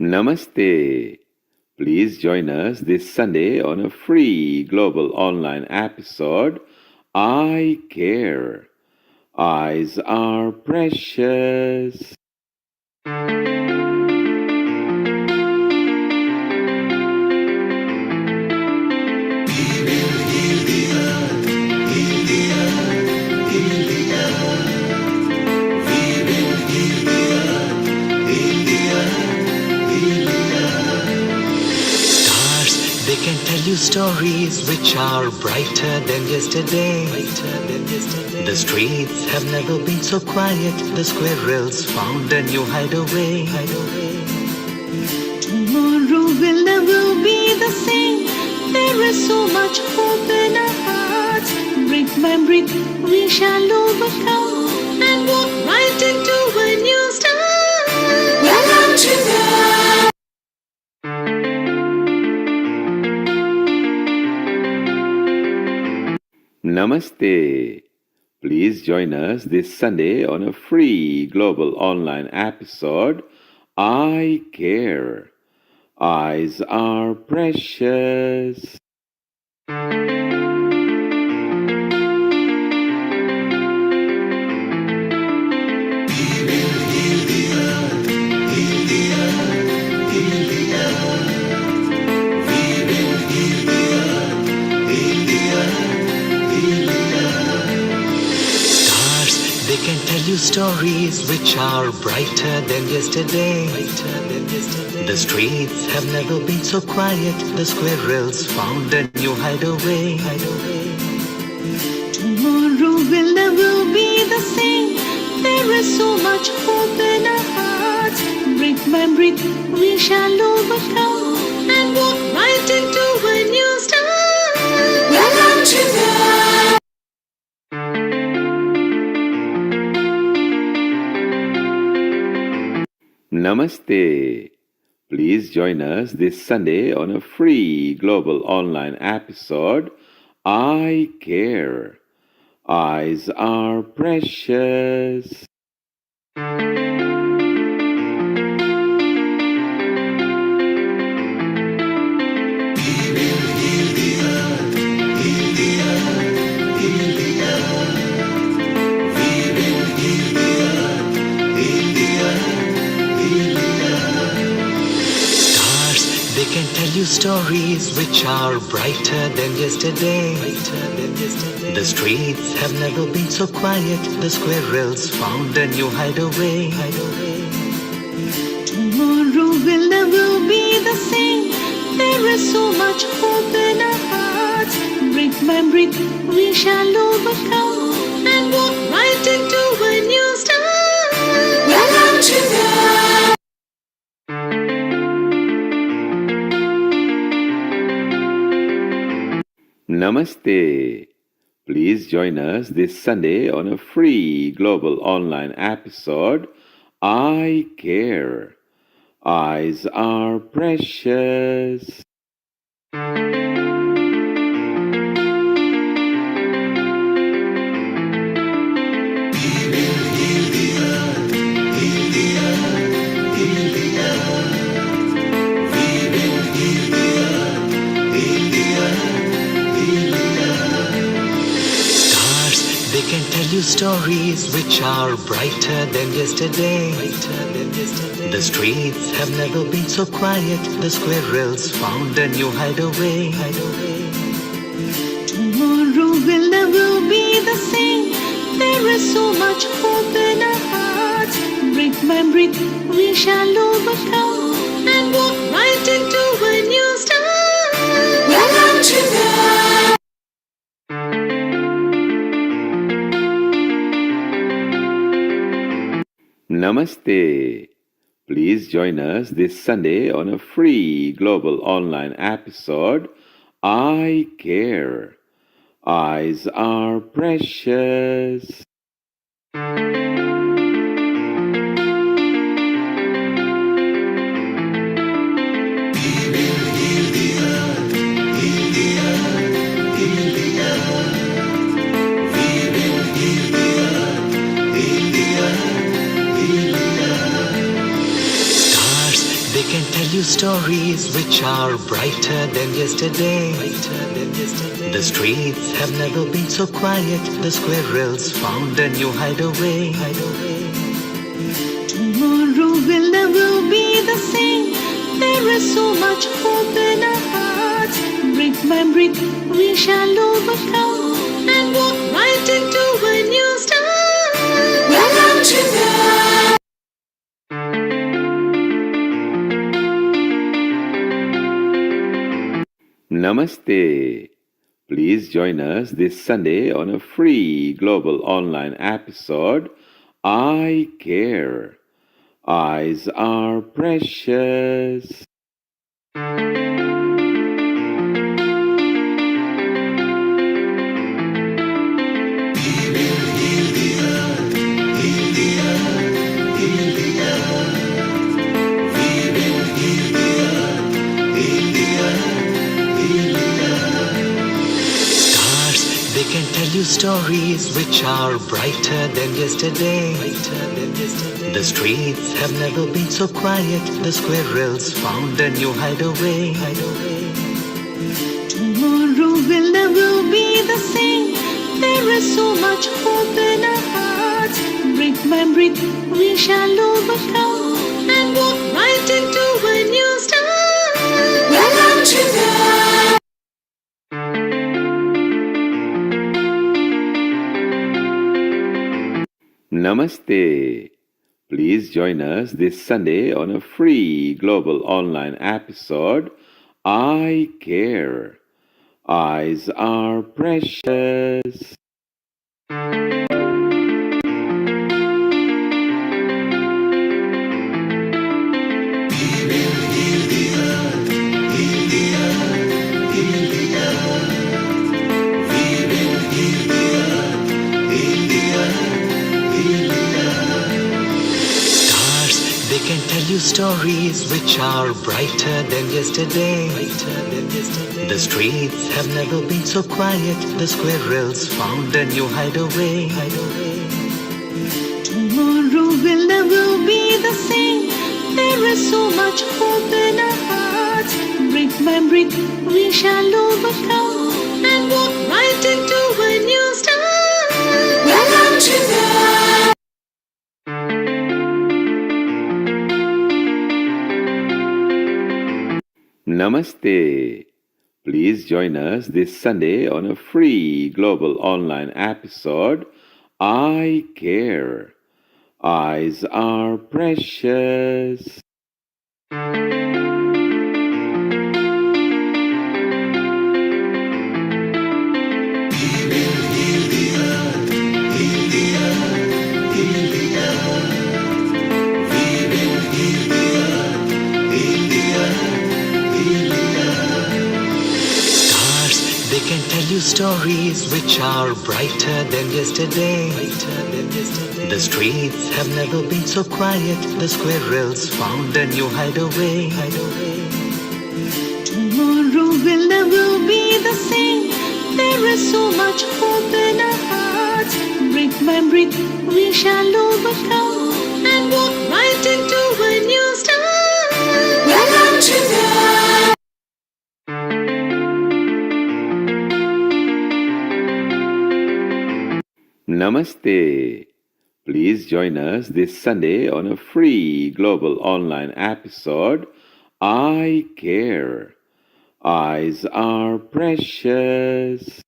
Namaste. Please join us this Sunday on a free global online episode. I care. Eyes are precious. They can tell you stories which are brighter than yesterday. The streets have never been so quiet. The squirrels found a new hideaway. Tomorrow will never be the same. There is so much hope in our hearts. Brick by brick we shall overcome and walk right into a new start. Welcome to the Namaste. Please join us this Sunday on a free global online episode. I care. Eyes are precious. They can tell you stories which are brighter than yesterday. The streets have never been so quiet. The squirrels found a new hideaway. Tomorrow will never be the same. There is so much hope in our hearts. Brick by brick we shall overcome and walk right into a new start. Welcome to the Namaste. Please join us this Sunday on a free global online episode. I care. Eyes are precious. They can tell you stories which are brighter than yesterday. The streets have never been so quiet. The squirrels found a new hideaway. Tomorrow will never be the same. There is so much hope in our hearts. Brick by brick we shall overcome and walk right into a new start. Welcome to the Namaste. Please join us this Sunday on a free global online episode. I care. Eyes are precious. They can tell you stories which are brighter than yesterday. The streets have never been so quiet. The squirrels found a new hideaway. Tomorrow will never be the same. There is so much hope in our hearts. Brick by brick we shall overcome and walk right into a new start. Welcome to the Namaste. Please join us this Sunday on a free global online episode. I care. Eyes are precious. They can tell you stories which are brighter than yesterday. The streets have never been so quiet. The squirrels found a new hideaway. Tomorrow will never be the same. There is so much hope in our hearts. Brick by brick, we shall overcome and walk right into a new start. Welcome to the Namaste. Please join us this Sunday on a free global online episode. I care. Eyes are precious. They can tell you stories which are brighter than yesterday. The streets have never been so quiet. The squirrels found a new hideaway. tomorrow will never be the same. There is so much hope in our hearts. Brick by brick, we shall overcome and walk right into a new start. Welcome to the Namaste. Please join us this Sunday on a free global online episode. I care. Eyes are precious. They can tell you stories which are brighter than yesterday. The streets have never been so quiet. The squirrels found a new hideaway. tomorrow will never be the same. There is so much hope in our hearts. Brick by brick, we shall overcome and walk right into a new start. Welcome to the Namaste. Please join us this Sunday on a free global online episode. I care. Eyes are precious. They can tell you stories which are brighter than yesterday. The streets have never been so quiet. The squirrels found a new hideaway. tomorrow will never be the same. There is so much hope in our hearts. Brick by brick, we shall overcome and walk right into a new start. Welcome to the Namaste. Please join us this Sunday on a free global online episode. I care. Eyes are precious.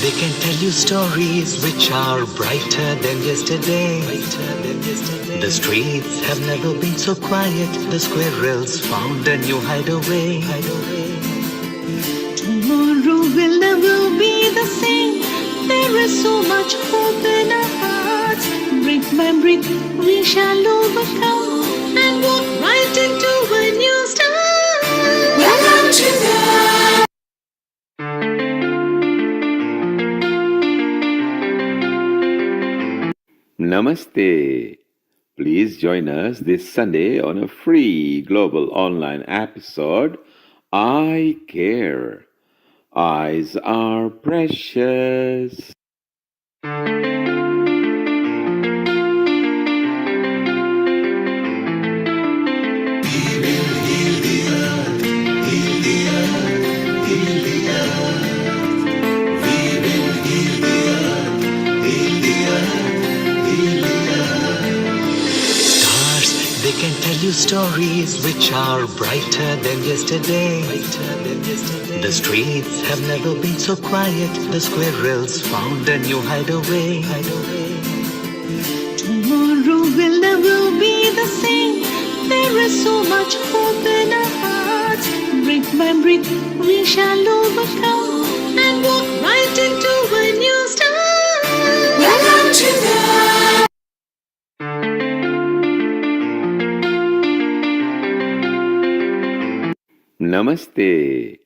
They can tell you stories which are brighter than yesterday. The streets have never been so quiet. The squirrels found a new hideaway. tomorrow will never be the same. There is so much hope in our hearts. Brick by brick, we shall overcome and walk right into a new start. Welcome to the Namaste. Please join us this Sunday on a free global online episode, I Care. Eyes are precious. They can tell you stories which are brighter than yesterday. The streets have never been so quiet. The squirrels found a new hideaway. Tomorrow will never be the same. There is so much hope in our hearts. Brick by brick, we shall overcome and walk right into a new start. Welcome to the Namaste.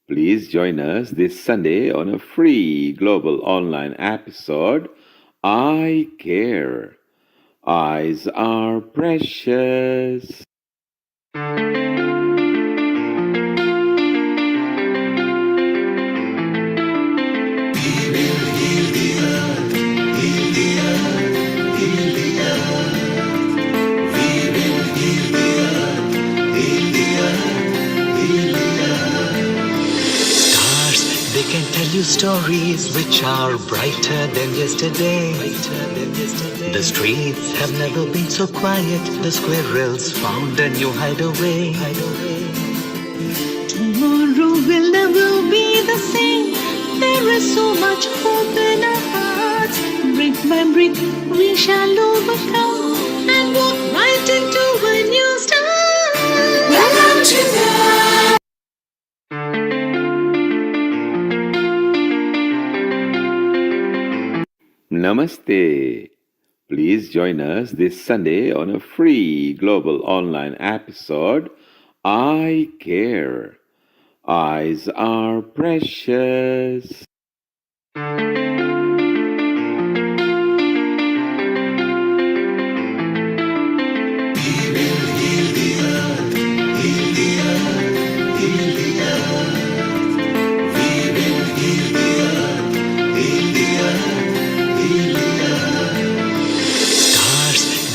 Please join us this Sunday on a free global online episode, I Care. Eyes are precious. They can tell you stories which are brighter than yesterday. The streets have never been so quiet. The squirrels found a new hideaway. Tomorrow will never be the same. There is so much hope in our hearts. Brick by brick, we shall overcome and walk right into a new start. Welcome to the Namaste. Please join us this Sunday on a free global online episode, I Care. Eyes are precious.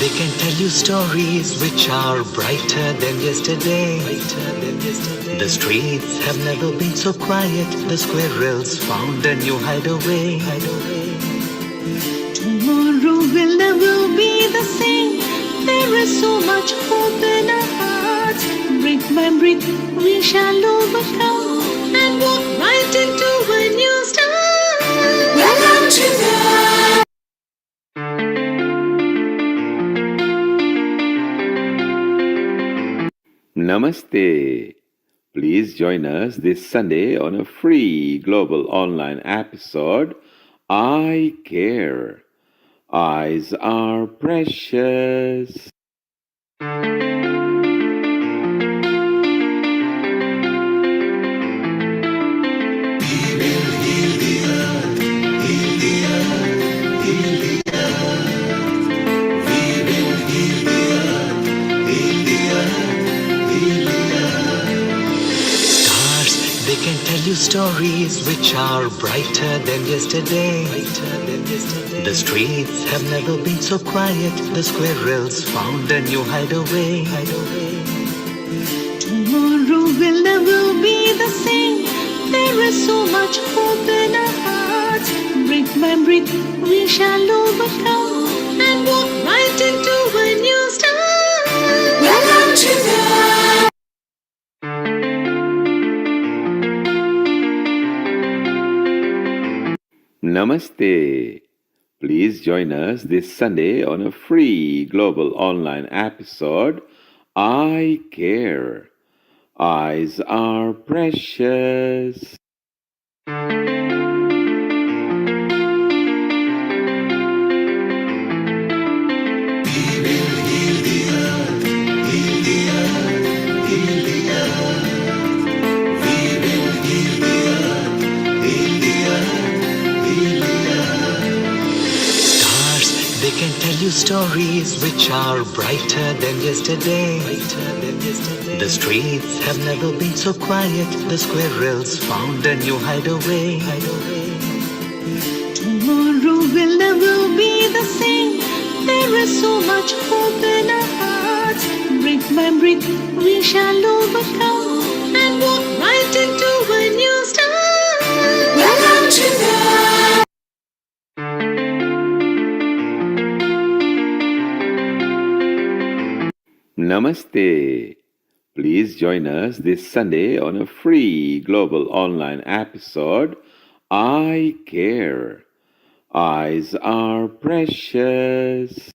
They can tell you stories which are brighter than yesterday. The streets have never been so quiet. The squirrels found a new hideaway. Tomorrow will never be the same. There is so much hope in our hearts. Brick by brick, we shall overcome and walk right into a new start. Welcome to the Namaste. Please join us this Sunday on a free global online episode, I Care. Eyes are precious. They can tell you stories which are brighter than yesterday. The streets have never been so quiet. The squirrels found a new hideaway. Tomorrow will never be the same. There is so much hope in our hearts. Brick by brick, we shall overcome and walk right into a new start. Welcome to the Namaste. Please join us this Sunday on a free global online episode, I Care. Eyes are precious. They can tell you stories which are brighter than yesterday. The streets have never been so quiet. The squirrels found a new hideaway. Tomorrow will never be the same. There is so much hope in our hearts. Brick by brick, we shall overcome and walk right into a new start. Welcome to the Namaste. Please join us this Sunday on a free global online episode, I Care. Eyes are precious.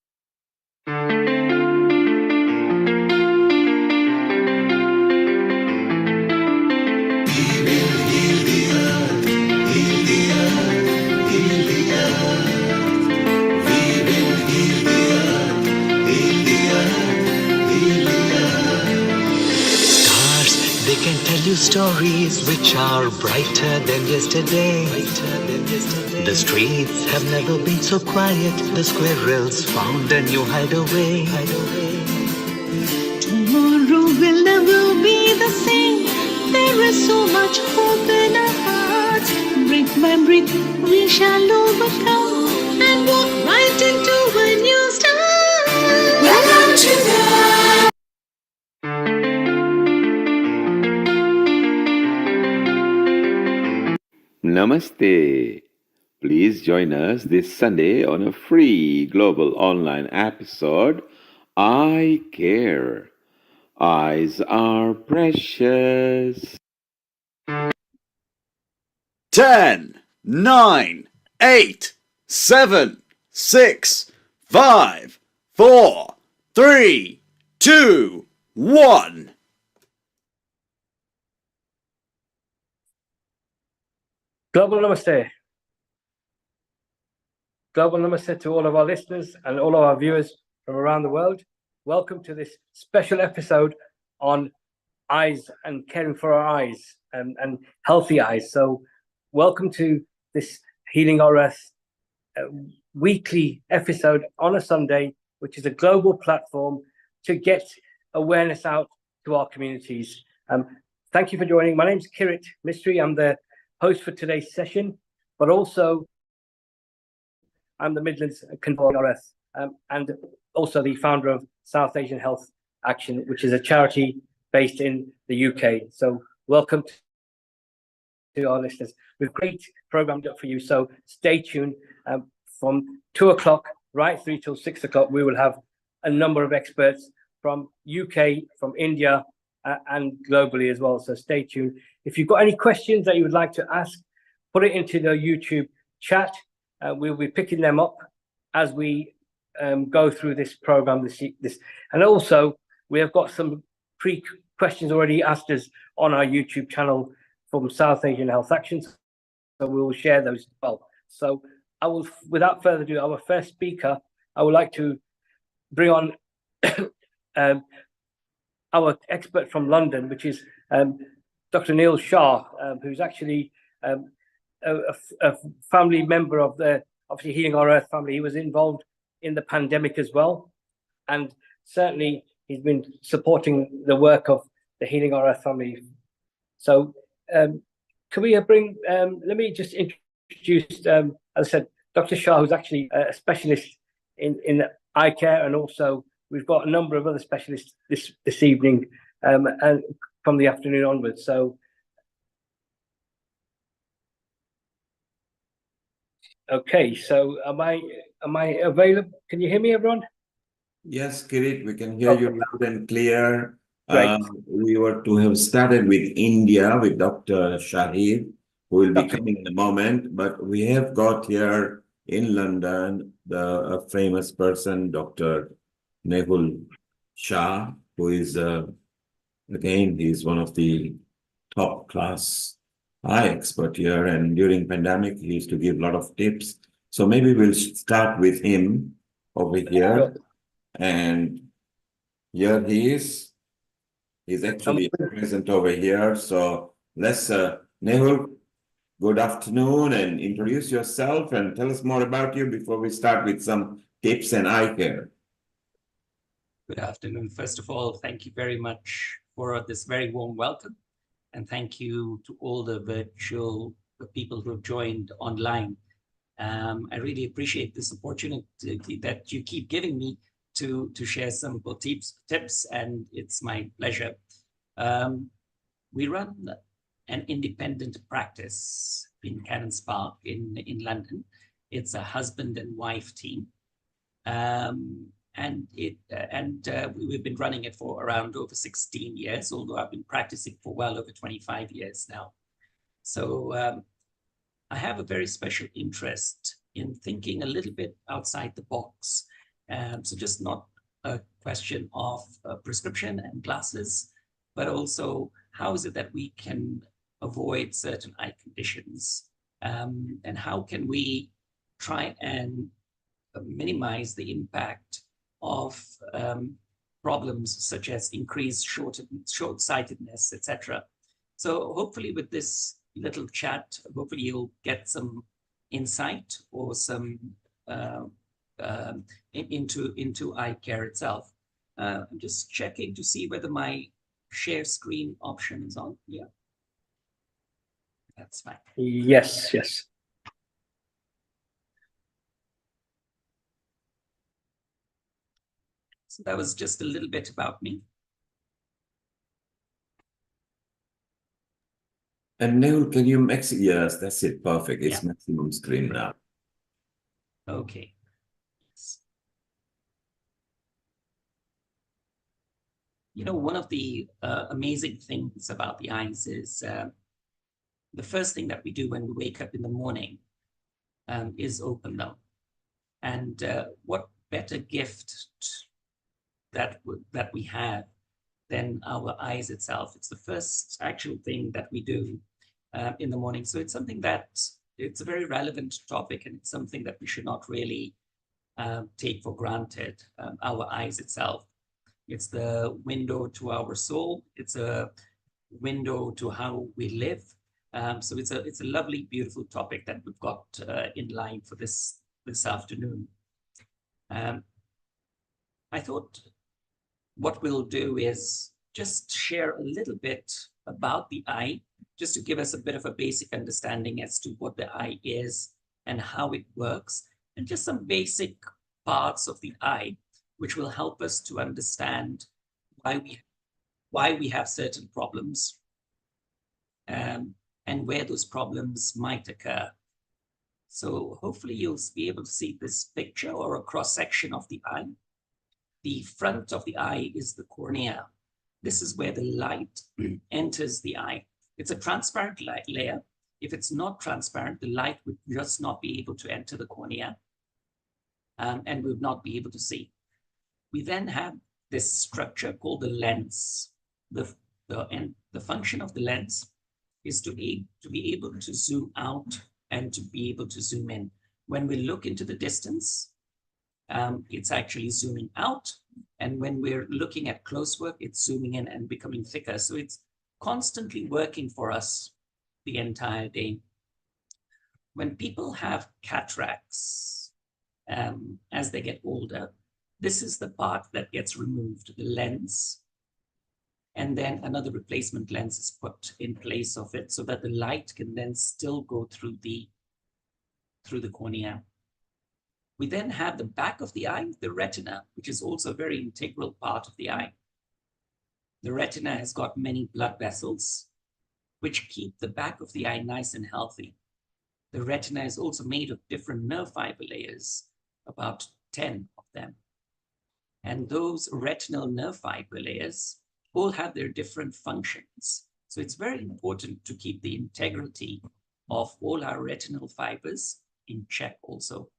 Stars, they can tell you stories which are brighter than yesterday. The streets have never been so quiet. The squirrels found a new hideaway. tomorrow will never be the same. There is so much hope in our hearts. Brick by brick, we shall overcome and walk right into a new start. Welcome to the Namaste. Please join us this Sunday on a free global online episode, I Care. Eyes are precious. 10, 9, 8, 7, 6, 5, 4, 3, 2, 1. Global Namaste. Global Namaste to all of our listeners and all of our viewers from around the world. Welcome to this special episode on eyes and caring for our eyes and healthy eyes. So welcome to this Healing Our Earth weekly episode on a Sunday, which is a global platform to get awareness out to our communities. Thank you for joining. My name is Kirit Mistry. I'm the host for today's session, but also I'm the Midlands Convener and also the founder of South Asian Health Action, which is a charity based in the UK. So welcome to our listeners. We've great programmed up for you. So stay tuned. From 2 o'clock right through till 6 o'clock, we will have a number of experts from UK, from India, and globally as well. So stay tuned. If you've got any questions that you would like to ask, put it into the YouTube chat. We'll be picking them up as we go through this program. This, and also we have got some questions already asked us on our YouTube channel from South Asian Health Actions. So we will share those as well. So I will, without further ado, our first speaker, I would like to bring on our expert from London, which is Dr. Neil Shah, who's actually a family member of the obviously Healing Our Earth family. He was involved in the pandemic as well, and certainly he's been supporting the work of the Healing Our Earth family. So can we bring, let me just introduce, as I said, Dr. Shah, who's actually a specialist in eye care, and also we've got a number of other specialists this evening and from the afternoon onwards. So okay, so am I available? Can you hear me, everyone? Yes, Kirit, we can hear you loud and clear. Great. We were to have started with India with Dr. Shahid, who will be Dr. coming in a moment, but we have got here in London a famous person, Dr. Nehul Shah, who is again, he's one of the top class eye expert here, and during pandemic he used to give a lot of tips. So maybe we'll start with him over here. Sure. And here he is. He's actually present over here. So let's Nehul, good afternoon, and introduce yourself and tell us more about you before we start with some tips and eye care. Good afternoon. First of all, thank you very much for this very warm welcome. And thank you to all the virtual people who have joined online. I really appreciate this opportunity that you keep giving me to share some tips, and it's my pleasure. We run an independent practice in Cannons Park in London. It's a husband and wife team. We've been running it for around over 16 years, although I've been practicing for well over 25 years now. So I have a very special interest in thinking a little bit outside the box. So just not a question of prescription and glasses, but also how is it that we can avoid certain eye conditions, and how can we try and minimize the impact of problems such as increased short-sightedness, etc. So hopefully with this little chat, hopefully you'll get some insight or some into eye care itself. I'm just checking to see whether my share screen option is on. Yeah, that's fine. Yes, yes. So that was just a little bit about me. And Nehul, can you yes, that's it, perfect. It's maximum screen now. Okay. You know, one of the amazing things about the eyes is the first thing that we do when we wake up in the morning is open them. And what better gift that we have than our eyes itself. It's the first actual thing that we do in the morning. So it's something that it's a very relevant topic, and it's something that we should not really take for granted. Our eyes itself. It's the window to our soul. It's a window to how we live. So it's a lovely, beautiful topic that we've got in line for this afternoon. I thought what we'll do is just share a little bit about the eye, just to give us a bit of a basic understanding as to what the eye is and how it works, and just some basic parts of the eye, which will help us to understand why we have certain problems, and where those problems might occur. So hopefully you'll be able to see this picture or a cross-section of the eye. The front of the eye is the cornea. This is where the light enters the eye. It's a transparent light layer. If it's not transparent, the light would just not be able to enter the cornea, and we would not be able to see. We then have this structure called the lens. The function of the lens is to be able to zoom out and to be able to zoom in. When we look into the distance, it's actually zooming out. And when we're looking at close work, it's zooming in and becoming thicker. So it's constantly working for us the entire day. When people have cataracts, as they get older, this is the part that gets removed, the lens. And then another replacement lens is put in place of it so that the light can then still go through the cornea. We then have the back of the eye, the retina, which is also a very integral part of the eye. The retina has got many blood vessels, which keep the back of the eye nice and healthy. The retina is also made of different nerve fiber layers, about 10 of them. And those retinal nerve fiber layers all have their different functions. So it's very important to keep the integrity of all our retinal fibers in check also.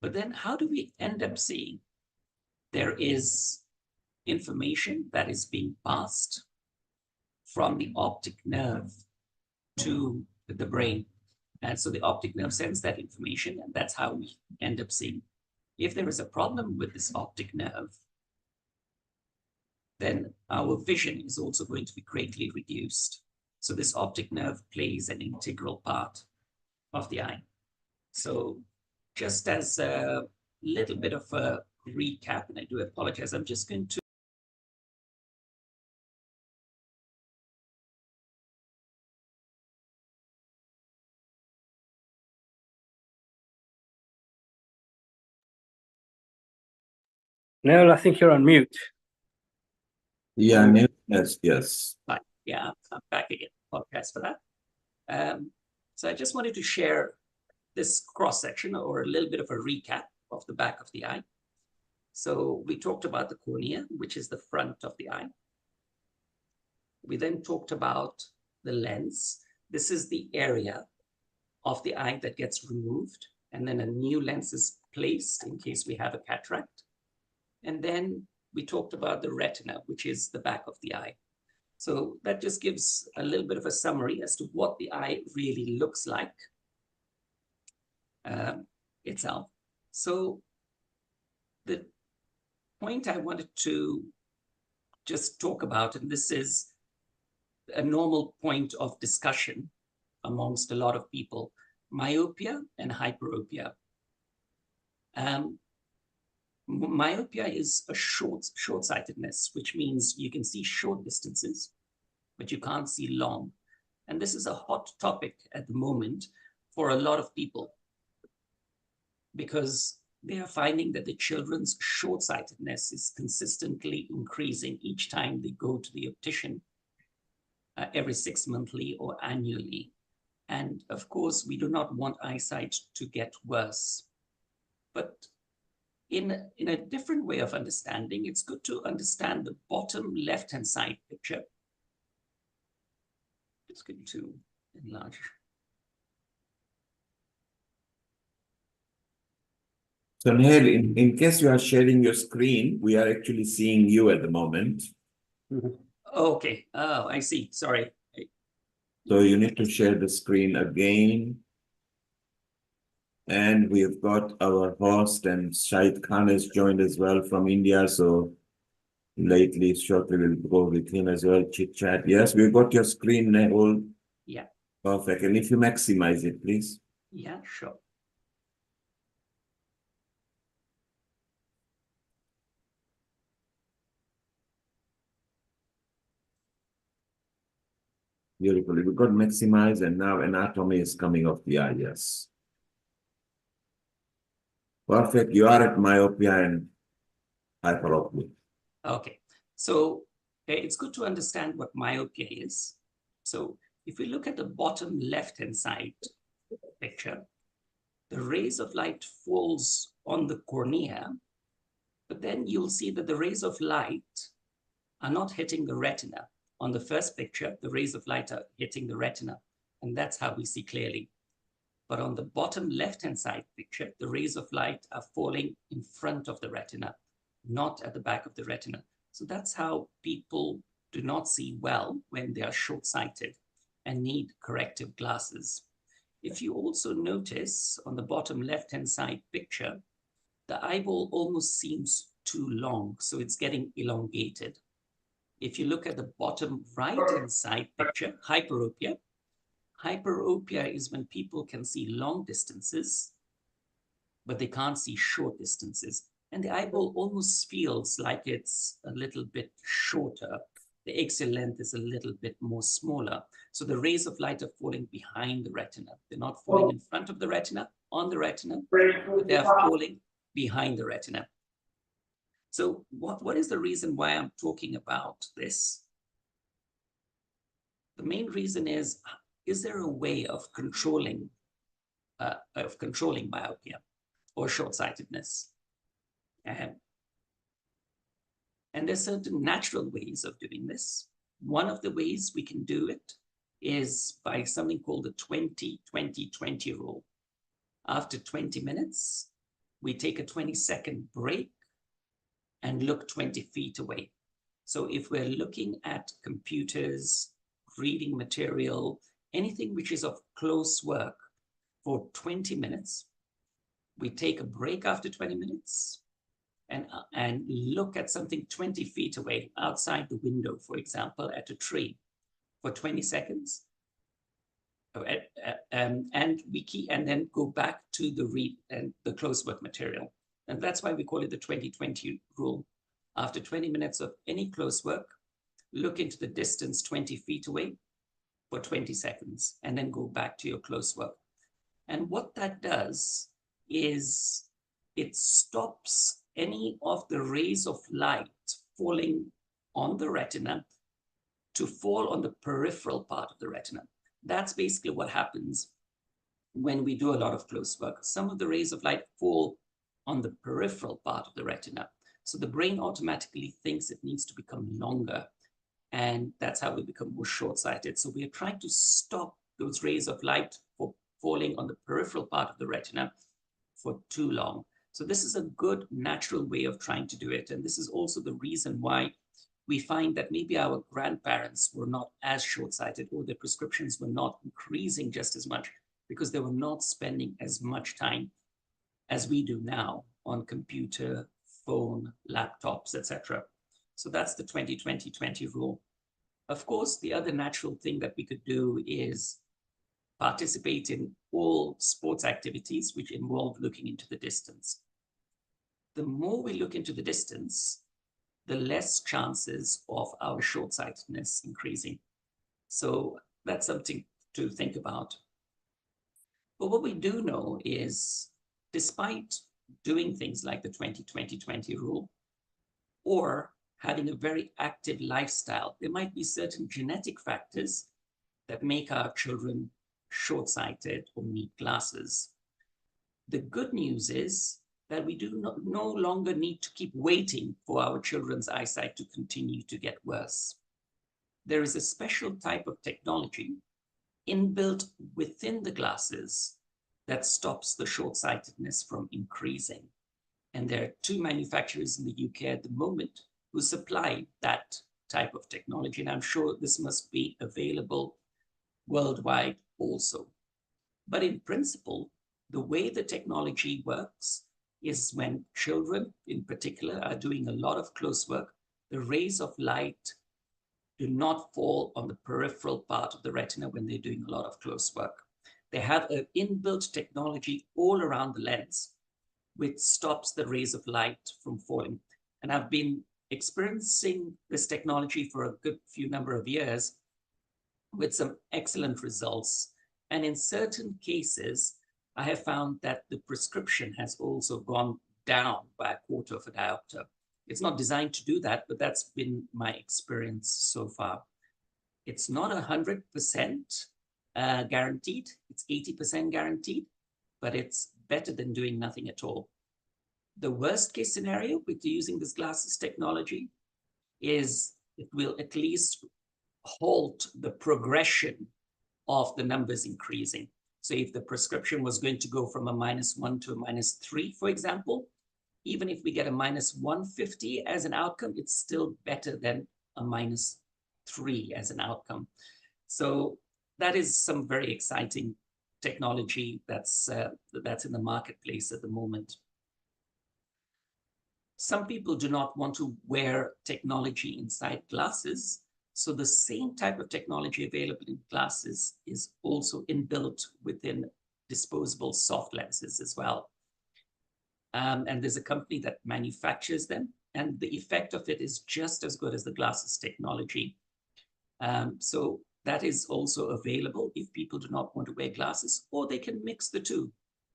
But then how do we end up seeing? There is information that is being passed from the optic nerve to the brain. And so the optic nerve sends that information, and that's how we end up seeing. If there is a problem with this optic nerve, then our vision is also going to be greatly reduced. So this optic nerve plays an integral part of the eye. So just as little bit of a recap, and I do apologize. I'm just going to Neil, I think you're on mute. Yeah, yes, yes. yeah, I'm back again. Apologize for that. So I just wanted to share this cross section or a little bit of a recap of the back of the eye. So we talked about the cornea, which is the front of the eye. We then talked about the lens. This is the area of the eye that gets removed, and then a new lens is placed in case we have a cataract. And then we talked about the retina, which is the back of the eye. So that just gives a little bit of a summary as to what the eye really looks like itself. So the point I wanted to just talk about, and this is a normal point of discussion amongst a lot of people, myopia and hyperopia. Myopia is a short-sightedness, which means you can see short distances, but you can't see long. And this is a hot topic at the moment for a lot of people, because they are finding that the children's short-sightedness is consistently increasing each time they go to the optician, every 6 monthly or annually. And of course, we do not want eyesight to get worse. But in a different way of understanding, it's good to understand the bottom left-hand side picture. It's going to enlarge. So Neil, in case you are sharing your screen, we are actually seeing you at the moment. Okay. Oh, I see. Sorry. So you need to share the screen again. And we've got our host, and Shahid Khan has joined as well from India. So shortly we'll go with him as well, chit chat. Yes, we've got your screen, Nehul. Yeah. Perfect. And if you maximize it, please. Yeah, sure. Beautiful. We've got maximize, and now anatomy is coming off the eye. Yes. Perfect. You are at myopia and hyperopia. Okay. So it's good to understand what myopia is. So if we look at the bottom left-hand side picture, the rays of light falls on the cornea, but then you'll see that the rays of light are not hitting the retina. On the first picture, the rays of light are hitting the retina, and that's how we see clearly. But on the bottom left-hand side picture, the rays of light are falling in front of the retina, not at the back of the retina. So that's how people do not see well when they are short-sighted and need corrective glasses. If you also notice on the bottom left-hand side picture, the eyeball almost seems too long, so it's getting elongated. If you look at the bottom right-hand side picture, hyperopia. Hyperopia is when people can see long distances, but they can't see short distances. And the eyeball almost feels like it's a little bit shorter. The axial length is a little bit more smaller. So the rays of light are falling behind the retina. They're not falling in front of the retina, on the retina, but they're falling behind the retina. So what is the reason why I'm talking about this? The main reason is there a way of controlling myopia or short-sightedness? And there's certain natural ways of doing this. One of the ways we can do it is by something called the 20-20-20 rule. After 20 minutes, we take a 20-second break and look 20 feet away. So if we're looking at computers, reading material, anything which is of close work for 20 minutes, we take a break after 20 minutes and look at something 20 feet away outside the window, for example, at a tree for 20 seconds. And then go back to the read and the close work material. And that's why we call it the 20-20 rule. After 20 minutes of any close work, look into the distance 20 feet away for 20 seconds, and then go back to your close work. And what that does is it stops any of the rays of light falling on the retina to fall on the peripheral part of the retina. That's basically what happens when we do a lot of close work. Some of the rays of light fall on the peripheral part of the retina. So the brain automatically thinks it needs to become longer. And that's how we become more short-sighted. So we are trying to stop those rays of light from falling on the peripheral part of the retina for too long. So this is a good natural way of trying to do it. And this is also the reason why we find that maybe our grandparents were not as short-sighted, or their prescriptions were not increasing just as much, because they were not spending as much time as we do now on computer, phone, laptops, etc. So that's the 20-20-20 rule. Of course, the other natural thing that we could do is participate in all sports activities which involve looking into the distance. The more we look into the distance, the less chances of our short-sightedness increasing. So that's something to think about. But what we do know is, despite doing things like the 20-20-20 rule, or having a very active lifestyle, there might be certain genetic factors that make our children short-sighted or need glasses. The good news is that we do no longer need to keep waiting for our children's eyesight to continue to get worse. There is a special type of technology inbuilt within the glasses that stops the short-sightedness from increasing. And there are 2 manufacturers in the UK at the moment who supply that type of technology. And I'm sure this must be available worldwide also. But in principle, the way the technology works is when children in particular are doing a lot of close work, the rays of light do not fall on the peripheral part of the retina when they're doing a lot of close work. They have an inbuilt technology all around the lens which stops the rays of light from falling. And I've been experiencing this technology for a good few number of years with some excellent results. And in certain cases, I have found that the prescription has also gone down by 1/4 of a diopter. It's not designed to do that, but that's been my experience so far. It's not 100% guaranteed. It's 80% guaranteed, but it's better than doing nothing at all. The worst case scenario with using this glasses technology is it will at least halt the progression of the numbers increasing. So if the prescription was going to go from a -1 to a -3, for example, even if we get a -150 as an outcome, it's still better than a -3 as an outcome. So that is some very exciting technology that's in the marketplace at the moment. Some people do not want to wear technology inside glasses, so the same type of technology available in glasses is also inbuilt within disposable soft lenses as well. And there's a company that manufactures them, and the effect of it is just as good as the glasses technology. So that is also available if people do not want to wear glasses, or they can mix the two.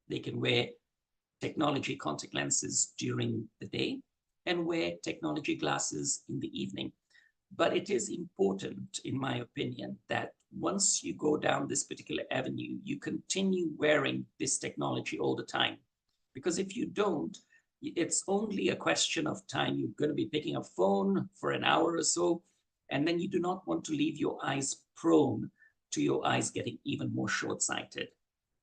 They can wear technology contact lenses during the day and wear technology glasses in the evening. But it is important, in my opinion, that once you go down this particular avenue, you continue wearing this technology all the time. Because if you don't, it's only a question of time. You're going to be picking a phone for an hour or so, and then you do not want to leave your eyes prone to your eyes getting even more short-sighted.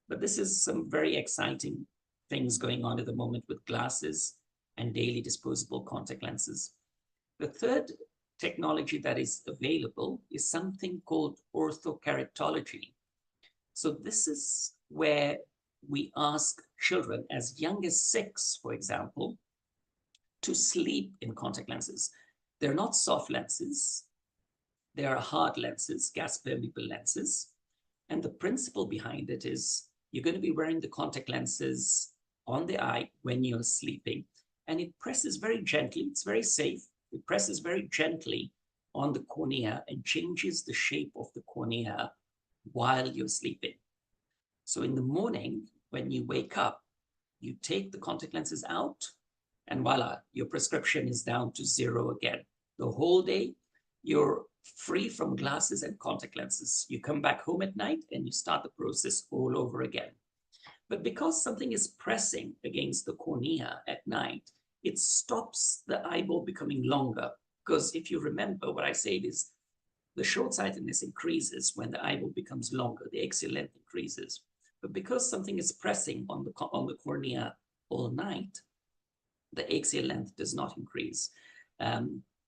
But this is some very exciting things going on at the moment with glasses and daily disposable contact lenses. The third technology that is available is something called orthokeratology. So this is where we ask children as young as 6, for example, to sleep in contact lenses. They're not soft lenses. They are hard lenses, gas-permeable lenses. And the principle behind it is you're going to be wearing the contact lenses on the eye when you're sleeping. And it presses very gently, it's very safe. It presses very gently on the cornea and changes the shape of the cornea while you're sleeping. So in the morning, when you wake up, you take the contact lenses out, and voila, your prescription is down to 0 again. The whole day, you're free from glasses and contact lenses. You come back home at night and you start the process all over again. But because something is pressing against the cornea at night, it stops the eyeball becoming longer. Because if you remember, what I said is the short-sightedness increases when the eyeball becomes longer, the axial length increases. But because something is pressing on the cornea all night, the axial length does not increase.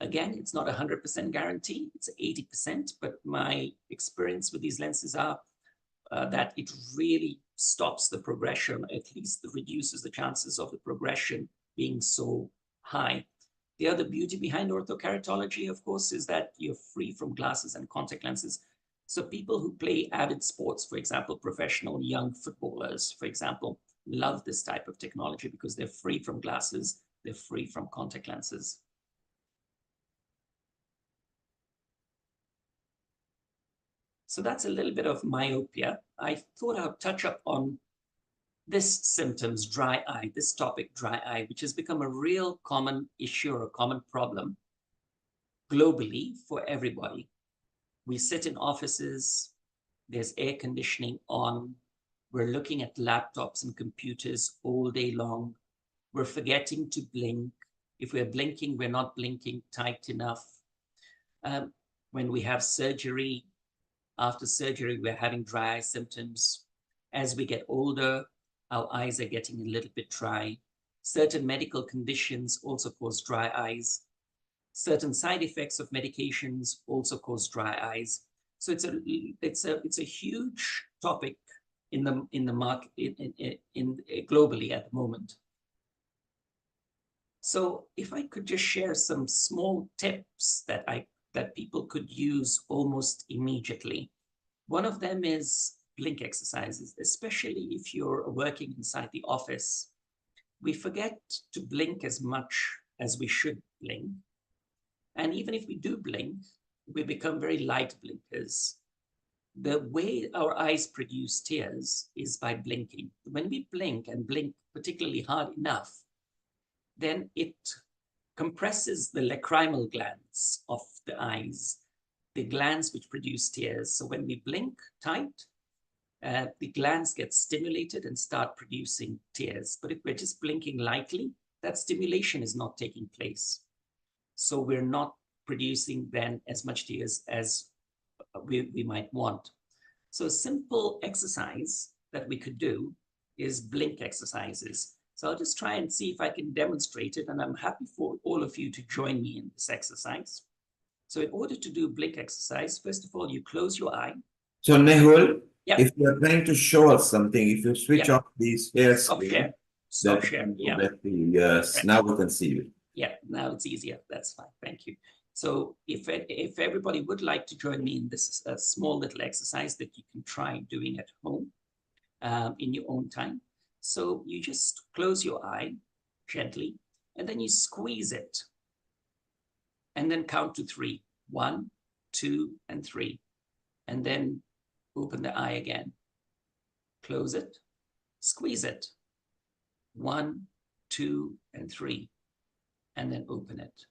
Again, it's not a 100% guarantee, it's 80%, but my experience with these lenses are that it really stops the progression, at least reduces the chances of the progression being so high. The other beauty behind orthokeratology, of course, is that you're free from glasses and contact lenses. So people who play avid sports, for example, professional young footballers, for example, love this type of technology because they're free from glasses, they're free from contact lenses. So that's a little bit of myopia. I thought I would touch up on this symptoms, dry eye, this topic, dry eye, which has become a real common issue or a common problem globally for everybody. We sit in offices, there's air conditioning on, we're looking at laptops and computers all day long, we're forgetting to blink. If we're blinking, we're not blinking tight enough. When we have surgery, after surgery, we're having dry eye symptoms. As we get older, our eyes are getting a little bit dry. Certain medical conditions also cause dry eyes. Certain side effects of medications also cause dry eyes. So it's a huge topic in the market globally at the moment. So if I could just share some small tips that people could use almost immediately. One of them is blink exercises, especially if you're working inside the office. We forget to blink as much as we should blink. And even if we do blink, we become very light blinkers. The way our eyes produce tears is by blinking. When we blink and blink particularly hard enough, then it compresses the lacrimal glands of the eyes, the glands which produce tears. So when we blink tight, the glands get stimulated and start producing tears. But if we're just blinking lightly, that stimulation is not taking place. So we're not producing then as much tears as we might want. So a simple exercise that we could do is blink exercises. So I'll just try and see if I can demonstrate it, and I'm happy for all of you to join me in this exercise. So in order to do blink exercise, first of all, you close your eye. So Nehul, Yeah. if you are trying to show us something, if you switch Yeah. off these here Stop screen, share. Stop then share. Yeah. yes, Right. now we can see you. Yeah, now it's easier. That's fine. Thank you. So if everybody would like to join me in this small little exercise that you can try doing at home in your own time. So you just close your eye gently, and then you squeeze it. And then count to 3. 1, 2, and 3. And then open the eye again. Close it, squeeze it. 1, 2, and 3. And then open it.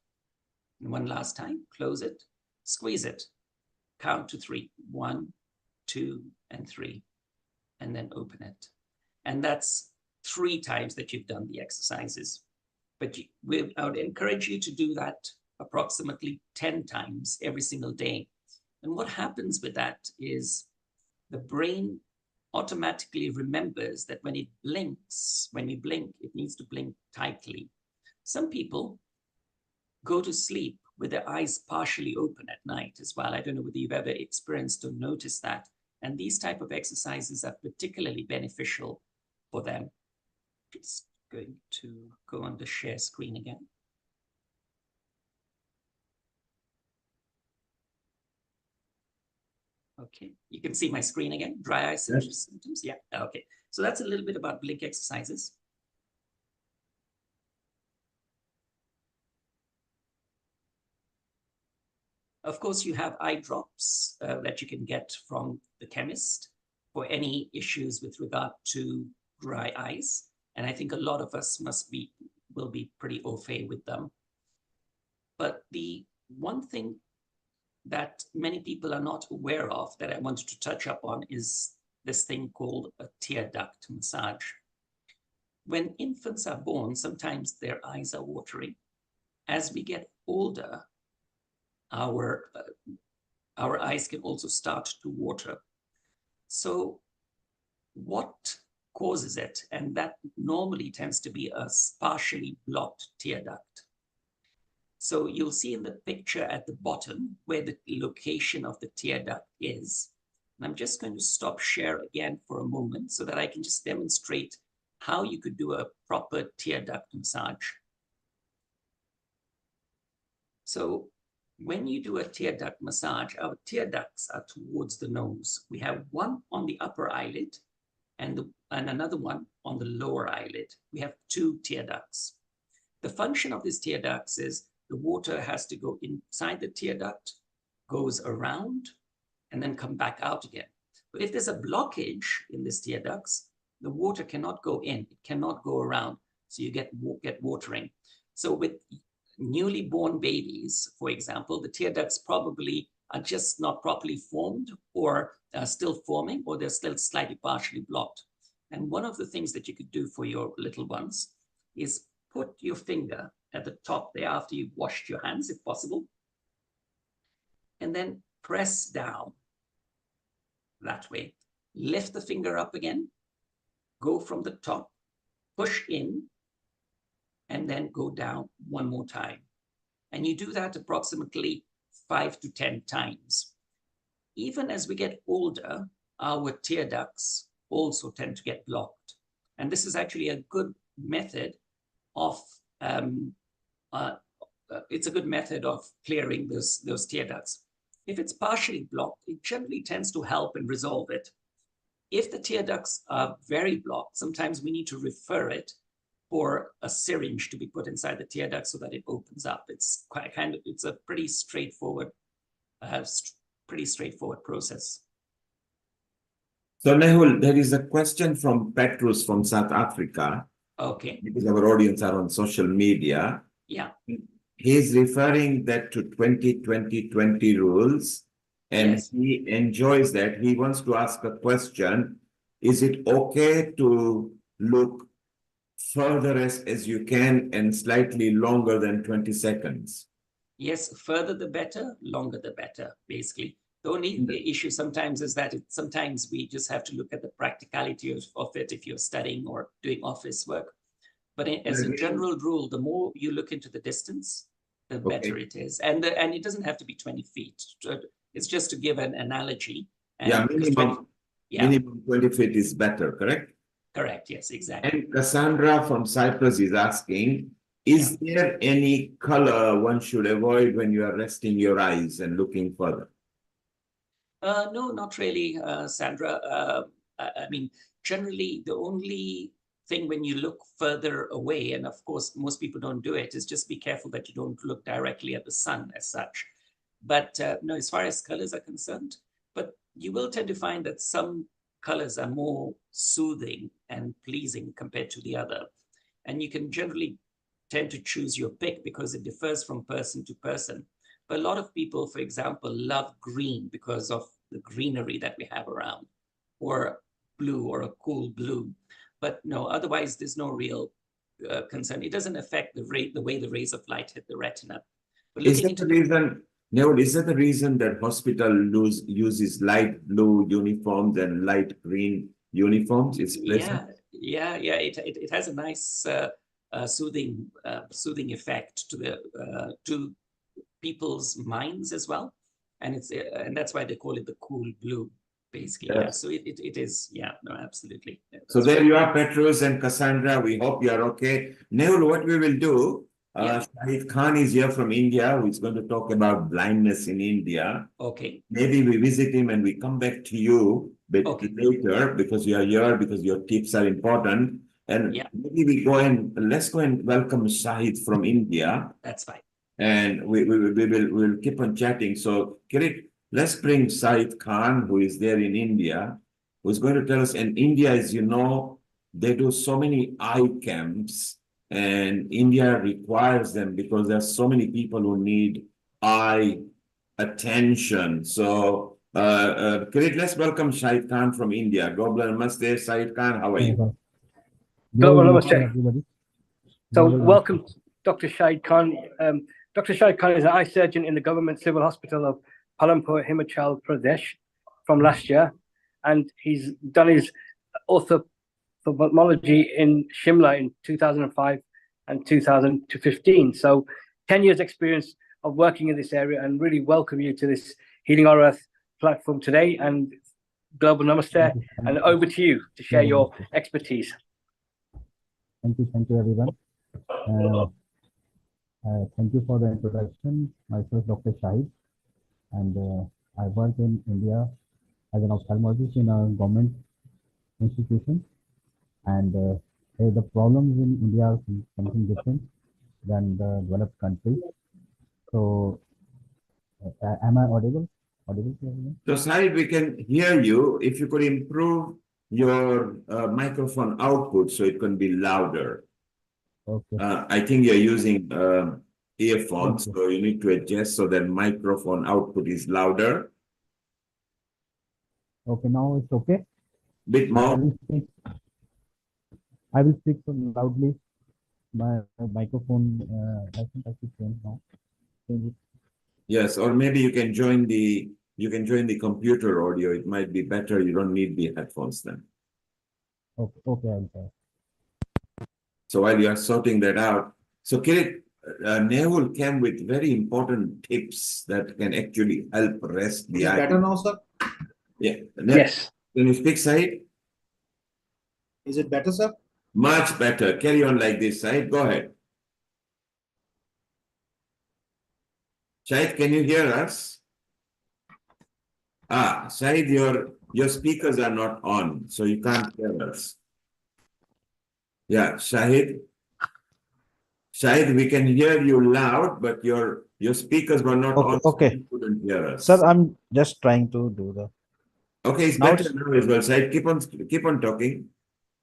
And one last time, close it, squeeze it. Count to 3. 1, 2, and 3. And then open it. And that's 3 times that you've done the exercises. But I would encourage you to do that approximately 10 times every single day. And what happens with that is the brain automatically remembers that when it blinks, when you blink, it needs to blink tightly. Some people go to sleep with their eyes partially open at night as well. I don't know whether you've ever experienced or noticed that. And these type of exercises are particularly beneficial for them. Just going to go on the share screen again. Okay, you can see my screen again. Dry eye symptoms. Yeah, okay. So that's a little bit about blink exercises. Of course, you have eye drops that you can get from the chemist for any issues with regard to dry eyes. And I think a lot of us will be pretty au fait with them. But the one thing that many people are not aware of that I wanted to touch up on is this thing called a tear duct massage. When infants are born, sometimes their eyes are watery. As we get older, our eyes can also start to water. So what causes it? And that normally tends to be a partially blocked tear duct. So you'll see in the picture at the bottom where the location of the tear duct is. And I'm just going to stop share again for a moment so that I can just demonstrate how you could do a proper tear duct massage. So when you do a tear duct massage, our tear ducts are towards the nose. We have one on the upper eyelid and another one on the lower eyelid. We have two tear ducts. The function of these tear ducts is the water has to go inside the tear duct, goes around, and then come back out again. But if there's a blockage in this tear ducts, the water cannot go in, it cannot go around, so you get watering. So with newly born babies, for example, the tear ducts probably are just not properly formed or are still forming, or they're still slightly partially blocked. And one of the things that you could do for your little ones is put your finger at the top there after you've washed your hands, if possible, and then press down that way. Lift the finger up again, go from the top, push in, and then go down one more time. And you do that approximately 5 to 10 times. Even as we get older, our tear ducts also tend to get blocked. And this is actually a good method of it's a good method of clearing those tear ducts. If it's partially blocked, it generally tends to help and resolve it. If the tear ducts are very blocked, sometimes we need to refer it for a syringe to be put inside the tear duct so that it opens up. It's it's a pretty straightforward process. So Nehul, there is a question from Petrus from South Africa. Okay. Because our audience are on social media. Yeah. He's referring that to 20-20-20 rules, and yes. He enjoys that. He wants to ask a question. Is it okay to look further as you can and slightly longer than 20 seconds? Yes, further the better, longer the better, basically. The only issue sometimes is that sometimes we just have to look at the practicality of it if you're studying or doing office work. But as a general rule, the more you look into the distance, the better it is. And it doesn't have to be 20 feet. It's just to give an analogy. And minimum 20 feet is better, correct? Correct, yes, exactly. And Cassandra from Cyprus is asking, is there any color one should avoid when you are resting your eyes and looking further? No, not really, Sandra. I mean, generally, the only thing when you look further away, and of course, most people don't do it, is just be careful that you don't look directly at the sun as such. But no, as far as colors are concerned, but you will tend to find that some colors are more soothing and pleasing compared to the other. And you can generally tend to choose your pick because it differs from person to person. But a lot of people, for example, love green because of the greenery that we have around, or blue, or a cool blue. But no, otherwise, there's no real concern. It doesn't affect the way the rays of light hit the retina. But is that the reason? No, is that the reason that hospital uses light blue uniforms and light green uniforms? It's pleasant. Yeah. It has a nice soothing effect to people's minds as well, and that's why they call it the cool blue, basically. Yeah. So it is. Yeah. No, absolutely. Yeah, so there you are, Petrus and Cassandra. We hope you are okay. Nehul, what we will do? Shahid Khan is here from India, who is going to talk about blindness in India. Okay. Maybe we visit him and we come back to you later because you are here, because your tips are important. And maybe let's go and welcome Shahid from India. That's fine. and we'll keep on chatting. So, Kirit, let's bring Said Khan, who is there in India, who's going to tell us. And India, as you know, they do so many eye camps, and India requires them because there's so many people who need eye attention. So, Kirit, let's welcome Shahid Khan from India. Global Namaste, Shahid Khan. How are you? Global Global Namaste. Namaste, everybody. So, Global welcome, Dr. Shahid Khan. Dr. Shahid Khan is an eye surgeon in the government civil hospital of Palampur, Himachal Pradesh from last year. And he's done his ophthalmology in Shimla in 2005 and 2015. So 10 years experience of working in this area, and really welcome you to this Healing Our Earth platform today. And Global Namaste. And over to you to share your expertise. Thank you, everyone. Thank you for the introduction. Myself, Dr. Shahid, and I work in India as an ophthalmologist in a government institution. And the problems in India are something different than the developed countries. So, am I audible? Audible to everyone? So, Said, we can hear you. If you could improve your microphone output so it can be louder. Okay. I think you're using earphones, Okay. so you need to adjust so that microphone output is louder. Okay, now it's okay. Bit more. I will speak loudly. My microphone, I think I should change now. Change it. Yes, or maybe you can join the computer audio. It might be better. You don't need the headphones then. Okay, I'll try. So while you are sorting that out, so Kirit, Nehul came with very important tips that can actually help rest the eye. Better now, sir? Yeah. Yes. Can you speak, Said? Is it better, sir? Much better. Carry on like this, Said. Go ahead. Shahid, can you hear us? Shahid, your speakers are not on, so you can't hear us. Yeah, Shahid. Shahid, we can hear you loud, but your speakers were not on, so Okay. you couldn't hear us. Sir, I'm just trying to do the. Okay, it's Now better now as well. Shahid, keep on talking.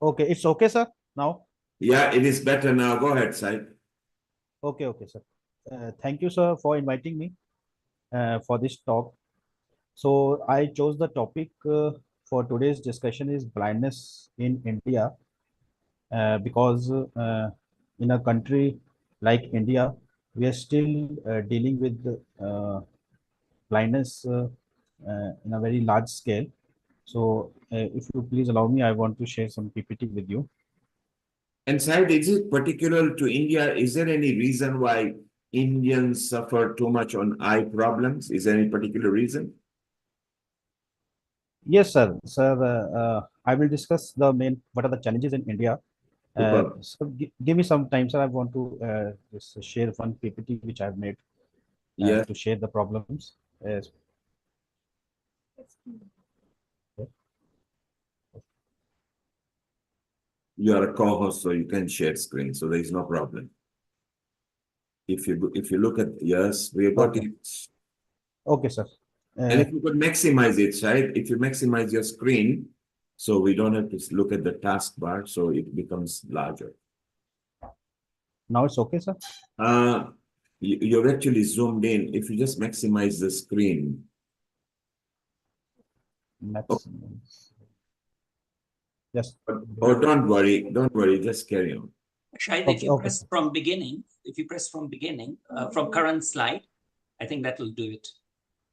Okay, it's okay, sir. Now. Yeah, it is better now. Go ahead, Shahid. Okay, sir. Thank you, sir, for inviting me for this talk. So I chose the topic for today's discussion is blindness in India, because in a country like India, we are still dealing with blindness in a very large scale. So if you please allow me, I want to share some PPT with you. And Shahid, is it particular to India? Is there any reason why Indians suffer too much on eye problems? Is there any particular reason? Yes, sir. Sir, I will discuss the what are the challenges in India. So give me some time, sir. I want to just share one PPT which I've made to share the problems. Yes. You are a co-host, so you can share screen, so there is no problem. If you look at we have got it. Okay, sir. And if you could maximize it, right? If you maximize your screen, so we don't have to look at the taskbar, so it becomes larger. Now it's okay, sir. You're actually zoomed in. If you just maximize the screen. Yes. Oh, don't worry, just carry on. Shahid, if you press from beginning, from current slide, I think that will do it.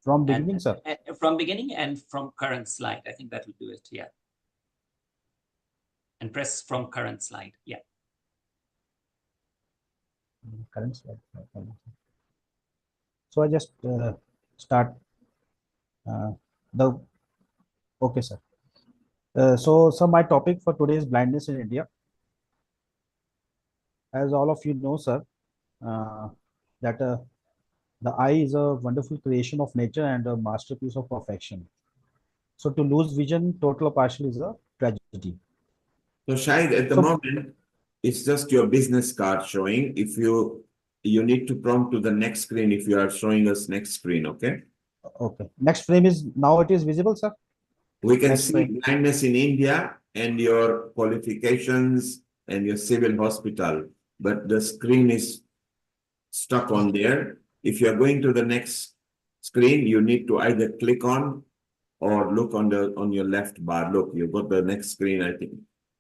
From beginning, sir? From beginning and from current slide, I think that will do it, yeah. And press from current slide, yeah. Current slide. So I just start okay, sir. So my topic for today is blindness in India. As all of you know, sir, that the eye is a wonderful creation of nature and a masterpiece of perfection. So to lose vision, total or partial, is a tragedy. So Shahid, at the moment, it's just your business card showing. If you need to prompt to the next screen if you are showing us next screen, okay? Okay. Next frame is now it is visible, sir. We can Next see frame. blindness in India and your qualifications and your civil hospital, but the screen is stuck on there. If you are going to the next screen, you need to either click on or look on your left bar. Look, you've got the next screen, I think.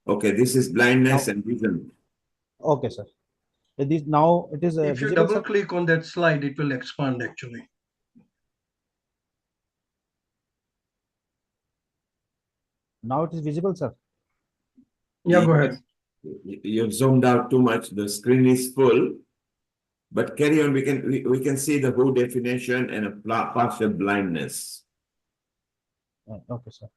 Okay, this is blindness Now, and vision. okay, sir. This now it is If you visible, double sir. click on that slide, it will expand actually. Now it is visible, sir. Yeah, go ahead. You've zoomed out too much. The screen is full. But carry on. We can see the whole definition and a partial blindness. Okay, sir.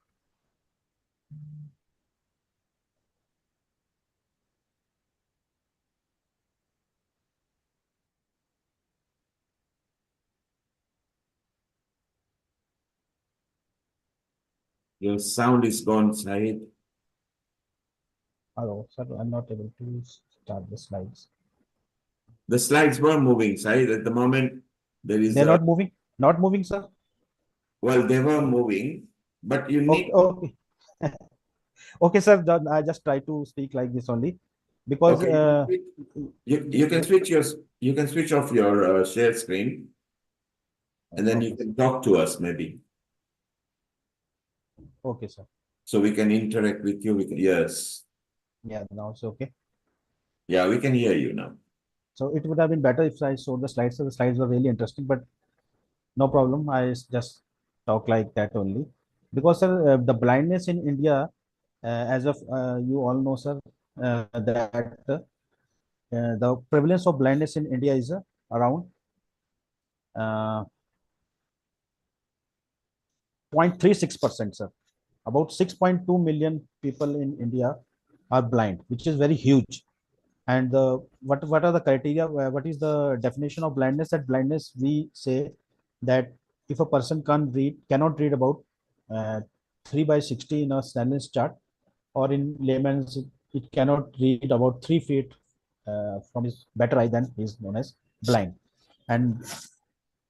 Your sound is gone, Said. Hello, sir. I'm not able to start the slides. The slides were moving, Said. At the moment, there is They're not moving. Not moving, sir. well, they were moving, but you Okay, need okay. Okay, sir. Then I just try to speak like this only, because okay. You can switch off your share screen, and then you okay, can talk to us maybe, okay, sir. so we can interact with you. Yes, Yeah, now it's okay. yeah, we can hear you now. So it would have been better if I showed the slides. So the slides were really interesting, but no problem. I just talk like that only, because sir, the blindness in India, as of you all know, sir, that the prevalence of blindness in India is around 0.36%, sir. About 6.2 million people in India are blind, which is very huge. And what are the criteria? What is the definition of blindness? That blindness, we say that if a person cannot read about 3 by 60 in a Snellen's chart, or in layman's, it cannot read about 3 feet from his better eye, then he is known as blind. And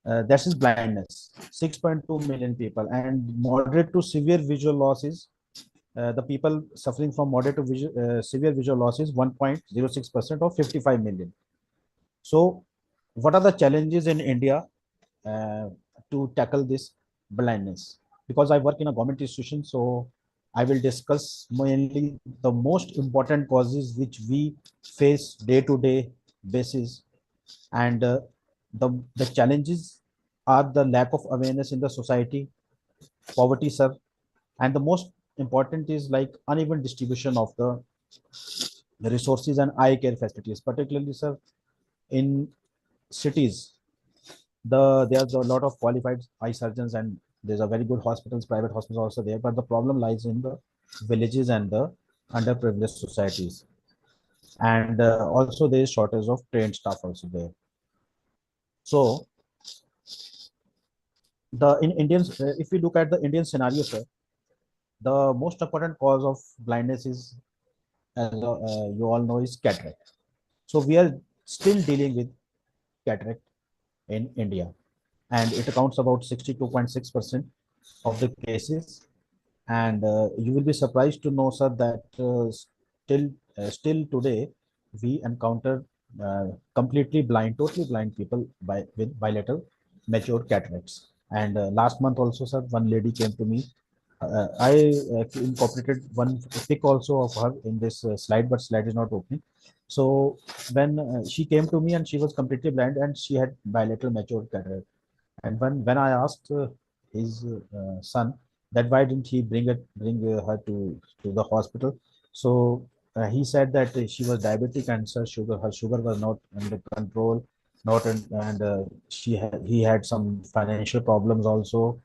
that is blindness. 6.2 million people, and moderate to severe visual loss is the people suffering from moderate to severe visual loss is 1.06% of 55 million. So, what are the challenges in India uh, to tackle this blindness? Because I work in a government institution, so I will discuss mainly the most important causes which we face day to day basis, and the challenges are the lack of awareness in the society, poverty, sir, and the most important is like uneven distribution of the resources and eye care facilities, particularly, sir, in cities. There's a lot of qualified eye surgeons, and there's a very good hospitals, private hospitals also there, but the problem lies in the villages and the underprivileged societies. And also there is shortage of trained staff also there. So the in Indians, if we look at the Indian scenario, sir, the most important cause of blindness is, as you all know, is cataract. So we are still dealing with cataract in India, and it accounts about 62.6% of the cases. And you will be surprised to know, sir, that still today we encounter completely blind, totally blind people with bilateral mature cataracts. And last month also, sir, one lady came to me. I incorporated one pic also of her in this slide, but slide is not opening. So when she came to me, and she was completely blind, and she had bilateral mature cataract. And when I asked his son that why didn't he bring her to the hospital, so he said that she was diabetic, and her sugar was not under control, not in, and he had some financial problems also,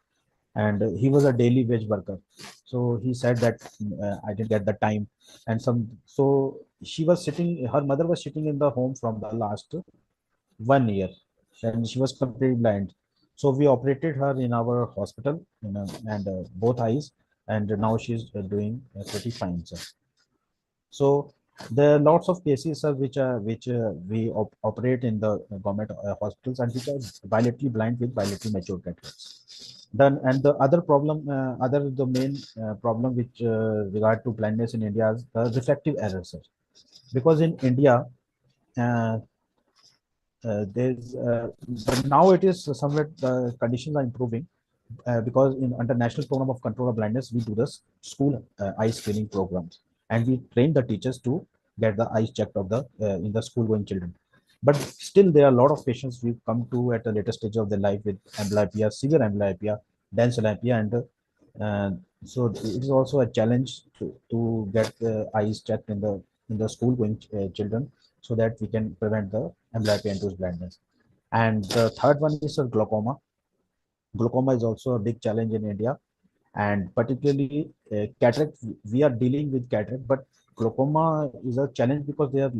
and he was a daily wage worker. So he said that I didn't get the time, and some so she was sitting. Her mother was sitting in the home from the last 1 year, and she was completely blind. So we operated her in our hospital, and both eyes, and now she's doing pretty fine, sir. So There are lots of cases, sir, which we operate in the government hospitals and which are bilaterally blind with bilaterally mature cataracts. Then and the other problem, other the main problem which regard to blindness in India is the refractive errors, sir. Because in India, uh, there's but now it is somewhat the conditions are improving because in under national program of control of blindness we do this school eye screening programs and we train the teachers to get the eyes checked of the in the school going children, but still there are a lot of patients we come to at a later stage of their life with amblyopia, severe amblyopia, dense amblyopia, and so it is also a challenge to get the eyes checked in the school going children so that we can prevent the amblyopia induced blindness. And the third one is glaucoma. Glaucoma is also a big challenge in India, and particularly cataract. We are dealing with cataract, but glaucoma is a challenge because they are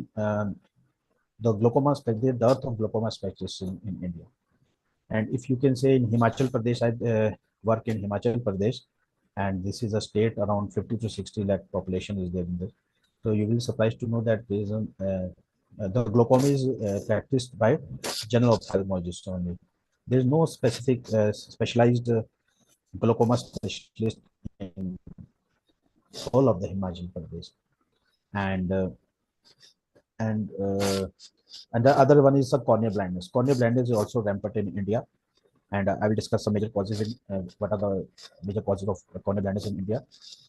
the glaucoma the dearth of glaucoma specialists in India. And if you can say in Himachal Pradesh, I work in Himachal Pradesh, and this is a state around 50 to 60 lakh population is there in this. So you will be surprised to know that there is the glaucoma is practiced by general ophthalmologists only. There is no specific specialized glaucoma specialist in all of the Himachal Pradesh, and uh, and uh, and the other one is cornea blindness. Cornea blindness is also rampant in India, and I will discuss some major causes in what are the major causes of cornea blindness in India.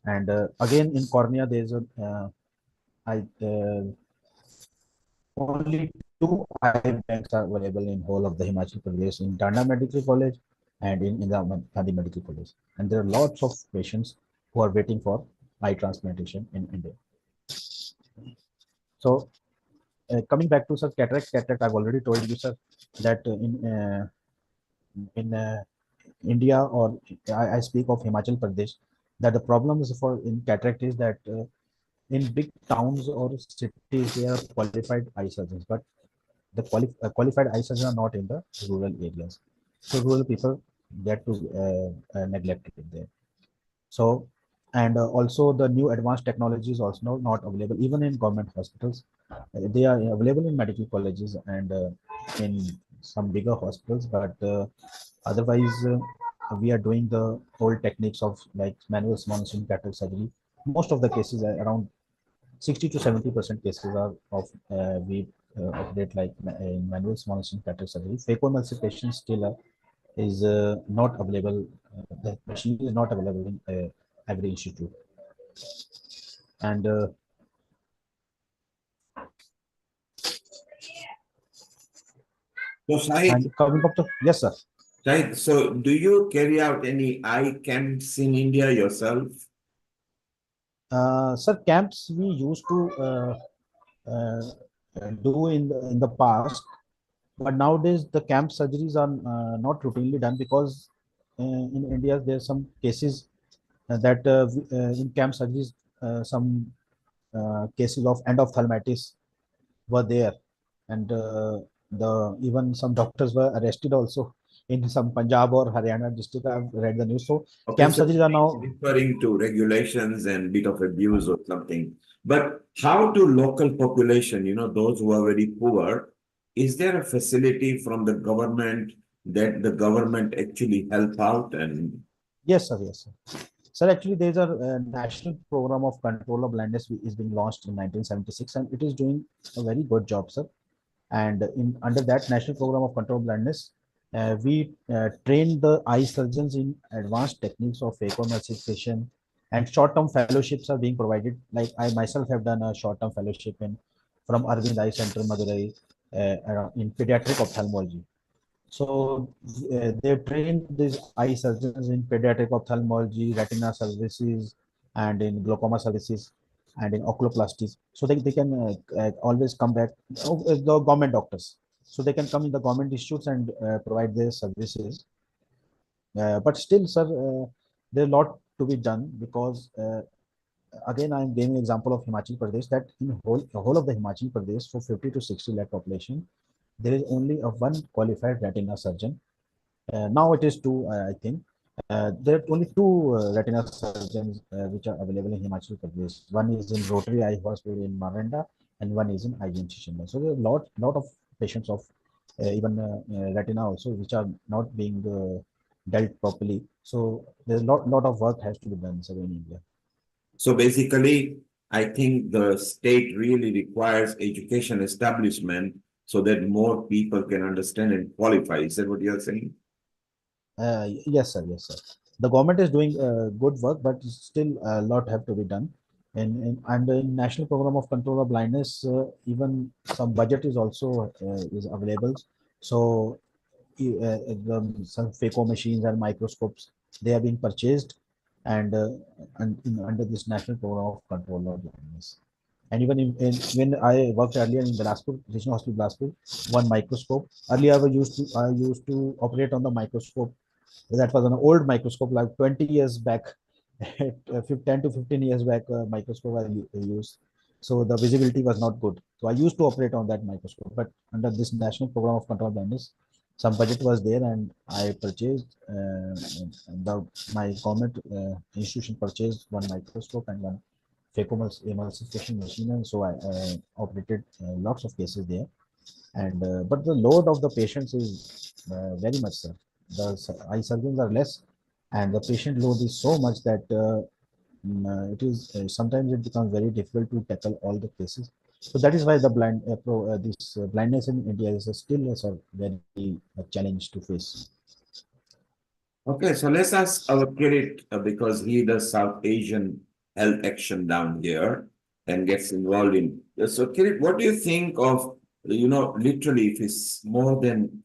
And again, in cornea, there is a I only two eye banks are available in whole of the Himachal Pradesh in Tanda Medical College and in the Gandhi Medical College. And there are lots of patients who are waiting for eye transplantation in India. So coming back to sir cataract, I've already told you, sir, that in India, or I speak of Himachal Pradesh, that the problems for in cataract is that in big towns or cities there are qualified eye surgeons, but the qualified eye surgeons are not in the rural areas. So rural people get to neglected there. So and also the new advanced technology is also not available even in government hospitals. They are available in medical colleges and in some bigger hospitals, but otherwise we are doing the old techniques of like manual small incision cataract surgery. Most of the cases are around 60 to 70% cases are of we operate like in manual small incision cataract surgery. Phacoemulsification still is not available. The machine is not available in every institute. And So, Shahid, coming up to yes, sir. Shahid, so do you carry out any eye camps in India yourself? Sir, camps we used to uh, do in the past, but nowadays the camp surgeries are not routinely done because in India there are some cases that in camp surgeries some cases of endophthalmitis were there, and the even some doctors were arrested also in some Punjab or Haryana district. I've read the news. So Okay, camp so surgeries are now referring to regulations and bit of abuse or something. But how to local population, those who are very poor, is there a facility from the government that the government actually help out and yes, sir, yes, sir. Sir, actually, there's a national program of control of blindness is being launched in 1976, and it is doing a very good job, sir. And in under that national program of control of blindness, we train the eye surgeons in advanced techniques of phacoemulsification, and short-term fellowships are being provided. Like I myself have done a short-term fellowship in from Arvind Eye Center, Madurai, in pediatric ophthalmology. So they train these eye surgeons in pediatric ophthalmology, retina services, and in glaucoma services, and in oculoplasties. So they can always come back, the government doctors. So they can come in the government institutes and provide their services. But still, sir, there's a lot to be done because again, I'm giving an example of Himachal Pradesh that in whole of the Himachal Pradesh for 50 to 60 lakh population, there is only a one qualified retina surgeon. Now it is two, I think. There are only two retina surgeons which are available in Himachal Pradesh. One is in Rotary Eye Hospital in Maranda, and one is in IGMC Shimla. So there are lot of patients of even retina also, which are not being dealt properly. So there's lot of work has to be done, sir, in India. So basically, I think the state really requires education establishment so that more people can understand and qualify. Is that what you're saying? Yes, sir. Yes, sir. The government is doing good work, but still a lot have to be done. And in National Program of Control of Blindness, even some budget is also is available. So some phaco machines and microscopes, they are being purchased, and under this National Program of Control of Blindness. And even when I worked earlier in Bilaspur, Regional Hospital Bilaspur, one microscope. Earlier, I used to operate on the microscope that was an old microscope, like 20 years back, 10 to 15 years back, microscope I used. So the visibility was not good. So I used to operate on that microscope. But under this National Program of Control Blindness, some budget was there, and I purchased, my government institution purchased one microscope and one emulsification machine. And so I operated lots of cases there. And but the load of the patients is very much, sir. The eye surgeons are less, and the patient load is so much that it is sometimes it becomes very difficult to tackle all the cases. So that is why the this blindness in India is still a very challenge to face. Okay, so let's ask our Kirit because he does South Asian health action down here and gets involved in. So, Kirit, what do you think of, literally, if it's more than,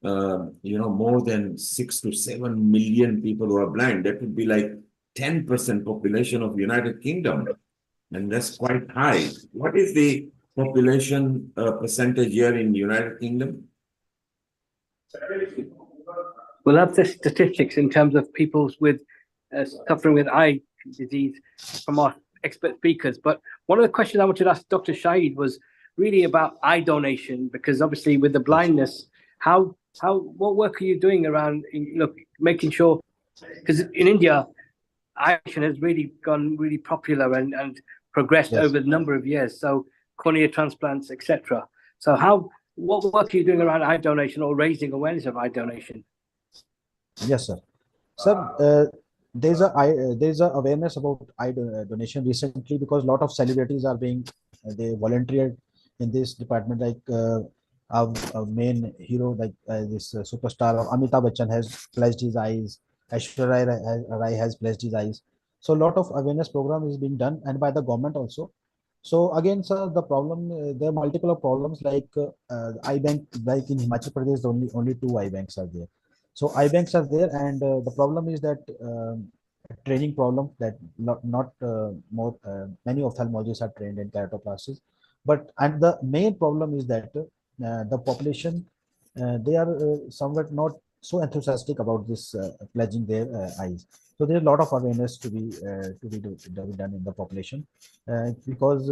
more than 6 to 7 million people who are blind, that would be like 10% population of United Kingdom, and that's quite high. What is the population percentage here in United Kingdom? We'll have the statistics in terms of people with suffering with eye disease from our expert speakers. But one of the questions I wanted to ask Dr. Shahid was really about eye donation, because obviously with the blindness, what work are you doing around making sure, because in India, eye donation has really gone really popular and progressed Yes. over a number of years. So cornea transplants, etc. So what work are you doing around eye donation or raising awareness of eye donation? Yes, sir. Sir, there's a awareness about eye donation recently, because a lot of celebrities are being they volunteered in this department. Like our main hero, like this superstar Amitabh Bachchan has pledged his eyes. Aishwarya Rai has pledged his eyes. So a lot of awareness program is being done, and by the government also. So again, sir, the problem there are multiple problems, like eye bank, like in Himachal Pradesh, only two eye banks are there. So eye banks are there, and the problem is that training problem, that not more many ophthalmologists are trained in keratoplasties, but and the main problem is that the population they are somewhat not so enthusiastic about this pledging their eyes. So there's a lot of awareness to be done in the population, because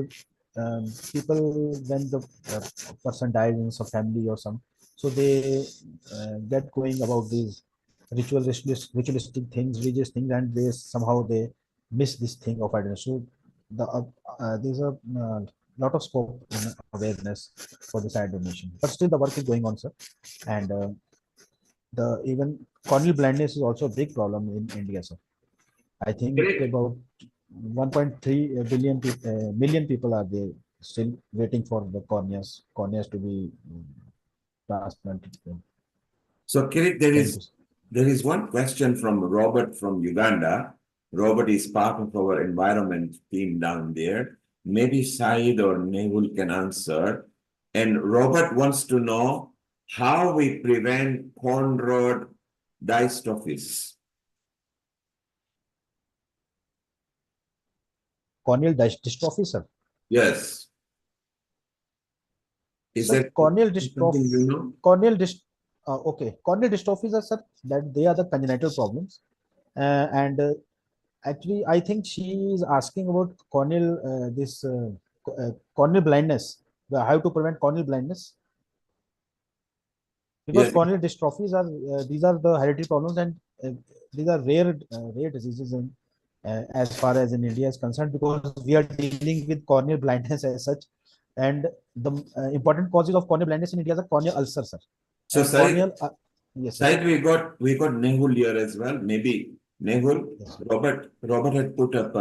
people, when the person dies in some family or some, so they get going about these ritualistic things, religious things, and they somehow they miss this thing of identity. So there's a lot of scope in awareness for this eye donation, but still the work is going on, sir. And the even corneal blindness is also a big problem in India, sir. I think about 1.3 million people are there still waiting for the corneas to be transplanted. So, Kirit, there is one question from Robert from Uganda. Robert is part of our environment team down there. Maybe Said or Nehul can answer. And Robert wants to know how we prevent corn rod dystrophies. Corneal dystrophy, sir. Yes. Is Sir, that corneal something dystrophy? you know? Okay. Corneal dystrophies are, sir, that they are the congenital problems, and actually, I think she is asking about corneal blindness. How to prevent corneal blindness? Because Yes. corneal dystrophies are these are the hereditary problems, and uh, these are rare diseases as far as in India is concerned, because we are dealing with corneal blindness as such, and the important causes of corneal blindness in India are corneal ulcer, sir. So, And Said, yes, sir. Said, we got Nehul here as well. Maybe Nehul, Yes. Robert had put up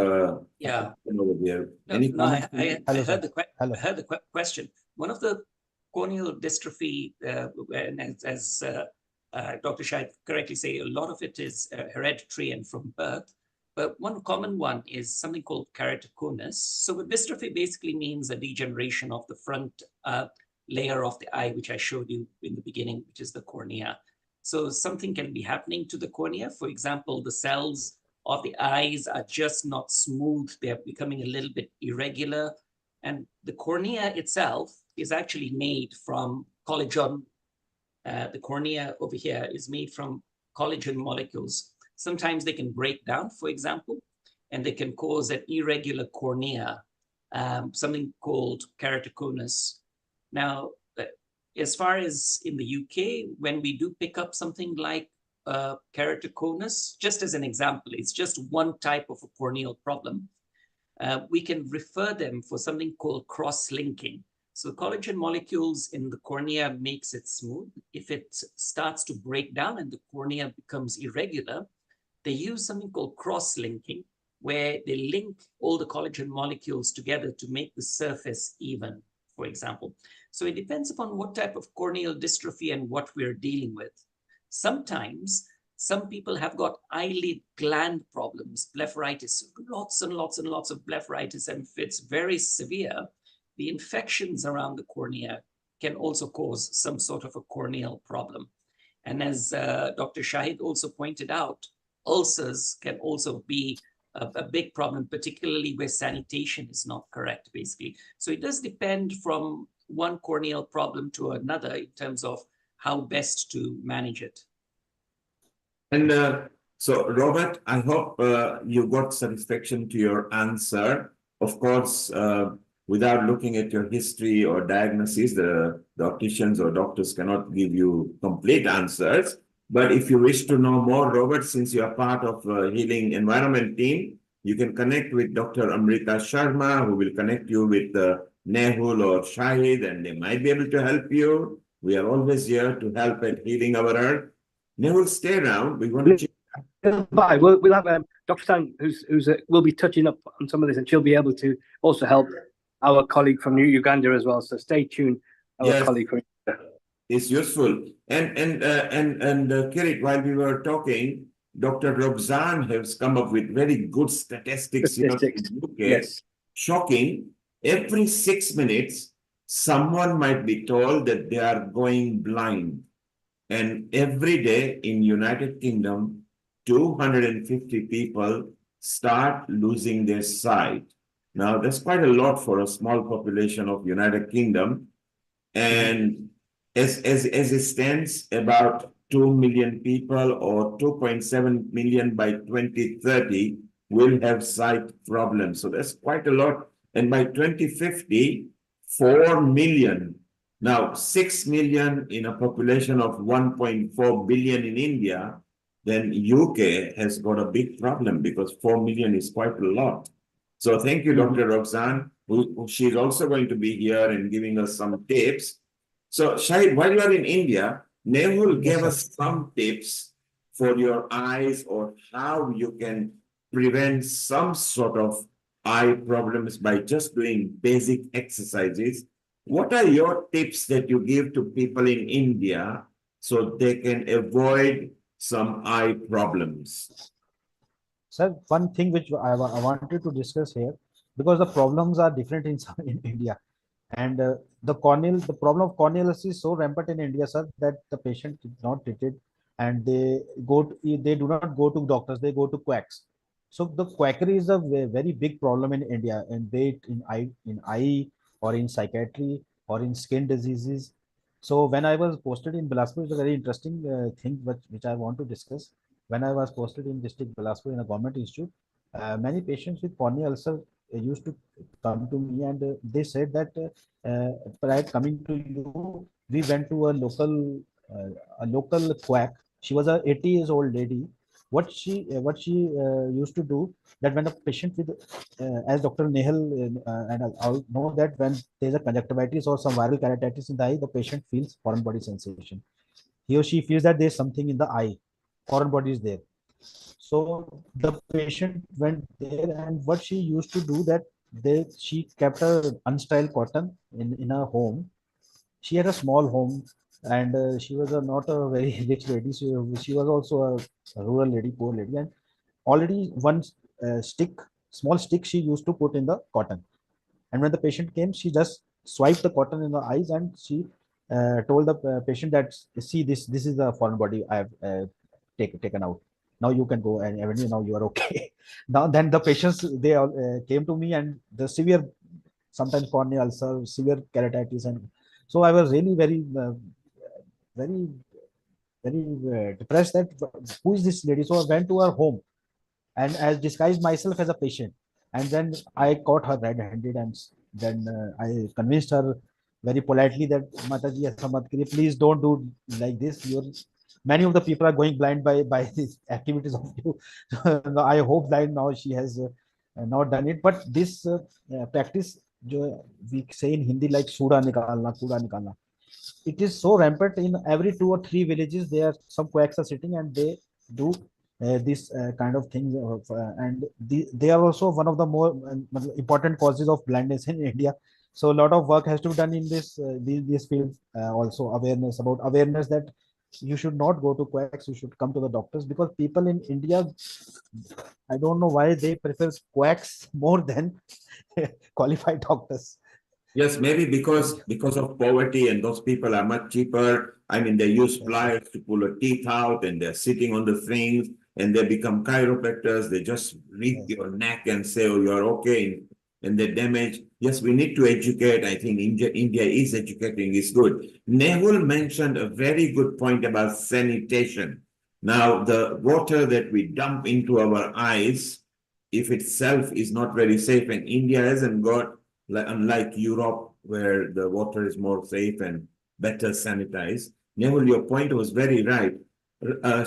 Yeah. over there. No, Any no, comment? I Hello, heard sir. the Hello. I heard the question. One of the corneal dystrophy, and as Dr. Shahid correctly say, a lot of it is hereditary and from birth. But one common one is something called keratoconus. So the dystrophy basically means a degeneration of the front layer of the eye, which I showed you in the beginning, which is the cornea. So something can be happening to the cornea. For example, the cells of the eyes are just not smooth. They're becoming a little bit irregular. And the cornea itself is actually made from collagen. The cornea over here is made from collagen molecules. Sometimes they can break down, for example, and they can cause an irregular cornea, something called keratoconus. Now, as far as in the UK, when we do pick up something like keratoconus, just as an example, it's just one type of a corneal problem. We can refer them for something called cross-linking. So collagen molecules in the cornea makes it smooth. If it starts to break down and the cornea becomes irregular, they use something called cross-linking, where they link all the collagen molecules together to make the surface even, for example. So it depends upon what type of corneal dystrophy and what we're dealing with. Sometimes some people have got eyelid gland problems, blepharitis, lots and lots and lots of blepharitis, and if it's very severe, the infections around the cornea can also cause some sort of a corneal problem. And as Dr. Shahid also pointed out, ulcers can also be a big problem, particularly where sanitation is not correct, basically. So it does depend from one corneal problem to another in terms of how best to manage it. And so, Robert, I hope you got satisfaction to your answer. Of course, without looking at your history or diagnosis, the opticians or doctors cannot give you complete answers. But if you wish to know more, Robert, since you are part of Healing Environment team, you can connect with Dr. Amrita Sharma, who will connect you with Nehul or Shahid, and they might be able to help you. We are always here to help at Healing Our Earth. Nehul, stay around. We want to. Bye. We'll have Dr. Sang, who's will be touching up on some of this, and she'll be able to also help our colleague from Uganda as well. So stay tuned, our colleague from Uganda. It's useful. And Kirit, while we were talking, Dr. Roxanne has come up with very good statistics here in UK. Yes. Shocking. Every 6 minutes, someone might be told that they are going blind. And every day in United Kingdom, 250 people start losing their sight. Now, that's quite a lot for a small population of United Kingdom. And as it stands, about 2 million people or 2.7 million by 2030 will have sight problems. So that's quite a lot. And by 2050, 4 million. Now, 6 million in a population of 1.4 billion in India, then UK has got a big problem because 4 million is quite a lot. So thank you, Dr. Roxanne, who she's also going to be here and giving us some tips. So Shahid, while you are in India, Nehul gave us some tips for your eyes or how you can prevent some sort of eye problems by just doing basic exercises. What are your tips that you give to people in India so they can avoid some eye problems? Sir, one thing which I wanted to discuss here, because the problems are different in India, and the problem of corneal is so rampant in India, sir, that the patient is not treated, and they do not go to doctors, they go to quacks. So the quackery is a very big problem in India, and be it in eye or in psychiatry or in skin diseases. So when I was posted in Bilaspur, it's a very interesting thing which I want to discuss. When I was posted in district Bilaspur in a government institute, many patients with corneal ulcer used to come to me, and they said that prior coming to you, we went to a local quack. She was a 80 years old lady, what she used to do, that when a patient with as Dr. Nehal and I know that when there's a conjunctivitis or some viral keratitis in the eye, the patient feels foreign body sensation. He or she feels that there's something in the eye, foreign body is there. So the patient went there, and what she used to do, that she kept a unstyled cotton in her home. She had a small home, and she was not a very rich lady. She was also a rural lady, poor lady, and already one stick, small stick, she used to put in the cotton. And when the patient came, she just swiped the cotton in the eyes, and she told the patient that, see, this is the foreign body I have taken out. Now you can go, and Avenue, now you are okay. Now then the patients, they all came to me, and the severe, sometimes corneal ulcer, severe keratitis, and so I was really very depressed, that who is this lady. So I went to her home, and as disguised myself as a patient, and then I caught her red-handed, and then I convinced her very politely that, Mataji, aisa mat kariye, please don't do like this. You're, many of the people are going blind by these activities of you. I hope that now she has not done it, but this practice, jo we say in Hindi, like kuda nikalna, it is so rampant in every 2 or 3 villages. There are some quacks are sitting, and they do this kind of things and they are also one of the more important causes of blindness in India. So a lot of work has to be done in this field. Also awareness, about awareness, that you should not go to quacks, you should come to the doctors, because people in India, I don't know why they prefer quacks more than qualified doctors. Yes, maybe because of poverty, and those people are much cheaper. I mean, they use pliers to pull a teeth out, and they're sitting on the things, and they become chiropractors. They just read your neck and say, "Oh, you're okay," and they damage. Yes, we need to educate. I think India is educating. Is good. Nehul mentioned a very good point about sanitation. Now, the water that we dump into our eyes, if itself is not very safe, and India hasn't got, like, unlike Europe, where the water is more safe and better sanitized. Neville, your point was very right.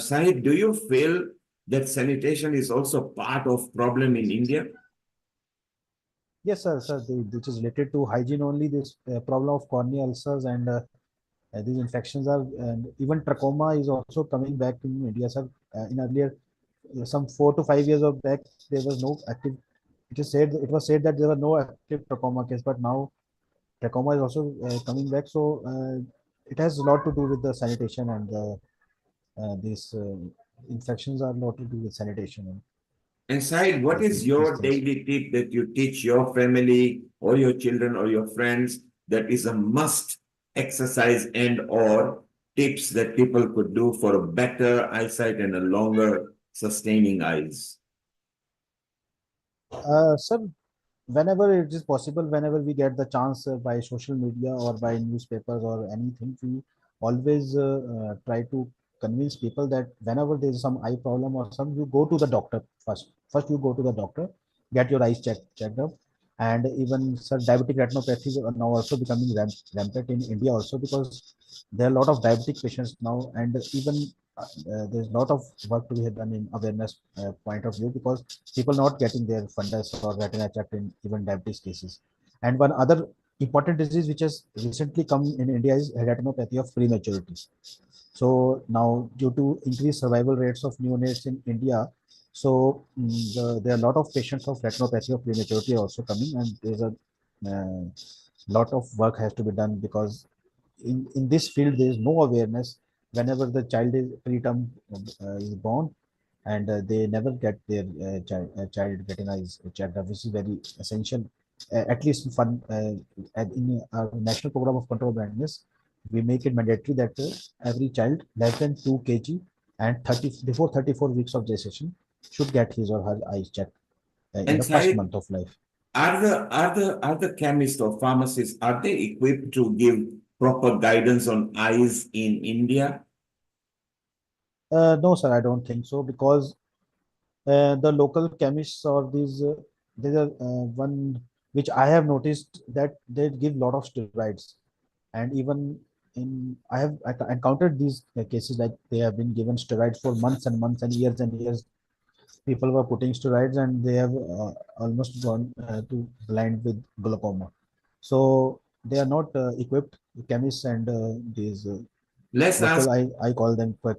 Sahid, do you feel that sanitation is also part of problem in India? Yes, sir. Which is related to hygiene only. This problem of corneal ulcers and these infections are, and even trachoma is also coming back in India, sir. In earlier, some 4 to 5 years of back, there was no active. It was said that there were no active trachoma case, but now trachoma is also coming back. So it has a lot to do with the sanitation, and these infections are a lot to do with sanitation and And Sahid, what is these your things. daily tip that you teach your family or your children or your friends that is a must exercise and or tips that people could do for a better eyesight and a longer sustaining eyes? Sir, whenever it is possible, whenever we get the chance by social media or by newspapers or anything, we always try to convince people that whenever there is some eye problem or some, you go to the doctor first. First, you go to the doctor, get your eyes checked up. And even, sir, diabetic retinopathy is now also becoming rampant in India also, because there are a lot of diabetic patients now, and even there's a lot of work to be done in awareness point of view, because people not getting their fundus or retina checked in even diabetes cases. And one other important disease which has recently come in India is retinopathy of prematurity. So now, due to increased survival rates of neonates in India, so there are a lot of patients of retinopathy of prematurity also coming, and there's a lot of work has to be done, because in this field there is no awareness. Whenever the child is preterm is born, and they never get their child retina checked up, which is very essential. At least fun in our national program of control blindness, we make it mandatory that every child less than 2 kg and 30 before 34 weeks of gestation should get his or her eyes checked in And the first Sahid, month of life. are the chemists or pharmacists, are they equipped to give proper guidance on eyes in India? No, sir, I don't think so, because the local chemists or these there's a one which I have noticed, that they give lot of steroids, and even I have encountered these cases like they have been given steroids for months and months and years. People were putting steroids and they have almost gone to blind with glaucoma. So they are not equipped, chemists and these Let's doctors. ask, I call them quite.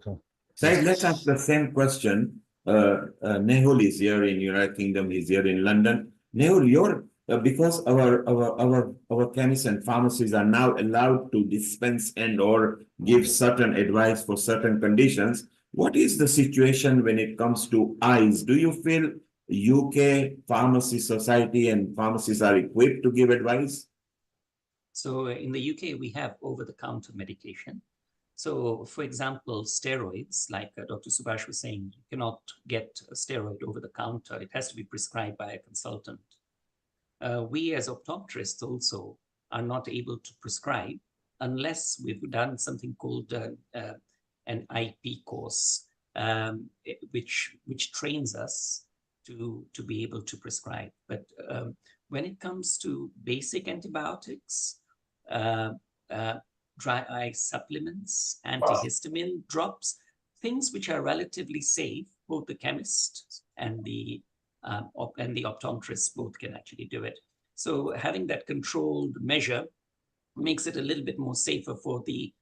Said, Yes. let's ask the same question. Nehul is here in United Kingdom. He's here in London. Nehul, you're because our chemists and pharmacies are now allowed to dispense and or give certain advice for certain conditions. What is the situation when it comes to eyes? Do you feel UK Pharmacy Society and pharmacies are equipped to give advice? So in the UK, we have over-the-counter medication. So for example, steroids, like Dr. Subhash was saying, you cannot get a steroid over the counter. It has to be prescribed by a consultant. We as optometrists also are not able to prescribe unless we've done something called an IP course, which trains us to be able to prescribe. But when it comes to basic antibiotics, dry eye supplements, antihistamine drops, things which are relatively safe, both the chemist and the optometrist both can actually do it. So having that controlled measure makes it a little bit more safer for the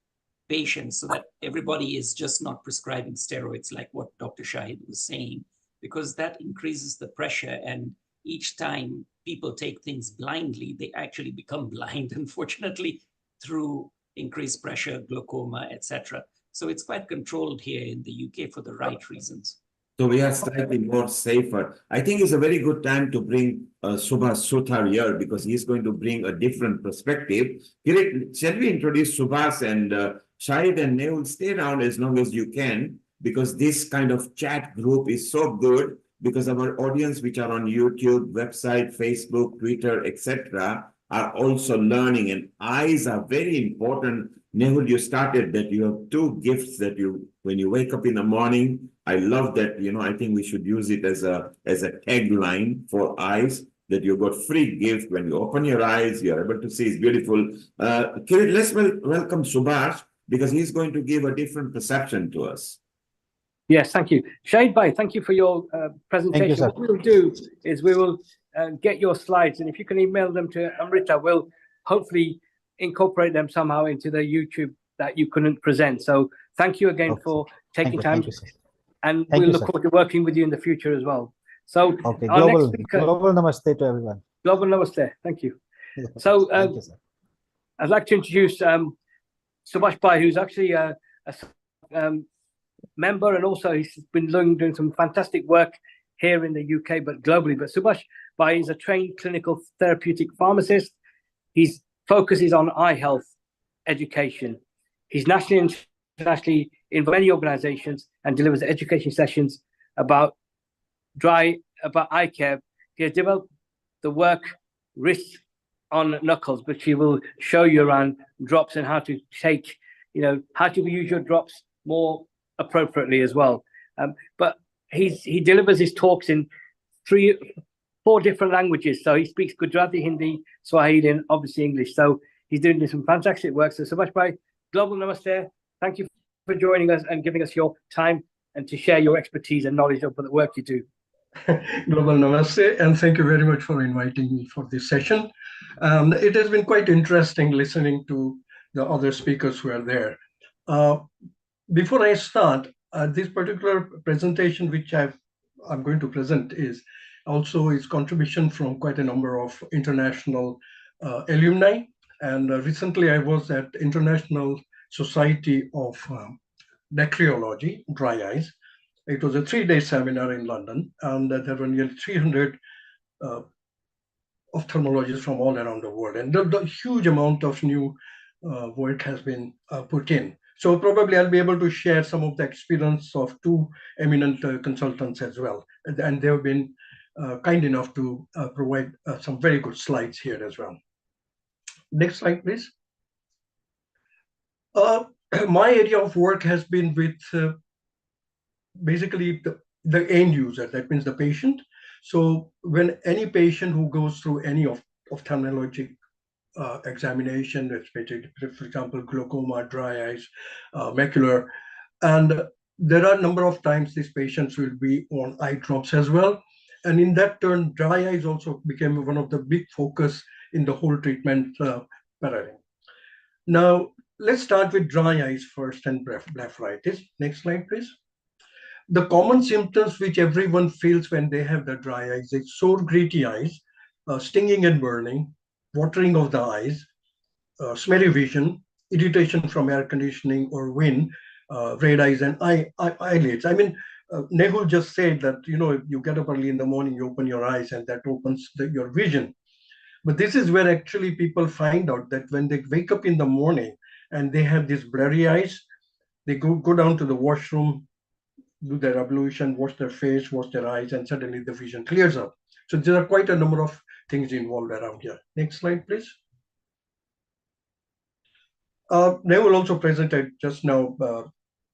patient, so that everybody is just not prescribing steroids like what Dr. Shahid was saying, because that increases the pressure, and each time people take things blindly, they actually become blind, unfortunately, through increased pressure, glaucoma, etc. So it's quite controlled here in the UK for the right reasons. So we are slightly more safer. I think it's a very good time to bring Subhash Suthar here because he's going to bring a different perspective. Kirit, shall we introduce Subhash and Shahid and Nehul? Stay around as long as you can because this kind of chat group is so good because our audience which are on YouTube, website, Facebook, Twitter, etc. are also learning, and eyes are very important. Nehul, you started that you have two gifts that you, when you wake up in the morning, I love that, I think we should use it as a tagline for eyes, that you got free gift when you open your eyes, you're able to see. It's beautiful. Kirit, let's welcome Subhash because he's going to give a different perception to us. Yes, thank you. Shahid Bhai, thank you for your presentation. Thank you, what we'll do is we will get your slides, and if you can email them to Amrita, we'll hopefully incorporate them somehow into the YouTube that you couldn't present. So thank you again for taking time. Thank you, sir. And Thank we you, look sir. forward to working with you in the future as well. So Okay, our next global speaker, namaste to everyone. global namaste. Thank you. So Thank you, sir. I'd like to introduce Subhash Bhai, who's actually a member, and also he's been doing some fantastic work here in the UK, but globally. But Subhash Bhai is a trained clinical therapeutic pharmacist. His focus is on eye health education. He's nationally and internationally in many organizations and delivers education sessions about eye care. He has developed the work wrist on knuckles, which he will show you around drops and how to take, how to use your drops more appropriately as well. But he delivers his talks in 4 different languages. So he speaks Gujarati, Hindi, Swahili, and obviously English. So he's doing some fantastic work. So Subhash Bhai, global namaste. Thank you for joining us and giving us your time and to share your expertise and knowledge of the work you do. Global namaste, and thank you very much for inviting me for this session. It has been quite interesting listening to the other speakers who are there. Before I start, this particular presentation which I'm going to present is also its contribution from quite a number of international alumni. And recently I was at International Society of Dacryology, Dry Eyes. It was a 3-day seminar in London, and there were nearly 300 ophthalmologists from all around the world. And the huge amount of new work has been put in. So probably I'll be able to share some of the experience of 2 eminent consultants as well. And they have been kind enough to provide some very good slides here as well. Next slide, please. My area of work has been with basically the end user, that means the patient. So when any patient who goes through any of ophthalmologic examination, especially, for example, glaucoma, dry eyes, macular. And there are a number of times these patients will be on eye drops as well. And in that turn, dry eyes also became one of the big focus in the whole treatment paradigm. Now, let's start with dry eyes first and blepharitis. Next slide, please. The common symptoms which everyone feels when they have the dry eyes is sore, gritty eyes, stinging and burning, watering of the eyes, smelly vision, irritation from air conditioning or wind, red eyes and eyelids. I mean, Nehul just said that, you get up early in the morning, you open your eyes and that opens your vision. But this is where actually people find out that when they wake up in the morning and they have these blurry eyes, they go down to the washroom, do their ablution, wash their face, wash their eyes, and suddenly the vision clears up. So there are quite a number of things involved around here. Next slide, please. Neville also presented just now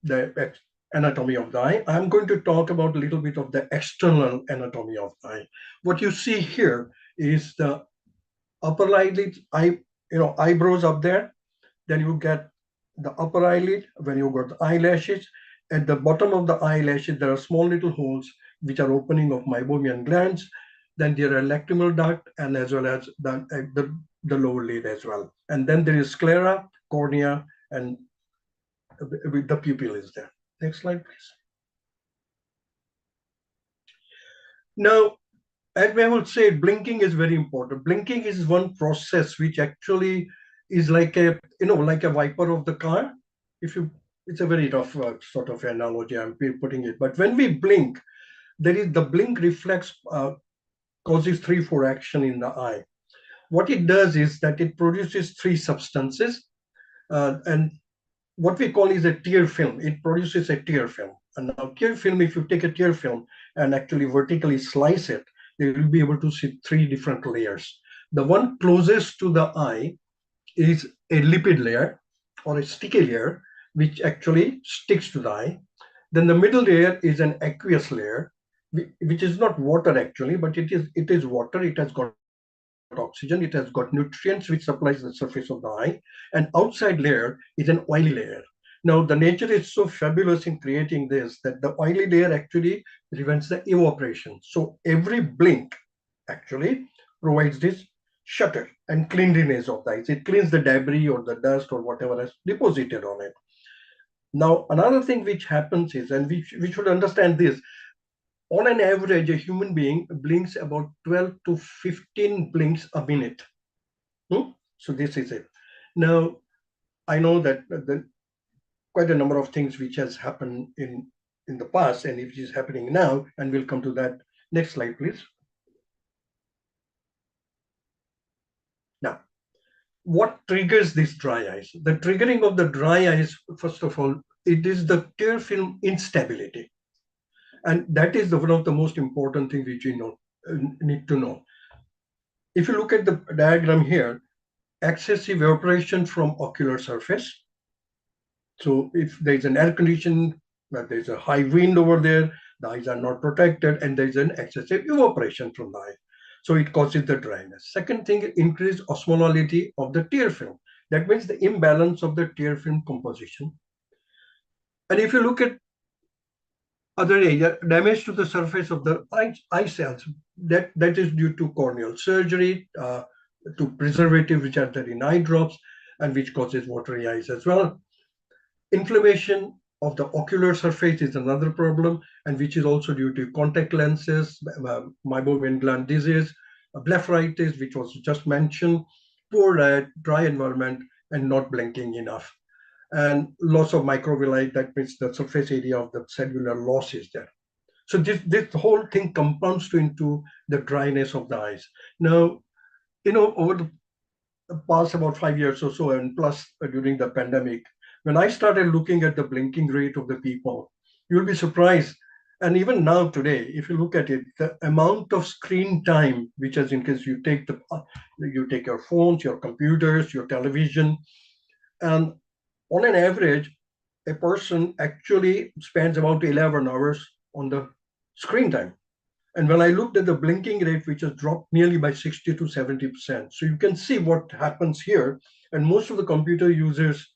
the anatomy of the eye. I'm going to talk about a little bit of the external anatomy of the eye. What you see here is the upper eyelid, eyebrows up there. Then you get the upper eyelid, when you got the eyelashes. At the bottom of the eyelashes, there are small little holes which are opening of meibomian glands. Then there are lacrimal duct and as well as the lower lid as well. And then there is sclera, cornea, and the pupil is there. Next slide, please. Now, as I would say, blinking is very important. Blinking is one process which actually is like a wiper of the car. It's a very rough sort of analogy I'm putting it. But when we blink, the blink reflex causes 3-4 action in the eye. What it does is that it produces 3 substances, and what we call is a tear film. It produces a tear film. And now tear film, if you take a tear film and actually vertically slice it, you will be able to see 3 different layers. The one closest to the eye is a lipid layer or a sticky layer, which actually sticks to the eye. Then the middle layer is an aqueous layer, which is not water actually, but it is water. It has got oxygen, it has got nutrients which supplies the surface of the eye, and outside layer is an oily layer. Now the nature is so fabulous in creating this that the oily layer actually prevents the evaporation. So every blink actually provides this shutter and cleanliness of the eyes. It cleans the debris or the dust or whatever is deposited on it. Now another thing which happens is, and we should understand this, on an average, a human being blinks about 12 to 15 blinks a minute. So this is it. Now, I know that quite a number of things which has happened in the past and which is happening now, and we'll come to that. Next slide, please. Now, what triggers these dry eyes? The triggering of the dry eyes, first of all, it is the tear film instability. And that is one of the most important things which we need to know. If you look at the diagram here, excessive evaporation from ocular surface. So if there's an air condition, but there's a high wind over there, the eyes are not protected, and there's an excessive evaporation from the eye. So it causes the dryness. Second thing, increased osmolality of the tear film. That means the imbalance of the tear film composition. And if you look at other area, damage to the surface of the eye cells, that is due to corneal surgery, to preservative which are there in eye drops, and which causes watery eyes as well. Inflammation of the ocular surface is another problem, and which is also due to contact lenses, meibomian gland disease, blepharitis, which was just mentioned, poor diet, dry environment, and not blinking enough. And loss of microvilli, that means the surface area of the cellular loss is there. So this whole thing compounds into the dryness of the eyes. Now, over the past about 5 years or so, and plus during the pandemic, when I started looking at the blinking rate of the people, you'll be surprised. And even now today, if you look at it, the amount of screen time, which is in case you take your phones, your computers, your television, and on an average, a person actually spends about 11 hours on the screen time. And when I looked at the blinking rate, which has dropped nearly by 60 to 70%. So you can see what happens here. And most of the computer users,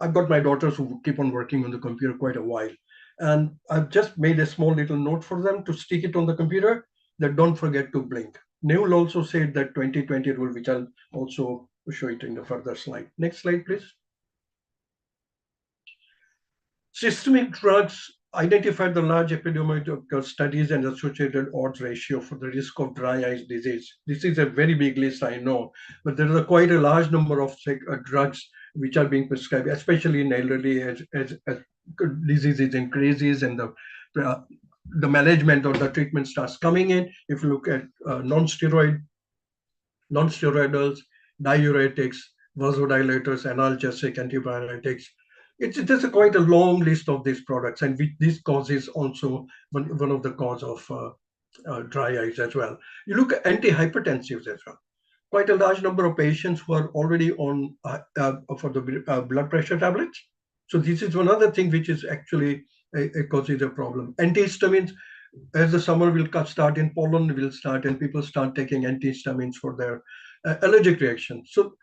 I've got my daughters who keep on working on the computer quite a while. And I've just made a small little note for them to stick it on the computer that don't forget to blink. Nehul also said that 2020 rule, which I'll also show it in the further slide. Next slide, please. Systemic drugs identified the large epidemiological studies and associated odds ratio for the risk of dry eyes disease. This is a very big list, I know, but there is quite a large number of drugs which are being prescribed, especially in elderly as diseases increases and the management or the treatment starts coming in. If you look at non-steroidals, diuretics, vasodilators, analgesic, antibiotics, there's quite a long list of these products, and this causes also one of the cause of dry eyes as well. You look at antihypertensives as well. Quite a large number of patients who are already on for the blood pressure tablets. So this is one other thing which is actually causes a problem. Antihistamines, as the summer will start in, pollen will start, and people start taking antihistamines for their allergic reaction. So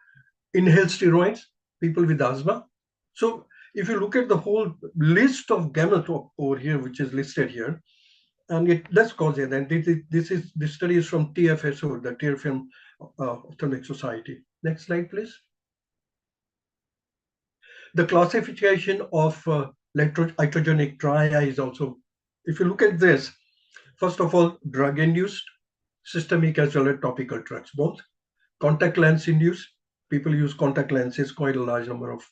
inhaled steroids, people with asthma. So if you look at the whole list of gamut over here, which is listed here, and it does cause it. And this study is from TFSO, the Tear Film Ophthalmic Society. Next slide, please. The classification of iatrogenic dry eye is also, if you look at this, first of all, drug-induced, systemic as well as topical drugs, both. Contact lens induced, people use contact lenses, quite a large number of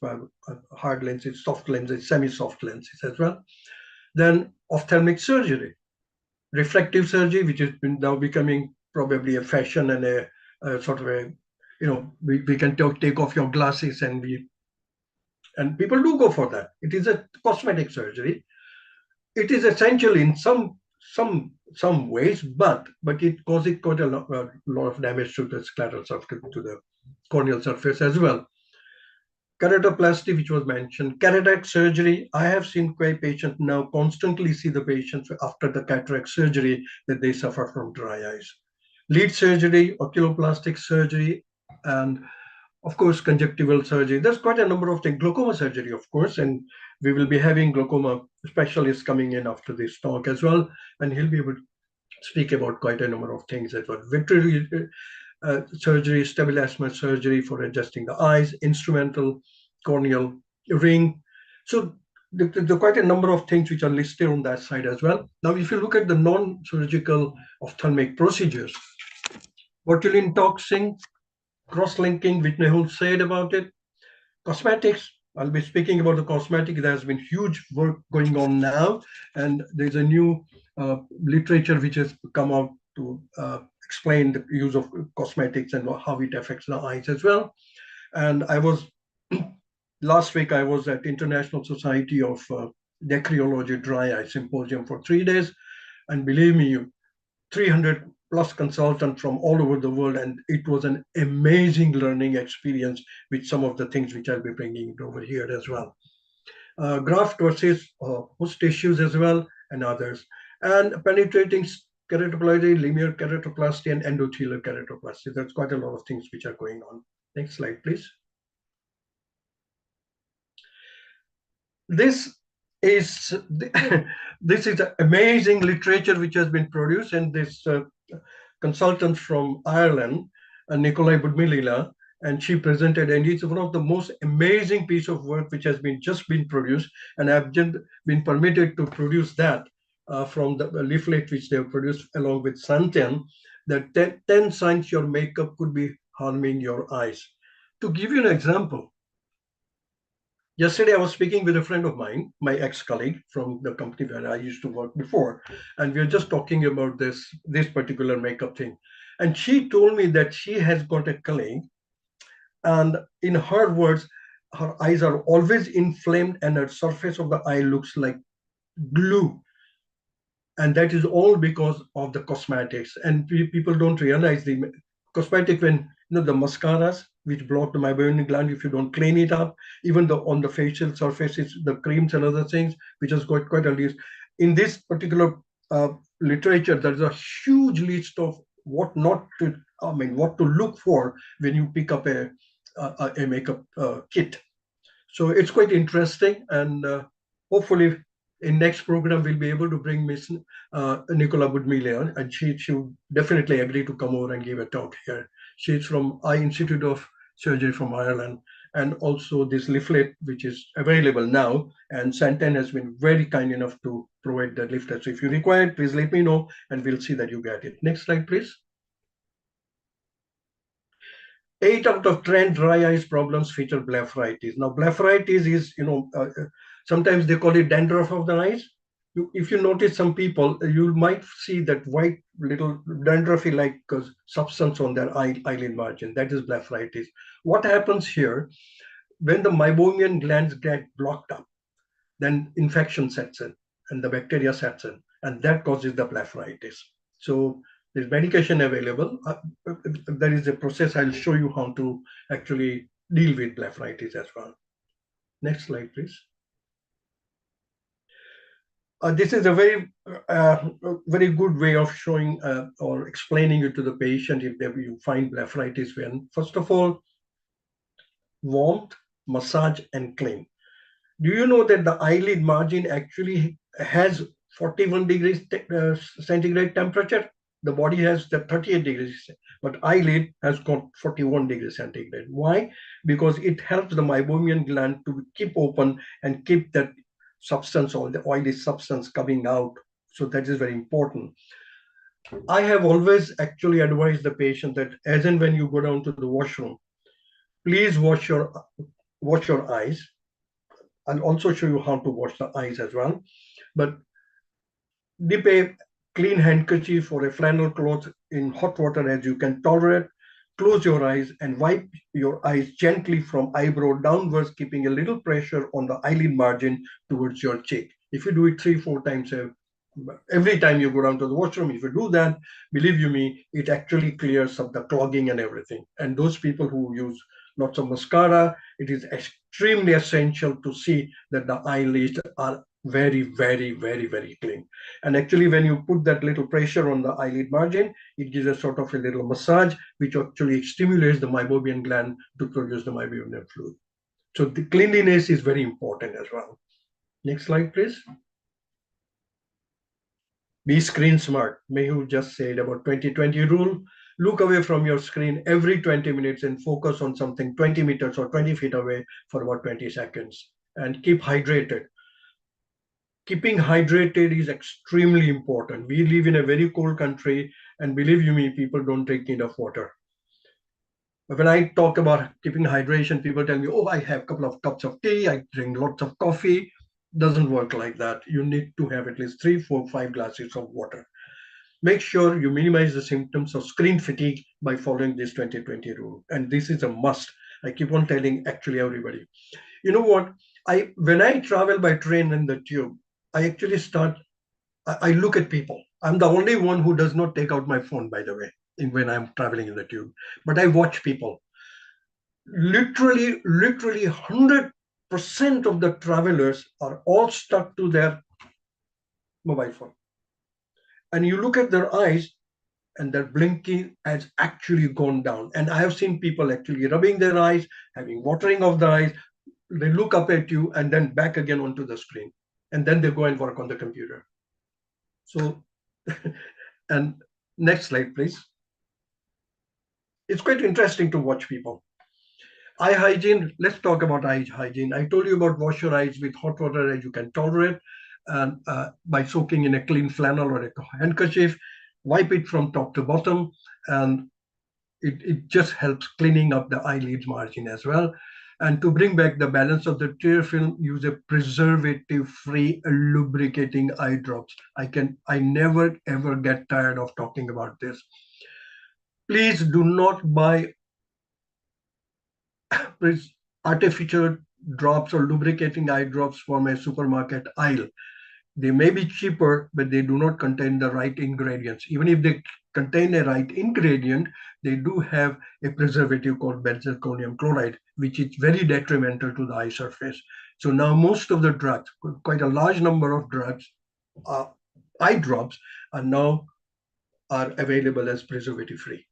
hard lenses, soft lenses, semi-soft lenses as well. Then ophthalmic surgery, refractive surgery, which has been now becoming probably a fashion and a sort of a, we can take off your glasses and people do go for that. It is a cosmetic surgery. It is essential in some ways, but it causes quite a lot of damage to the scleral surface, to the corneal surface as well. Keratoplasty, which was mentioned, cataract surgery. I have seen quite patients now constantly see the patients after the cataract surgery that they suffer from dry eyes. Lid surgery, oculoplastic surgery, and of course, conjunctival surgery. There's quite a number of things. Glaucoma surgery, of course, and we will be having glaucoma specialists coming in after this talk as well, and he'll be able to speak about quite a number of things as well. Vitreous surgery, stabilisma surgery for adjusting the eyes, instrumental corneal ring. So there are quite a number of things which are listed on that side as well. Now, if you look at the non-surgical ophthalmic procedures, botulinum toxin, cross-linking, which Nehul said about it. Cosmetics, I'll be speaking about the cosmetic. There has been huge work going on now, and there's a new literature which has come out to explain the use of cosmetics and how it affects the eyes as well. And I was, last week I was at International Society of Dacryology Dry Eye Symposium for 3 days, and believe me, 300 plus consultants from all over the world, and it was an amazing learning experience with some of the things which I'll be bringing over here as well. Graft versus host tissues as well, and others. And penetrating keratoplasty, linear keratoplasty, and endothelial keratoplasty. There's quite a lot of things which are going on. Next slide, please. This is amazing literature which has been produced, and this consultant from Ireland, Nikolai Budmilila, and she presented, and it's one of the most amazing piece of work which has just been produced, and I've just been permitted to produce that from the leaflet which they have produced along with Santian, that 10 signs your makeup could be harming your eyes. To give you an example, yesterday, I was speaking with a friend of mine, my ex-colleague from the company where I used to work before, and we were just talking about this particular makeup thing. And she told me that she has got a colleague, and in her words, her eyes are always inflamed and the surface of the eye looks like glue. And that is all because of the cosmetics. And people don't realize the cosmetic, when the mascaras, which block the meibomian gland, if you don't clean it up, even on the facial surfaces, the creams and other things, which has got quite a list. In this particular literature, there's a huge list of what not to, what to look for when you pick up a makeup kit. So it's quite interesting, and hopefully in next program we'll be able to bring Miss Nicola Budmile on, and she would definitely agree to come over and give a talk here. She's from Eye Institute of Surgery from Ireland, and also this leaflet which is available now, and Santen has been very kind enough to provide that leaflet. So if you require it, please let me know and we'll see that you get it. Next slide, please. 8 out of 10 dry eyes problems feature blepharitis. Now, blepharitis is, sometimes they call it dandruff of the eyes. If you notice some people, you might see that white little dandruffy like substance on their eyelid margin. That is blepharitis. What happens here, when the meibomian glands get blocked up, then infection sets in and the bacteria sets in, and that causes the blepharitis. So there's medication available. There is a process. I'll show you how to actually deal with blepharitis as well. Next slide, please. This is a very good way of showing or explaining it to the patient if you find blepharitis. When, first of all, warmth, massage, and clean. Do you know that the eyelid margin actually has 41 degrees centigrade temperature? The body has the 38 degrees, but eyelid has got 41 degrees centigrade. Why? Because it helps the meibomian gland to keep open and keep that substance or the oily substance coming out. So that is very important. I have always actually advised the patient that as and when you go down to the washroom, please wash your eyes. I'll also show you how to wash the eyes as well. But dip a clean handkerchief or a flannel cloth in hot water as you can tolerate. Close your eyes and wipe your eyes gently from eyebrow downwards, keeping a little pressure on the eyelid margin towards your cheek. If you do it 3-4 times every time you go down to the washroom, if you do that, believe you me, it actually clears up the clogging and everything. And those people who use lots of mascara, it is extremely essential to see that the eyelids are very, very, very, very clean. And actually, when you put that little pressure on the eyelid margin, it gives a sort of a little massage, which actually stimulates the meibomian gland to produce the meibomian fluid. So the cleanliness is very important as well. Next slide, please. Be screen smart. Mehu just said about 20-20 rule. Look away from your screen every 20 minutes and focus on something 20 meters or 20 feet away for about 20 seconds. And keep hydrated. Keeping hydrated is extremely important. We live in a very cold country, and believe you me, people don't drink enough water. But when I talk about keeping hydration, people tell me, oh, I have a couple of cups of tea, I drink lots of coffee. Doesn't work like that. You need to have at least 3, 4, 5 glasses of water. Make sure you minimize the symptoms of screen fatigue by following this 20-20 rule. And this is a must. I keep on telling actually everybody. You know what? When I travel by train in the tube, I actually I look at people. I'm the only one who does not take out my phone, by the way, when I'm traveling in the tube. But I watch people. Literally 100% of the travelers are all stuck to their mobile phone. And you look at their eyes, and their blinking has actually gone down. And I have seen people actually rubbing their eyes, having watering of the eyes. They look up at you and then back again onto the screen. And then they go and work on the computer. So, and next slide, please. It's quite interesting to watch people. Eye hygiene, let's talk about eye hygiene. I told you about wash your eyes with hot water as you can tolerate, and by soaking in a clean flannel or a handkerchief, wipe it from top to bottom, and it just helps cleaning up the eyelid margin as well. And to bring back the balance of the tear film, use a preservative-free lubricating eye drops. I never ever get tired of talking about this. Please do not buy artificial drops or lubricating eye drops from a supermarket aisle. They may be cheaper, but they do not contain the right ingredients. Even if they contain a right ingredient, they do have a preservative called benzalkonium chloride, which is very detrimental to the eye surface. So now most of the drugs, quite a large number of drugs, eye drops are now available as preservative free.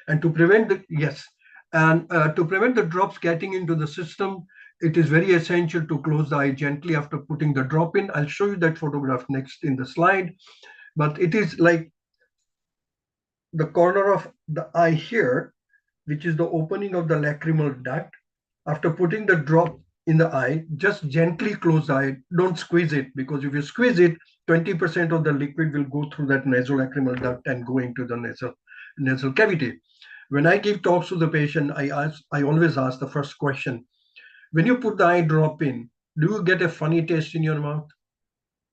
And to prevent the drops getting into the system, it is very essential to close the eye gently after putting the drop in. I'll show you that photograph next in the slide, but it is like the corner of the eye here, which is the opening of the lacrimal duct. After putting the drop in the eye, just gently close the eye. Don't squeeze it, because if you squeeze it, 20% of the liquid will go through that nasolacrimal duct and go into the nasal cavity. When I give talks to the patient, I always ask the first question: when you put the eye drop in, do you get a funny taste in your mouth?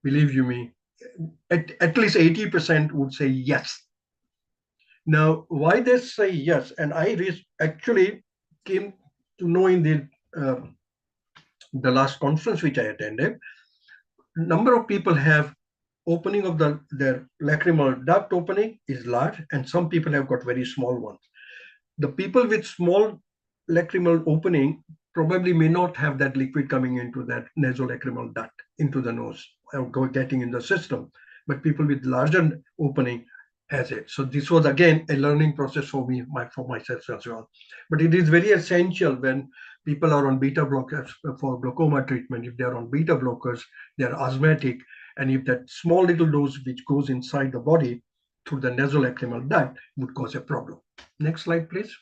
Believe you me, at least 80% would say yes. Now, why they say yes, and I actually came to know in the last conference which I attended, number of people have opening of their lacrimal duct opening is large, and some people have got very small ones. The people with small lacrimal opening probably may not have that liquid coming into that nasolacrimal duct into the nose or getting in the system, but people with larger opening has it. So this was again a learning process for me, for myself as well. But it is very essential when people are on beta blockers for glaucoma treatment. If they are on beta blockers, they are asthmatic, and if that small little dose which goes inside the body through the nasolacrimal duct would cause a problem. Next slide, please.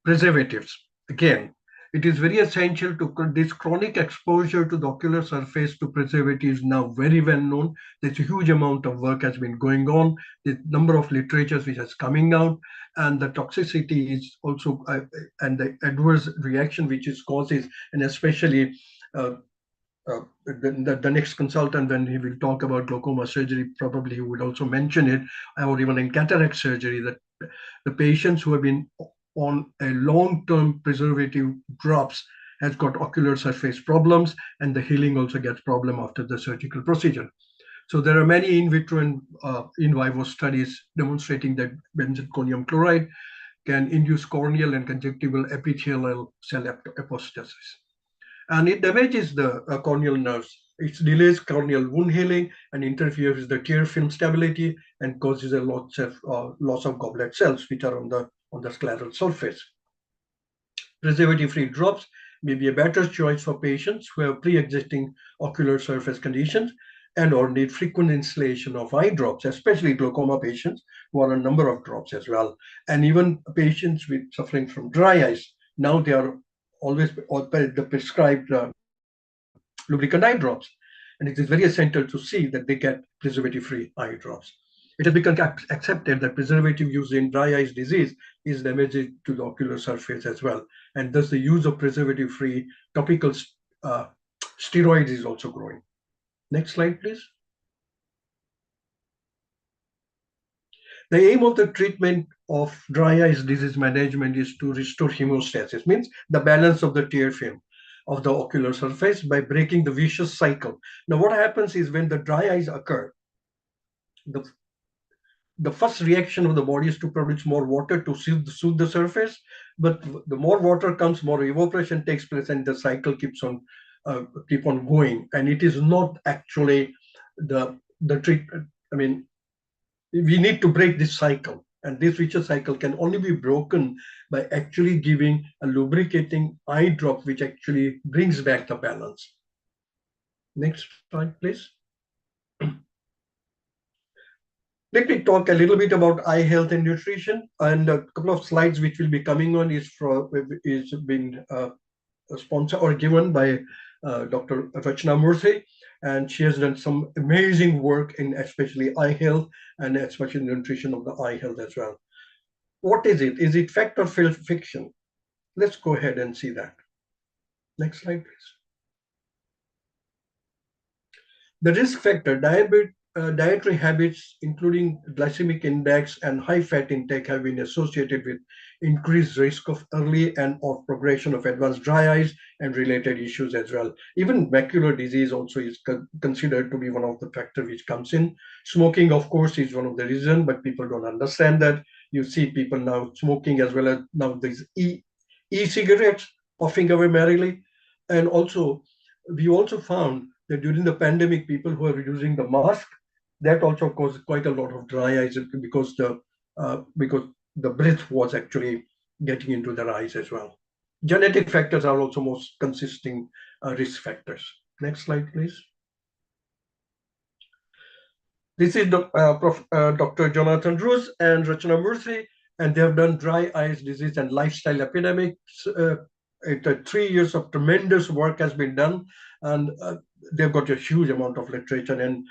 Preservatives. Again, it is very essential to this chronic exposure to the ocular surface to preservatives now very well known. There's a huge amount of work has been going on. The number of literatures which is coming out, and the toxicity is also and the adverse reaction which it causes, and especially the next consultant, when he will talk about glaucoma surgery, probably he would also mention it, or even in cataract surgery, that the patients who have been on a long-term preservative drops has got ocular surface problems, and the healing also gets problem after the surgical procedure. So there are many in vitro and in vivo studies demonstrating that benzalkonium chloride can induce corneal and conjunctival epithelial cell apostasis. And it damages the corneal nerves. It delays corneal wound healing and interferes with the tear film stability and causes a loss of goblet cells, which are on the scleral surface. Preservative-free drops may be a better choice for patients who have pre-existing ocular surface conditions and or need frequent installation of eye drops, especially glaucoma patients who are on a number of drops as well. And even patients with suffering from dry eyes, now they are always the prescribed lubricant eye drops. And it is very essential to see that they get preservative-free eye drops. It has become accepted that preservative use in dry eyes disease is damaging to the ocular surface as well. And thus the use of preservative-free topical steroids is also growing. Next slide, please. The aim of the treatment of dry eyes disease management is to restore hemostasis, means the balance of the tear film of the ocular surface by breaking the vicious cycle. Now, what happens is when the dry eyes occur, the first reaction of the body is to produce more water to soothe the surface, but the more water comes, more evaporation takes place, and the cycle keeps on going. And it is not actually the treatment. I mean, we need to break this cycle, and this vicious cycle can only be broken by actually giving a lubricating eye drop, which actually brings back the balance. Next slide, please. Let me talk a little bit about eye health and nutrition, and a couple of slides which will be coming on is been sponsored or given by Dr. Rachna Murthy, and she has done some amazing work in especially eye health and especially nutrition of the eye health as well. What is it? Is it fact or fiction? Let's go ahead and see that. Next slide, please. The risk factor, dietary habits, including glycemic index and high fat intake, have been associated with increased risk of early and or progression of advanced dry eyes and related issues as well. Even macular disease also is considered to be one of the factors which comes in. Smoking, of course, is one of the reasons, but people don't understand that. You see people now smoking as well as now these e-cigarettes puffing away merrily. And also, we also found that during the pandemic, people who are using the mask, that also caused quite a lot of dry eyes because the breath was actually getting into their eyes as well. Genetic factors are also most consisting risk factors. Next slide, please. This is Dr. Jonathan Roos and Rachana Murthy, and they have done dry eyes disease and lifestyle epidemics. 3 years of tremendous work has been done, and they've got a huge amount of literature. And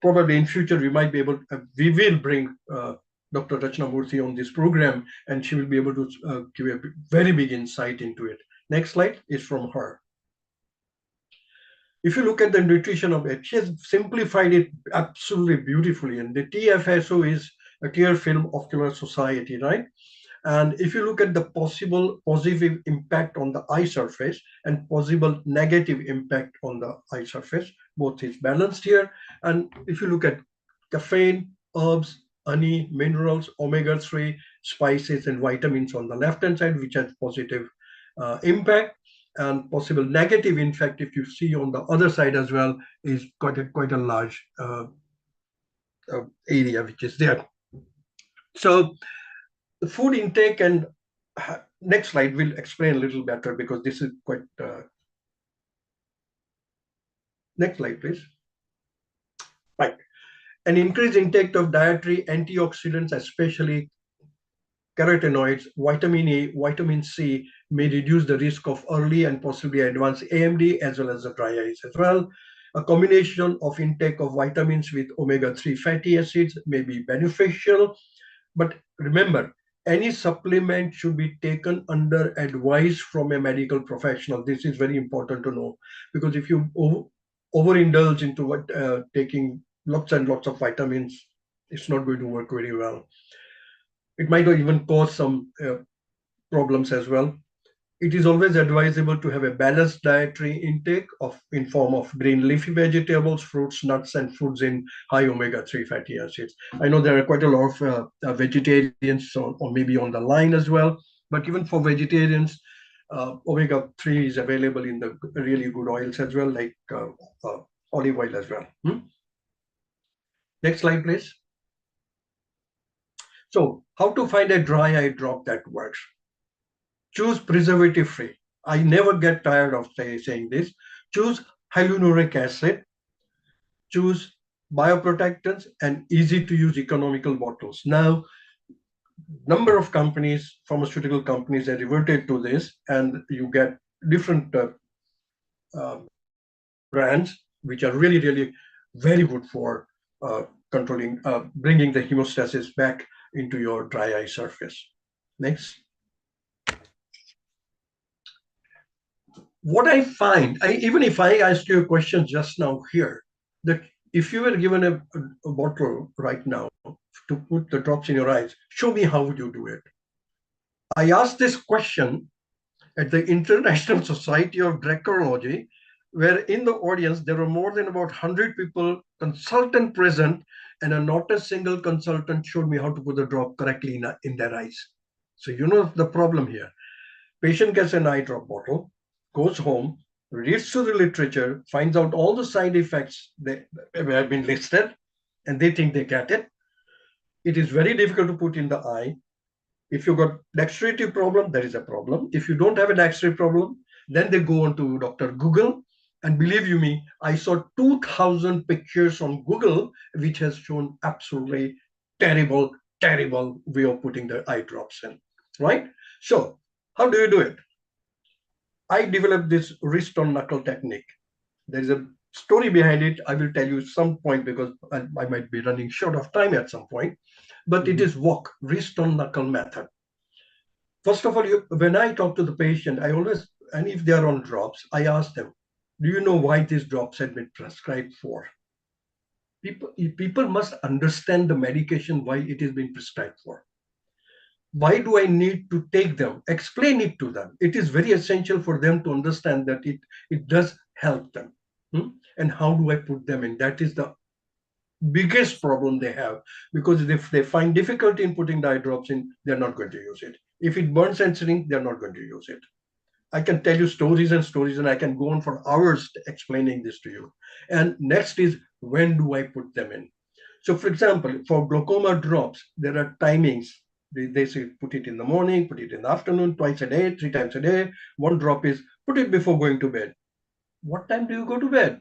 probably in future we might be able, we will bring Dr. Rachana Murthy on this program, and she will be able to give a very big insight into it. Next slide is from her. If you look at the nutrition of it, she has simplified it absolutely beautifully. And the TFSO is a Tear Film Ocular Society, right? And if you look at the possible positive impact on the eye surface and possible negative impact on the eye surface, both is balanced here. And if you look at caffeine, herbs, honey, minerals, omega-3, spices, and vitamins on the left-hand side, which has positive impact, and possible negative impact, if you see on the other side as well, is quite a large area which is there. So the food intake, and next slide will explain a little better because this is quite. Next slide, please. Right. An increased intake of dietary antioxidants, especially carotenoids, vitamin A, vitamin C, may reduce the risk of early and possibly advanced AMD as well as the dry eyes as well. A combination of intake of vitamins with omega-3 fatty acids may be beneficial. But remember, any supplement should be taken under advice from a medical professional. This is very important to know, because if you overindulge into taking lots and lots of vitamins, it's not going to work very well. It might even cause some problems as well. It is always advisable to have a balanced dietary intake in form of green leafy vegetables, fruits, nuts, and foods in high omega-3 fatty acids. I know there are quite a lot of vegetarians or maybe on the line as well, but even for vegetarians, omega-3 is available in the really good oils as well, like olive oil as well. Next slide, please. So how to find a dry eye drop that works? Choose preservative free. I never get tired of saying this. Choose hyaluronic acid. Choose bioprotectants and easy to use economical bottles. Now, number of companies, pharmaceutical companies, have reverted to this, and you get different brands which are really, really very good for controlling, bringing the hemostasis back into your dry eye surface. Next. What I find, even if I asked you a question just now here, that if you were given a bottle right now to put the drops in your eyes, show me how would you do it. I asked this question at the International Society of Dracology, where in the audience there were more than about 100 people, consultant present, and not a single consultant showed me how to put the drop correctly in their eyes. So you know the problem here. Patient gets an eye drop bottle, goes home, reads through the literature, finds out all the side effects that have been listed, and they think they get it. It is very difficult to put in the eye. If you've got dexterity problem, there is a problem. If you don't have a dexterity problem, then they go on to Dr. Google. And believe you me, I saw 2,000 pictures on Google, which has shown absolutely terrible, terrible way of putting the eye drops in, right? So how do you do it? I developed this wrist on knuckle technique. There is a story behind it. I will tell you some point because I might be running short of time at some point, but it is walk, wrist on knuckle method. First of all, when I talk to the patient, I always, and if they are on drops, I ask them, do you know why these drops have been prescribed for? People must understand the medication, why it is being prescribed for. Why do I need to take them? Explain it to them. It is very essential for them to understand that it does help them. And how do I put them in? That is the biggest problem they have, because if they find difficulty in putting the eye drops in, they're not going to use it. If it burns and stings, they're not going to use it. I can tell you stories and stories, and I can go on for hours explaining this to you. And next is, when do I put them in? So for example, for glaucoma drops, there are timings. They say put it in the morning, put it in the afternoon, twice a day, 3 times a day. One drop is put it before going to bed. What time do you go to bed?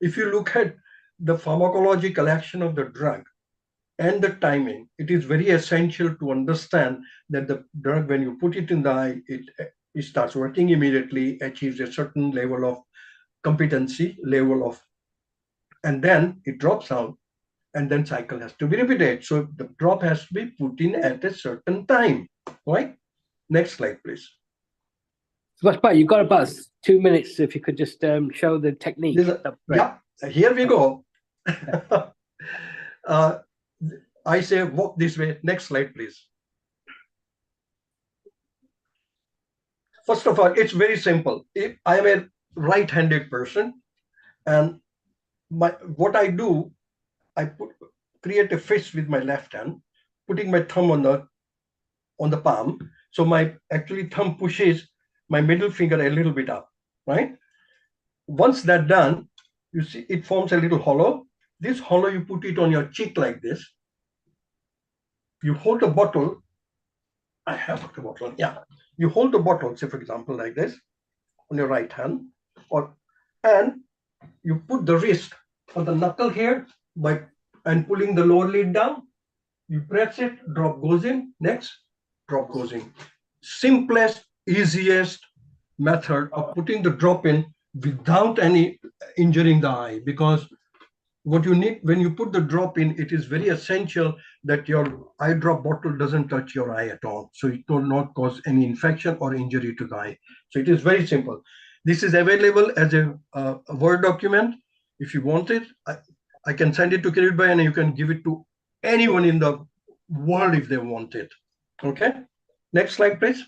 If you look at the pharmacological action of the drug and the timing, it is very essential to understand that the drug, when you put it in the eye, it starts working immediately, achieves a certain level of competency, and then it drops out, and then cycle has to be repeated. So the drop has to be put in at a certain time, right? Next slide, please. Subhash, you've got about 2 minutes. If you could just show the technique. Yeah, here we go. I say walk this way. Next slide, please. First of all, it's very simple. If I am a right-handed person, and what I do, I create a fist with my left hand, putting my thumb on the palm. So my actually thumb pushes my middle finger a little bit up, right? Once that's done, you see it forms a little hollow. This hollow, you put it on your cheek like this. You hold a bottle. I have a bottle. Yeah. You hold the bottle, say for example, like this on your right hand, and you put the wrist on the knuckle here and pulling the lower lid down. You press it, drop goes in. Next, drop goes in. Simplest, easiest method of putting the drop in without any injuring the eye, because what you need when you put the drop in, it is very essential that your eye drop bottle doesn't touch your eye at all. So it will not cause any infection or injury to the eye. So it is very simple. This is available as a Word document. If you want it, I can send it to Kirit and you can give it to anyone in the world if they want it. Okay. Next slide, please.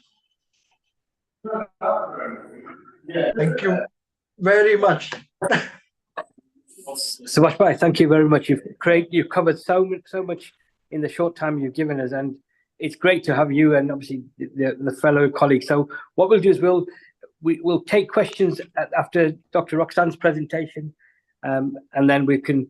Thank you very much. Subhash, thank you very much. You've covered so much in the short time you've given us, and it's great to have you and obviously the fellow colleagues. So what we'll do is we'll take questions after Dr. Roxanne's presentation, and then we can,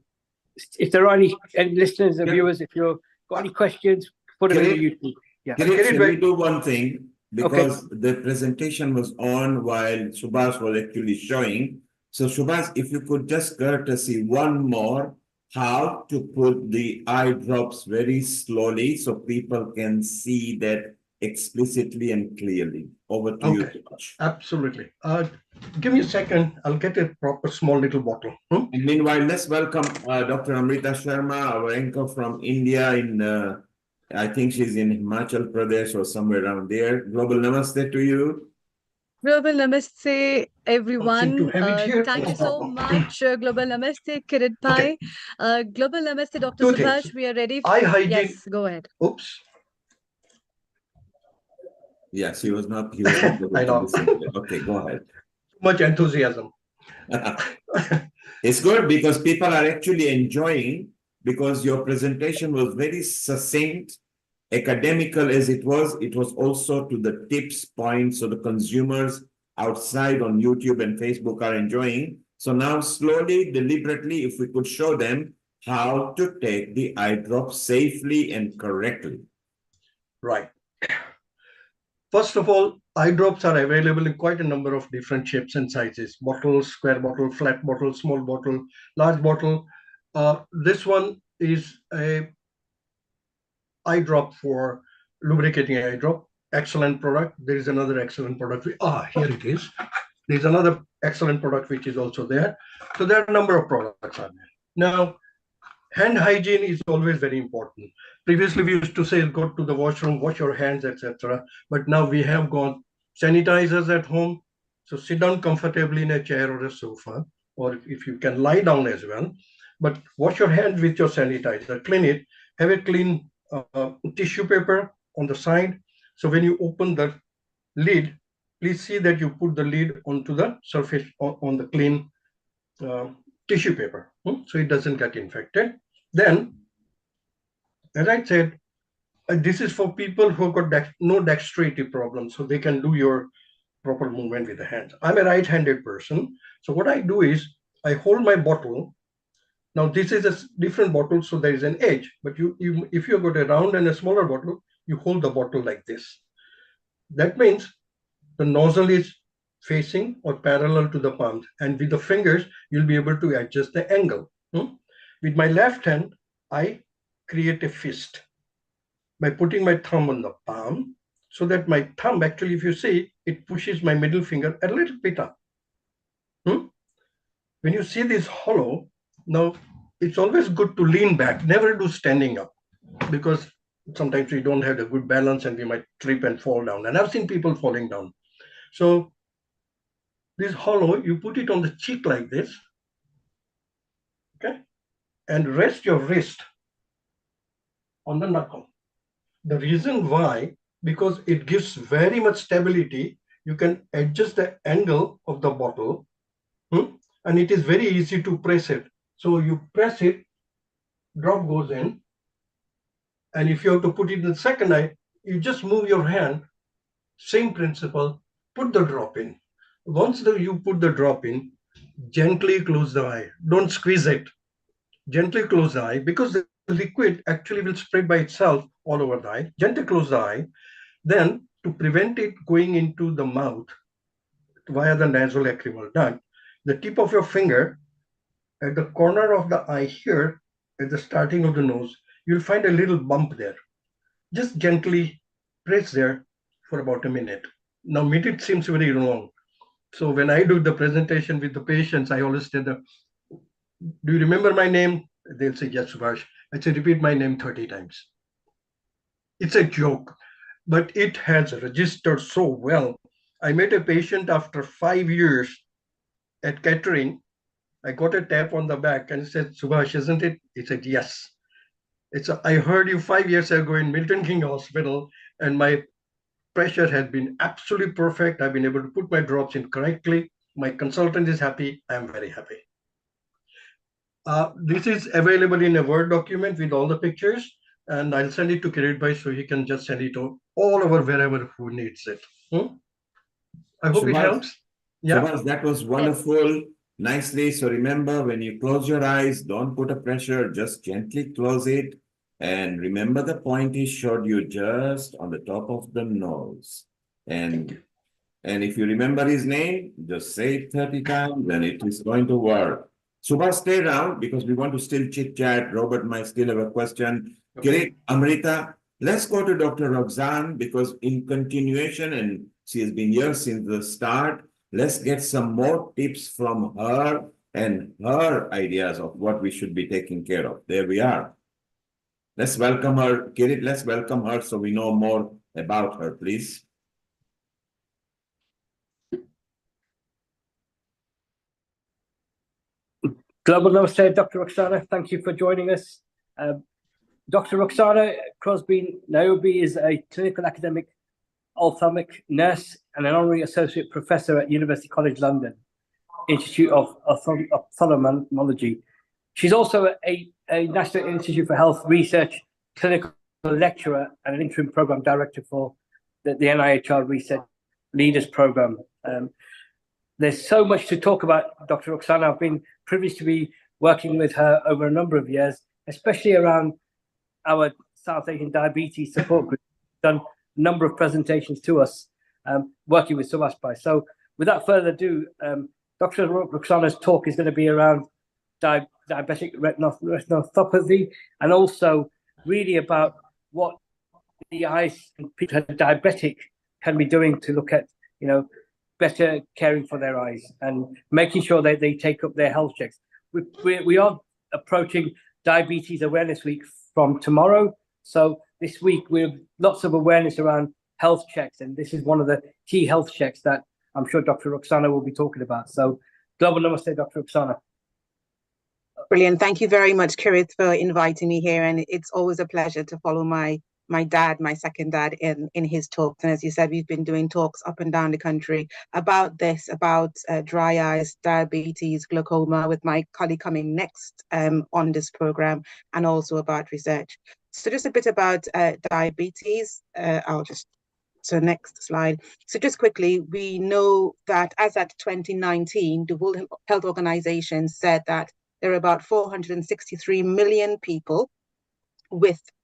if there are any listeners and viewers, if you've got any questions, put them in YouTube. Yeah. Can we do one thing? Because the presentation was on while Subhash was actually showing. So Subhash, if you could just courtesy one more, how to put the eye drops very slowly so people can see that explicitly and clearly. Over to you, Subhash. Absolutely. Give me a second. I'll get a proper small little bottle. And meanwhile, let's welcome Dr. Amrita Sharma, our anchor from India in I think she's in Himachal Pradesh or somewhere around there. Global Namaste to you. Global Namaste, everyone. Thank you so much. Global Namaste, Kirit Bhai. Global Namaste, Dr. Subhash. We are ready. Eye hygiene. Yes, go ahead. Oops. Yes, he was not. I know. Okay, go ahead. Too much enthusiasm. It's good because people are actually enjoying, because your presentation was very succinct, academical as it was also to the tips points, so the consumers outside on YouTube and Facebook are enjoying. So now slowly, deliberately, if we could show them how to take the eye drop safely and correctly. Right. First of all, eye drops are available in quite a number of different shapes and sizes: bottle, square bottle, flat bottle, small bottle, large bottle. This one is a eye drop for lubricating eye drop. Excellent product. There is another excellent product. Here it is. There's another excellent product which is also there. So there are a number of products on there. Now, hand hygiene is always very important. Previously, we used to say, go to the washroom, wash your hands, etc. But now we have got sanitizers at home. So sit down comfortably in a chair or a sofa, or if you can lie down as well. But wash your hands with your sanitizer, clean it, have a clean tissue paper on the side. So when you open the lid, please see that you put the lid onto the surface on the clean tissue paper, so it doesn't get infected. Then, as I said, this is for people who got no dexterity problems, so they can do your proper movement with the hands. I'm a right-handed person. So what I do is I hold my bottle. Now this is a different bottle, so there is an edge. But if you've got a round and a smaller bottle, you hold the bottle like this. That means the nozzle is facing or parallel to the palm, and with the fingers, you'll be able to adjust the angle. With my left hand, I create a fist by putting my thumb on the palm, so that my thumb, actually, if you see, it pushes my middle finger a little bit up. When you see this hollow, now it's always good to lean back, never do standing up, because sometimes we don't have a good balance and we might trip and fall down. And I've seen people falling down. So this hollow, you put it on the cheek like this, okay, and rest your wrist on the knuckle. The reason why, because it gives very much stability. You can adjust the angle of the bottle, and it is very easy to press it. So you press it, drop goes in, and if you have to put it in the second eye, you just move your hand, same principle, put the drop in. Once you put the drop in, gently close the eye. Don't squeeze it. Gently close the eye, because the liquid actually will spread by itself all over the eye. Gently close the eye. Then, to prevent it going into the mouth via the nasolacrimal duct, the tip of your finger at the corner of the eye here, at the starting of the nose, you'll find a little bump there. Just gently press there for about a minute. Now, minute seems very long. So when I do the presentation with the patients, I always say, do you remember my name? They'll say, yes, Subhash. I say, repeat my name 30 times. It's a joke, but it has registered so well. I met a patient after 5 years at catering. I got a tap on the back and said, Subhash, isn't it? He said, yes. I heard you 5 years ago in Milton King Hospital, and my pressure has been absolutely perfect. I've been able to put my drops in correctly. My consultant is happy. I'm very happy. This is available in a Word document with all the pictures, and I'll send it to Kirit so he can just send it to all over wherever who needs it. I hope it helps. Yeah. Subhash, that was wonderful. Nicely. So remember, when you close your eyes, don't put a pressure, just gently close it. And remember, the point is showed you just on the top of the nose. And if you remember his name, just say it 30 times and it is going to work. Subhash, stay around because we want to still chit chat. Robert might still have a question. Kirit, Amrita, let's go to Dr. Roxanne because in continuation, and she has been here since the start, let's get some more tips from her and her ideas of what we should be taking care of. There we are. Let's welcome her. Kirit, let's welcome her so we know more about her, please. Global Namaste, Dr. Roxana. Thank you for joining us. Dr. Roxana Crosby Niobe is a clinical academic ophthalmic nurse and an honorary associate professor at University College London, Institute of Ophthalmology. She's also a National Institute for Health Research clinical lecturer and an interim program director for the NIHR Research Leaders Program. There's so much to talk about, Dr. Roxana. I've been privileged to be working with her over a number of years, especially around our South Asian diabetes support group. Done a number of presentations to us, working with Subhash Bhai. So without further ado, Dr. Roxana's talk is going to be around diabetic retinopathy, and also really about what the eyes and people who are diabetic can be doing to look at, better caring for their eyes and making sure that they take up their health checks. We are approaching Diabetes Awareness Week from tomorrow. So this week we have lots of awareness around health checks, and this is one of the key health checks that I'm sure Dr. Roxana will be talking about. So Global Namaste, Dr. Roxana. Brilliant. Thank you very much, Kirit, for inviting me here. And it's always a pleasure to follow my dad, my second dad, in his talks. And as you said, we've been doing talks up and down the country about this, about dry eyes, diabetes, glaucoma, with my colleague coming next on this program, and also about research. So just a bit about diabetes. I'll just So next slide. So just quickly, we know that as at 2019, the World Health Organization said that there are about 463 million people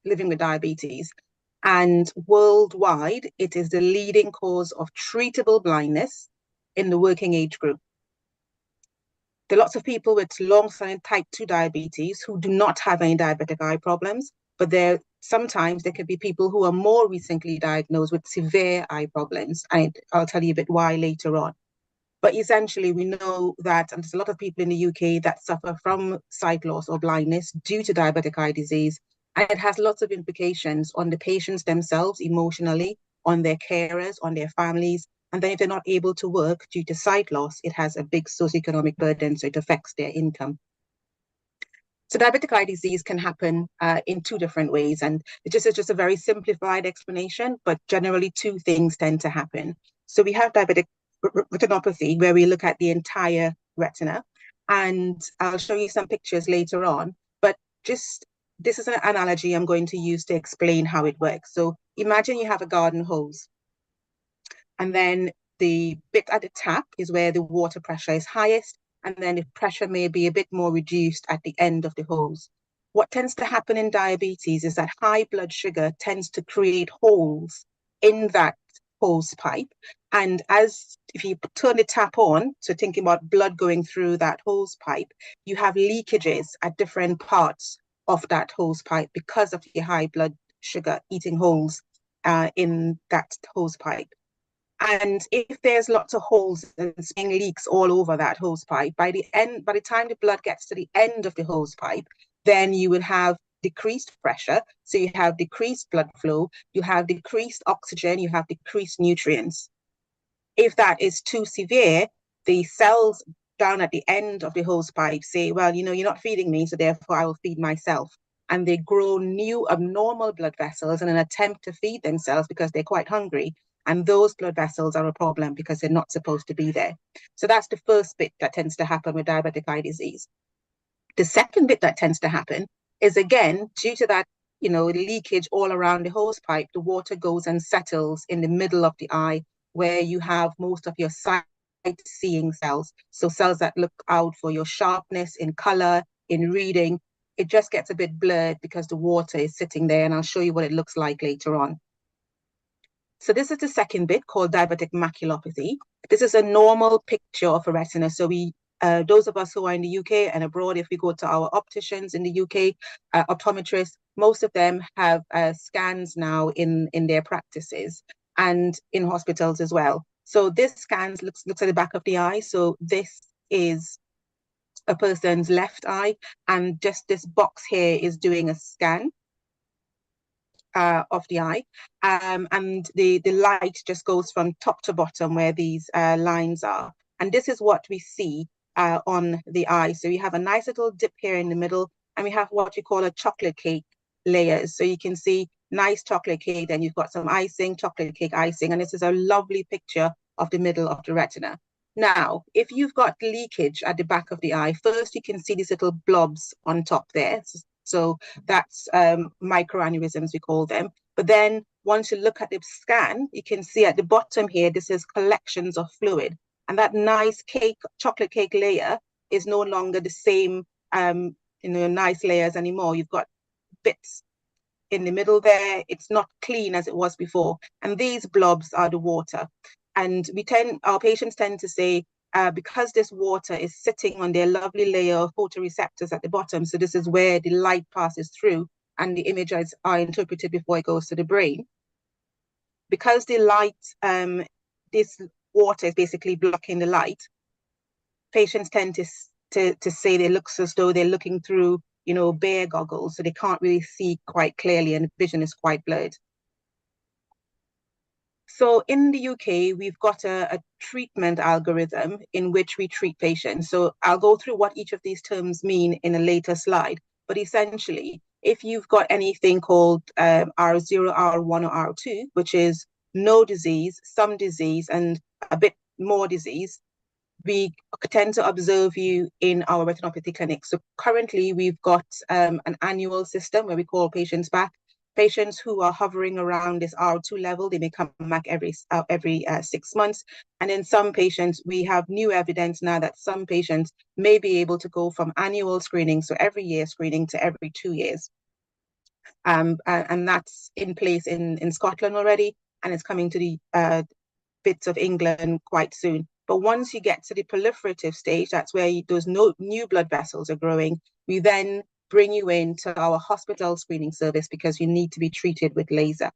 living with diabetes. And worldwide, it is the leading cause of treatable blindness in the working age group. There are lots of people with long-standing type 2 diabetes who do not have any diabetic eye problems, but sometimes there could be people who are more recently diagnosed with severe eye problems. I'll tell you a bit why later on. But essentially, we know that and there's a lot of people in the UK that suffer from sight loss or blindness due to diabetic eye disease. And it has lots of implications on the patients themselves emotionally, on their carers, on their families. And then if they're not able to work due to sight loss, it has a big socioeconomic burden, so it affects their income. So diabetic eye disease can happen in two different ways. And it's just a very simplified explanation, but generally two things tend to happen. So we have diabetic retinopathy, where we look at the entire retina. And I'll show you some pictures later on. But this is an analogy I'm going to use to explain how it works. So imagine you have a garden hose. And then the bit at the tap is where the water pressure is highest. And then the pressure may be a bit more reduced at the end of the hose. What tends to happen in diabetes is that high blood sugar tends to create holes in that hose pipe. And if you turn the tap on, so thinking about blood going through that hose pipe, you have leakages at different parts of that hose pipe because of the high blood sugar eating holes in that hose pipe. And if there's lots of holes and seeing leaks all over that hose pipe, by the time the blood gets to the end of the hose pipe, then you will have decreased pressure. So you have decreased blood flow, you have decreased oxygen, you have decreased nutrients. If that is too severe, the cells down at the end of the hose pipe say, well, you're not feeding me, so therefore I will feed myself. And they grow new abnormal blood vessels in an attempt to feed themselves because they're quite hungry. And those blood vessels are a problem because they're not supposed to be there. So that's the first bit that tends to happen with diabetic eye disease. The second bit that tends to happen is, again, due to that, leakage all around the hose pipe, the water goes and settles in the middle of the eye where you have most of your sight-seeing cells. So cells that look out for your sharpness in color, in reading. It just gets a bit blurred because the water is sitting there, and I'll show you what it looks like later on. So this is the second bit called diabetic maculopathy. This is a normal picture of a retina. So those of us who are in the UK and abroad, if we go to our opticians in the UK, optometrists, most of them have scans now in their practices and in hospitals as well. So this scan looks at the back of the eye. So this is a person's left eye, and just this box here is doing a scan of the eye, and the light just goes from top to bottom where these lines are. And this is what we see on the eye. So we have a nice little dip here in the middle, and we have what we call a chocolate cake layers. So you can see nice chocolate cake, then you've got some icing, chocolate cake icing, and this is a lovely picture of the middle of the retina. Now, if you've got leakage at the back of the eye, first you can see these little blobs on top there. So that's microaneurysms, we call them. But then once you look at the scan, you can see at the bottom here, this is collections of fluid. And that nice chocolate cake layer is no longer the same, nice layers anymore. You've got bits in the middle there. It's not clean as it was before. And these blobs are the water. And our patients tend to say, because this water is sitting on their lovely layer of photoreceptors at the bottom, so this is where the light passes through and the images are interpreted before it goes to the brain. Because the light, this water is basically blocking the light, patients tend to say it looks as though they're looking through, bare goggles, so they can't really see quite clearly and the vision is quite blurred. So in the UK, we've got a treatment algorithm in which we treat patients. So I'll go through what each of these terms mean in a later slide. But essentially, if you've got anything called R0, R1, or R2, which is no disease, some disease, and a bit more disease, we tend to observe you in our retinopathy clinic. So currently, we've got an annual system where we call patients back. Patients who are hovering around this R2 level, they may come back every 6 months. And in some patients, we have new evidence now that some patients may be able to go from annual screening, so every year screening, to every 2 years. And that's in place in Scotland already, and it's coming to the bits of England quite soon. But once you get to the proliferative stage, that's where those new blood vessels are growing. We then bring you into our hospital screening service because you need to be treated with laser.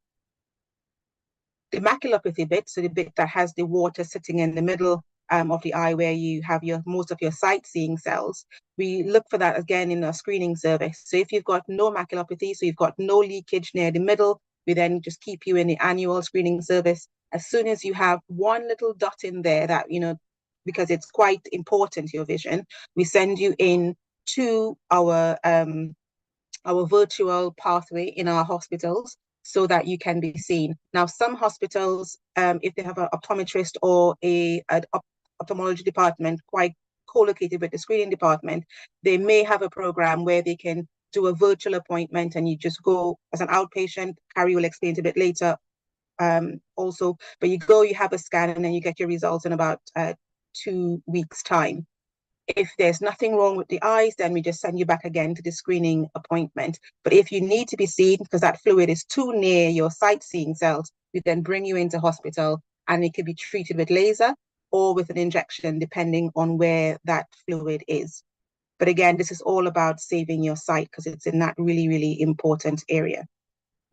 The maculopathy bit, so the bit that has the water sitting in the middle of the eye where you have most of your sight-seeing cells, we look for that again in our screening service. So if you've got no maculopathy, so you've got no leakage near the middle, we then just keep you in the annual screening service. As soon as you have one little dot in there that, because it's quite important to your vision, we send you in to our virtual pathway in our hospitals so that you can be seen. Now, some hospitals, if they have an optometrist or an ophthalmology department quite co-located with the screening department, they may have a program where they can do a virtual appointment and you just go as an outpatient. Harry will explain it a bit later also, but you go, you have a scan, and then you get your results in about 2 weeks' time. If there's nothing wrong with the eyes, then we just send you back again to the screening appointment. But if you need to be seen because that fluid is too near your sight-seeing cells, we then bring you into hospital, and it can be treated with laser or with an injection, depending on where that fluid is. But again, this is all about saving your sight because it's in that really, really important area.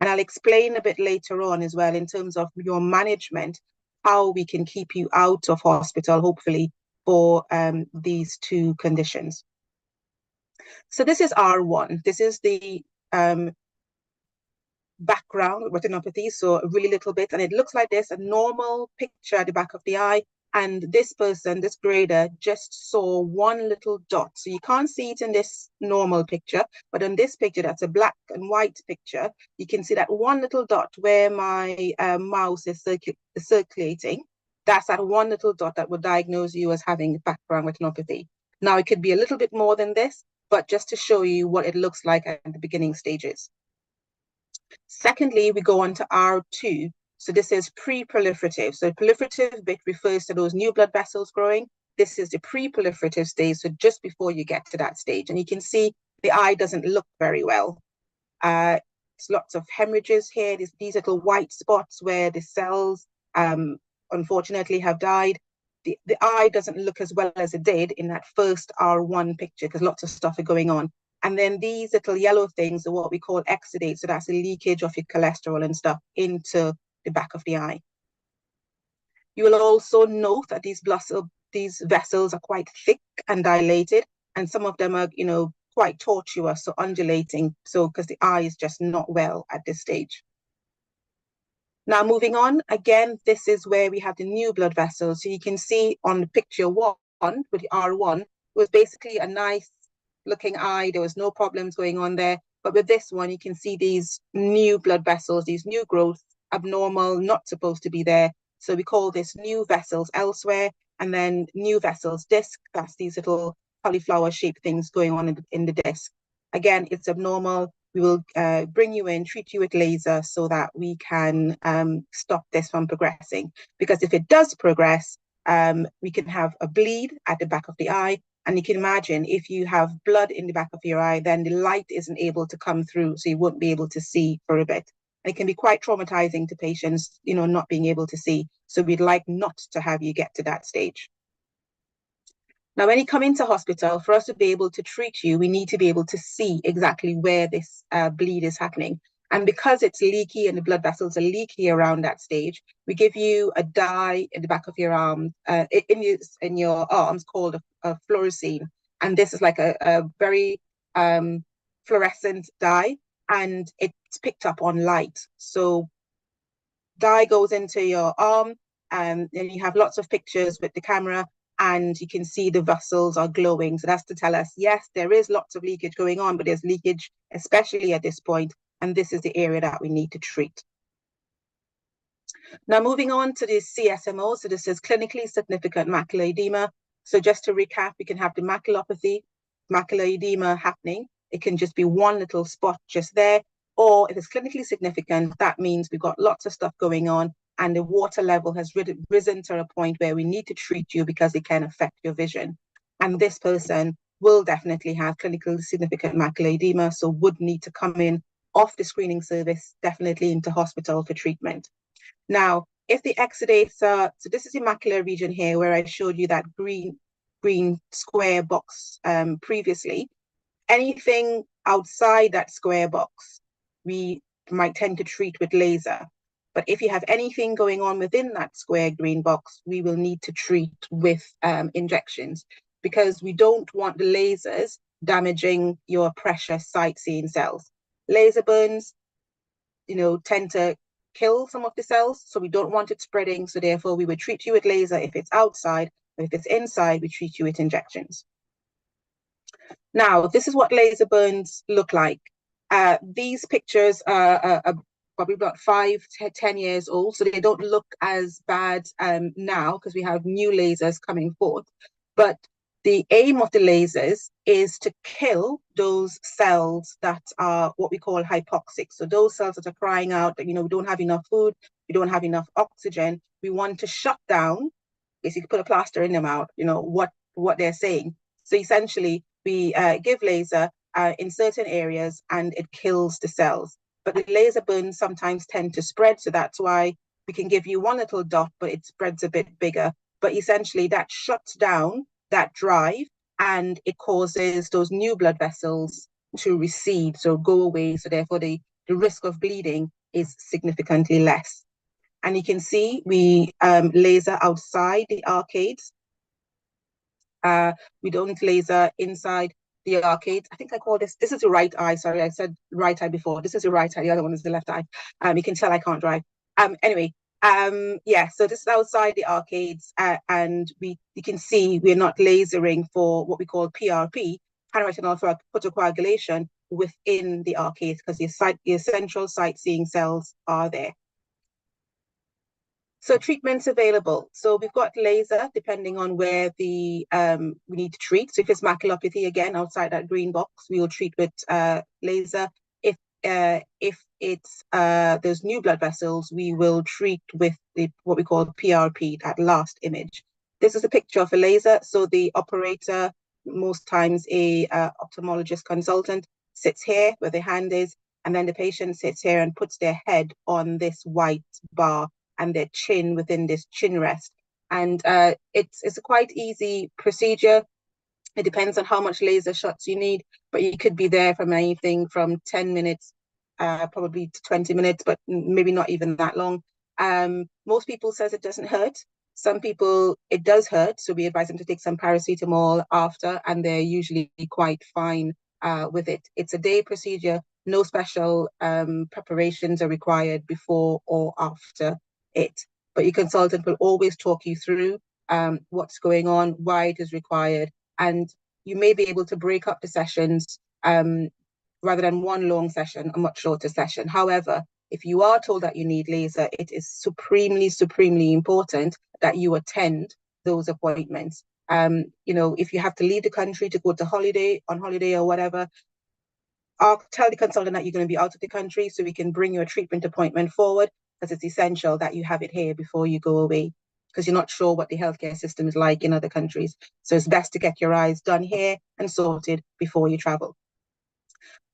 And I'll explain a bit later on as well in terms of your management, how we can keep you out of hospital, hopefully, for these two conditions. So this is R1. This is the background retinopathy, so a really little bit, and it looks like this, a normal picture at the back of the eye. And this person, this grader, just saw one little dot. So you can't see it in this normal picture, but in this picture, that's a black and white picture, you can see that one little dot where my mouse is circulating. That's that one little dot that would diagnose you as having background retinopathy. Now, it could be a little bit more than this, but just to show you what it looks like at the beginning stages. Secondly, we go on to R2. So this is pre-proliferative. So proliferative bit refers to those new blood vessels growing. This is the pre-proliferative stage, so just before you get to that stage. And you can see the eye doesn't look very well. There's lots of hemorrhages here. These little white spots where the cells unfortunately have died. The eye doesn't look as well as it did in that first R1 picture because lots of stuff are going on. And then these little yellow things are what we call exudate. So that's a leakage of your cholesterol and stuff into the back of the eye. You will also note that these vessels are quite thick and dilated, and some of them are, quite tortuous, so undulating, so because the eye is just not well at this stage. Now, moving on, again, this is where we have the new blood vessels. So you can see on the picture 1 with the R1, it was basically a nice looking eye. There was no problems going on there. But with this one, you can see these new blood vessels, these new growths, abnormal, not supposed to be there. So we call this new vessels elsewhere, and then new vessels disc. That's these little cauliflower shaped things going on in the disc. Again, it's abnormal. We will bring you in, treat you with laser so that we can stop this from progressing. Because if it does progress, we can have a bleed at the back of the eye. And you can imagine if you have blood in the back of your eye, then the light isn't able to come through, so you won't be able to see for a bit. And it can be quite traumatizing to patients, not being able to see. So we'd like not to have you get to that stage. Now, when you come into hospital, for us to be able to treat you, we need to be able to see exactly where this bleed is happening. And because it's leaky and the blood vessels are leaky around that stage, we give you a dye in the back of your arm, in your arms, called a fluorescein. And this is like a very fluorescent dye, and it's picked up on light. So dye goes into your arm, and you have lots of pictures with the camera, and you can see the vessels are glowing. So that's to tell us, yes, there is lots of leakage going on, but there's leakage, especially at this point, and this is the area that we need to treat. Now, moving on to the CSMO, so this is clinically significant macular edema. So just to recap, we can have the macular edema happening. It can just be one little spot just there, Or if it's clinically significant, that means we've got lots of stuff going on and the water level has risen to a point where we need to treat you because it can affect your vision. And this person will definitely have clinically significant macular edema, so would need to come in off the screening service, definitely into hospital for treatment. Now, if the exudates are, so this is the macular region here where I showed you that green square box previously. Anything outside that square box, we might tend to treat with laser. But if you have anything going on within that square green box, we will need to treat with injections, because we don't want the lasers damaging your precious sight-seeing cells. Laser burns, tend to kill some of the cells, so we don't want it spreading. So therefore, we would treat you with laser if it's outside, but if it's inside, we treat you with injections. Now, this is what laser burns look like. These pictures are probably about 5 to 10 years old, so they don't look as bad now because we have new lasers coming forth. But the aim of the lasers is to kill those cells that are what we call hypoxic. So those cells that are crying out that, we don't have enough food, we don't have enough oxygen. We want to shut down, basically put a plaster in them out, what they're saying. So essentially, we give laser in certain areas and it kills the cells. But the laser burns sometimes tend to spread, so that's why we can give you one little dot, but it spreads a bit bigger. But essentially, that shuts down that drive and it causes those new blood vessels to recede, so go away. So therefore, the risk of bleeding is significantly less. And you can see we laser outside the arcades. We don't laser inside the arcades. I think I call this is the right eye. Sorry, I said right eye before. This is the right eye. The other one is the left eye. You can tell I can't drive. Anyway, yeah, so this is outside the arcades, and you can see we're not lasering for what we call PRP, pancreatic photocoagulation, within the arcades, because the essential sight-seeing cells are there. So treatments available. So we've got laser, depending on where we need to treat. So if it's maculopathy, again, outside that green box, we will treat with laser. If it's there's new blood vessels, we will treat with what we call PRP, that last image. This is a picture of a laser. So the operator, most times a ophthalmologist consultant, sits here where the hand is, and then the patient sits here and puts their head on this white bar and their chin within this chin rest. And it's a quite easy procedure. It depends on how much laser shots you need, but you could be there from anything from 10 minutes, probably to 20 minutes, but maybe not even that long. Most people says it doesn't hurt. Some people, it does hurt, so we advise them to take some paracetamol after, and they're usually quite fine with it. It's a day procedure. No special preparations are required before or after it. But your consultant will always talk you through what's going on, why it is required, and you may be able to break up the sessions rather than one long session, a much shorter session. However, if you are told that you need laser, it is supremely, supremely important that you attend those appointments. If you have to leave the country to go to on holiday or whatever, I'll tell the consultant that you're going to be out of the country so we can bring your treatment appointment forward, because it's essential that you have it here before you go away, because you're not sure what the healthcare system is like in other countries. So it's best to get your eyes done here and sorted before you travel.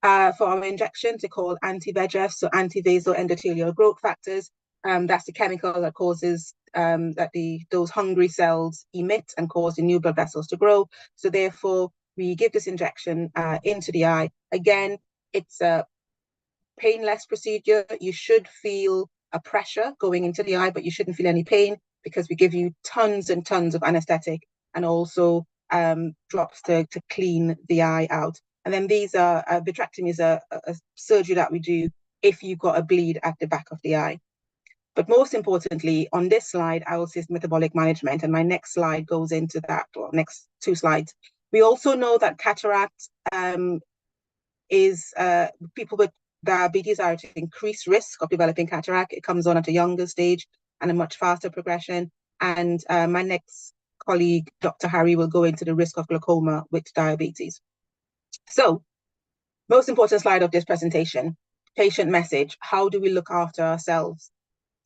For our injections, they're called anti-VEGF, so anti-vasal endothelial growth factors. That's the chemical that causes that those hungry cells emit and cause the new blood vessels to grow. So therefore, we give this injection into the eye. Again, it's a painless procedure. You should feel a pressure going into the eye, but you shouldn't feel any pain, because we give you tons and tons of anesthetic and also drops to clean the eye out. And then these are vitrectomy is a surgery that we do if you've got a bleed at the back of the eye. But most importantly, on this slide, I will say metabolic management, and my next slide goes into that, or next 2 slides. We also know that cataract is people with diabetes are at increased risk of developing cataract. It comes on at a younger stage and a much faster progression. And my next colleague, Dr. Harry, will go into the risk of glaucoma with diabetes. So, most important slide of this presentation. patient message. How do we look after ourselves?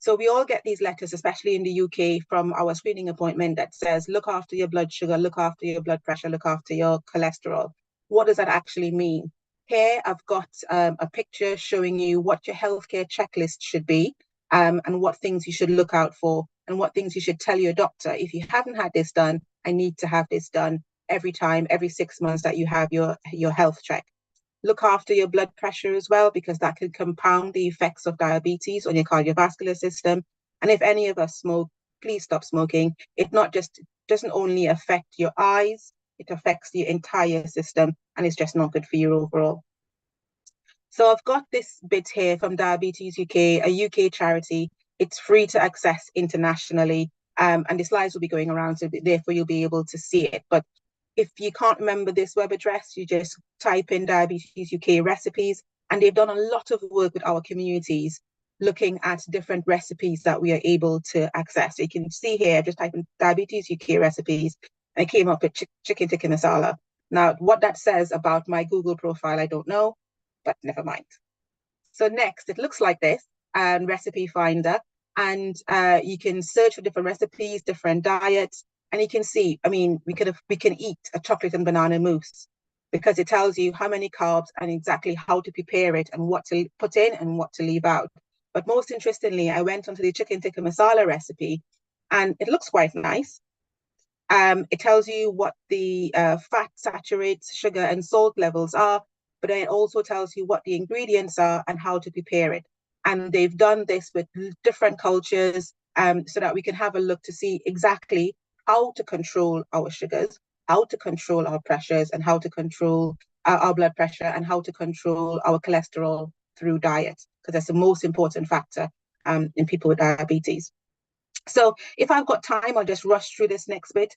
So we all get these letters, especially in the UK, from our screening appointment that says, look after your blood sugar, look after your blood pressure, look after your cholesterol. What does that actually mean? Here, I've got a picture showing you what your healthcare checklist should be, and what things you should look out for, and what things you should tell your doctor. If you haven't had this done, I need to have this done every 6 months that you have your health check. Look after your blood pressure as well, because that can compound the effects of diabetes on your cardiovascular system. And if any of us smoke, please stop smoking. It doesn't only affect your eyes, it affects the entire system, and it's just not good for you overall. So I've got this bit here from Diabetes UK, a UK charity. It's free to access internationally, and the slides will be going around, so therefore you'll be able to see it. But if you can't remember this web address, you just type in Diabetes UK recipes, and they've done a lot of work with our communities looking at different recipes that we are able to access. So you can see here, just type in Diabetes UK recipes, and it came up with chicken tikka masala. Now, what that says about my Google profile, I don't know, but never mind. So next, it looks like this, recipe finder, and you can search for different recipes, different diets, and you can see, I mean, we can eat a chocolate and banana mousse because it tells you how many carbs and exactly how to prepare it and what to put in and what to leave out. But most interestingly, I went onto the chicken tikka masala recipe, and it looks quite nice. It tells you what the fat, saturates, sugar, and salt levels are, but then it also tells you what the ingredients are and how to prepare it. And they've done this with different cultures, so that we can have a look to see exactly how to control our sugars, how to control our pressures, and how to control our blood pressure, and how to control our cholesterol through diet, because that's the most important factor in people with diabetes. So if I've got time, I'll just rush through this next bit.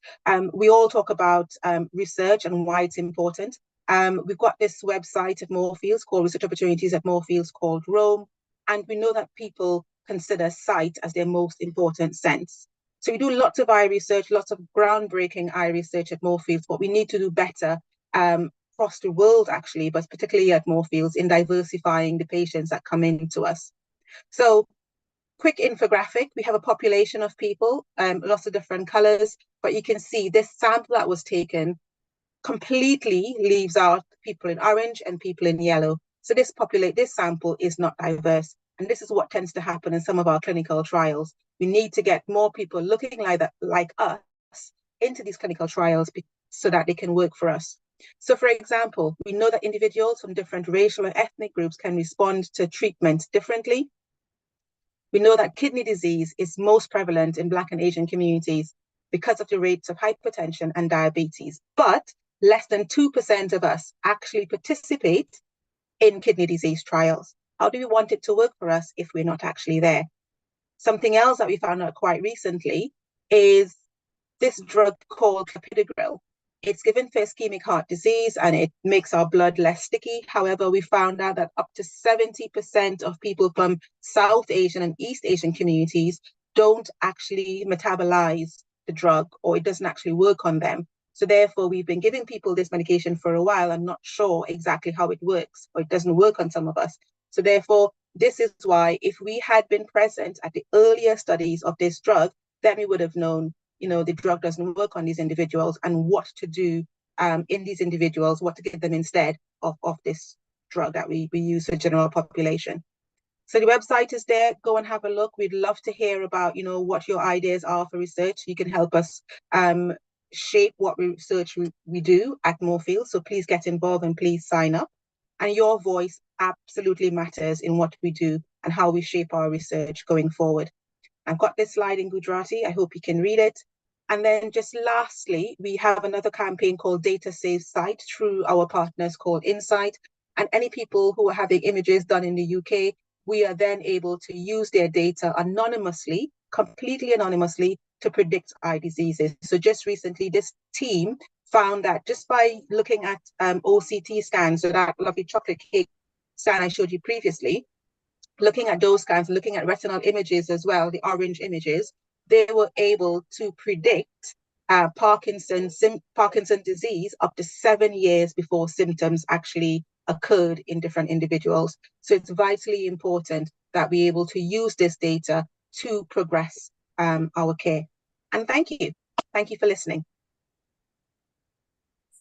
We all talk about research and why it's important. We've got this website at Moorfields called Research Opportunities at Moorfields called Rome. And we know that people consider sight as their most important sense. So we do lots of eye research, lots of groundbreaking eye research at Moorfields, but we need to do better across the world, actually, but particularly at Moorfields, in diversifying the patients that come in to us. So quick infographic, we have a population of people, lots of different colors, but you can see this sample that was taken completely leaves out people in orange and people in yellow. So this sample is not diverse. And this is what tends to happen in some of our clinical trials. We need to get more people looking like us into these clinical trials so that they can work for us. So for example, we know that individuals from different racial and ethnic groups can respond to treatment differently. We know that kidney disease is most prevalent in Black and Asian communities because of the rates of hypertension and diabetes, but less than 2% of us actually participate in kidney disease trials. How do we want it to work for us if we're not actually there? Something else that we found out quite recently is this drug called clopidogrel. It's given for ischemic heart disease and it makes our blood less sticky. However, we found out that up to 70% of people from South Asian and East Asian communities don't actually metabolize the drug, or it doesn't actually work on them. So therefore, we've been giving people this medication for a while and not sure exactly how it works, or it doesn't work on some of us. So therefore, this is why if we had been present at the earlier studies of this drug, then we would have known, the drug doesn't work on these individuals and what to do in these individuals, what to give them instead of this drug that we use for general population. So the website is there. Go and have a look. We'd love to hear about, what your ideas are for research. You can help us shape what research we do at Moorfields. So please get involved and please sign up. And your voice absolutely matters in what we do and how we shape our research going forward. I've got this slide in Gujarati. I hope you can read it. And then just lastly, we have another campaign called Data Save Sight through our partners called Insight. And any people who are having images done in the UK, we are then able to use their data anonymously, completely anonymously, to predict eye diseases. So just recently, this team found that just by looking at OCT scans, so that lovely chocolate cake scan I showed you previously, looking at those scans, looking at retinal images as well, the orange images, they were able to predict Parkinson's disease up to 7 years before symptoms actually occurred in different individuals. So it's vitally important that we're able to use this data to progress our care. And thank you. Thank you for listening.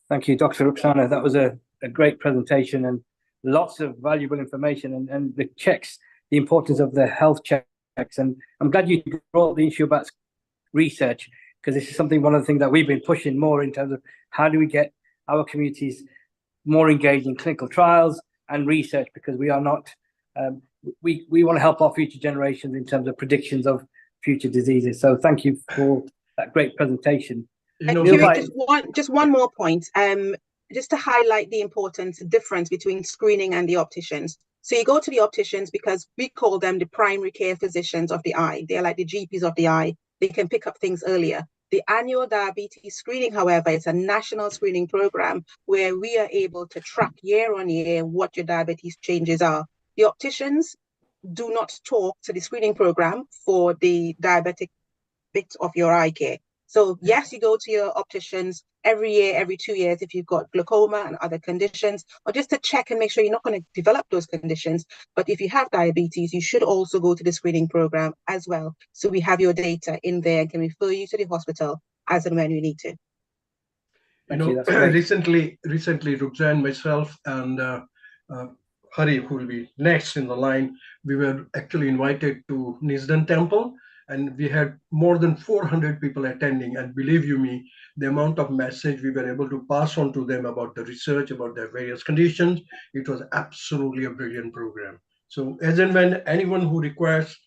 Thank you, Dr. Ruxana. That was a great presentation and lots of valuable information and the checks, the importance of the health checks. And I'm glad you brought the issue about research, because this is one of the things that we've been pushing more in terms of how do we get our communities more engaged in clinical trials and research, because we are not, we want to help our future generations in terms of predictions of future diseases. So thank you for that great presentation. Just one more point, just to highlight the difference between screening and the opticians. So you go to the opticians because we call them the primary care physicians of the eye. They're like the GPs of the eye. They can pick up things earlier. The annual diabetes screening, however, is a national screening program where we are able to track year on year what your diabetes changes are. The opticians do not talk to the screening program for the diabetic bit of your eye care. So yes, you go to your opticians every year, every 2 years if you've got glaucoma and other conditions, or just to check and make sure you're not going to develop those conditions. But if you have diabetes, you should also go to the screening program as well. So we have your data in there and can refer you to the hospital as and when you need to. Recently, Ruxan, myself, and Hari, who will be next in the line, we were actually invited to Nisdan Temple, and we had more than 400 people attending. And believe you me, the amount of message we were able to pass on to them about the research, about their various conditions, it was absolutely a brilliant program. So as and when anyone who requires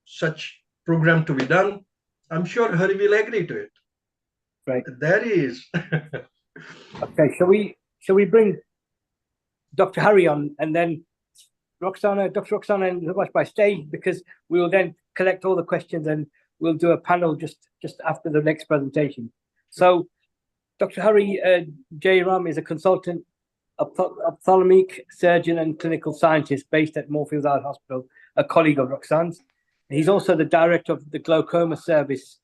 such program to be done, I'm sure Hari will agree to it. Right. That is. Okay, shall we bring Dr. Hari on, and then Dr. Ruxana and Zabash by stage, because we will then collect all the questions and we'll do a panel just after the next presentation. So Dr. Hari Jairam is a consultant ophthalmic surgeon and clinical scientist based at Moorfields Eye Hospital, a colleague of Roxanne's. He's also the director of the glaucoma service.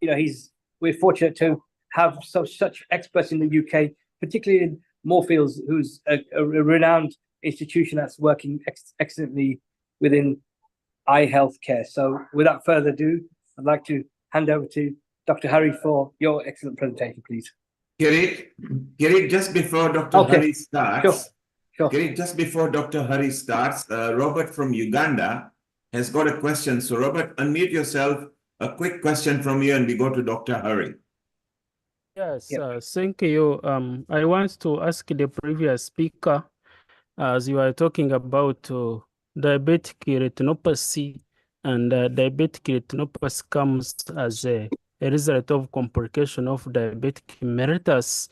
We're fortunate to have such experts in the UK, particularly in Moorfields, who's a renowned institution that's working excellently within eye health care. So without further ado, I'd like to hand over to Dr. Hari for your excellent presentation, please. Kirit, just before Dr. Hari starts, Kirit, just before Dr. Hari starts, Robert from Uganda has got a question. So Robert, unmute yourself, a quick question from you, and we go to Dr. Hari. Yes, thank you. I want to ask the previous speaker, as you are talking about diabetic retinopathy, and diabetic retinopathy comes as a result of complication of diabetic mellitus.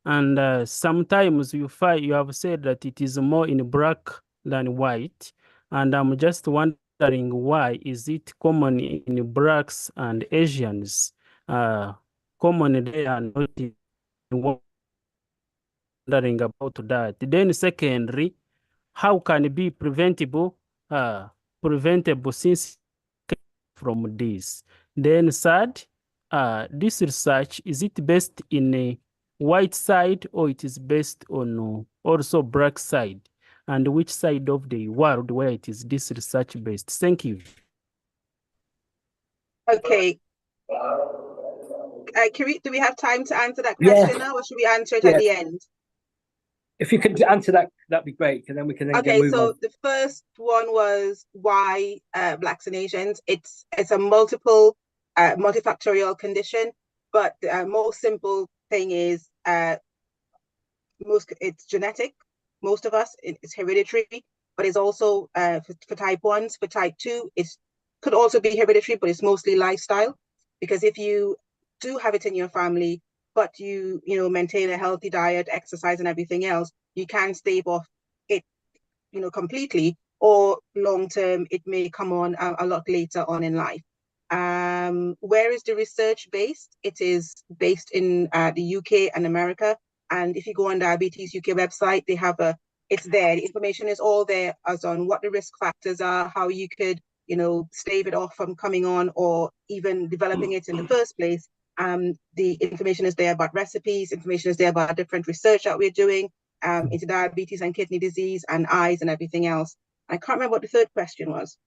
And sometimes you have said that it is more in black than white. And I'm just wondering, why is it common in blacks and Asians? Common they are not wondering about that. Then secondly, how can it be preventable since from this? Then third, this research, is it based in a white side or it is based on also black side? And which side of the world where it is this research based? Thank you. Okay. Kirit, do we have time to answer that question now, or should we answer it at the end? If you could answer that, that'd be great, and then we can then move on. The first one was why Blacks and Asians. It's a multifactorial condition, but the most simple thing is it's genetic. Most of us, it's hereditary, but it's also for type 1s. For type 2, it could also be hereditary, but it's mostly lifestyle. Because if you do have it in your family, but you maintain a healthy diet, exercise, and everything else, you can stave off it, completely. Or long term, it may come on a lot later on in life. Where is the research based? It is based in the UK and America. And if you go on Diabetes UK website, they have it's there. The information is all there as on what the risk factors are, how you could, stave it off from coming on or even developing it in the first place, The information is there about recipes, information is there about different research that we're doing into diabetes and kidney disease and eyes and everything else. I can't remember what the third question was.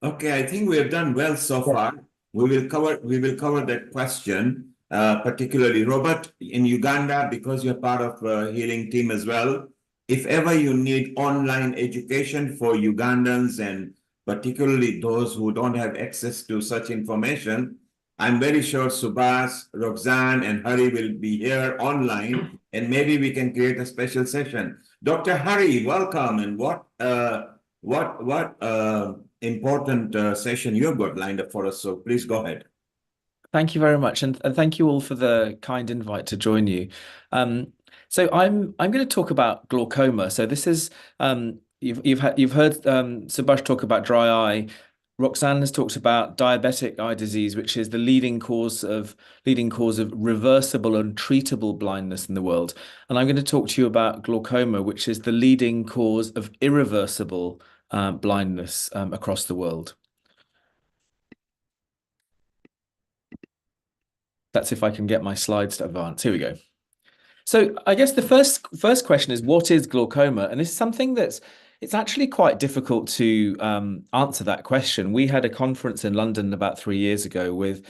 Okay, I think we have done well so far. We will cover that question, particularly Robert in Uganda, because you're part of healing team as well. If ever you need online education for Ugandans and particularly those who don't have access to such information, I'm very sure Subhas, Roxanne, and Hari will be here online, and maybe we can create a special session. Dr. Hari, welcome, and what important session you've got lined up for us. So please go ahead. Thank you very much, and thank you all for the kind invite to join you. So I'm going to talk about glaucoma. So this is you've heard Subhash talk about dry eye. Roxanne has talked about diabetic eye disease, which is the leading cause of reversible and treatable blindness in the world. And I'm going to talk to you about glaucoma, which is the leading cause of irreversible blindness across the world. That's if I can get my slides to advance. Here we go. So I guess the first question is, what is glaucoma? And this is something it's actually quite difficult to answer that question. We had a conference in London about 3 years ago with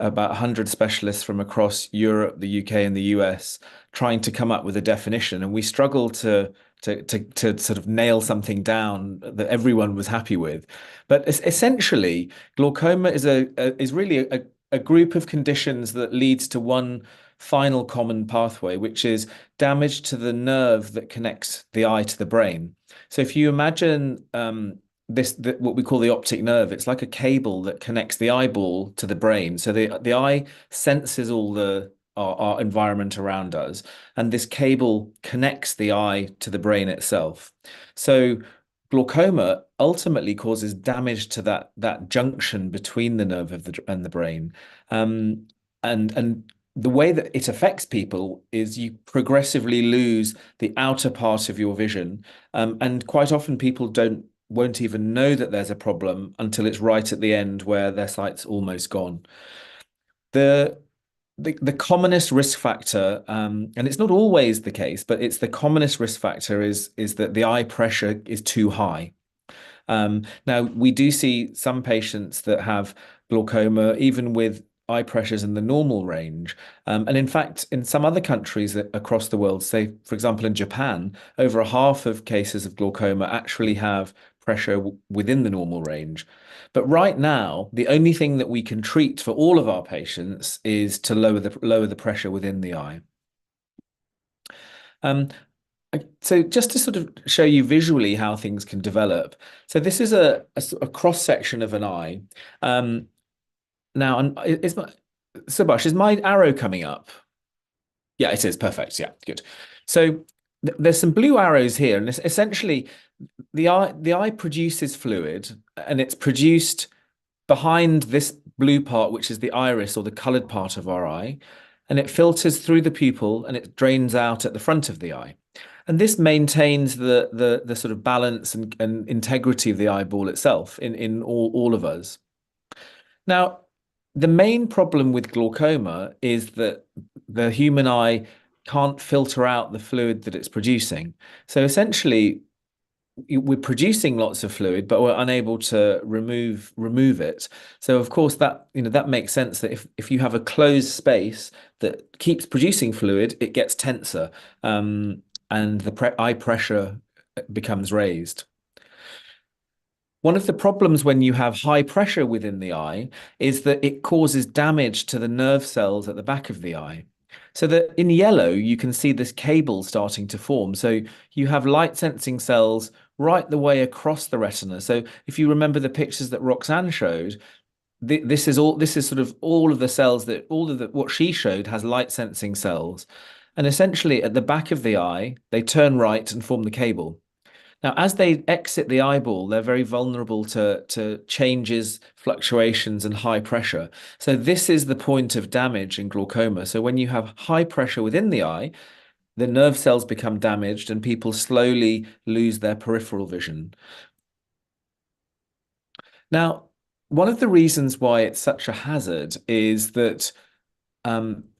about 100 specialists from across Europe, the UK, and the US trying to come up with a definition, and we struggled to sort of nail something down that everyone was happy with. But essentially, glaucoma is really a group of conditions that leads to one final common pathway, which is damage to the nerve that connects the eye to the brain. So if you imagine what we call the optic nerve, it's like a cable that connects the eyeball to the brain. So the eye senses all our environment around us, and this cable connects the eye to the brain itself. So glaucoma ultimately causes damage to that junction between the nerve and the brain. And the way that it affects people is you progressively lose the outer part of your vision. And quite often people won't even know that there's a problem until it's right at the end where their sight's almost gone. The commonest risk factor, and it's not always the case, but it's the commonest risk factor is that the eye pressure is too high. Now, we do see some patients that have glaucoma, even with eye pressures in the normal range. And in fact, in some other countries across the world, say, for example, in Japan, over half of cases of glaucoma actually have pressure within the normal range. But right now, the only thing that we can treat for all of our patients is to lower the pressure within the eye. So just to sort of show you visually how things can develop. So this is a cross section of an eye. Now, Subhash, is my arrow coming up? Yeah, it is. Perfect. Yeah, good. So there's some blue arrows here, and essentially the eye produces fluid, and it's produced behind this blue part, which is the iris or the colored part of our eye, and it filters through the pupil and it drains out at the front of the eye. And this maintains the sort of balance and integrity of the eyeball itself in all of us. Now, the main problem with glaucoma is that the human eye can't filter out the fluid that it's producing. So essentially, we're producing lots of fluid, but we're unable to remove it. So of course that makes sense that if you have a closed space that keeps producing fluid, it gets tenser, and the eye pressure becomes raised. One of the problems when you have high pressure within the eye is that it causes damage to the nerve cells at the back of the eye. So that in yellow, you can see this cable starting to form. So you have light sensing cells right the way across the retina. So if you remember the pictures that Roxanne showed, this is sort of all of the cells what she showed has light sensing cells. And essentially at the back of the eye, they turn right and form the cable. Now, as they exit the eyeball, they're very vulnerable to changes, fluctuations, and high pressure. So this is the point of damage in glaucoma. So when you have high pressure within the eye, the nerve cells become damaged and people slowly lose their peripheral vision. Now, one of the reasons why it's such a hazard is that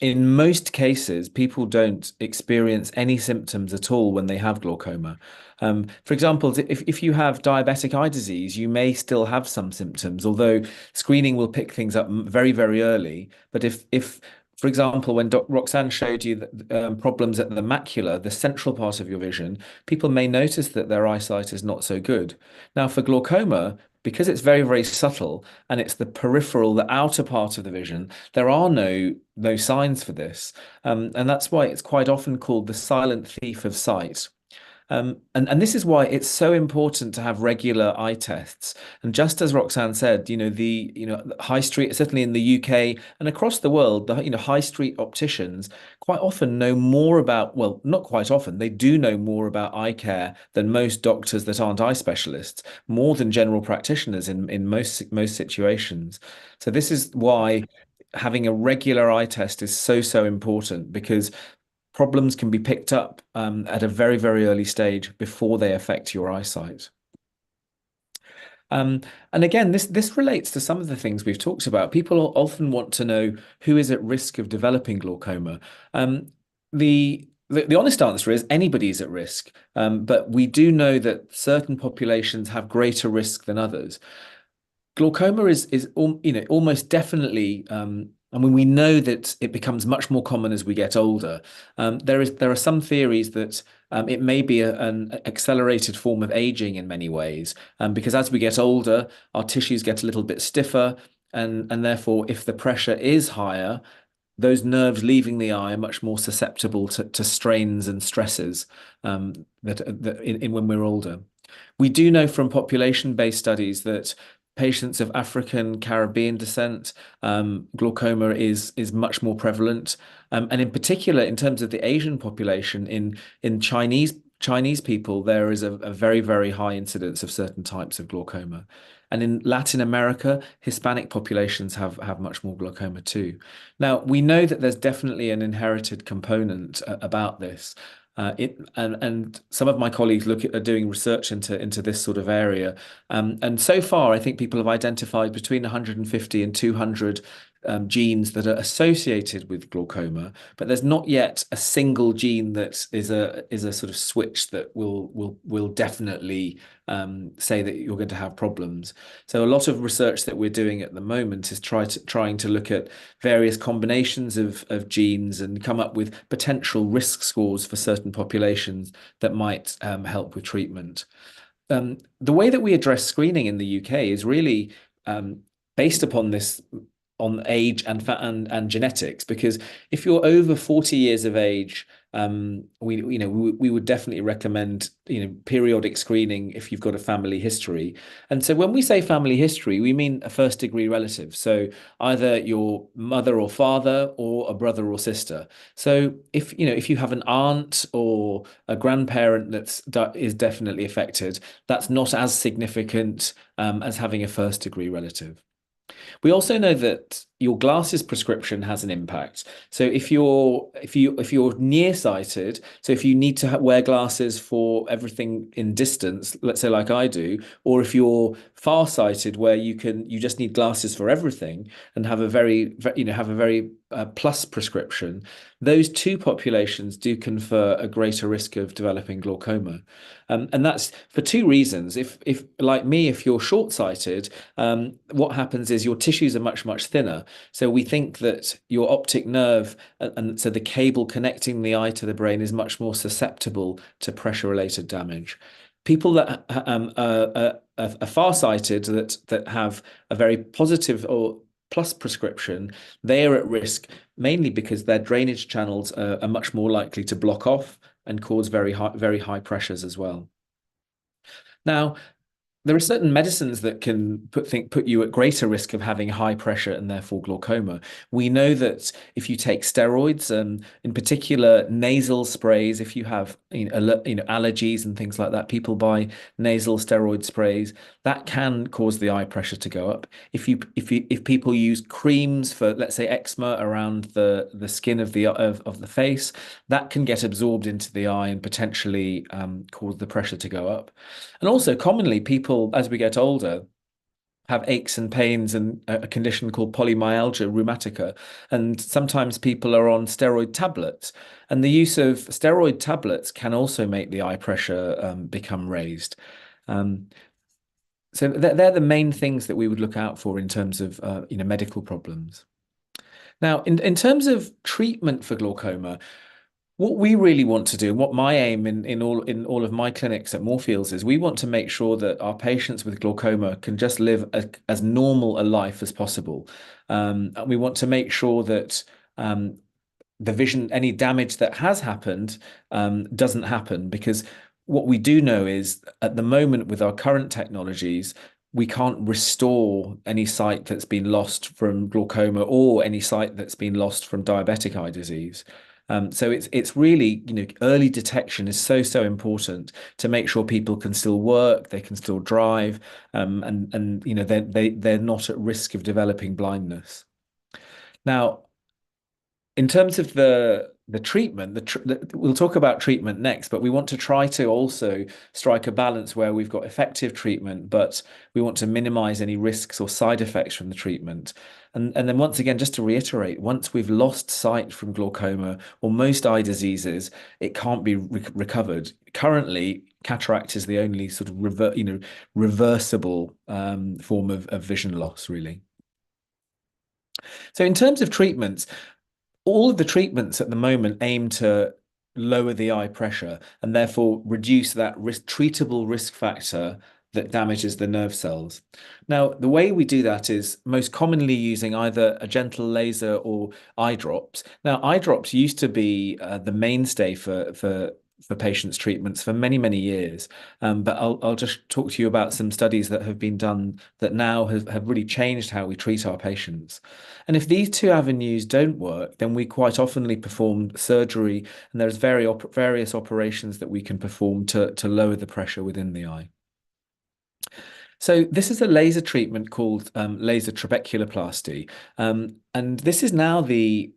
in most cases, people don't experience any symptoms at all when they have glaucoma. For example, if you have diabetic eye disease, you may still have some symptoms, although screening will pick things up very, very early. But if for example, when Roxanne showed you that, problems at the macula, the central part of your vision, people may notice that their eyesight is not so good. Now, for glaucoma, because it's very, very subtle and it's the peripheral, the outer part of the vision, there are no signs for this. And that's why it's quite often called the silent thief of sight. And this is why it's so important to have regular eye tests. And just as Roxanne said, the high street, certainly in the UK and across the world, the high street opticians quite often know more about, well, not quite often, they do know more about eye care than most doctors that aren't eye specialists, more than general practitioners in most situations. So this is why having a regular eye test is so important, because problems can be picked up at a very, very early stage before they affect your eyesight. And again, this relates to some of the things we've talked about. People often want to know who is at risk of developing glaucoma. The honest answer is anybody's at risk, but we do know that certain populations have greater risk than others. Glaucoma is almost definitely, I mean, we know that it becomes much more common as we get older. There are some theories that it may be an accelerated form of aging in many ways, because as we get older, our tissues get a little bit stiffer, and therefore, if the pressure is higher, those nerves leaving the eye are much more susceptible to strains and stresses when we're older. We do know from population-based studies that patients of African Caribbean descent, glaucoma is much more prevalent, and in particular, in terms of the Asian population, in Chinese people, there is a very, very high incidence of certain types of glaucoma. And in Latin America, Hispanic populations have much more glaucoma too. Now, we know that there's definitely an inherited component about this. And some of my colleagues are doing research into this sort of area. And so far, I think people have identified between 150 and 200 genes that are associated with glaucoma, but there's not yet a single gene that is a sort of switch that will definitely say that you're going to have problems. So a lot of research that we're doing at the moment is trying to look at various combinations of genes and come up with potential risk scores for certain populations that might help with treatment. The way that we address screening in the UK is really based upon this, on age and genetics, because if you're over 40 years of age, we would definitely recommend periodic screening if you've got a family history. And so when we say family history, we mean a first degree relative, so either your mother or father or a brother or sister. So if you have an aunt or a grandparent that is definitely affected, that's not as significant as having a first degree relative. We also know that your glasses prescription has an impact. So if you're nearsighted, so if you need to wear glasses for everything in distance, let's say like I do, or if you're farsighted where you just need glasses for everything and have a very plus prescription, those two populations do confer a greater risk of developing glaucoma. And that's for two reasons. If like me, if you're short-sighted, what happens is your tissues are much thinner. So we think that your optic nerve, and so the cable connecting the eye to the brain, is much more susceptible to pressure-related damage. People that are farsighted, that have a very positive or plus prescription, they are at risk mainly because their drainage channels are much more likely to block off and cause very high pressures as well. Now, there are certain medicines that can put you at greater risk of having high pressure and therefore glaucoma. We know that if you take steroids, in particular nasal sprays, if you have allergies and things like that, people buy nasal steroid sprays. That can cause the eye pressure to go up. If people use creams for, let's say, eczema around the skin of the face, that can get absorbed into the eye and potentially cause the pressure to go up. And also commonly people, as we get older, have aches and pains and a condition called polymyalgia rheumatica. And sometimes people are on steroid tablets. And the use of steroid tablets can also make the eye pressure become raised. So they're the main things that we would look out for in terms of medical problems. Now, in terms of treatment for glaucoma, what we really want to do, what my aim in all of my clinics at Moorfields is, we want to make sure that our patients with glaucoma can just live as normal a life as possible. And we want to make sure that the vision, any damage that has happened, doesn't happen, because what we do know is at the moment with our current technologies, we can't restore any sight that's been lost from glaucoma or any sight that's been lost from diabetic eye disease. So it's really, early detection is so important to make sure people can still work, they can still drive, and they're not at risk of developing blindness. Now, in terms of the treatment, we'll talk about treatment next, but we want to try to also strike a balance where we've got effective treatment, but we want to minimize any risks or side effects from the treatment. And then once again, just to reiterate, once we've lost sight from glaucoma or most eye diseases, it can't be recovered. Currently, cataract is the only sort of reversible form of vision loss, really. So in terms of treatments, all of the treatments at the moment aim to lower the eye pressure and therefore reduce that treatable risk factor that damages the nerve cells. Now, the way we do that is most commonly using either a gentle laser or eye drops. Now, eye drops used to be the mainstay for patients' treatments for many years. But I'll just talk to you about some studies that have been done that now have really changed how we treat our patients. And if these two avenues don't work, then we quite oftenly perform surgery, and there's various operations that we can perform to lower the pressure within the eye. So this is a laser treatment called laser trabeculoplasty. And this is now the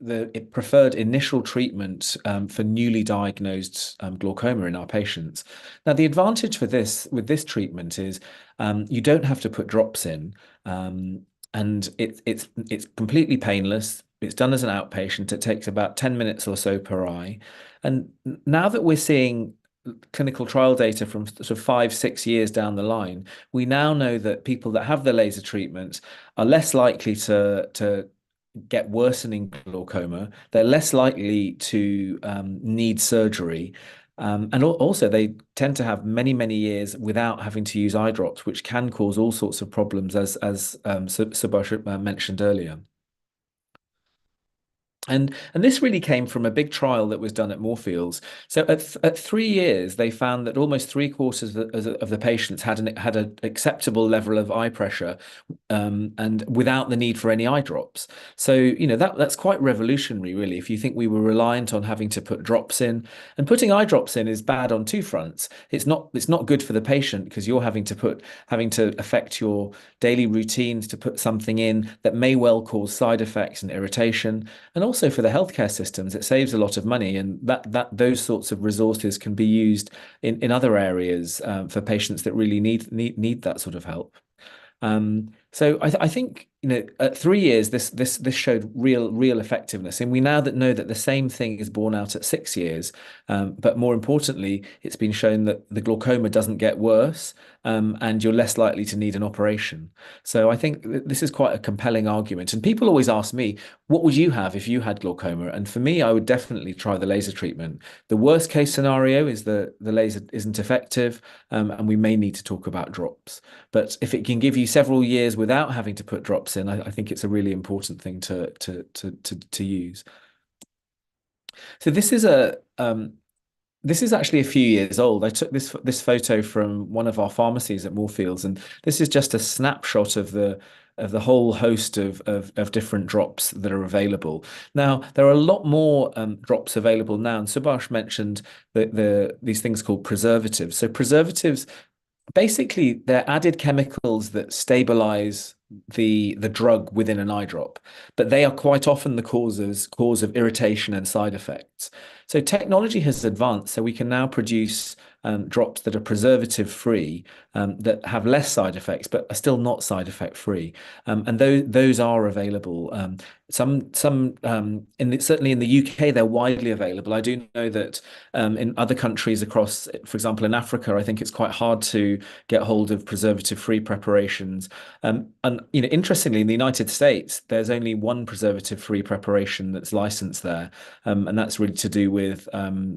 preferred initial treatment for newly diagnosed glaucoma in our patients. Now, the advantage with this treatment is you don't have to put drops in, and it's completely painless. It's done as an outpatient. It takes about 10 minutes or so per eye. And now that we're seeing clinical trial data from sort of 5-6 years down the line, we now know that people that have the laser treatments are less likely to get worsening glaucoma. They're less likely to need surgery. And also they tend to have many years without having to use eye drops, which can cause all sorts of problems, as Subhash mentioned earlier. And this really came from a big trial that was done at Moorfields. So at 3 years, they found that almost 3/4 of the patients had an acceptable level of eye pressure, and without the need for any eye drops. So that's quite revolutionary, really. If you think we were reliant on having to put drops in, and putting eye drops in is bad on two fronts. It's not good for the patient because you're having to affect your daily routines to put something in that may well cause side effects and irritation, and also for the healthcare systems, it saves a lot of money, and those sorts of resources can be used in other areas for patients that really need that sort of help. So I think at 3 years this showed real effectiveness, and we now know that the same thing is borne out at 6 years. But more importantly, it's been shown that the glaucoma doesn't get worse, and you're less likely to need an operation. So I think this is quite a compelling argument. And people always ask me, what would you have if you had glaucoma? And for me, I would definitely try the laser treatment. The worst case scenario is that the laser isn't effective, and we may need to talk about drops. But if it can give you several years without having to put drops in, I think it's a really important thing to use. So this is actually a few years old. I took this photo from one of our pharmacies at Moorfields, and this is just a snapshot of the whole host of different drops that are available. Now, there are a lot more drops available now, and Subhash mentioned these things called preservatives. So preservatives, basically, they're added chemicals that stabilize the drug within an eye drop, but they are quite often the cause of irritation and side effects. So technology has advanced, so we can now produce drops that are preservative free, that have less side effects but are still not side effect free, and those are available. Certainly in the UK, they're widely available. I do know that in other countries across, for example, in Africa, I think it's quite hard to get hold of preservative-free preparations. And interestingly, in the United States, there's only one preservative-free preparation that's licensed there, and that's really to do with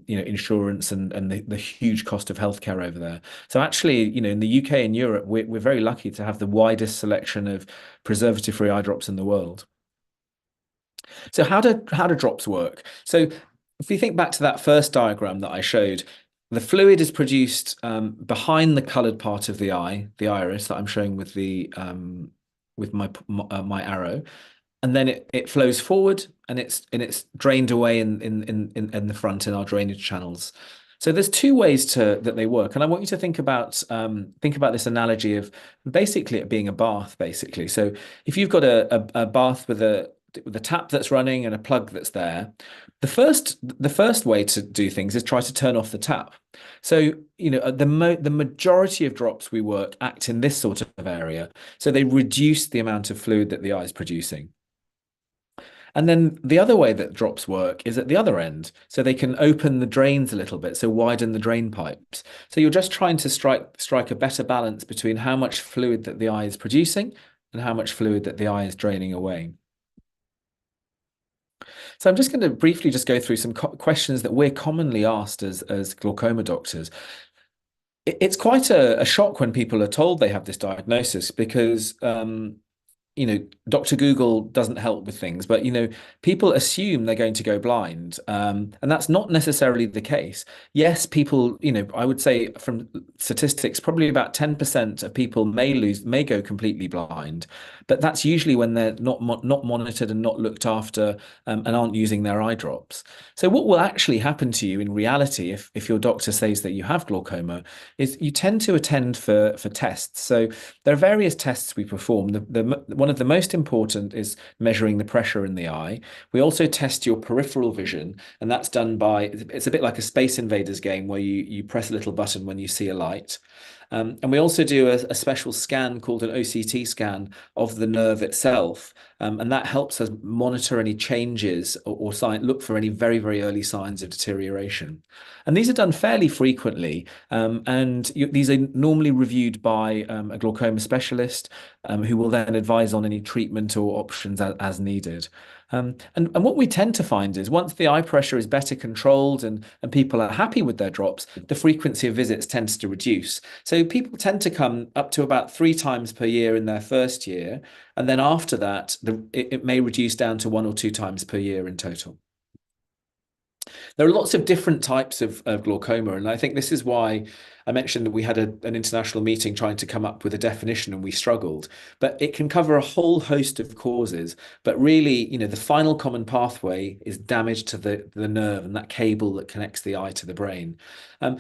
insurance and the huge cost of healthcare over there. So actually, in the UK and Europe, we're very lucky to have the widest selection of preservative-free eye drops in the world. So how do drops work? So if we think back to that first diagram that I showed, the fluid is produced behind the coloured part of the eye, the iris that I'm showing with the with my arrow, and then it flows forward and it's drained away in the front in our drainage channels. So there's two ways that they work, and I want you to think about this analogy of basically it being a bath. Basically, so if you've got a bath with a tap that's running and a plug that's there, the first way to do things is try to turn off the tap. So the majority of drops we work act in this sort of area, so they reduce the amount of fluid that the eye is producing. And then the other way that drops work is at the other end. So they can open the drains a little bit, so widen the drain pipes. So you're just trying to strike a better balance between how much fluid that the eye is producing and how much fluid that the eye is draining away. So I'm just going to briefly just go through some questions that we're commonly asked as glaucoma doctors. It's quite a shock when people are told they have this diagnosis, because Dr. Google doesn't help with things, but people assume they're going to go blind, and that's not necessarily the case. Yes, people, I would say from statistics, probably about 10% of people may go completely blind, but that's usually when they're not monitored and not looked after, and aren't using their eye drops. So what will actually happen to you in reality, if your doctor says that you have glaucoma, is you tend to attend for tests. So there are various tests we perform. One of the most important is measuring the pressure in the eye. We also test your peripheral vision, and that's done by, it's a bit like a Space Invaders game where you press a little button when you see a light. And we also do a special scan called an OCT scan of the nerve itself, and that helps us monitor any changes or look for any very, very early signs of deterioration. And these are done fairly frequently, and these are normally reviewed by a glaucoma specialist, who will then advise on any treatment or options as needed. And what we tend to find is once the eye pressure is better controlled and people are happy with their drops, the frequency of visits tends to reduce. So people tend to come up to about 3 times per year in their first year, and then after that, it may reduce down to 1 or 2 times per year in total. There are lots of different types of glaucoma, and I think this is why I mentioned that we had an international meeting trying to come up with a definition and we struggled. But it can cover a whole host of causes. But really, the final common pathway is damage to the nerve and that cable that connects the eye to the brain.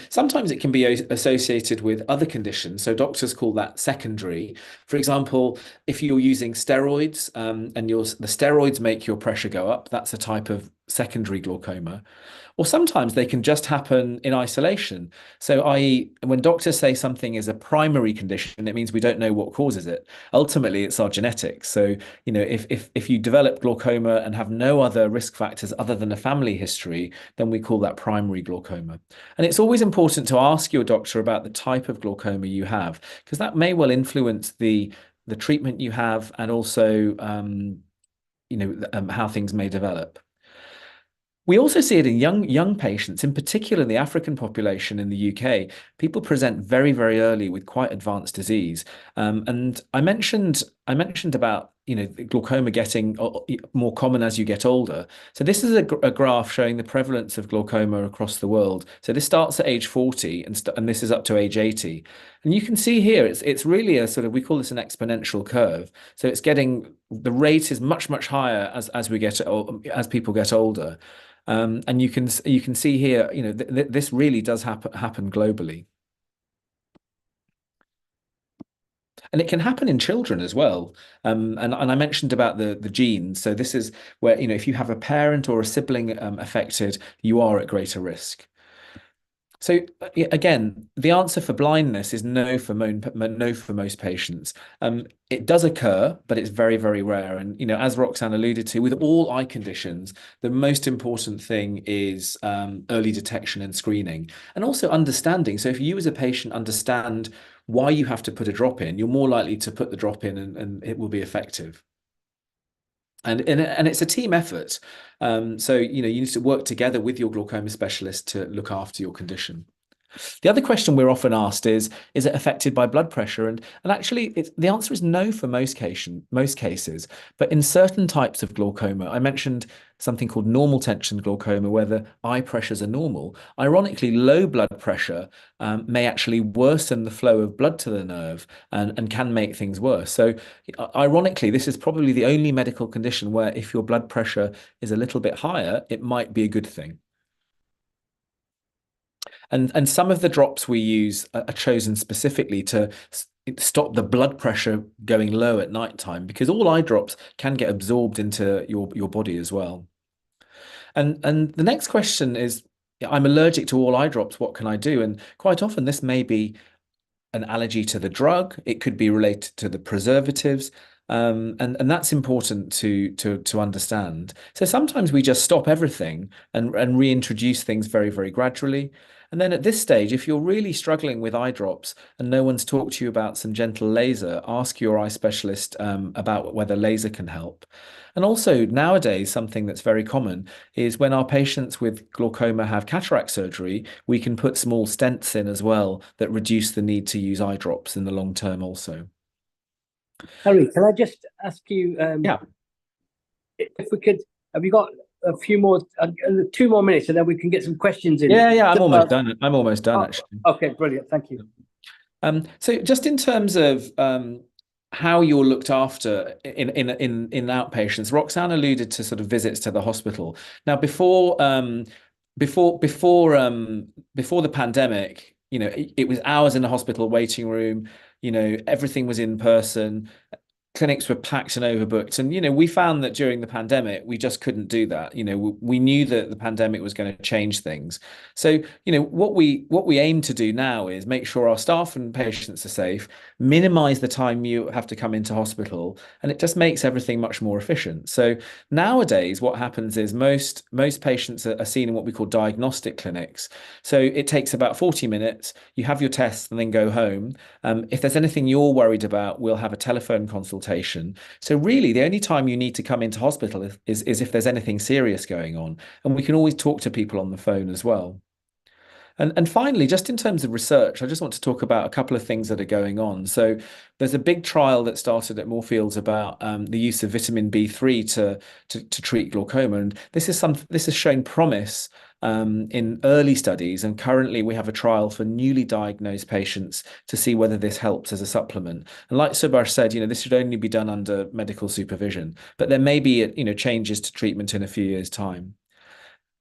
Sometimes it can be associated with other conditions. So doctors call that secondary. For example, if you're using steroids, and the steroids make your pressure go up, that's a type of secondary glaucoma. Or sometimes they can just happen in isolation. So i.e., when doctors say something is a primary condition, it means we don't know what causes it. Ultimately, it's our genetics. So, if you develop glaucoma and have no other risk factors other than a family history, then we call that primary glaucoma. And it's always important to ask your doctor about the type of glaucoma you have, because that may well influence the treatment you have and also how things may develop. We also see it in young patients, in particular in the African population in the UK. People present very, very early with quite advanced disease. And I mentioned about glaucoma getting more common as you get older. So this is a graph showing the prevalence of glaucoma across the world. So this starts at age 40 and this is up to age 80. And you can see here it's really a sort of, we call this an exponential curve. So the rate is much, much higher as people get older. And you can see here, this really does happen globally. And it can happen in children as well. And I mentioned about the genes. So this is where, if you have a parent or a sibling affected, you are at greater risk. So again, the answer for blindness is no for most patients. It does occur, but it's very, very rare. And as Roxanne alluded to, with all eye conditions, the most important thing is early detection and screening, and also understanding. So if you as a patient understand why you have to put a drop in, you're more likely to put the drop in, and it will be effective. And it's a team effort. So you need to work together with your glaucoma specialist to look after your condition. The other question we're often asked is it affected by blood pressure? And actually, the answer is no for most cases. But in certain types of glaucoma, I mentioned something called normal tension glaucoma, where the eye pressures are normal. Ironically, low blood pressure may actually worsen the flow of blood to the nerve and can make things worse. So ironically, this is probably the only medical condition where if your blood pressure is a little bit higher, it might be a good thing. And some of the drops we use are chosen specifically to stop the blood pressure going low at night time, because all eye drops can get absorbed into your body as well. And the next question is, I'm allergic to all eye drops, what can I do? And quite often this may be an allergy to the drug. It could be related to the preservatives. And that's important to understand. So sometimes we just stop everything and reintroduce things very, very gradually. And then at this stage, if you're really struggling with eye drops and no one's talked to you about some gentle laser, ask your eye specialist about whether laser can help. And also nowadays, something that's very common is when our patients with glaucoma have cataract surgery, we can put small stents in as well that reduce the need to use eye drops in the long term also. Harry, can I just ask you, yeah, if we could, have you got a few more, 2 more minutes, and then we can get some questions in? Yeah, I'm almost done. I'm almost done, actually. Okay, brilliant. Thank you. So just in terms of how you're looked after in outpatients, Roxanne alluded to sort of visits to the hospital. Now, before the pandemic, it was hours in the hospital waiting room. Everything was in person. Clinics were packed and overbooked. And, we found that during the pandemic, we just couldn't do that. We knew that the pandemic was going to change things. So, what we aim to do now is make sure our staff and patients are safe, minimize the time you have to come into hospital, and it just makes everything much more efficient. So nowadays, what happens is most patients are seen in what we call diagnostic clinics. So it takes about 40 minutes. You have your tests and then go home. If there's anything you're worried about, we'll have a telephone consultation. So really, the only time you need to come into hospital is if there's anything serious going on. And we can always talk to people on the phone as well. And finally, just in terms of research, I just want to talk about a couple of things that are going on. So there's a big trial that started at Moorfields about the use of vitamin B3 to treat glaucoma. And this has shown promise in early studies, and currently we have a trial for newly diagnosed patients to see whether this helps as a supplement. And like Subhash said, this should only be done under medical supervision, but there may be changes to treatment in a few years' time.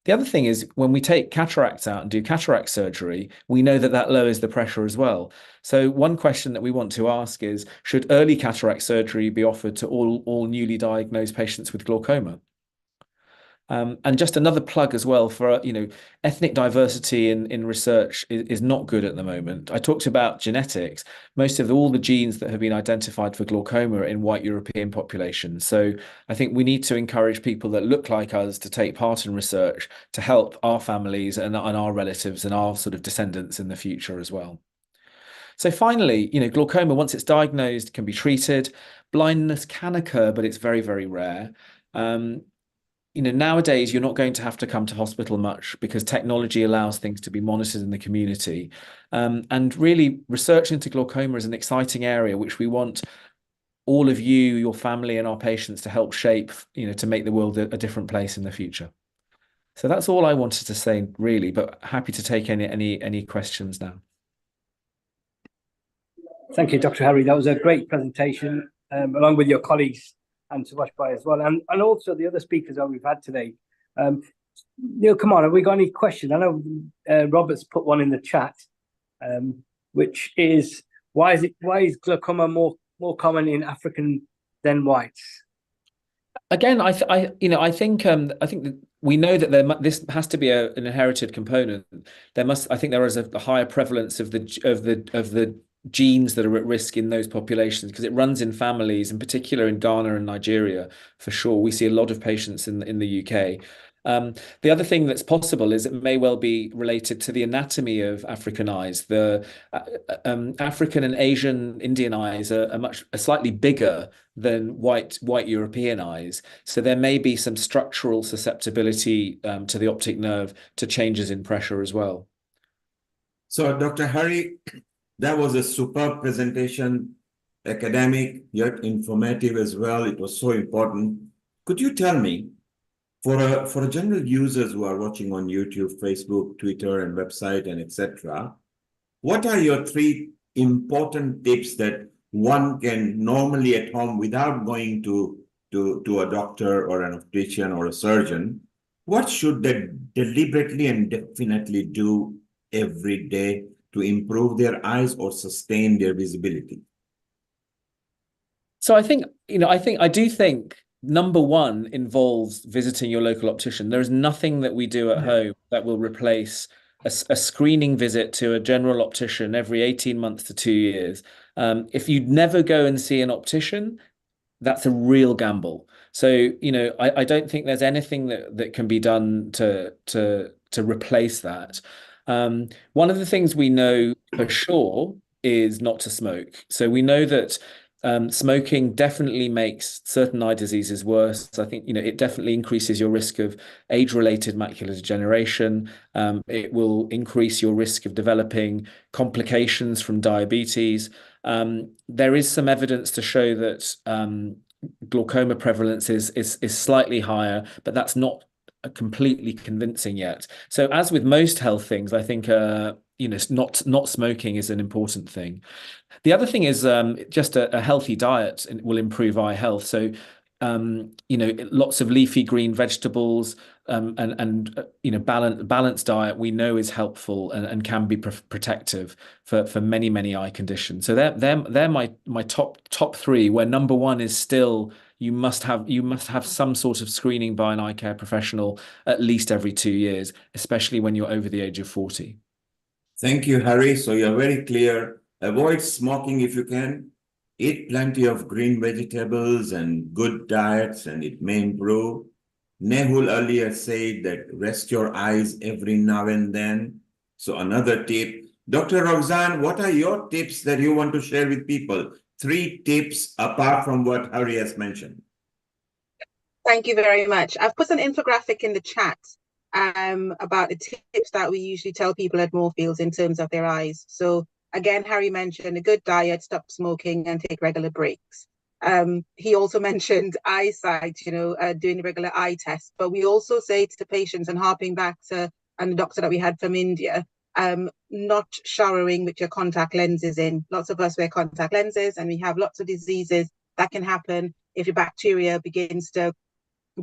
The other thing is when we take cataracts out and do cataract surgery, we know that lowers the pressure as well. So one question that we want to ask is, should early cataract surgery be offered to all newly diagnosed patients with glaucoma? And just another plug as well for, ethnic diversity in research is not good at the moment. I talked about genetics. Most of all the genes that have been identified for glaucoma are in white European populations. So I think we need to encourage people that look like us to take part in research to help our families and our relatives and our sort of descendants in the future as well. So finally, glaucoma, once it's diagnosed, can be treated. Blindness can occur, but it's very, very rare. Nowadays, you're not going to have to come to hospital much because technology allows things to be monitored in the community. And really, research into glaucoma is an exciting area, which we want all of you, your family, and our patients to help shape, to make the world a different place in the future. So that's all I wanted to say, really, but happy to take any questions now. Thank you, Dr. Harry. That was a great presentation, along with your colleagues and Subhash Bhai as well, and also the other speakers that we've had today. Neil, come on, have we got any questions? I know Robert's put one in the chat, which is why is glaucoma more common in African than whites? Again, I think we know that this has to be an inherited component. I think there is a higher prevalence of the genes that are at risk in those populations because it runs in families, in particular in Ghana and Nigeria, for sure. We see a lot of patients in the UK. The other thing that's possible is it may well be related to the anatomy of African eyes. The African and Asian Indian eyes are slightly bigger than white European eyes. So there may be some structural susceptibility to the optic nerve to changes in pressure as well. So, Dr. Hari, that was a superb presentation, academic, yet informative as well. It was so important. Could you tell me, for a general users who are watching on YouTube, Facebook, Twitter, and website, and etc., what are your 3 important tips that one can normally at home without going to a doctor or an optician or a surgeon? What should they deliberately and definitely do every day to improve their eyes or sustain their visibility? So I do think number 1 involves visiting your local optician. There is nothing that we do at home that will replace a screening visit to a general optician every 18 months to 2 years. If you never go and see an optician, that's a real gamble. So, I don't think there's anything that can be done to replace that. One of the things we know for sure is not to smoke. So we know that smoking definitely makes certain eye diseases worse. I think, it definitely increases your risk of age-related macular degeneration. It will increase your risk of developing complications from diabetes. There is some evidence to show that glaucoma prevalence is slightly higher, but that's not completely convincing yet. So as with most health things, I think not smoking is an important thing. The other thing is just a healthy diet will improve eye health. So lots of leafy green vegetables and balanced diet we know is helpful and can be protective for many eye conditions. So they're my top 3, where number 1 is still you must have some sort of screening by an eye care professional at least every 2 years, especially when you're over the age of 40. Thank you, Harry. So you're very clear. Avoid smoking if you can. Eat plenty of green vegetables and good diets, and it may improve. Nehul earlier said that rest your eyes every now and then. So another tip. Dr. Roxanne, what are your tips that you want to share with people? 3 tips apart from what Harry has mentioned. Thank you very much. I've put an infographic in the chat about the tips that we usually tell people at Moorfields in terms of their eyes. So again, Harry mentioned a good diet, stop smoking, and take regular breaks. He also mentioned eyesight, doing the regular eye test. But we also say to patients, and harping back to the doctor that we had from India, not showering with your contact lenses in. Lots of us wear contact lenses, and we have lots of diseases that can happen if your bacteria begins to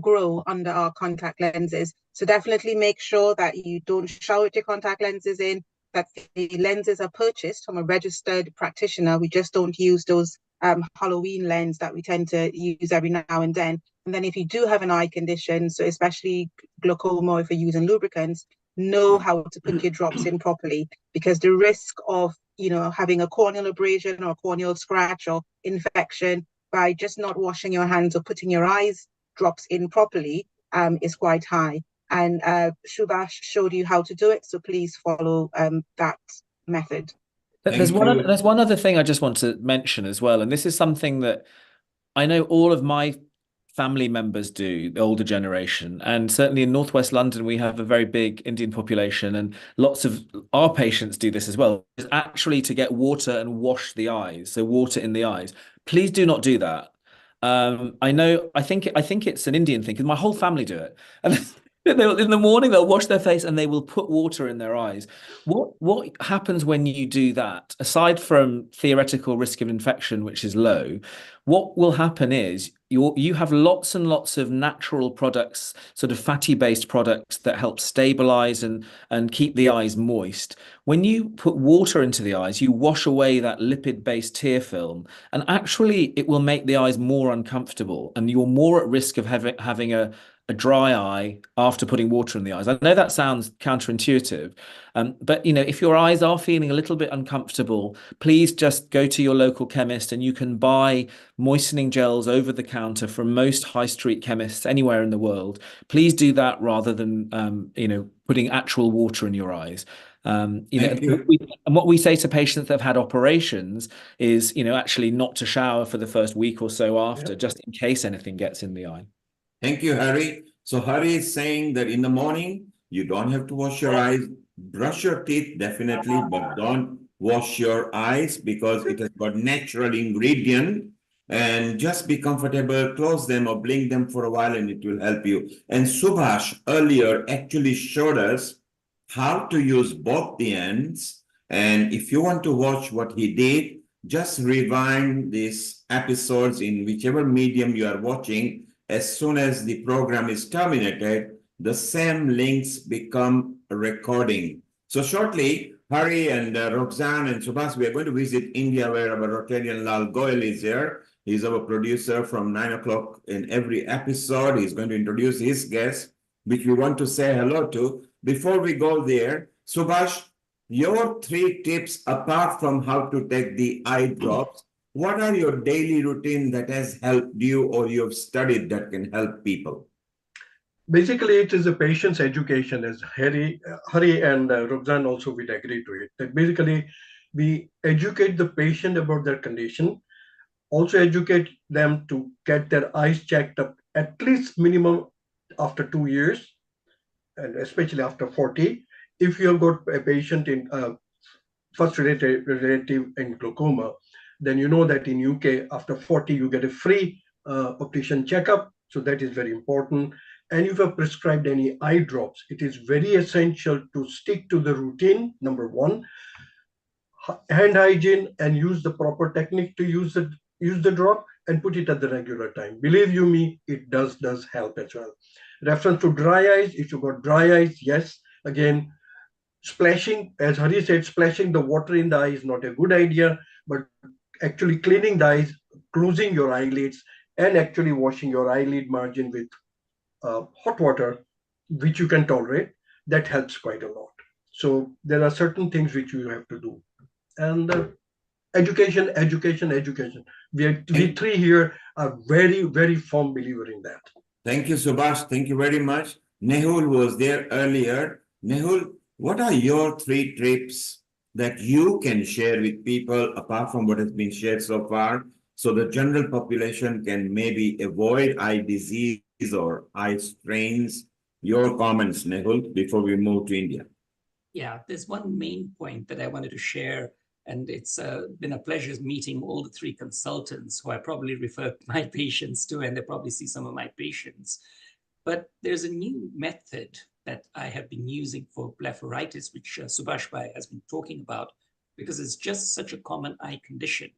grow under our contact lenses. So definitely make sure that you don't shower with your contact lenses in, that the lenses are purchased from a registered practitioner. We just don't use those Halloween lens that we tend to use every now and then. And then if you do have an eye condition, so especially glaucoma, if you're using lubricants, know how to put your drops in properly, because the risk of having a corneal abrasion or a corneal scratch or infection by just not washing your hands or putting your eyes drops in properly is quite high. And Subhash showed you how to do it, so please follow that method. There's one other thing I just want to mention as well, and this is something that I know all of my family members do, the older generation, and certainly in Northwest London we have a very big Indian population, and lots of our patients do this as well, is actually to get water and wash the eyes, so water in the eyes. Please do not do that. I think it's an Indian thing, because my whole family do it. And in the morning they'll wash their face and they will put water in their eyes. What happens when you do that, aside from theoretical risk of infection, which is low, what will happen is you have lots and lots of natural products, sort of fatty-based products that help stabilize and keep the eyes moist. When you put water into the eyes, you wash away that lipid-based tear film, and actually it will make the eyes more uncomfortable, and you're more at risk of having a a dry eye after putting water in the eyes. I know that sounds counterintuitive, but if your eyes are feeling a little bit uncomfortable, please just go to your local chemist, and you can buy moistening gels over the counter from most high street chemists anywhere in the world. Please do that rather than putting actual water in your eyes. And what we say to patients that have had operations is, actually not to shower for the first week or so after, just in case anything gets in the eye. Thank you, Harry. So Harry is saying that in the morning, you don't have to wash your eyes, brush your teeth, definitely, but don't wash your eyes because it has got natural ingredient, and just be comfortable, close them or blink them for a while and it will help you. And Subhash earlier actually showed us how to use both the ends. And if you want to watch what he did, just rewind these episodes in whichever medium you are watching. As soon as the program is terminated, the same links become a recording. So shortly, Hari and Roxanne and Subhas, we are going to visit India, where our Rotarian Lal Goyal is here. He's our producer from 9 o'clock in every episode. He's going to introduce his guests, which we want to say hello to. Before we go there, Subhash, your 3 tips apart from how to take the eye drops, what are your daily routine that has helped you or you have studied that can help people? Basically, it is a patient's education, as Hari and Roxanne also would agree to it. That basically, we educate the patient about their condition, also educate them to get their eyes checked up at least minimum after 2 years, and especially after 40. If you have got a patient in first relative in glaucoma, then you know that in UK after 40 you get a free optician checkup. So that is very important. And if you have prescribed any eye drops, it is very essential to stick to the routine. Number 1, hand hygiene, and use the proper technique to use the drop and put it at the regular time. Believe you me, it does help as well. Reference to dry eyes, if you've got dry eyes, yes, again, splashing, as Hari said, splashing the water in the eye is not a good idea, but actually cleaning the eyes, closing your eyelids, and actually washing your eyelid margin with hot water, which you can tolerate, that helps quite a lot. So there are certain things which you have to do. And education. We 3 here are very, very firm believer in that. Thank you, Subhash. Thank you very much. Nehul was there earlier. Nehul, what are your 3 tips that you can share with people apart from what has been shared so far, so the general population can maybe avoid eye disease or eye strains? Your comments, Nehul, before we move to India. Yeah, there's one main point that I wanted to share, and it's been a pleasure meeting all the 3 consultants who I probably refer my patients to, and they probably see some of my patients. But there's a new method that I have been using for blepharitis, which Subhash Bhai has been talking about, because it's just such a common eye condition.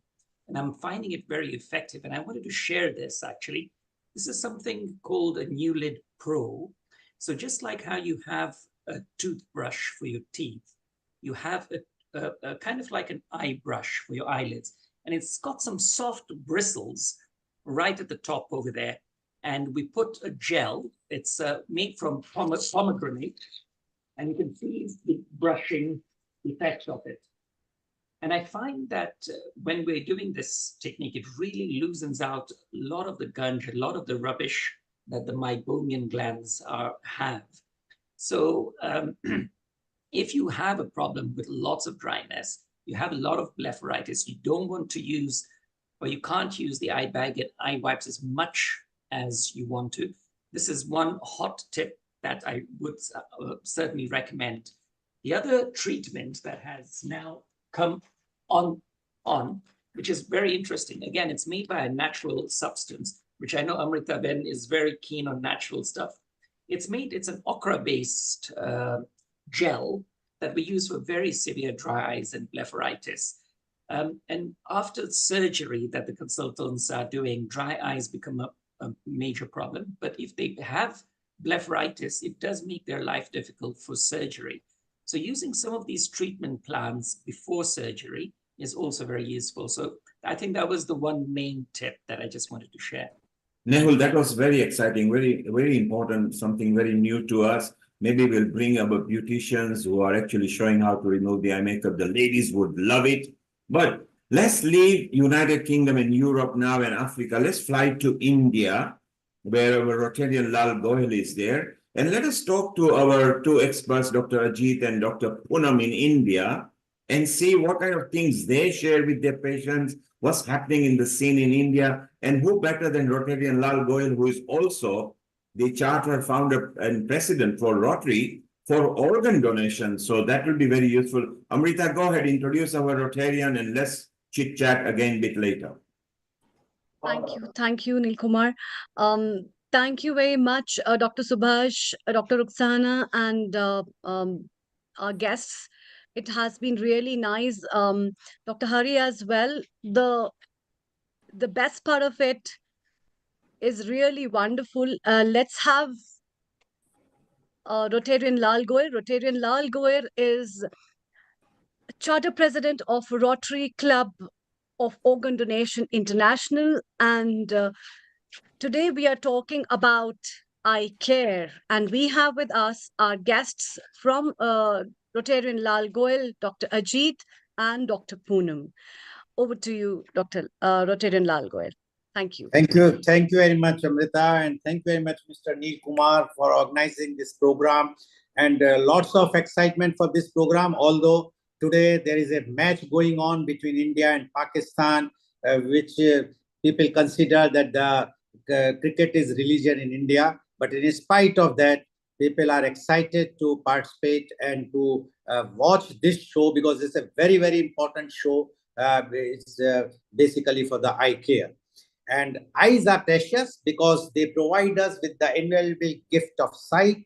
And I'm finding it very effective. And I wanted to share this, actually. This is something called a New Lid Pro. So just like how you have a toothbrush for your teeth, you have a kind of like an eye brush for your eyelids. And it's got some soft bristles right at the top over there. And we put a gel. It's made from pomegranate, and you can see the brushing effect of it. And I find that when we're doing this technique, it really loosens out a lot of the gunge, a lot of the rubbish that the meibomian glands have. So if you have a problem with lots of dryness, you have a lot of blepharitis, you don't want to use, or you can't use the eye bag and eye wipes as much as you want to, this is one hot tip that I would certainly recommend. The other treatment that has now come on, which is very interesting. Again, it's made by a natural substance, which I know Amrita Ben is very keen on natural stuff. It's an okra-based gel that we use for very severe dry eyes and blepharitis. And after surgery that the consultants are doing, dry eyes become a major problem. But if they have blepharitis, it does make their life difficult for surgery. So using some of these treatment plans before surgery is also very useful. So I think that was the one main tip that I just wanted to share. Nehul, that was very exciting, very important, something very new to us. Maybe we'll bring our beauticians who are actually showing how to remove the eye makeup. The ladies would love it. But let's leave United Kingdom and Europe now and Africa. Let's fly to India, where our Rotarian Lal Goyal is there. And let us talk to our two experts, Dr. Ajit and Dr. Poonam in India, and see what kind of things they share with their patients, what's happening in the scene in India, and who better than Rotarian Lal Goyal, who is also the charter founder and president for Rotary for organ donation. So that will be very useful. Amrita, go ahead, introduce our Rotarian and let's chit chat again a bit later. Thank you, Nilkumar. Thank you very much, Dr. Subhash, Dr. Ruxana, and our guests. It has been really nice. Dr. Hari as well. The best part of it is really wonderful. Let's have Rotarian Lal Goyal. Rotarian Lal Goyal is charter president of Rotary Club of Organ Donation International, and today we are talking about eye care, and we have with us our guests from Rotarian Lal Goyal, Dr. Ajit and Dr. Poonam. Over to you, Dr. Rotarian Lal Goyal. Thank you. Thank you very much, Amrita, and thank you very much, Mr. Neil Kumar, for organizing this program, and lots of excitement for this program. Although today there is a match going on between India and Pakistan, which people consider that the cricket is religion in India, but in spite of that, people are excited to participate and to watch this show because it's a very, very important show. It's basically for the eye care. And eyes are precious because they provide us with the invaluable gift of sight,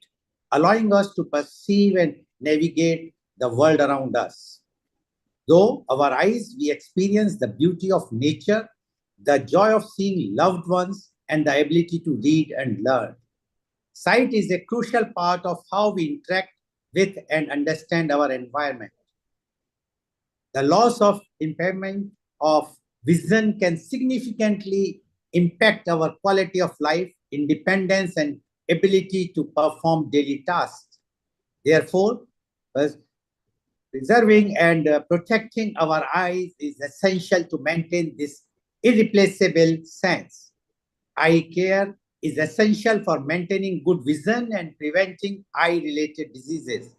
allowing us to perceive and navigate the world around us. Though our eyes, we experience the beauty of nature, the joy of seeing loved ones, and the ability to read and learn. Sight is a crucial part of how we interact with and understand our environment. The loss of impairment of vision can significantly impact our quality of life, independence, and ability to perform daily tasks. Therefore, preserving and protecting our eyes is essential to maintain this irreplaceable sense. Eye care is essential for maintaining good vision and preventing eye-related diseases.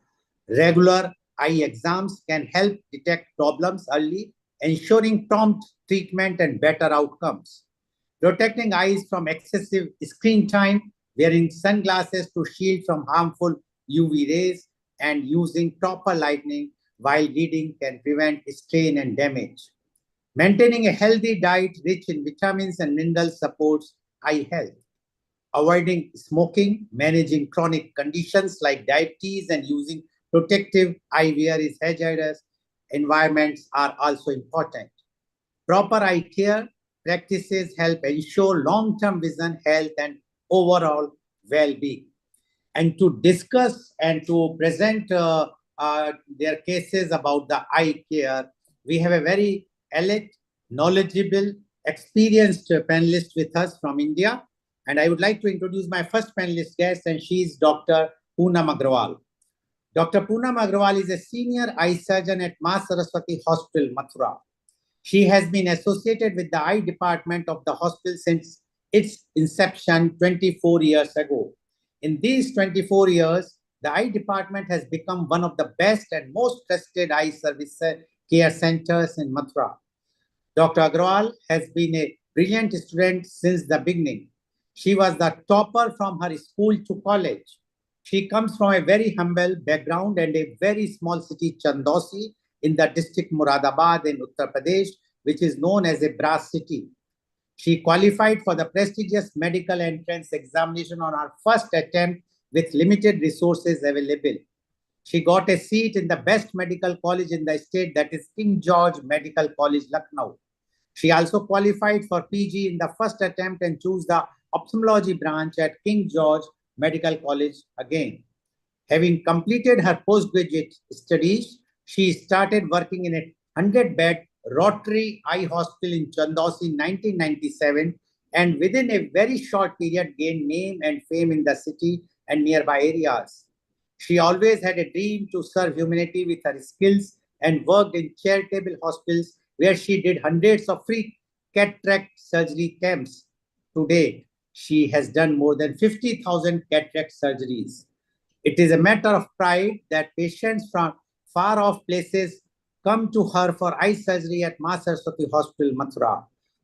Regular eye exams can help detect problems early, ensuring prompt treatment and better outcomes. Protecting eyes from excessive screen time, wearing sunglasses to shield from harmful UV rays, and using proper lighting while reading can prevent strain and damage. Maintaining a healthy diet rich in vitamins and minerals supports eye health. Avoiding smoking, managing chronic conditions like diabetes, and using protective eyewear in hazardous environments are also important. Proper eye care practices help ensure long-term vision health and overall well-being. And to discuss and to present their cases about the eye care, we have a very elite, knowledgeable, experienced panelist with us from India. And I would like to introduce my first panelist guest, and she is Dr. Poonam Agrawal. Dr. Poonam Agrawal is a senior eye surgeon at Ma Saraswati Hospital, Mathura. She has been associated with the eye department of the hospital since its inception 24 years ago. In these 24 years, the eye department has become one of the best and most trusted eye service care centers in Mathura. Dr. Agrawal has been a brilliant student since the beginning. She was the topper from her school to college. She comes from a very humble background and a very small city, Chandosi, in the district Muradabad in Uttar Pradesh, which is known as a brass city. She qualified for the prestigious medical entrance examination on her first attempt with limited resources available. She got a seat in the best medical college in the state, that is King George Medical College, Lucknow. She also qualified for PG in the first attempt and chose the ophthalmology branch at King George Medical College again. Having completed her postgraduate studies, she started working in a 100-bed Rotary Eye Hospital in Chandosi in 1997, and within a very short period gained name and fame in the city and nearby areas. She always had a dream to serve humanity with her skills and worked in charitable hospitals where she did hundreds of free cataract surgery camps. To date, she has done more than 50,000 cataract surgeries. It is a matter of pride that patients from far off places come to her for eye surgery at Ma Saraswati Hospital, Mathura.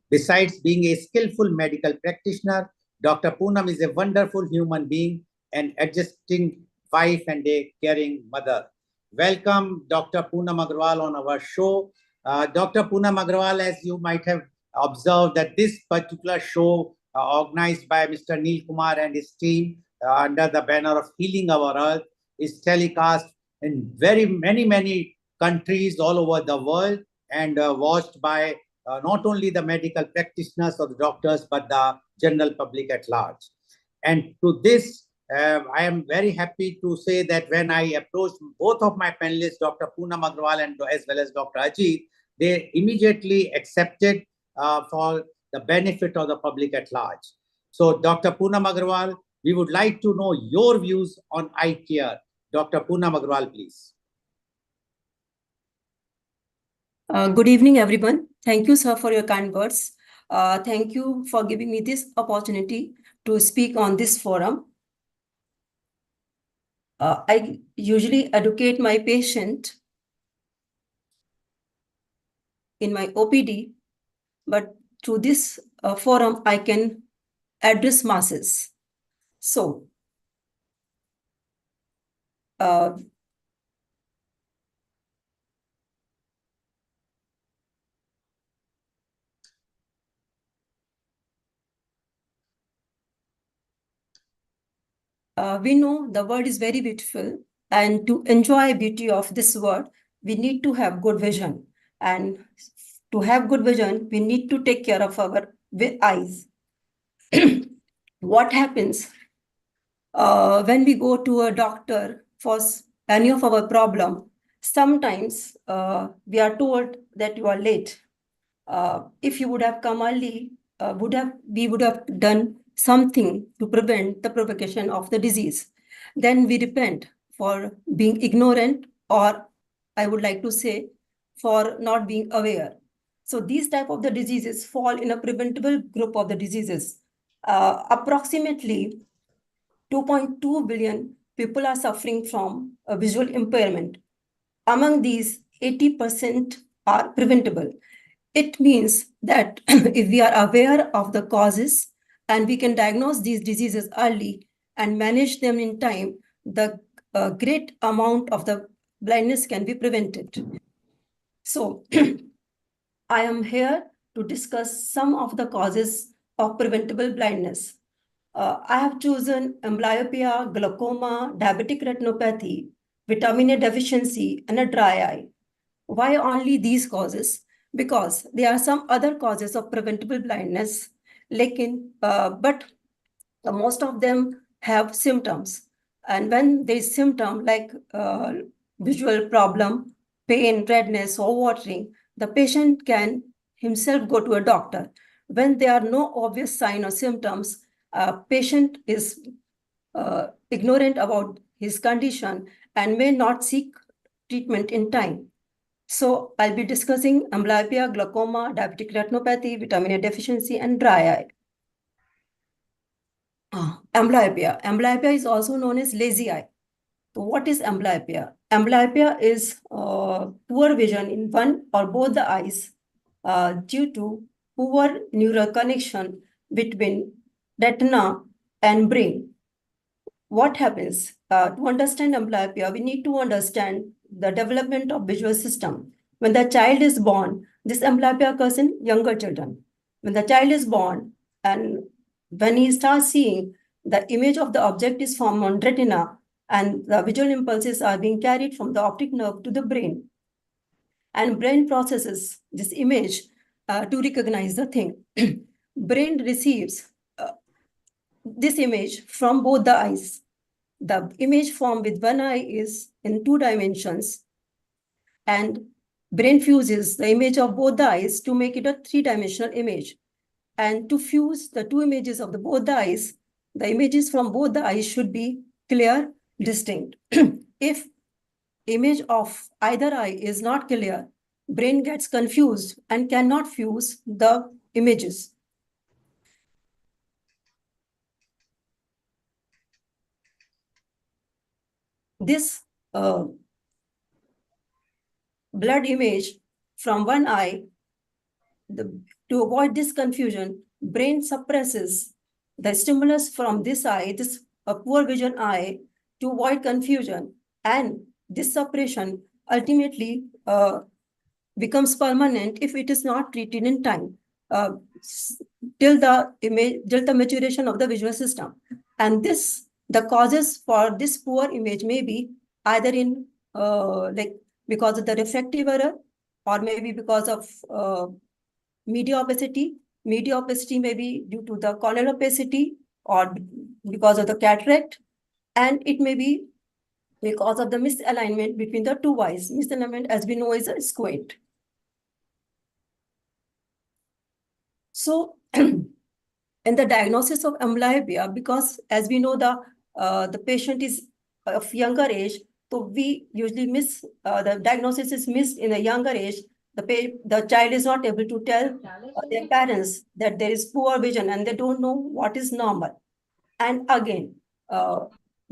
Besides being a skillful medical practitioner, Dr. Poonam is a wonderful human being, an adjusting wife, and a caring mother. Welcome, Dr. Poonam Agarwal, on our show. Dr. Poonam Agarwal, as you might have observed, that this particular show organized by Mr. Neil Kumar and his team under the banner of Healing Our Earth is telecast in very many countries all over the world and watched by not only the medical practitioners or the doctors, but the general public at large. And to this, I am very happy to say that when I approached both of my panelists, Dr. Poonam Agarwal and as well as Dr. Ajit, they immediately accepted for the benefit of the public at large. So, Dr. Poonam Agarwal, we would like to know your views on eye care. Dr. Poonam Agarwal, please. Good evening, everyone. Thank you, sir, for your kind words. Thank you for giving me this opportunity to speak on this forum. I usually educate my patient in my OPD, but through this forum, I can address masses. So, we know the world is very beautiful, and to enjoy beauty of this world, we need to have good vision. And to have good vision, we need to take care of our eyes. What happens when we go to a doctor for any of our problem? Sometimes we are told that you are late. If you would have come early, we would have done something to prevent the propagation of the disease. Then we repent for being ignorant, or I would like to say, for not being aware. So these type of the diseases fall in a preventable group of the diseases. Approximately 2.2 billion people are suffering from a visual impairment. Among these, 80% are preventable. It means that if we are aware of the causes and we can diagnose these diseases early and manage them in time, the great amount of the blindness can be prevented. So I am here to discuss some of the causes of preventable blindness. I have chosen amblyopia, glaucoma, diabetic retinopathy, vitamin A deficiency, and a dry eye. Why only these causes? Because there are some other causes of preventable blindness, but most of them have symptoms. And when there is symptom like visual problem, pain, redness, or watering, the patient can himself go to a doctor. When there are no obvious sign or symptoms, patient is ignorant about his condition and may not seek treatment in time. So I'll be discussing amblyopia, glaucoma, diabetic retinopathy, vitamin A deficiency, and dry eye. Amblyopia. Amblyopia is also known as lazy eye. So what is amblyopia? Amblyopia is poor vision in one or both the eyes due to poor neural connection between retina and brain. What happens? To understand amblyopia, we need to understand the development of visual system. When the child is born, this amblyopia occurs in younger children. When the child is born and when he starts seeing, the image of the object is formed on retina and the visual impulses are being carried from the optic nerve to the brain. And brain processes this image to recognize the thing. Brain receives this image from both the eyes. The image formed with one eye is in 2 dimensions, and brain fuses the image of both the eyes to make it a 3-dimensional image. And to fuse the two images of both the eyes, the images from both the eyes should be clear, distinct. If image of either eye is not clear, brain gets confused and cannot fuse the images. This blood image from one eye, to avoid this confusion, brain suppresses the stimulus from this eye, this poor vision eye, to avoid confusion. And this suppression ultimately becomes permanent if it is not treated in time, till the maturation of the visual system. And the causes for this poor image may be either in like because of the refractive error, or maybe because of media opacity. Media opacity may be due to the corneal opacity or because of the cataract, and it may be because of the misalignment between the two eyes. Misalignment, as we know, is a squint. So in the diagnosis of amblyopia, because as we know, the patient is of younger age, so we usually miss, the diagnosis is missed in a younger age. The child is not able to tell their parents that there is poor vision, and they don't know what is normal. And again,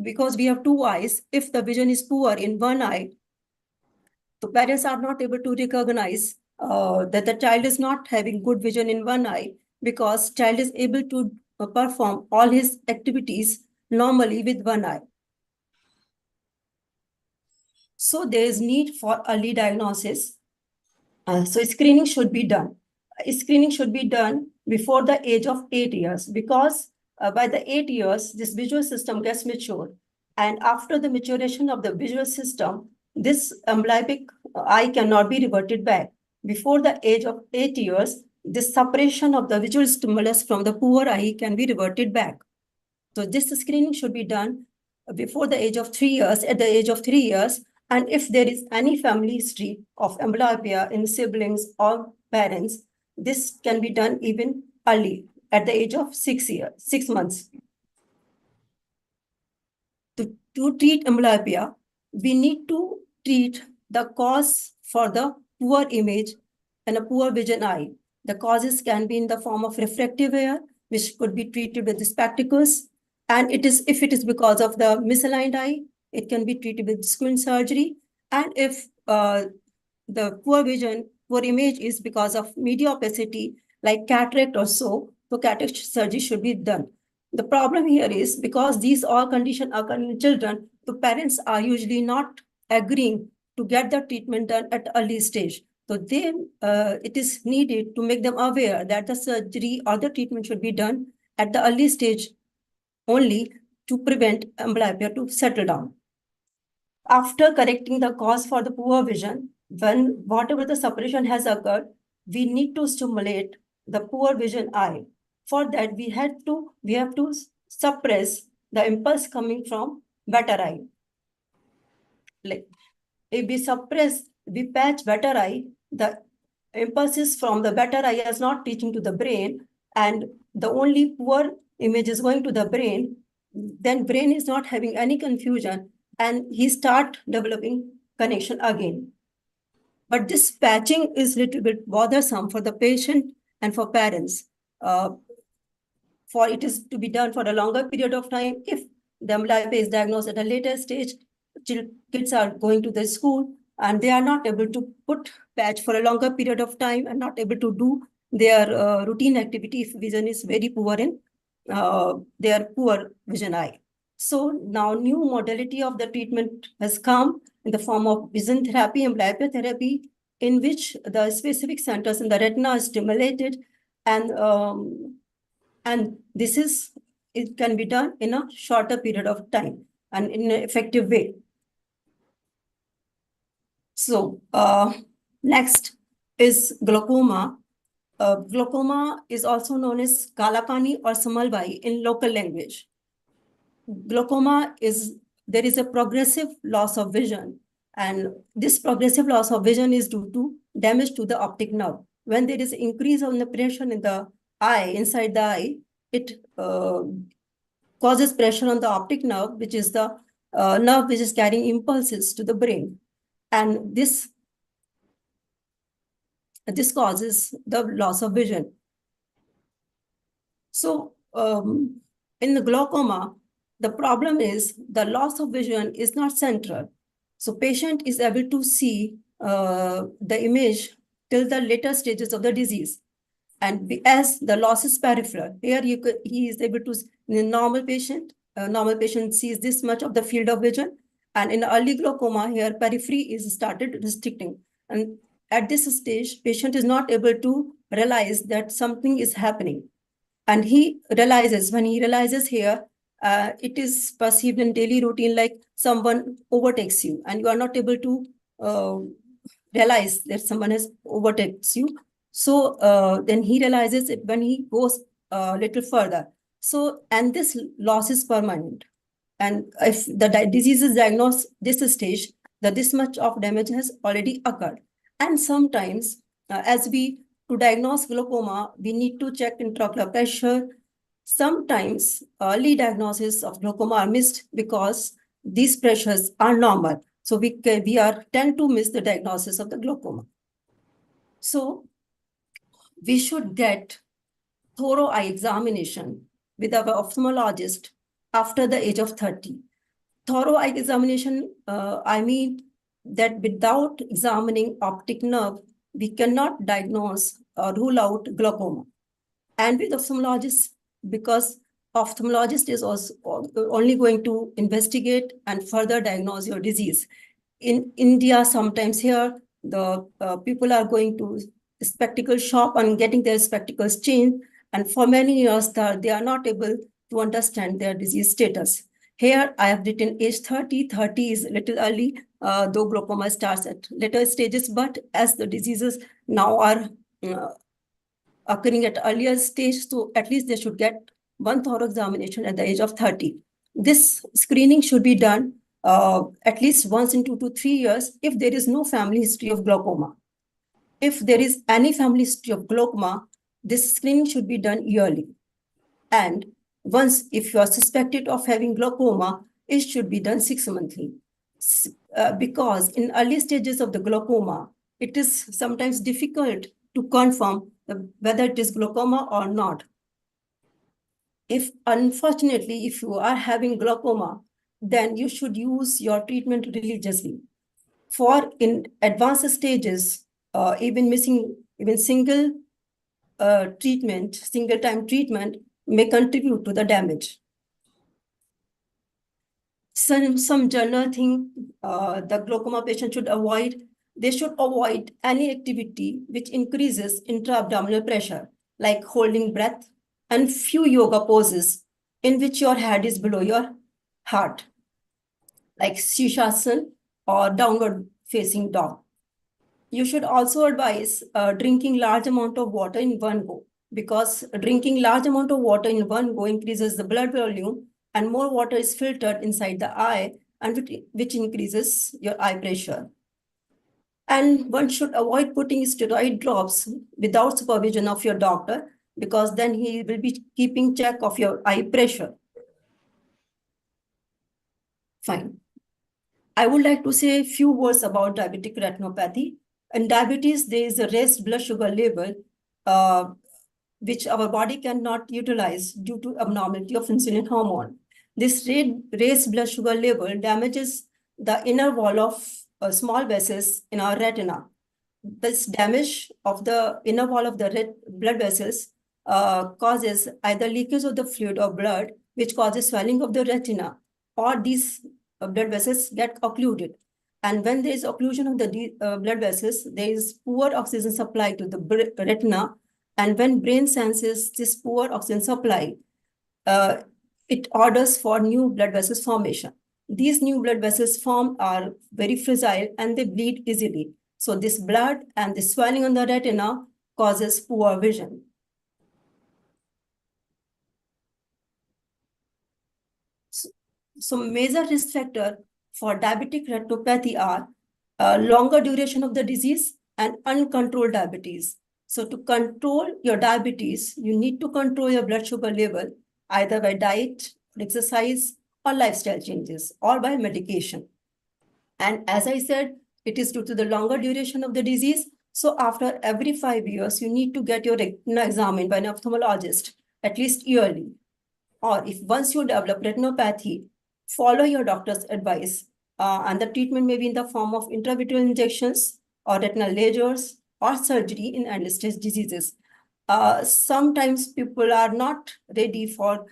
because we have two eyes, if the vision is poor in one eye, the parents are not able to recognize that the child is not having good vision in one eye, because child is able to perform all his activities normally with one eye. So there is need for early diagnosis. So screening should be done. Screening should be done before the age of 8 years, because by the 8 years, this visual system gets matured. And after the maturation of the visual system, this amblyopic eye cannot be reverted back. Before the age of 8 years, this separation of the visual stimulus from the poor eye can be reverted back. So this screening should be done before the age of 3 years, at the age of 3 years. And if there is any family history of amblyopia in siblings or parents, this can be done even early, at the age of 6 months. To treat amblyopia, we need to treat the cause for the poor image and a poor vision eye. The causes can be in the form of refractive error, which could be treated with the spectacles. And if it is because of the misaligned eye, it can be treated with squint surgery. And if the poor image is because of media opacity, like cataract or so cataract surgery should be done. The problem here is, because these all conditions occur in children, the parents are usually not agreeing to get the treatment done at early stage. So it is needed to make them aware that the surgery or the treatment should be done at the early stage only, to prevent amblyopia to settle down. After correcting the cause for the poor vision, when whatever the separation has occurred, we need to stimulate the poor vision eye. For that, we have to suppress the impulse coming from better eye. Like if we patch better eye, the impulses from the better eye is not reaching to the brain, and the only poor image is going to the brain. Then brain is not having any confusion, and he start developing connection again. But this patching is little bit bothersome for the patient and for parents. For it is to be done for a longer period of time. If the amblyopia is diagnosed at a later stage, kids are going to the school and they are not able to put patch for a longer period of time and not able to do their routine activity if vision is very poor in their poor vision eye. So now new modality of the treatment has come in the form of vision therapy, amblyopia therapy, in which the specific centers in the retina are stimulated, and it can be done in a shorter period of time and in an effective way. So next is glaucoma. Glaucoma is also known as kalapani or samalbai in local language. Glaucoma there is a progressive loss of vision, and this progressive loss of vision is due to damage to the optic nerve. When there is increase of the pressure in the eye, inside the eye, it causes pressure on the optic nerve, which is the nerve which is carrying impulses to the brain. And this causes the loss of vision. So in the glaucoma, the problem is the loss of vision is not central. So patient is able to see the image till the later stages of the disease. And as the loss is peripheral, here he is able to, in a normal patient sees this much of the field of vision. And in early glaucoma, here periphery is started restricting. And at this stage, patient is not able to realize that something is happening. And when he realizes here, it is perceived in daily routine like someone overtakes you and you are not able to realize that someone has overtakes you. So then he realizes it when he goes a little further. So, and this loss is permanent. And if the disease is diagnosed this stage, that this much of damage has already occurred. And sometimes, to diagnose glaucoma, we need to check intraocular pressure. Sometimes early diagnosis of glaucoma are missed because these pressures are normal. So we tend to miss the diagnosis of the glaucoma. So we should get thorough eye examination with our ophthalmologist after the age of 30. Thorough eye examination, I mean that without examining optic nerve, we cannot diagnose or rule out glaucoma. And with ophthalmologist, because ophthalmologist is also only going to investigate and further diagnose your disease. In India, sometimes here, the people are going to spectacle shop and getting their spectacles changed. And for many years, they are not able to understand their disease status. Here, I have written age 30. 30 is a little early, though glaucoma starts at later stages. But as the diseases now are occurring at earlier stage, so at least they should get one thorough examination at the age of 30. This screening should be done at least once in 2 to 3 years if there is no family history of glaucoma. If there is any family history of glaucoma, this screening should be done yearly. And once, if you are suspected of having glaucoma, it should be done 6 monthly. Because in early stages of the glaucoma, it is sometimes difficult to confirm whether it is glaucoma or not. Unfortunately, if you are having glaucoma, then you should use your treatment religiously. For in advanced stages, even single time treatment may contribute to the damage. Some general thing the glaucoma patient should avoid. They should avoid any activity which increases intra-abdominal pressure, like holding breath, and few yoga poses in which your head is below your heart, like Shishasana or downward facing dog. You should also advise drinking large amount of water in one go, because drinking large amount of water in one go increases the blood volume and more water is filtered inside the eye, and which increases your eye pressure. And one should avoid putting steroid drops without supervision of your doctor, because then he will be keeping check of your eye pressure. Fine. I would like to say a few words about diabetic retinopathy. In diabetes, there is a raised blood sugar level, which our body cannot utilize due to abnormality of insulin hormone. This raised blood sugar level damages the inner wall of small vessels in our retina. This damage of the inner wall of the blood vessels causes either leakage of the fluid or blood, which causes swelling of the retina, or these blood vessels get occluded. And when there is occlusion of the blood vessels, there is poor oxygen supply to the retina. And when brain senses this poor oxygen supply, it orders for new blood vessels formation. These new blood vessels formed are very fragile and they bleed easily. So this blood and the swelling on the retina causes poor vision. So major risk factor for diabetic retinopathy are longer duration of the disease and uncontrolled diabetes. So to control your diabetes, you need to control your blood sugar level either by diet, exercise, or lifestyle changes, or by medication. And as I said, it is due to the longer duration of the disease. So after every 5 years, you need to get your retina examined by an ophthalmologist at least yearly. Or if once you develop retinopathy, follow your doctor's advice. And the treatment may be in the form of intravitreal injections or retinal lasers or surgery in end-stage diseases. Sometimes people are not ready for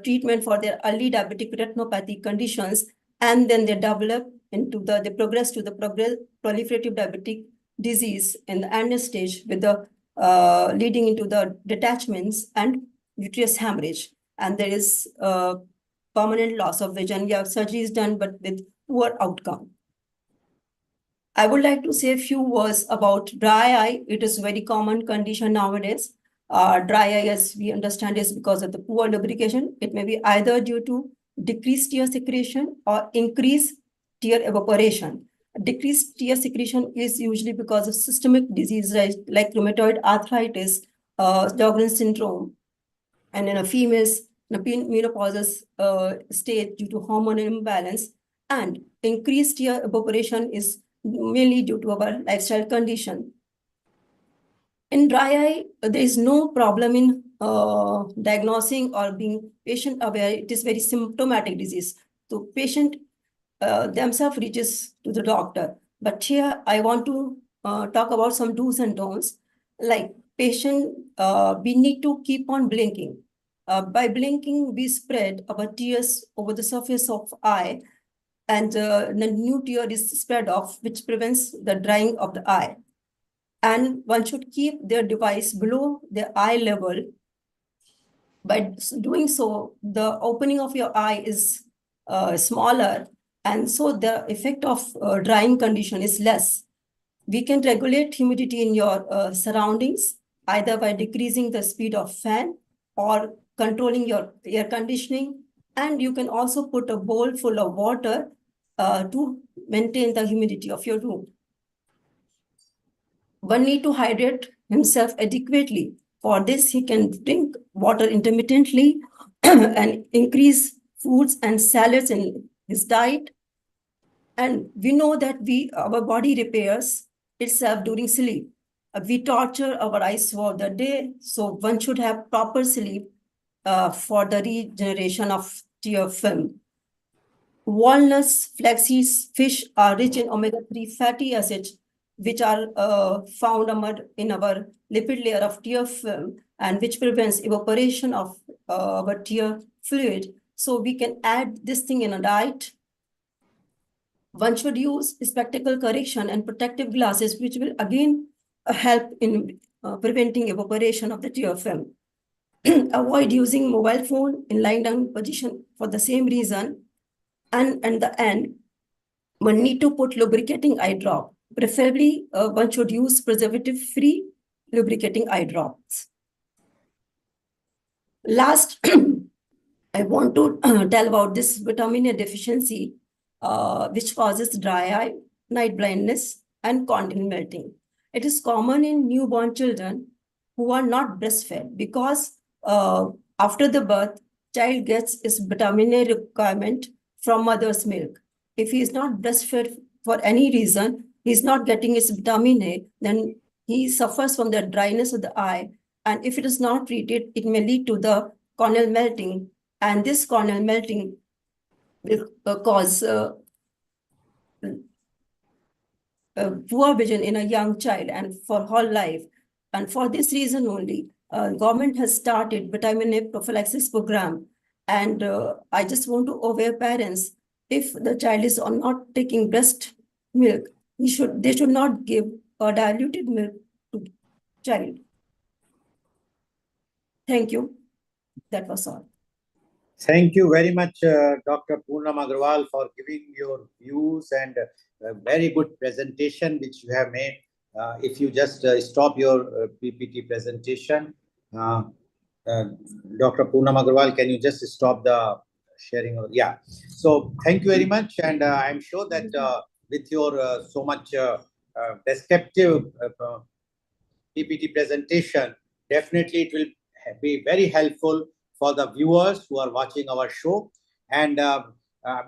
treatment for their early diabetic retinopathy conditions, and then they develop into they progress to the proliferative diabetic disease in the end stage with the leading into the detachments and vitreous hemorrhage. And there is permanent loss of vision. Yeah, surgery is done, but with poor outcome. I would like to say a few words about dry eye. It is a very common condition nowadays. Dry eye, as we understand, is because of the poor lubrication. It may be either due to decreased tear secretion or increased tear evaporation. Decreased tear secretion is usually because of systemic disease like rheumatoid arthritis, Sjogren's syndrome, and in a females, in a menopausal state due to hormonal imbalance, and increased tear evaporation is mainly due to our lifestyle condition. In dry eye, there is no problem in diagnosing or being patient aware. It is very symptomatic disease. So patient themselves reaches to the doctor. But here I want to talk about some do's and don'ts. Like patient, we need to keep on blinking. By blinking, we spread our tears over the surface of eye, and the new tear is spread off, which prevents the drying of the eye. And one should keep their device below the eye level. By doing so, the opening of your eye is smaller, and so the effect of drying condition is less. We can regulate humidity in your surroundings, either by decreasing the speed of fan or controlling your air conditioning. And you can also put a bowl full of water to maintain the humidity of your room. One need to hydrate himself adequately. For this, he can drink water intermittently and increase fruits and salads in his diet. And we know that our body repairs itself during sleep. We torture our eyes for the day, so one should have proper sleep for the regeneration of tear film. Walnuts, flax seeds, fish are rich in omega-3 fatty acids, which are found in our lipid layer of tear film, and which prevents evaporation of our tear fluid. So we can add this thing in a diet. One should use spectacle correction and protective glasses, which will again help in preventing evaporation of the tear film. Avoid using mobile phone in lying down position for the same reason. And at the end, one need to put lubricating eye drop. Preferably, one should use preservative-free lubricating eye drops. Last, I want to tell about this vitamin A deficiency, which causes dry eye, night blindness, and corneal melting. It is common in newborn children who are not breastfed because after the birth, child gets his vitamin A requirement from mother's milk. If he is not breastfed for any reason, he is not getting his vitamin A, then he suffers from the dryness of the eye. And if it is not treated, it may lead to the corneal melting. And this corneal melting will cause poor vision in a young child and for whole life. And for this reason only, government has started vitamin A prophylaxis program. And I just want to aware parents, if the child is not taking breast milk, they should not give a diluted milk to child. Thank you. That was all. Thank you very much, Dr. Poonam Agarwal, for giving your views and a very good presentation which you have made. If you just stop your PPT presentation, Dr. Poonam Agarwal, can you just stop the sharing? Yeah. So thank you very much. And I'm sure that with your so much descriptive PPT presentation. Definitely, it will be very helpful for the viewers who are watching our show. And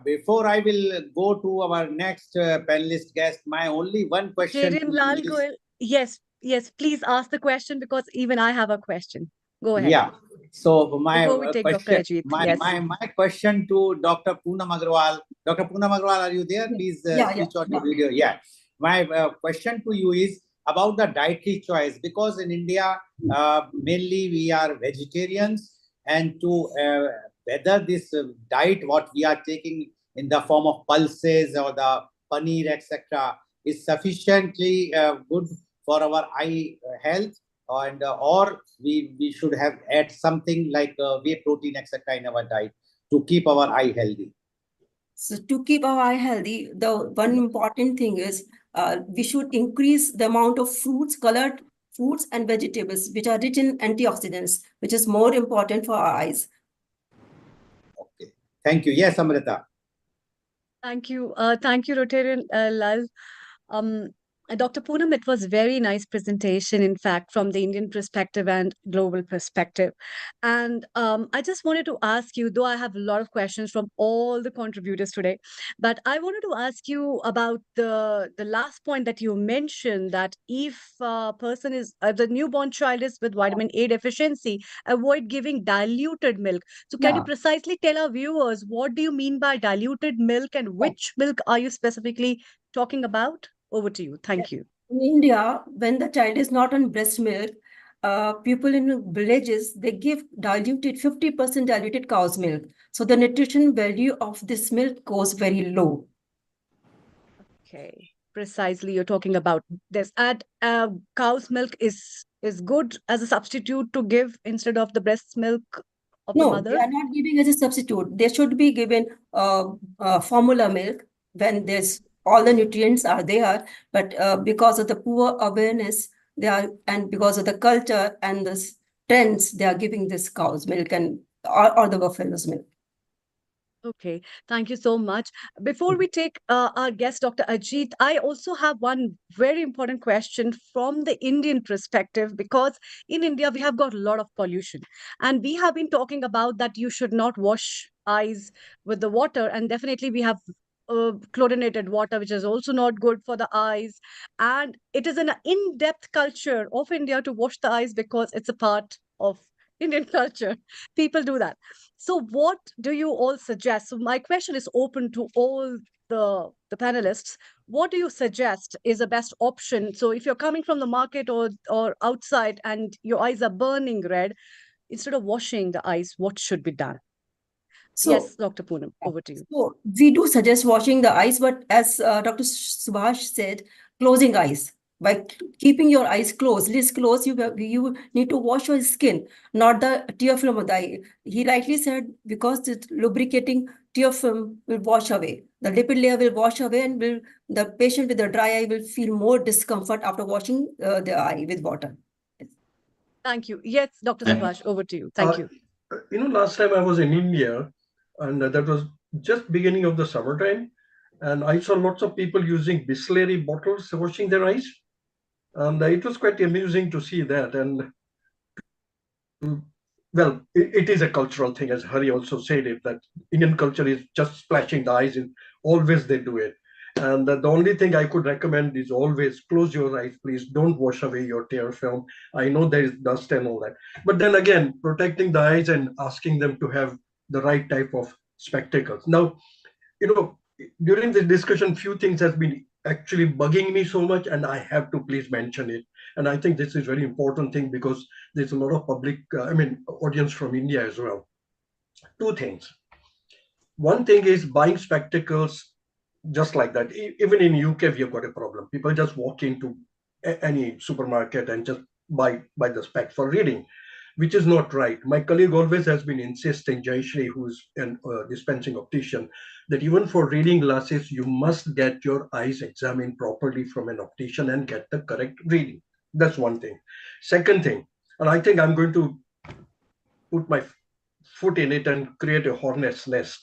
before I will go to our next panelist guest, my only one question Rotarian Lal Goel, yes, please ask the question because even I have a question. Go ahead. Yeah. So my Before we take Dr. question, Ajit, yes. my question to Dr. Poonam Agarwal. Dr. Poonam Agarwal, are you there? Please switch on your video. Yeah. My question to you is about the dietary choice, because in India, mainly we are vegetarians, and to whether this diet, what we are taking in the form of pulses or the paneer, etc., is sufficiently good for our eye health, and or we should have add something like whey protein, etc., in our diet to keep our eye healthy. So to keep our eye healthy, the one important thing is we should increase the amount of fruits, colored fruits and vegetables, which are rich in antioxidants, which is more important for our eyes. Okay. Thank you. Yes, Amrita. Thank you. Thank you, Rotarian Lal. Dr. Poonam, it was very nice presentation, in fact, from the Indian perspective and global perspective. And I just wanted to ask you, though I have a lot of questions from all the contributors today, but I wanted to ask you about the last point that you mentioned, that if a person is, the newborn child is with vitamin A deficiency, avoid giving diluted milk. So can you precisely tell our viewers, what do you mean by diluted milk and which milk are you specifically talking about? Over to you. Thank you. In India, when the child is not on breast milk, people in villages, they give 50% diluted cow's milk. So the nutrition value of this milk goes very low. Okay, precisely. You're talking about this. And cow's milk is good as a substitute to give instead of the breast milk of the No, mother? they are not giving as a substitute. They should be given formula milk when there's all the nutrients are there. But because of the poor awareness, they are, and because of the culture and the trends, they are giving this cow's milk and or the buffalo's milk. Okay, thank you so much. Before we take our guest, Dr. Ajit, I also have one very important question from the Indian perspective, because in India, we have got a lot of pollution. And we have been talking about that you should not wash eyes with the water. And definitely we have chlorinated water, which is also not good for the eyes. And it is an in-depth culture of India to wash the eyes because it's a part of Indian culture. People do that. So what do you all suggest? So my question is open to all the panelists. What do you suggest is the best option? So if you're coming from the market or outside and your eyes are burning red, instead of washing the eyes, what should be done? So, yes, Dr. Poonam, over to you. So we do suggest washing the eyes, but as Dr. Subhash said, closing eyes. By keeping your eyes closed, lids closed, you need to wash your skin, not the tear film of the eye. He rightly said, because the lubricating tear film will wash away. The lipid layer will wash away, and the patient with the dry eye will feel more discomfort after washing the eye with water. Thank you. Yes, Dr. Subhash, over to you. Thank you. Last time I was in India, and that was just beginning of the summertime, and I saw lots of people using Bisleri bottles washing their eyes, and it was quite amusing to see that. And well, it is a cultural thing, as Hari also said it, that Indian culture is just splashing the eyes in, always they do it. And the only thing I could recommend is always close your eyes, please. Don't wash away your tear film. I know there is dust and all that. But then again, protecting the eyes and asking them to have the right type of spectacles. Now, during this discussion, few things has been actually bugging me so much, and I have to please mention it. And I think this is very important thing because there's a lot of public, audience from India as well. Two things. One thing is buying spectacles just like that. Even in UK, we have got a problem. People just walk into any supermarket and just buy the specs for reading, which is not right. My colleague always has been insisting, Jayashri, who's a dispensing optician, that even for reading glasses, you must get your eyes examined properly from an optician and get the correct reading. That's one thing. Second thing, and I think I'm going to put my foot in it and create a hornet's nest.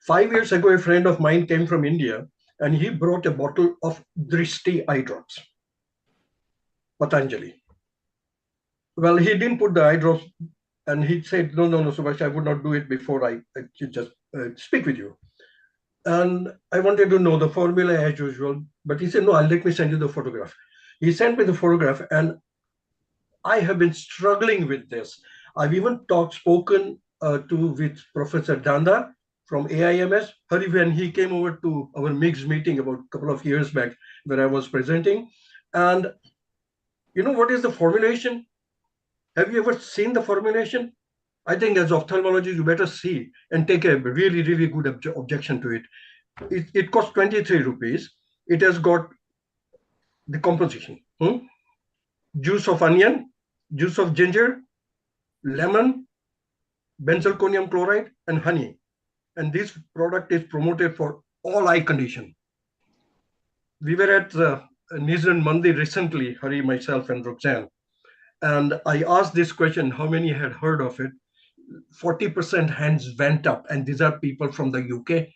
5 years ago, a friend of mine came from India and he brought a bottle of Drishti eye drops, Patanjali. well, he didn't put the eye drops, and he said, no, Subhash, I would not do it before I just speak with you. And I wanted to know the formula as usual, but he said, no, let me send you the photograph. He sent me the photograph, and I have been struggling with this. I've even spoken with Professor Danda from AIMS. Hari, when he came over to our mixed meeting about a couple of years back, where I was presenting, and you know what is the formulation? Have you ever seen the formulation? I think as ophthalmologists, you better see and take a really, really good objection to it. It costs 23 rupees. It has got the composition. Juice of onion, juice of ginger, lemon, benzalkonium chloride, and honey. And this product is promoted for all eye condition. We were at Nizran Mandi recently, Hari, myself, and Roxanne. And I asked this question, how many had heard of it? 40% hands went up, and these are people from the UK.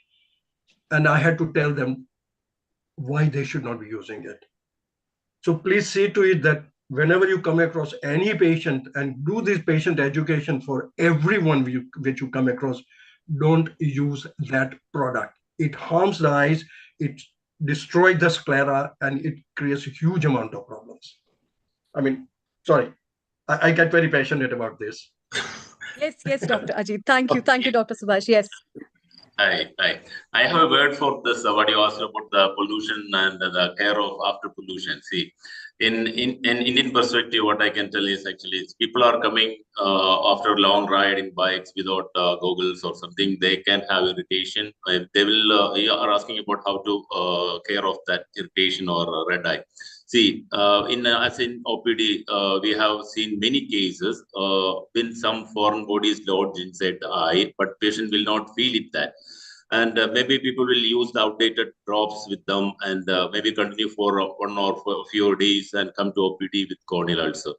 And I had to tell them why they should not be using it. So please see to it that whenever you come across any patient, and do this patient education for everyone which you come across, don't use that product. It harms the eyes, it destroys the sclera, and it creates a huge amount of problems. I mean, sorry, I get very passionate about this. Yes, Dr. Ajit. Thank you, Dr. Subhash. Yes. I have a word for this. What you asked about the pollution and the care of after pollution. See, in Indian perspective, what I can tell is actually people are coming after a long ride in bikes without goggles or something. They can have irritation. They will. You are asking about how to care of that irritation or red eye. See, as in OPD, we have seen many cases when some foreign bodies lodged inside the eye, but patient will not feel it that. And maybe people will use the outdated drops with them, and maybe continue for 1 or for a few days and come to OPD with corneal ulcer.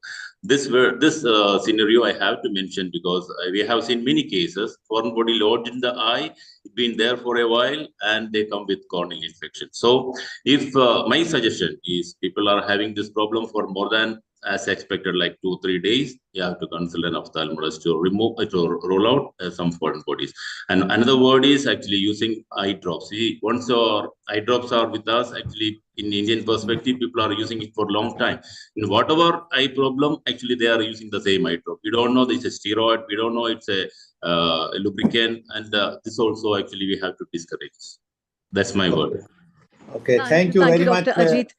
This scenario I have to mention because we have seen many cases, foreign body lodged in the eye, it's been there for a while, and they come with corneal infection. So if my suggestion is people are having this problem for more than as expected, like 2-3 days, you have to consult an ophthalmologist to remove to roll out some foreign bodies. And another word is actually using eye drops. See, once your eye drops are with us, actually in Indian perspective, people are using it for a long time. In whatever eye problem, actually they are using the same eye drop. We don't know it's a steroid. We don't know it's a lubricant, and this also actually we have to discourage. That's my word. Okay, thank you very much, Dr. Ajit.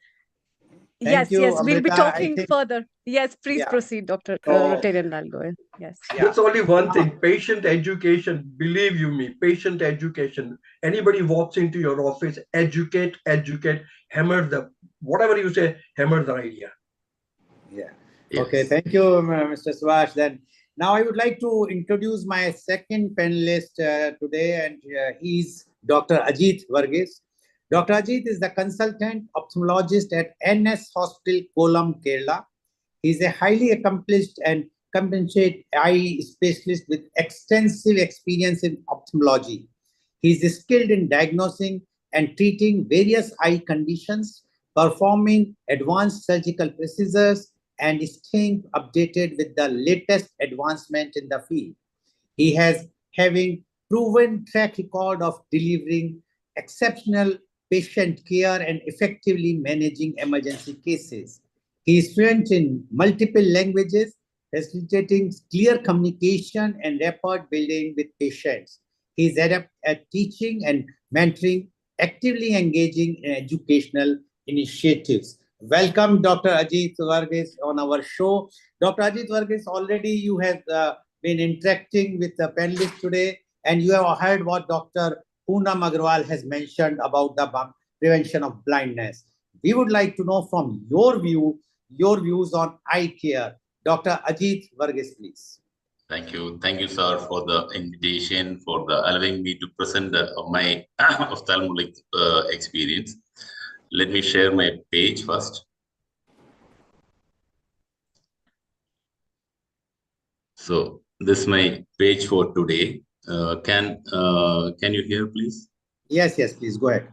Yes, we'll be Amrita, talking further. Yes, please proceed, Dr. Rotarian Lalgoye. Yes. That's only one thing, patient education. Believe you me, patient education. Anybody walks into your office, educate, hammer whatever you say, hammer the idea. Yeah. Yes. Okay, thank you, Mr. Subhash. Then now I would like to introduce my second panelist today, and he's Dr. Ajit Varghese. Dr. Ajit is the consultant ophthalmologist at NS Hospital, Kollam, Kerala. He's a highly accomplished and competent eye specialist with extensive experience in ophthalmology. He's skilled in diagnosing and treating various eye conditions, performing advanced surgical procedures, and staying updated with the latest advancement in the field. He has having proven track record of delivering exceptional patient care and effectively managing emergency cases. He is fluent in multiple languages, facilitating clear communication and rapport building with patients. He is adept at teaching and mentoring, actively engaging in educational initiatives. Welcome, Dr. Ajit Varghese, on our show. Dr. Ajit Varghese, already you have been interacting with the panelists today, and you have heard what Dr. Poonam Agarwal has mentioned about the prevention of blindness. We would like to know from your views on eye care. Dr. Ajit Varghese, please. Thank you, sir, for the invitation, for allowing me to present my ophthalmologic experience. Let me share my page first. So this is my page for today. Can you hear, please? Yes, please go ahead.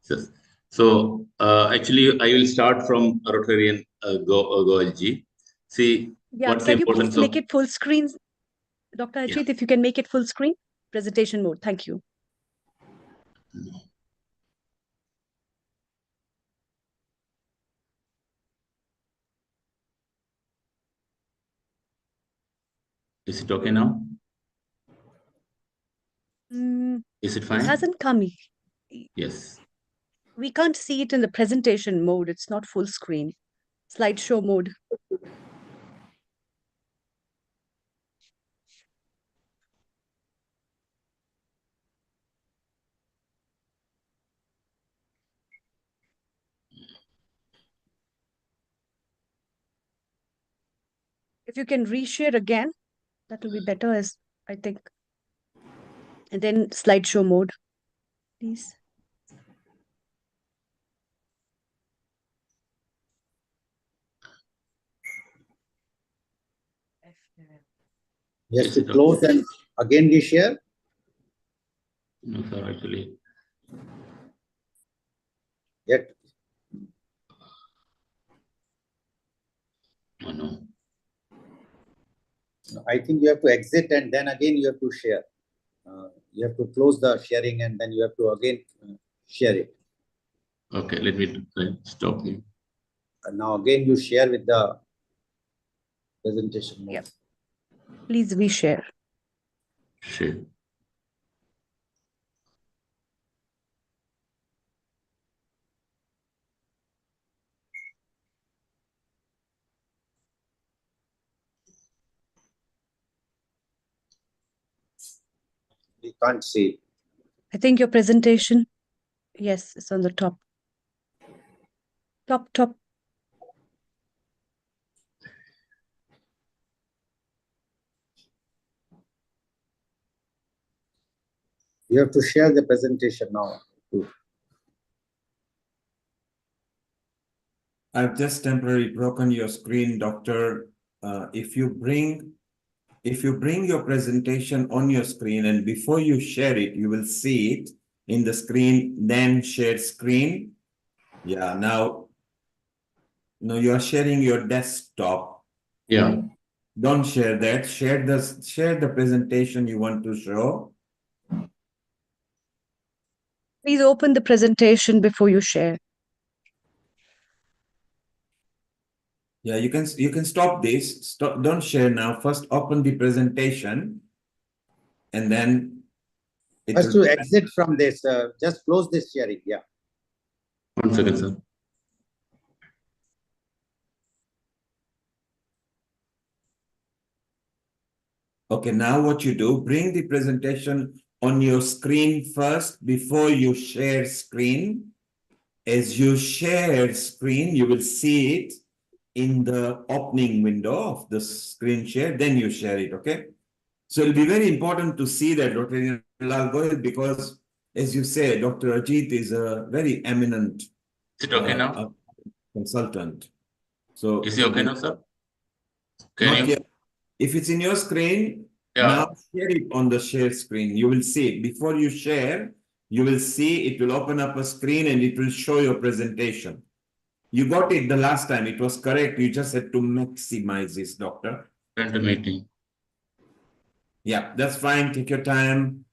Yes. So actually, I will start from Rotarian Goalji. See, Yeah, What's the can you please importance make of? it full screen, Dr. Yeah. Ajit, if you can make it full screen, presentation mode. Thank you. Is it okay now? Mm, Is it it fine? hasn't come. Yes. We can't see it in the presentation mode. It's not full screen. Slideshow mode. If you can reshare again, that will be better, as I think. And then slideshow mode, please. Yes, to close and again reshare. No, sir, actually. Yet. Oh, no. I think you have to exit and then again you have to share. You have to close the sharing and then you have to again share it. Okay, let me stop here. And now again you share with the presentation mode. Yep. Please reshare. Share. We can't see. I think your presentation, yes, it's on the top. Top. You have to share the presentation now. I've just temporarily broken your screen, doctor. If you bring your presentation on your screen and before you share it, you will see it in the screen, then share screen. Yeah, now you are sharing your desktop. Yeah. Don't share that. Share the presentation you want to show. Please open the presentation before you share. Yeah, you can stop this. Stop. Don't share now. First, open the presentation, and then it First will. to exit from this. Just close this sharing. Yeah. 1 second, sir. Okay, now what you do, bring the presentation on your screen first before you share screen. As you share screen, you will see it in the opening window of the screen share, then you share it, okay? So it'll be very important to see that, Dr. Lal Goyal, because as you say, Dr. Ajit is a very eminent Is it okay now? Consultant. So Is it okay now, sir? Not yet. If it's in your screen, now share it on the share screen. You will see it. Before you share, you will see it will open up a screen and it will show your presentation. You got it the last time. It was correct. You just had to maximize this, doctor. Print the meeting. Yeah, that's fine. Take your time.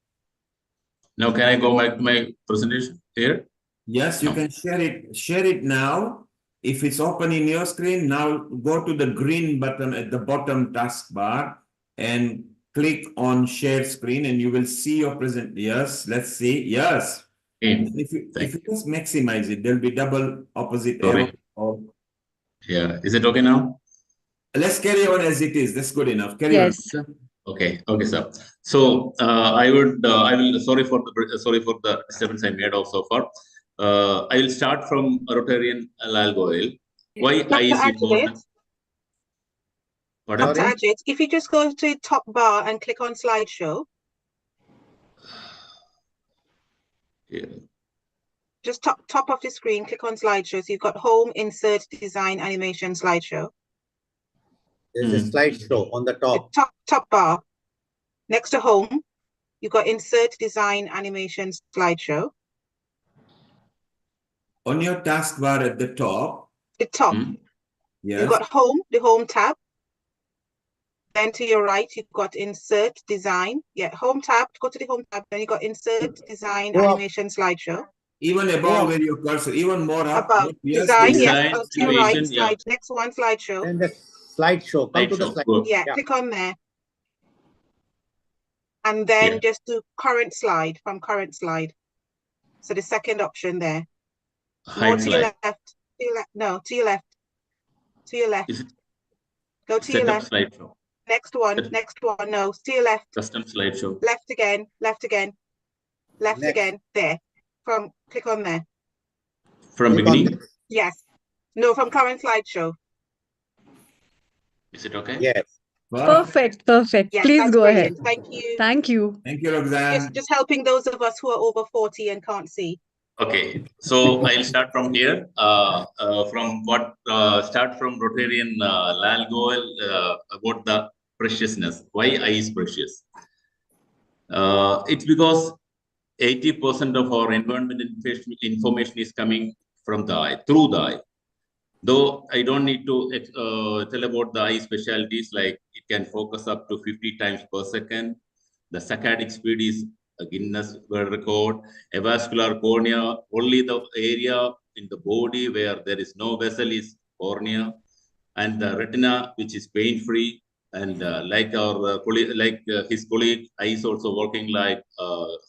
Now, can I go back to my presentation here? Yes, you can share it. Share it now. If it's open in your screen, now go to the green button at the bottom taskbar and click on share screen and you will see your present. Yes, let's see. Yes. If you just maximize it, there'll be double opposite arrow. Yeah. Is it okay now? Let's carry on as it is. That's good enough. Carry on. Okay, sir. So I will. Sorry for the disturbance I made of so far. I will start from Rotarian Lal Goyal. Why I is important? Dr. Ajit, if you just go to the top bar and click on slideshow. Yeah. Just top of the screen, click on slideshow. So you've got home, insert, design, animation, slideshow. There's a slideshow on the top. The top bar. Next to home, you've got insert, design, animation, slideshow. On your taskbar at the top. The top. Yes. You've got home, the home tab. Then to your right, you've got insert design. Yeah, home tab, go to the home tab. Then you got insert design Go up. animation slideshow. Even above where your cursor, even more up. Above Yes, design, yes. Design, To your right, animation, yeah. slide. Next one, slideshow. Then the slideshow. Come to the Slideshow, slide. good. Yeah, click on there. And then Yeah. just do current slide from current slide. So the second option there. More Hide to your slide. left. To your left. No, to your left. To your left. Is it Go to your setup left. slideshow? Next one. Set- Next one. No, to your left. Custom slideshow. Left again. Left again. Left Next. again. There. From click on there. From Click on beginning? this. Yes. No, from current slideshow. Is it okay? Yes. Perfect, perfect. Yes, Please that's go ahead. brilliant. Thank you. Thank you. Thank you, Roxanne. Just helping those of us who are over 40 and can't see. Okay, so I'll start from here. Start from Rotarian Lal Goel about the preciousness. Why eye is precious? It's because 80% of our environment information is coming from the eye, through the eye. Though I don't need to tell about the eye specialties, like it can focus up to 50 times per second. The saccadic speed is a Guinness World Record. Avascular cornea, only the area in the body where there is no vessel is cornea. And the retina, which is pain-free. And like our his colleague, eye is also working like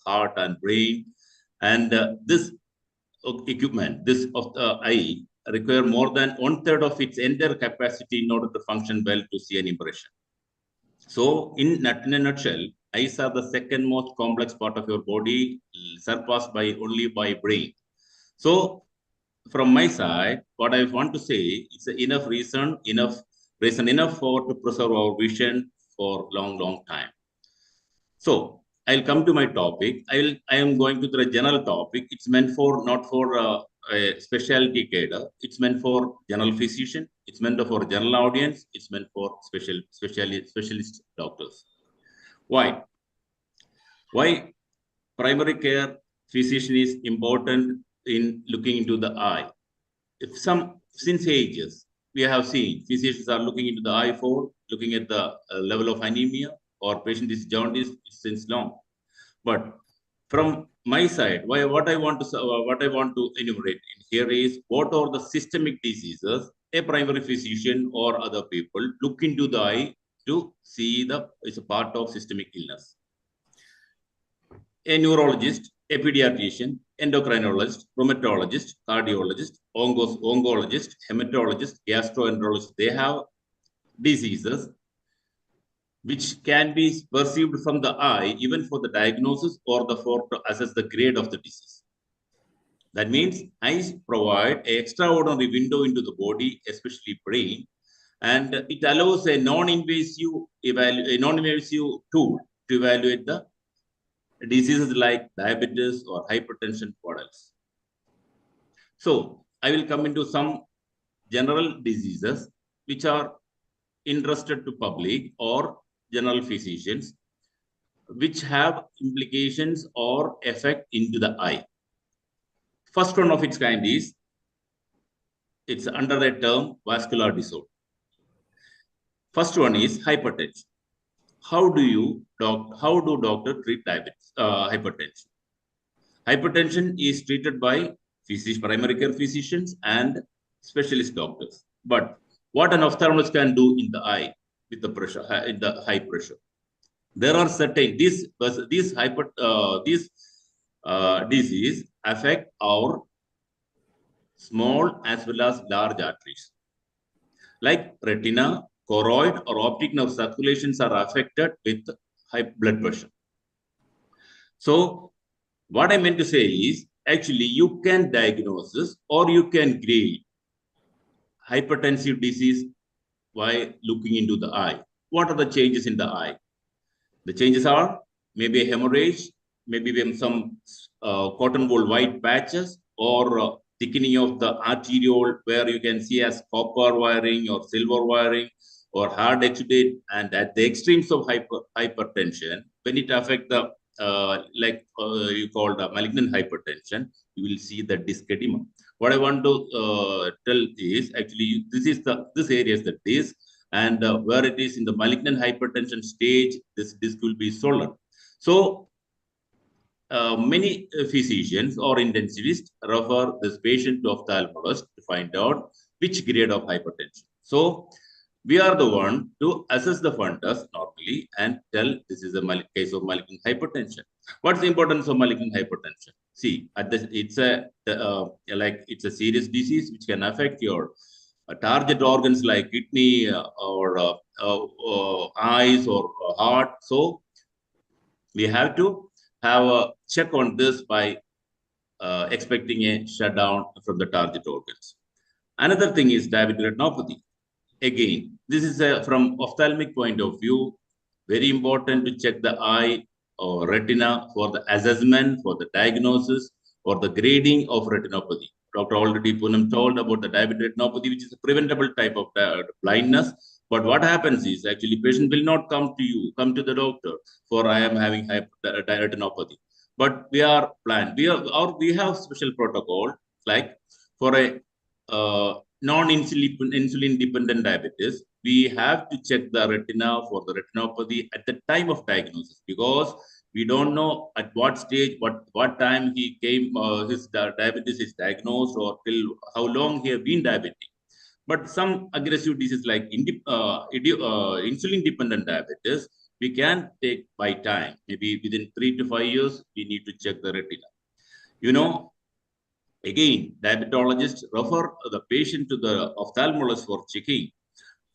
heart and brain. And this equipment, this of the eye, require more than 1/3 of its entire capacity in order to function well to see an impression. So, in a nutshell, eyes are the second most complex part of your body, surpassed by only by brain. So, from my side, what I want to say is enough reason for to preserve our vision for long time. So, I'll come to my topic. I am going to the general topic. It's meant for not for a specialty cadre. It's meant for general physician. It's meant for general audience. It's meant for specialist doctors. Why? Why primary care physician is important in looking into the eye? Since ages, we have seen physicians are looking into the eye for looking at the level of anemia or patient is jaundice since long. But from my side, what I want to enumerate in here is what are the systemic diseases a primary physician or other people look into the eye to see it's a part of systemic illness. A neurologist, a pediatrician, endocrinologist, rheumatologist, cardiologist, oncologist, hematologist, gastroenterologist, they have diseases which can be perceived from the eye even for the diagnosis or to assess the grade of the disease. That means eyes provide an extraordinary window into the body, especially brain, and it allows a non-invasive tool to evaluate the diseases like diabetes or hypertension, what else. So I will come into some general diseases which are interested to public or general physicians, which have implications or effect into the eye. First one of its kind is, it's under the term vascular disorder. First one is hypertension. How do doctors treat diabetes, hypertension? Hypertension is treated by primary care physicians and specialist doctors. But what an ophthalmologist can do in the eye with the pressure, in the high pressure, there are certain disease affect our small as well as large arteries, like retina, choroid, or optic nerve circulations are affected with high blood pressure. So what I meant to say is, actually, you can diagnose this or you can grade hypertensive disease by looking into the eye. What are the changes in the eye? The changes are maybe a hemorrhage, maybe some cotton wool white patches, or thickening of the arteriole where you can see as copper wiring or silver wiring or hard exudate. And at the extremes of hypertension, when it affects the you call the malignant hypertension, you will see the disc edema. What I want to tell is, actually, this area is the disc, And where it is in the malignant hypertension stage, this disc will be swollen. So many physicians or intensivists refer this patient to ophthalmologist to find out which grade of hypertension. So we are the one to assess the fundus normally and tell this is a case of malignant hypertension. What's the importance of malignant hypertension? See, it's a serious disease which can affect your target organs like kidney or eyes or heart. So we have to have a check on this by expecting a shutdown from the target organs. Another thing is diabetic retinopathy. Again, this is from ophthalmic point of view, very important to check the eye or retina for the assessment, for the diagnosis, or the grading of retinopathy. Dr. already Poonam told about the diabetic retinopathy, which is a preventable type of blindness. But what happens is actually patient will not come to the doctor for I am having retinopathy. But we are planned. We have special protocol like for a non-insulin dependent diabetes, we have to check the retina for the retinopathy at the time of diagnosis, because we don't know at what stage, what time he came, his diabetes is diagnosed, or till how long he has been diabetic. But some aggressive diseases like insulin dependent diabetes, we can take by time. Maybe within 3 to 5 years, we need to check the retina. You know, again, diabetologists refer the patient to the ophthalmologist for checking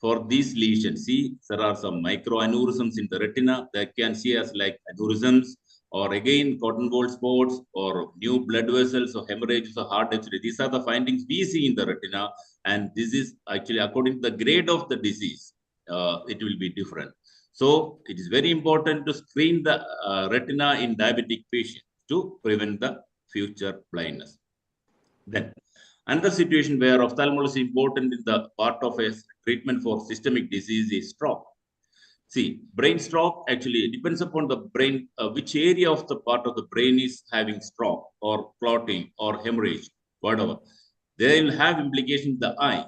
for these lesions. See, there are some microaneurysms in the retina that can see as like aneurysms, or again, cotton ball spots, or new blood vessels, or hemorrhages, or heart injury. These are the findings we see in the retina, and this is actually according to the grade of the disease, it will be different. So it is very important to screen the retina in diabetic patients to prevent the future blindness. Then another situation where ophthalmology is important in the part of a treatment for systemic disease is stroke. See, brain stroke actually depends upon the brain, which area of the part of the brain is having stroke or clotting or hemorrhage, whatever. They will have implications in the eye.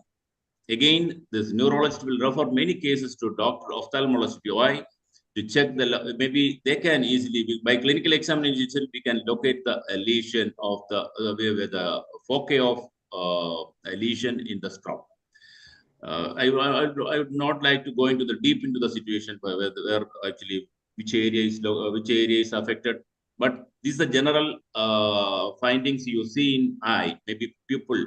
Again, this neurologist will refer many cases to doctor ophthalmologist eye to check maybe they can easily, by clinical examination, we can locate the lesion of the foci of a lesion in the stroke. I would not like to go into the deep into the situation where actually which area is affected, but these are general findings you see in eye. Maybe pupil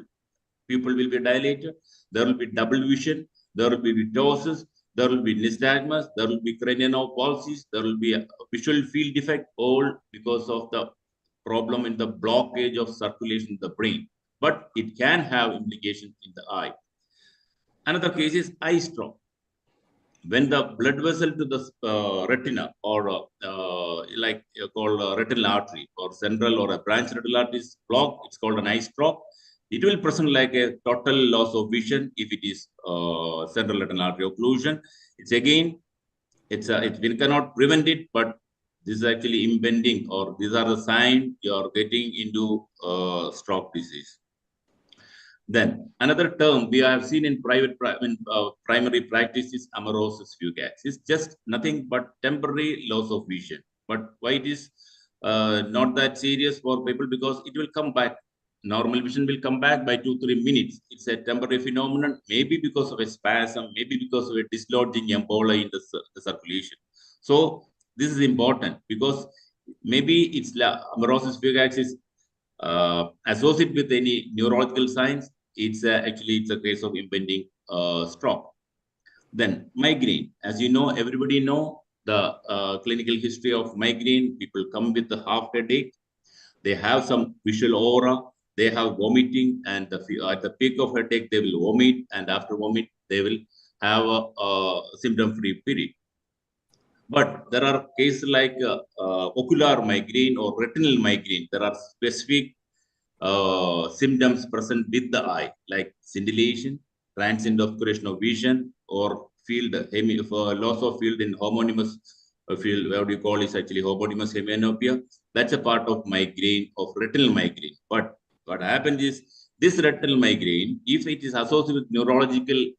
will be dilated, there will be double vision, there will be ptosis, there will be nystagmus, there will be cranial palsies, there will be a visual field defect, all because of the problem in the blockage of circulation in the brain. But it can have implications in the eye. Another case is eye stroke. When the blood vessel to the retina, or called retinal artery, or central or a branch retinal artery is blocked, it's called an eye stroke. It will present like a total loss of vision if it is central retinal artery occlusion. It's again, we cannot prevent it, but this is actually impending, or these are the signs you are getting into stroke disease. Then another term we have seen in primary practice is amaurosis fugax. It's just nothing but temporary loss of vision. But why it is not that serious for people? Because it will come back. Normal vision will come back by 2-3 minutes. It's a temporary phenomenon, maybe because of a spasm, maybe because of a dislodging emboli in the circulation. So this is important, because maybe it's amaurosis fugax is associated with any neurological signs. It's actually a case of impending stroke. Then migraine, as you know, everybody know the clinical history of migraine. People come with the half headache, they have some visual aura, they have vomiting, and at the peak of headache they will vomit, and after vomit they will have a symptom-free period. But there are cases like ocular migraine or retinal migraine. There are specific symptoms present with the eye, like scintillation, transient obscuration of vision, or loss of field in homonymous field. What you call is actually homonymous hemianopia. That's a part of migraine, of retinal migraine. But what happens is this retinal migraine, if it is associated with neurological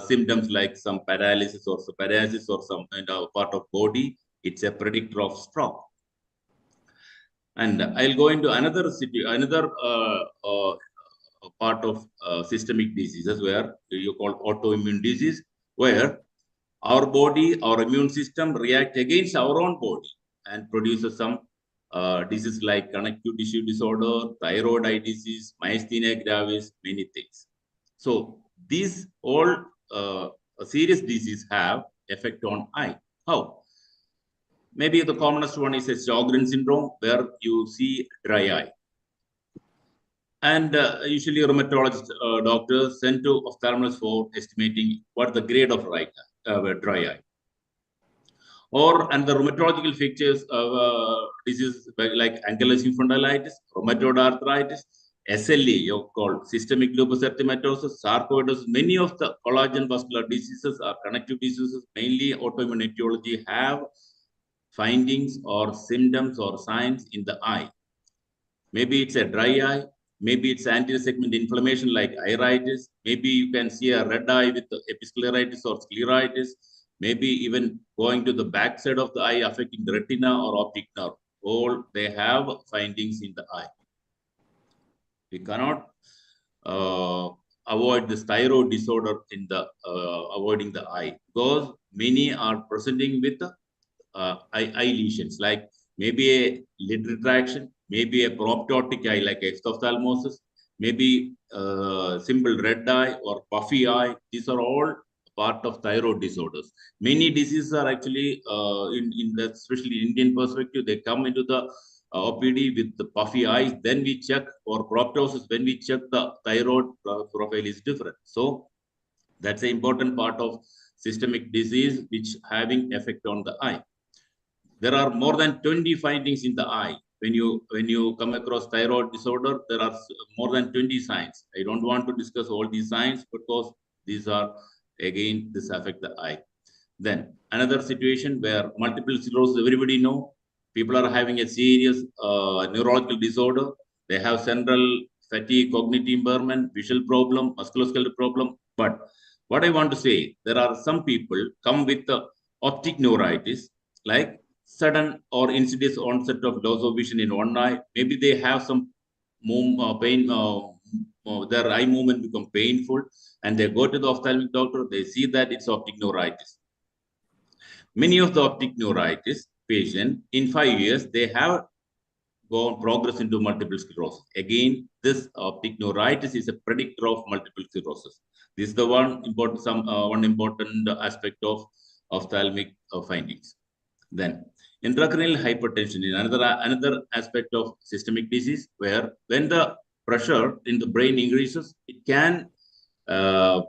symptoms like some paralysis or some part of body, it's a predictor of stroke. And I'll go into another part of systemic diseases where you call autoimmune disease, where our body, our immune system react against our own body and produces some diseases like connective tissue disorder, thyroid eye disease, myasthenia gravis, many things. So these all serious diseases have effect on eye. How? Maybe the commonest one is a Sjogren syndrome, where you see dry eye. And usually rheumatologist doctors send to ophthalmologist for estimating what the grade of dry eye. Or and the rheumatological features of diseases like ankylosing spondylitis, rheumatoid arthritis, SLE, you call systemic lupus erythematosus, sarcoidosis. Many of the collagen vascular diseases are connective diseases, mainly autoimmune etiology, have findings or symptoms or signs in the eye. Maybe it's a dry eye, maybe it's anterior segment inflammation like iritis, maybe you can see a red eye with episcleritis or scleritis, maybe even going to the back side of the eye affecting the retina or optic nerve. All they have findings in the eye. We cannot avoid this thyroid disorder in the avoiding the eye, because many are presenting with eye lesions, like maybe a lid retraction, maybe a proptotic eye like exophthalmosis, maybe simple red eye or puffy eye. These are all part of thyroid disorders. Many diseases are actually, in the, especially Indian perspective, they come into the OPD with the puffy eyes. Then we check for proptosis. When we check, the thyroid profile is different. So that's an important part of systemic disease which having effect on the eye. There are more than 20 findings in the eye. When you come across thyroid disorder, there are more than 20 signs. I don't want to discuss all these signs because these are, again, this affect the eye. Then another situation where multiple sclerosis, everybody know, people are having a serious neurological disorder. They have central fatigue, cognitive impairment, visual problem, musculoskeletal problem. But what I want to say, there are some people come with optic neuritis, like sudden or insidious onset of loss of vision in one eye. Maybe they have some pain, their eye movement become painful, and they go to the ophthalmic doctor. They see that it's optic neuritis. Many of the optic neuritis patients, in 5 years, they have progress into multiple sclerosis. Again, this optic neuritis is a predictor of multiple sclerosis. This is the one important aspect of ophthalmic findings. Then intracranial hypertension is another aspect of systemic disease, where when the pressure in the brain increases, it can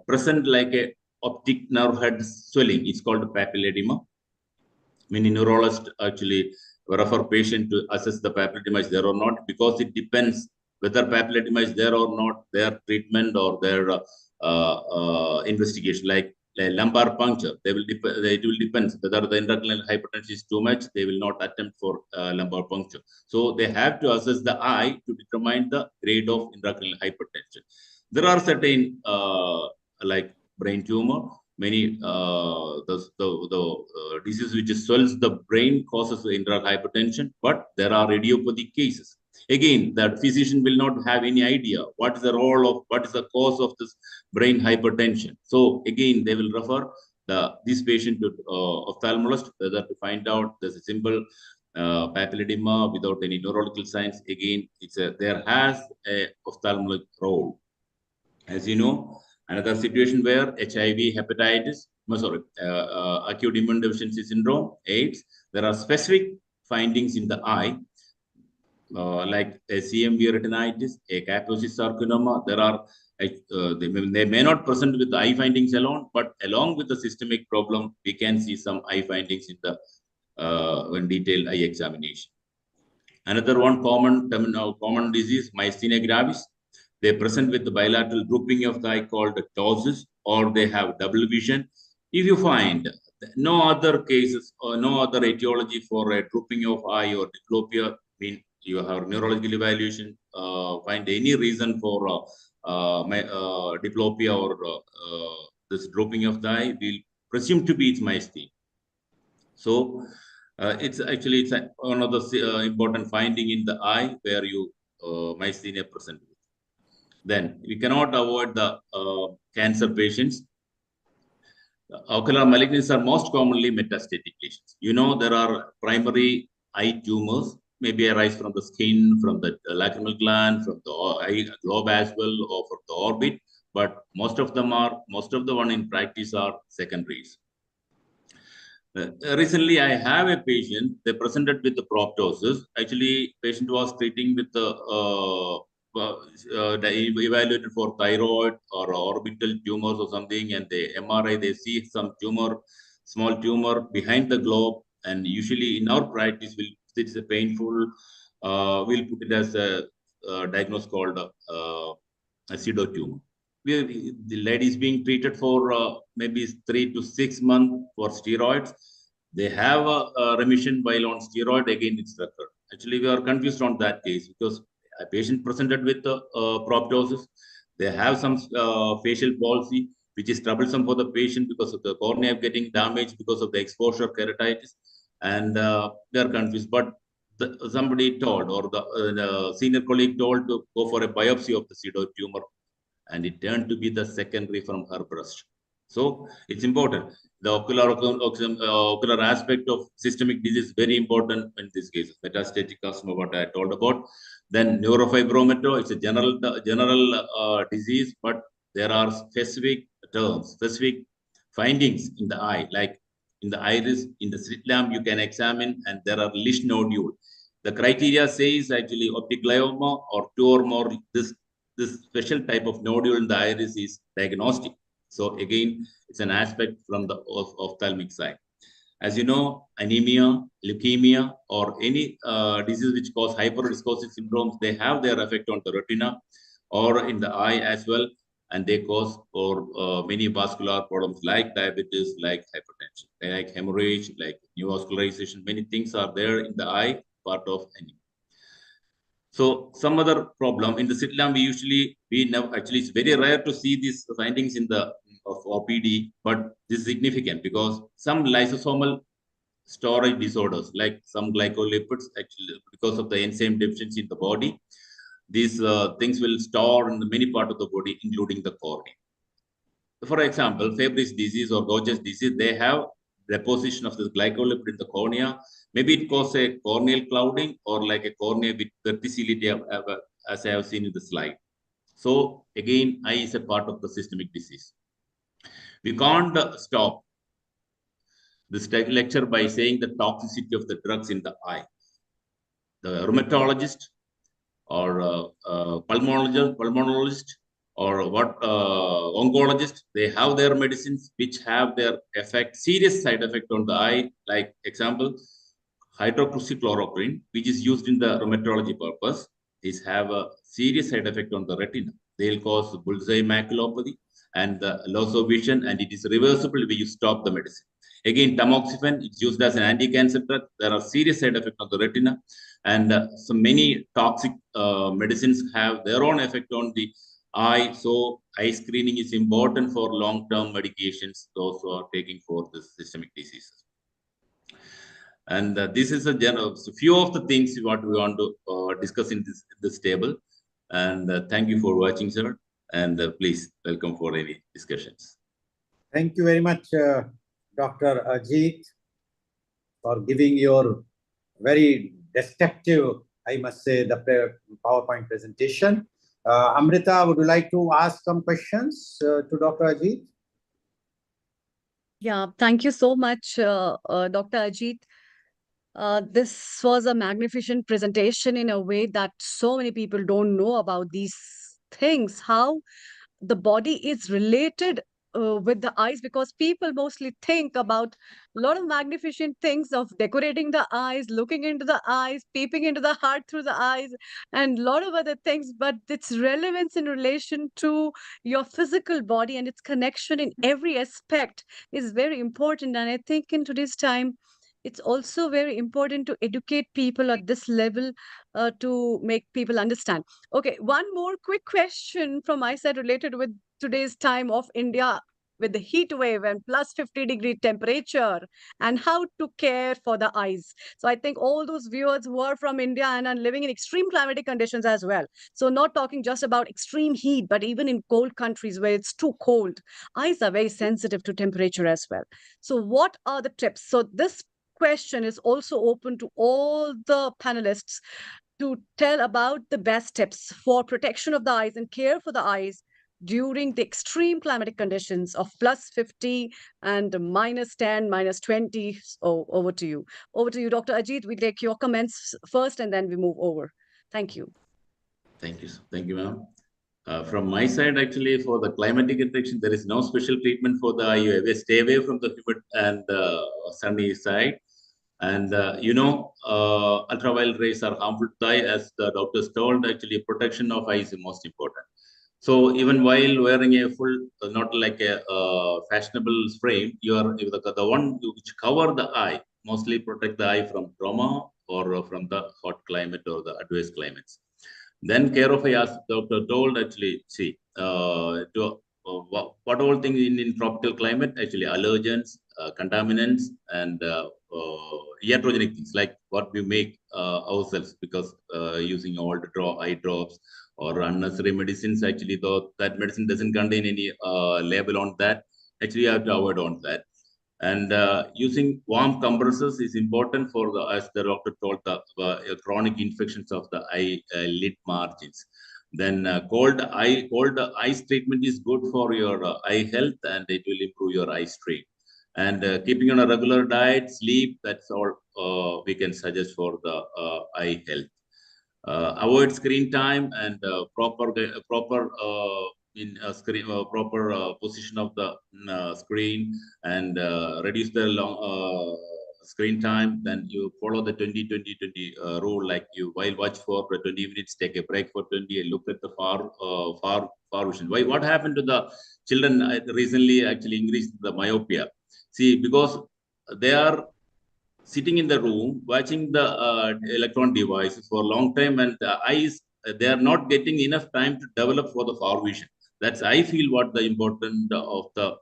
present like a optic nerve head swelling. It's called papilledema. Many neurologists actually refer patient to assess the papilledema is there or not, because it depends whether papilledema is there or not, their treatment or their investigation. Like lumbar puncture, it will depend whether the intracranial hypertension is too much. They will not attempt for lumbar puncture. So they have to assess the eye to determine the grade of intracranial hypertension. There are certain like brain tumor. Many the disease which swells the brain causes intracranial hypertension, but there are idiopathic cases. Again, that physician will not have any idea what is the role of, what is the cause of this brain hypertension. So again, they will refer this patient to ophthalmologist, whether to find out there's a simple papilledema without any neurological signs. Again, there has a ophthalmologic role. As you know, another situation where HIV, hepatitis, acute immune deficiency syndrome, AIDS, there are specific findings in the eye, like a CMV retinitis, a Kaposi sarcoma. There are they may not present with eye findings alone, but along with the systemic problem, we can see some eye findings in the when detailed eye examination. Another one common disease, myasthenia gravis. They present with the bilateral drooping of the eye called ptosis, or they have double vision. If you find no other cases or no other etiology for a drooping of eye or diplopia, mean you have neurological evaluation, find any reason for diplopia or this drooping of the eye, we'll presume to be its myasthenia. So it's one of the important finding in the eye where you myasthenia present. Then we cannot avoid the cancer patients. Ocular malignancies are most commonly metastatic lesions. You know, there are primary eye tumors, maybe arise from the skin, from the lacrimal gland, from the eye globe as well, or from the orbit. But most of the one in practice are secondaries. Recently, I have a patient. They presented with the proptosis. Actually, patient was treating with the evaluated for thyroid or orbital tumors or something, and the MRI they see some small tumor behind the globe. And usually, in our practice, it's a painful. We'll put it as a diagnosis called a pseudotumor. The lady is being treated for maybe 3 to 6 months for steroids. They have a remission while on steroid, again it's recurred. Actually, we are confused on that case because a patient presented with proptosis. They have some facial palsy, which is troublesome for the patient because of the cornea getting damaged because of the exposure keratitis, and they are confused. But somebody told, or the senior colleague told, to go for a biopsy of the pseudotumor, and it turned to be the secondary from her breast. So it's important. The ocular aspect of systemic disease is very important in this case. Metastatic carcinoma, what I told about. Then neurofibromatosis, it's a general disease, but there are specific terms, specific findings in the eye, like in the iris, in the slit lamp, you can examine, and there are lesion nodule. The criteria says actually optic glioma or 2 or more. This special type of nodule in the iris is diagnostic. So again, it's an aspect from the ophthalmic side. As you know, anemia, leukemia, or any disease which cause hyperviscosity syndromes, they have their effect on the retina or in the eye as well, and they cause for many vascular problems like diabetes, like hypertension, like hemorrhage, like neovascularization. Many things are there in the eye, part of anemia. So some other problem in the slit lamp, we never actually, it's very rare to see these findings in the of OPD, but this is significant because some lysosomal storage disorders, like some glycolipids, actually because of the enzyme deficiency in the body, these things will store in many parts of the body, including the cornea. For example, Fabry's disease or Gaucher's disease, they have deposition of this glycolipid in the cornea. Maybe it causes a corneal clouding or like a cornea with verticillity, as I have seen in the slide. So again, eye is a part of the systemic disease. We can't stop this lecture by saying the toxicity of the drugs in the eye. The rheumatologist or pulmonologist or oncologist, they have their medicines which have their serious side effect on the eye. Like example, hydroxychloroquine, which is used in the rheumatology purpose, is have a serious side effect on the retina. They'll cause bullseye maculopathy and the loss of vision, and it is reversible when you stop the medicine. Again, tamoxifen, it's used as an anti-cancer drug. There are serious side effects on the retina, and so many toxic medicines have their own effect on the eye. So eye screening is important for long-term medications, those who are taking for the systemic diseases. And this is a few of the things what we want to discuss in this table. And thank you for watching, sir. And please welcome for any discussions. Thank you very much, Dr. Ajit, for giving your very descriptive, I must say, the PowerPoint presentation. Amrita, would you like to ask some questions to Dr. Ajit? Yeah, thank you so much, Dr. Ajit. This was a magnificent presentation in a way that so many people don't know about these things, how the body is related with the eyes, because people mostly think about a lot of magnificent things of decorating the eyes, looking into the eyes, peeping into the heart through the eyes, and a lot of other things. But its relevance in relation to your physical body and its connection in every aspect is very important. And I think in today's time, it's also very important to educate people at this level to make people understand. Okay, one more quick question from my side related with today's time of India with the heat wave and plus 50-degree temperature and how to care for the eyes. So I think all those viewers who are from India and are living in extreme climatic conditions as well. So not talking just about extreme heat, but even in cold countries where it's too cold, eyes are very sensitive to temperature as well. So what are the tips? So this question is also open to all the panelists to tell about the best tips for protection of the eyes and care for the eyes during the extreme climatic conditions of plus 50 and minus 10, minus 20. So over to you. Over to you, Dr. Ajit. We take your comments first and then we move over. Thank you. Thank you. Thank you, ma'am. From my side, actually, for the climatic infection, there is no special treatment for the eye. Stay away from the humid and sunny side. And ultraviolet rays are harmful to the eye, as the doctors told. Actually, protection of eye is the most important. So even while wearing a full, not like a fashionable frame, you are the one which cover the eye, mostly protect the eye from trauma or from the hot climate or the adverse climates. Then care of eye, as doctor told, actually, see, what all things in tropical climate, actually allergens, contaminants, and iatrogenic things like what we make ourselves, because using all the eye drops or unnecessary medicines, actually, though that medicine doesn't contain any label on that, actually you have to avoid on that. And using warm compressors is important for the, as the doctor told, the chronic infections of the eye lid margins. Then cold ice treatment is good for your eye health, and it will improve your eye strain. And keeping on a regular diet, sleep, that's all we can suggest for the eye health. Avoid screen time and proper position of the screen, and reduce the long screen time. Then you follow the 20-20-20 rule, like you while watch for 20 minutes, take a break for 20 and look at the far vision. What happened to the children recently? Actually increased the myopia. See, because they are sitting in the room watching the electron devices for a long time, and the eyes, they are not getting enough time to develop for the far vision. That's, I feel, what the important of the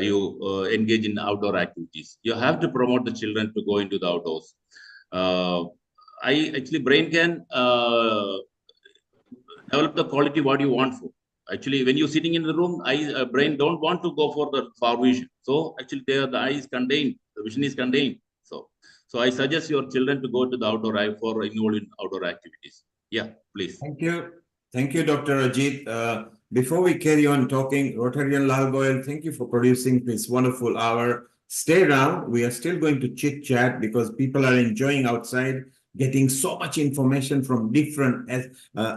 you engage in outdoor activities. You have to promote the children to go into the outdoors. Brain can develop the quality what you want for. Actually, when you're sitting in the room, brain don't want to go for the far vision. So actually, the eye is contained, the vision is contained. So I suggest your children to go to the outdoor eye for involved in outdoor activities. Yeah, please. Thank you, Dr. Ajit. Before we carry on talking, Rotarian Lal Goyal, thank you for producing this wonderful hour. Stay around. We are still going to chit chat because people are enjoying outside, getting so much information from different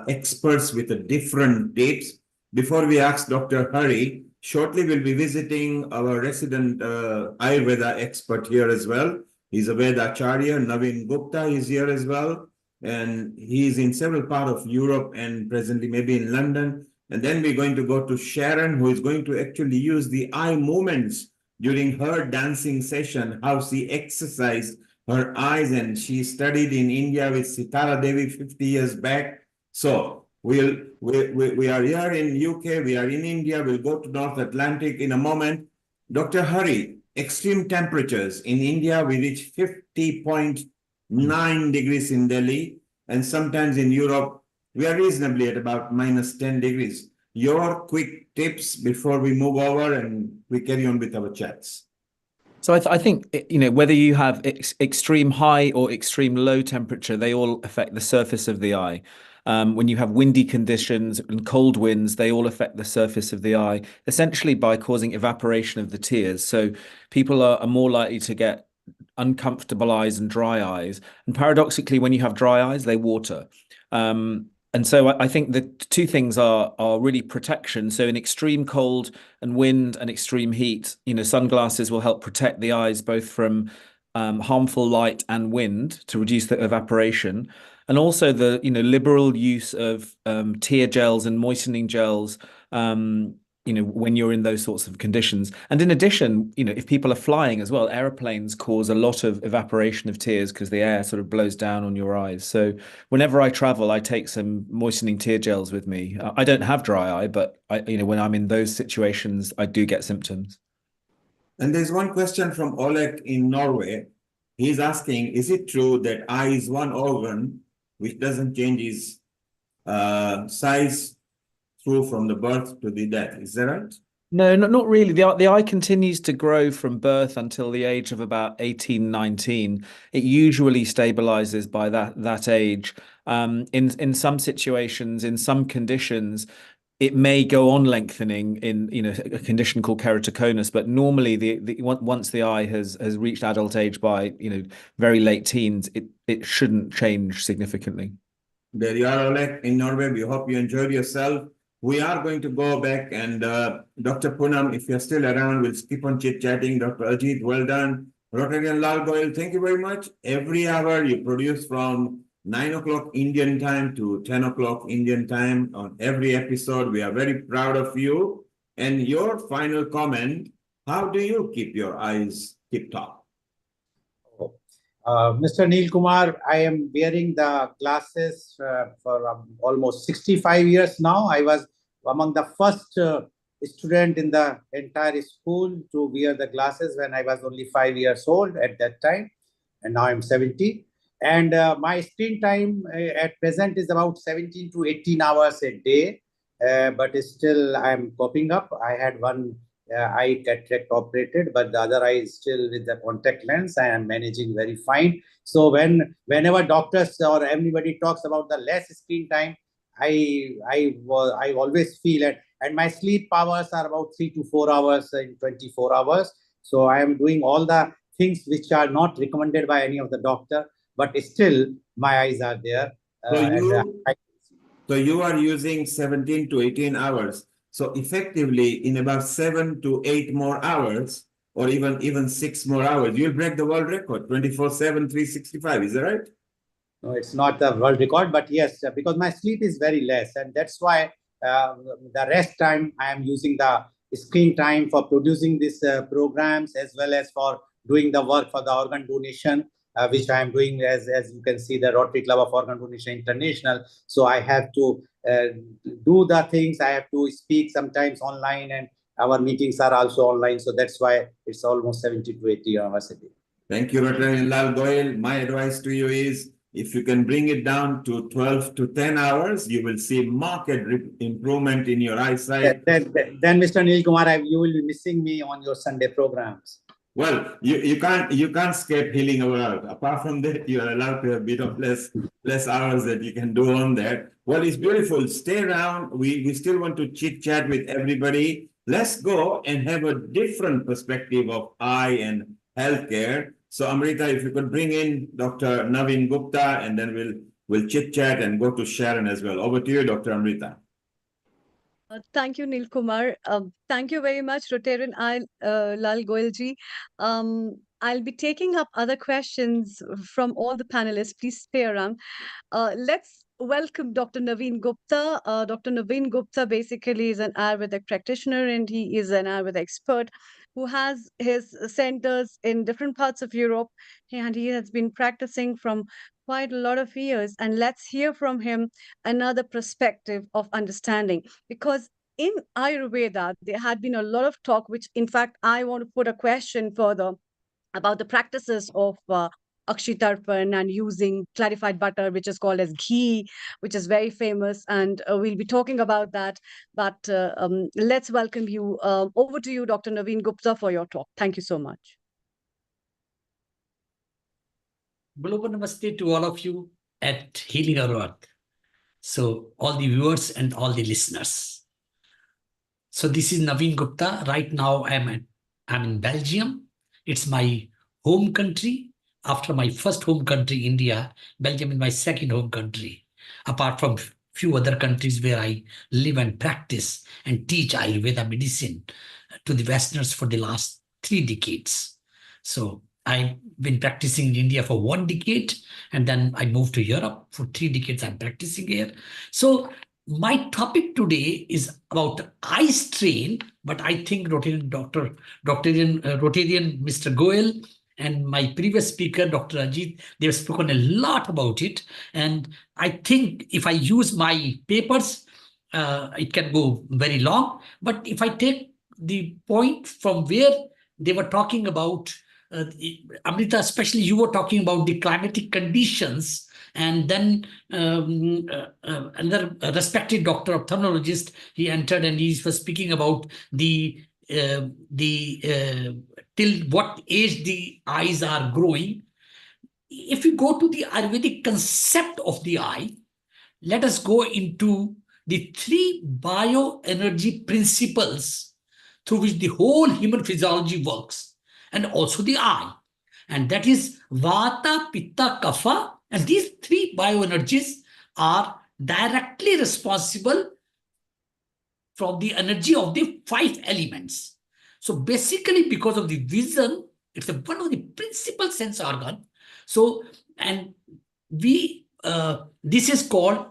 experts with a different dates. Before we ask Dr. Hari, shortly we'll be visiting our resident Ayurveda expert here as well. He's a Veda Acharya. Naveen Gupta is here as well. And he's in several parts of Europe and presently maybe in London. And then we're going to go to Sharon, who is going to actually use the eye movements during her dancing session, how she exercised her eyes. And she studied in India with Sitara Devi 50 years back. So we are here in UK, we are in India, we'll go to North Atlantic in a moment. Dr. Hari, extreme temperatures. In India, we reach 50.9 degrees in Delhi, and sometimes in Europe, we are reasonably at about minus 10 degrees. Your quick tips before we move over and we carry on with our chats. So I think, whether you have extreme high or extreme low temperature, they all affect the surface of the eye. When you have windy conditions and cold winds, they all affect the surface of the eye, essentially by causing evaporation of the tears. So people are more likely to get uncomfortable eyes and dry eyes. And paradoxically, when you have dry eyes, they water. And so I think the two things are really protection. So in extreme cold and wind and extreme heat, sunglasses will help protect the eyes both from harmful light and wind to reduce the evaporation. And also the liberal use of tear gels and moistening gels when you're in those sorts of conditions. And in addition, if people are flying as well, airplanes cause a lot of evaporation of tears because the air sort of blows down on your eyes. So whenever I travel, I take some moistening tear gels with me. I don't have dry eye, but when I'm in those situations, I do get symptoms. And there's one question from Oleg in Norway. He's asking, is it true that eye is one organ which doesn't change its size through from the birth to the death? Is that right? No, not really. The eye continues to grow from birth until the age of about 18, 19. It usually stabilizes by that age. In some situations, in some conditions, it may go on lengthening in a condition called keratoconus, but normally once the eye has reached adult age by very late teens, it shouldn't change significantly. There you are, Oleg, in Norway. We hope you enjoyed yourself. We are going to go back and Dr. Poonam, if you're still around, we'll keep on chit-chatting. Dr. Ajit, well done. Rotarian Lal Goyal, thank you very much. Every hour you produce from 9 o'clock Indian time to 10 o'clock Indian time on every episode. We are very proud of you. And your final comment, how do you keep your eyes tip-top? Mr. Neil Kumar, I am wearing the glasses for almost 65 years now. I was among the first student in the entire school to wear the glasses when I was only 5 years old at that time. And now I'm 70. And my screen time at present is about 17 to 18 hours a day. But still, I'm coping up. I had one eye cataract operated, but the other eye is still with the contact lens. I am managing very fine. So whenever doctors or anybody talks about the less screen time, I always feel it. And my sleep hours are about 3 to 4 hours in 24 hours. So I am doing all the things which are not recommended by any of the doctor, but still my eyes are there. So you are using 17 to 18 hours. So effectively, in about 7 to 8 more hours, or even 6 more hours, you'll break the world record, 24/7, 365. Is that right? No, it's not the world record, but yes, because my sleep is very less, and that's why the rest time I am using the screen time for producing these programs as well as for doing the work for the organ donation, which I am doing as you can see the Rotary Club of Organ Donation International. So I have to do the things. I have to speak sometimes online, and our meetings are also online. So that's why it's almost 70 to 80 hours a day. Thank you, Rotarian Lal Goyal. My advice to you is, if you can bring it down to 12 to 10 hours, you will see marked improvement in your eyesight. Then Mr. Neil Kumar, you will be missing me on your Sunday programs. Well, you can't escape healing our health. Apart from that, you are allowed to have a bit of less hours that you can do on that. Well, it's beautiful. Stay around. We still want to chit chat with everybody. Let's go and have a different perspective of eye and healthcare. So Amrita, if you could bring in Dr. Naveen Gupta, and then we'll chit chat and go to Sharon as well. Over to you, Dr. Amrita. Thank you, Neil Kumar. Thank you very much, Rotarian Lal Goyal ji. I'll be taking up other questions from all the panelists. Please stay around. Let's welcome Dr. Naveen Gupta. Dr. Naveen Gupta basically is an Ayurvedic practitioner, and he is an Ayurveda expert who has his centers in different parts of Europe, and he has been practicing from quite a lot of years. And let's hear from him another perspective of understanding, because in Ayurveda, there had been a lot of talk, which in fact, I want to put a question further about the practices of Akshitarpan and using clarified butter, which is called as ghee, which is very famous. And we'll be talking about that. But let's welcome you. Over to you, Dr. Naveen Gupta, for your talk. Thank you so much. Global Namaste to all of you at Healing Our Earth. So all the viewers and all the listeners. So this is Naveen Gupta. Right now I'm in Belgium. It's my home country. After my first home country, India, Belgium is my second home country. Apart from few other countries where I live and practice and teach Ayurveda medicine to the Westerners for the last 3 decades. So I've been practicing in India for 1 decade, and then I moved to Europe. For 3 decades, I'm practicing here. So my topic today is about eye strain, but I think Rotarian Mr. Goel and my previous speaker, Dr. Ajit, they've spoken a lot about it. And I think if I use my papers, it can go very long. But if I take the point from where they were talking about, Amrita, especially you were talking about the climatic conditions, and then another respected doctor ophthalmologist, he entered and he was speaking about till what age the eyes are growing. If you go to the Ayurvedic concept of the eye, let us go into the 3 bioenergy principles through which the whole human physiology works, and also the eye. And that is Vata, Pitta, Kapha. And these 3 bioenergies are directly responsible from the energy of the 5 elements. So basically, because of the vision, it's one of the principal sense organ. So, and this is called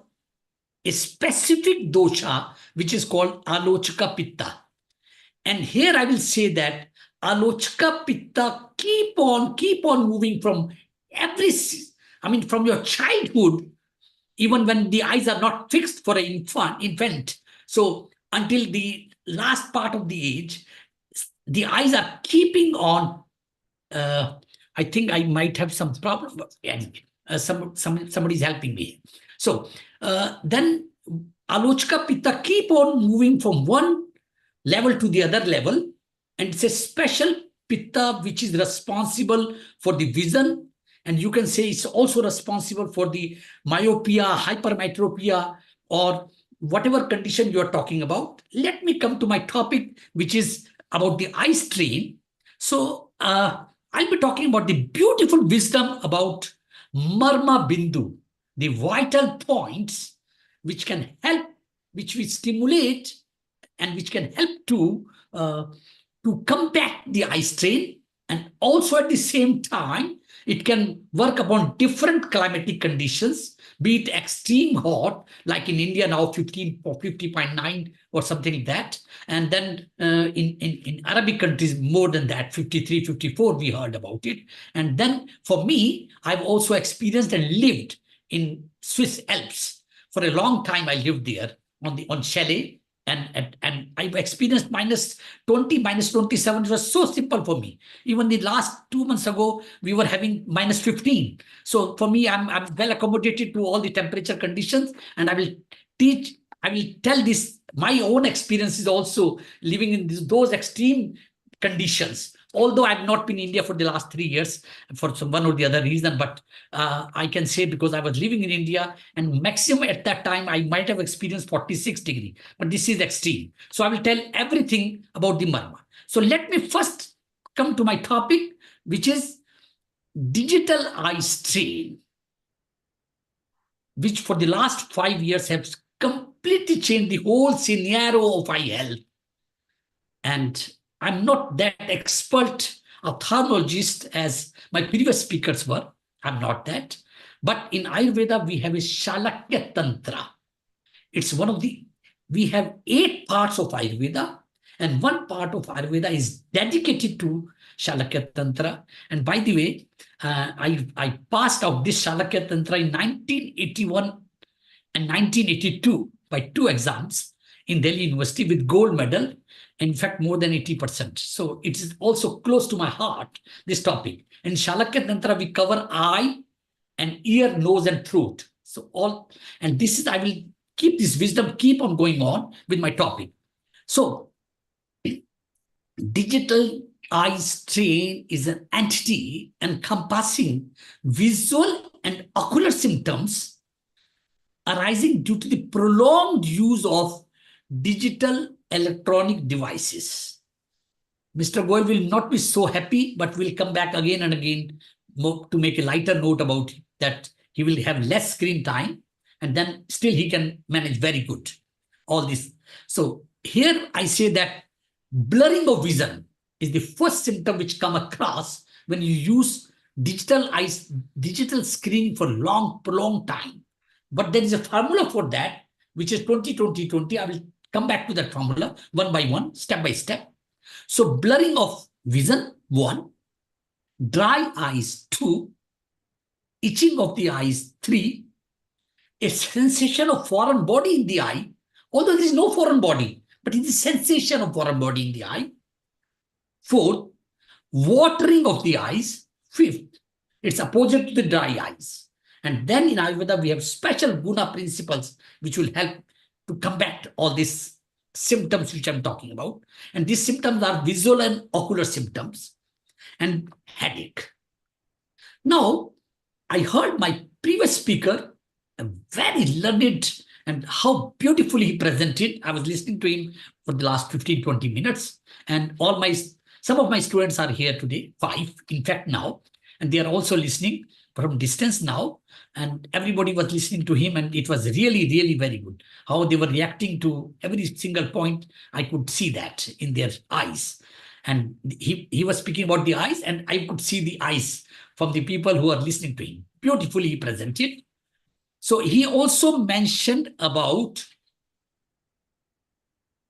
a specific dosha, which is called Alochaka Pitta. And here I will say that Alochaka Pitta keep on moving from from your childhood, even when the eyes are not fixed for an infant. So until the last part of the age, the eyes are keeping on. I think I might have some problem. Anyway, somebody's helping me. So then Alochaka Pitta keep on moving from one level to the other level, and it's a special Pitta which is responsible for the vision, and you can say it's also responsible for the myopia, hypermetropia, or whatever condition you are talking about. Let me come to my topic, which is about the eye strain. So I'll be talking about the beautiful wisdom about Marma Bindu, the vital points which can help, which we stimulate, and which can help to combat the eye strain. And also at the same time, it can work upon different climatic conditions, be it extreme hot, like in India now 15 or 50.9 or something like that. And then in Arabic countries, more than that, 53, 54, we heard about it. And then for me, I've also experienced and lived in Swiss Alps. For a long time, I lived there on chalet. And I've experienced minus 20, minus 27. It was so simple for me. Even the last 2 months ago, we were having minus 15. So for me, I'm well accommodated to all the temperature conditions. And I will tell this, my own experiences also living in those extreme conditions. Although I've not been in India for the last 3 years for some one or the other reason, but I can say because I was living in India, and maximum at that time, I might have experienced 46 degrees, but this is extreme. So I will tell everything about the Marma. So let me first come to my topic, which is digital eye strain, which for the last 5 years has completely changed the whole scenario of eye health. And I'm not that expert ophthalmologist as my previous speakers were. I'm not that. But in Ayurveda, we have a Shalakya Tantra. It's one of we have 8 parts of Ayurveda, and one part of Ayurveda is dedicated to Shalakya Tantra. And by the way, I passed out this Shalakya Tantra in 1981 and 1982 by 2 exams in Delhi University with gold medal. In fact, more than 80%. So it is also close to my heart, this topic. In Shalakya Tantra, we cover eye and ear, nose, and throat. So and this is, I will keep this wisdom, keep on going on with my topic. So digital eye strain is an entity encompassing visual and ocular symptoms arising due to the prolonged use of digital electronic devices. Mr. Goel will not be so happy, but we'll come back again and again to make a lighter note about that. He will have less screen time, and then still he can manage very good all this. So here I say that blurring of vision is the first symptom which come across when you use digital screen for prolonged time. But there is a formula for that, which is 20-20-20. I will come back to that formula one by one, step by step. So blurring of vision, 1. Dry eyes, 2. Itching of the eyes, 3. A sensation of foreign body in the eye, although there is no foreign body, but it is sensation of foreign body in the eye. 4. Watering of the eyes. 5th, it's opposite to the dry eyes. And then in Ayurveda, we have special guna principles which will help to combat all these symptoms which I'm talking about. And these symptoms are visual and ocular symptoms and headache. Now, I heard my previous speaker, a very learned, and how beautifully he presented. I was listening to him for the last 15-20 minutes. And some of my students are here today, 5, in fact, now. And they are also listening from distance now. And everybody was listening to him. And it was really, really very good. How they were reacting to every single point. I could see that in their eyes. And he was speaking about the eyes. And I could see the eyes from the people who are listening to him. Beautifully he presented. So he also mentioned about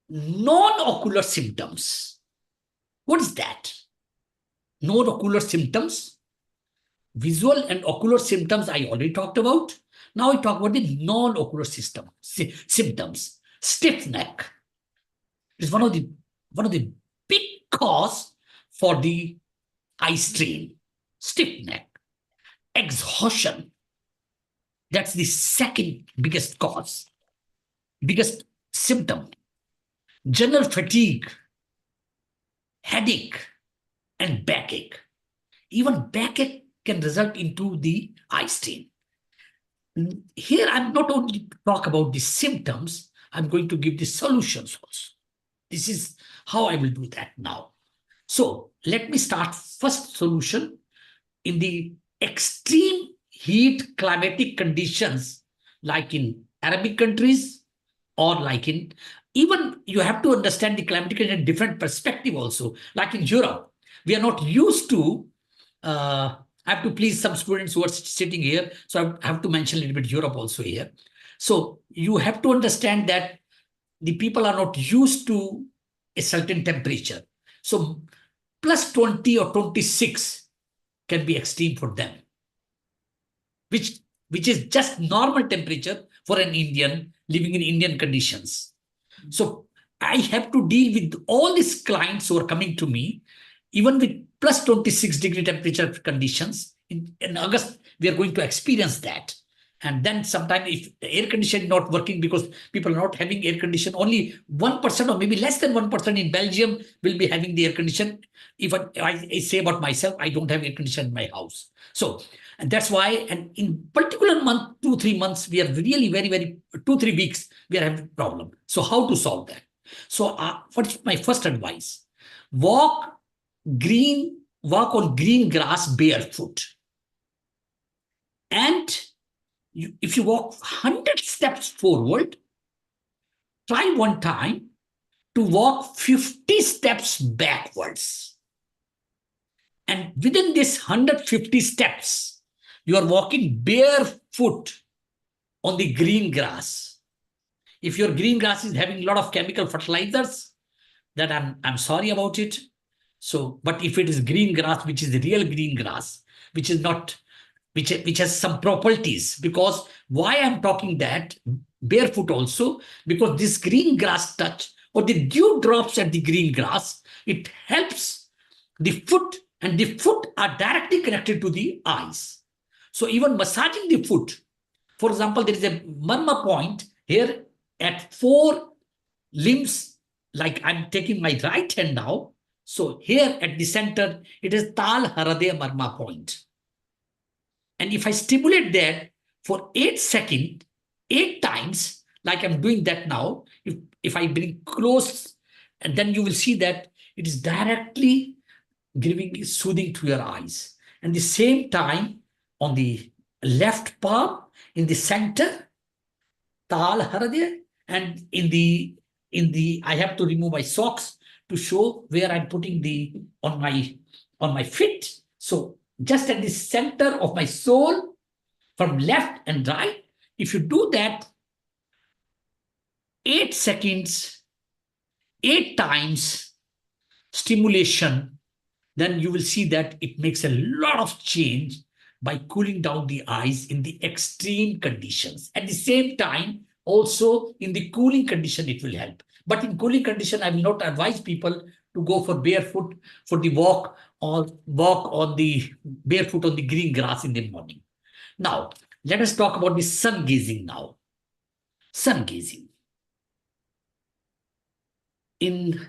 non-ocular symptoms. What is that? Non-ocular symptoms. Visual and ocular symptoms I already talked about. Now I talk about the non-ocular symptoms. Stiff neck is one of the big cause for the eye strain. Stiff neck. Exhaustion. That's the second biggest cause. Biggest symptom. General fatigue. Headache and backache. Even backache can result into the eye strain. Here, I'm not only talk about the symptoms, I'm going to give the solutions also. This is how I will do that now. So let me start first solution. In the extreme heat climatic conditions, like in Arabic countries, or like in, even you have to understand the climatic in a different perspective also. Like in Europe, we are not used to, I have to please some students who are sitting here, so I have to mention a little bit Europe also here. So you have to understand that the people are not used to a certain temperature. So plus 20 or 26 can be extreme for them, which is just normal temperature for an Indian living in Indian conditions. So I have to deal with all these clients who are coming to me, even with plus 26 degree temperature conditions. In August, we are going to experience that. And then sometime if the air conditioner is not working because people are not having air conditioner, only 1% or maybe less than 1% in Belgium will be having the air conditioner. Even I say about myself, I don't have air conditioner in my house. So, and that's why, and in particular month, 2-3 months, we are really very, 2-3 weeks, we are having a problem. So how to solve that? So what's my first advice? Walk on green grass barefoot. And if you walk 100 steps forward, try one time to walk 50 steps backwards. And within this 150 steps, you are walking barefoot on the green grass. If your green grass is having a lot of chemical fertilizers, then I'm sorry about it. So, but if it is green grass, which is real green grass, which is not, which has some properties, because why I'm talking that barefoot also, because this green grass touch or the dew drops at the green grass, it helps the foot, and the foot are directly connected to the eyes. So even massaging the foot, for example, there is a marma point here at 4 limbs, like I'm taking my right hand now. So here at the center, it is Tal Haradeya Marma point. And if I stimulate that for 8 seconds, 8 times, like I'm doing that now, if I bring close, and then you will see that it is directly giving soothing to your eyes. And the same time on the left palm, in the center, Tal Haradeya, and in the I have to remove my socks to show where I'm putting on my feet. So just at the center of my sole, from left and right, if you do that 8 seconds, 8 times stimulation, then you will see that it makes a lot of change by cooling down the eyes in the extreme conditions. At the same time, also in the cooling condition, it will help. But in cooling condition, I will not advise people to go for barefoot for the walk or walk on the barefoot on the green grass in the morning. Now, let us talk about the sun gazing now. Sun gazing. In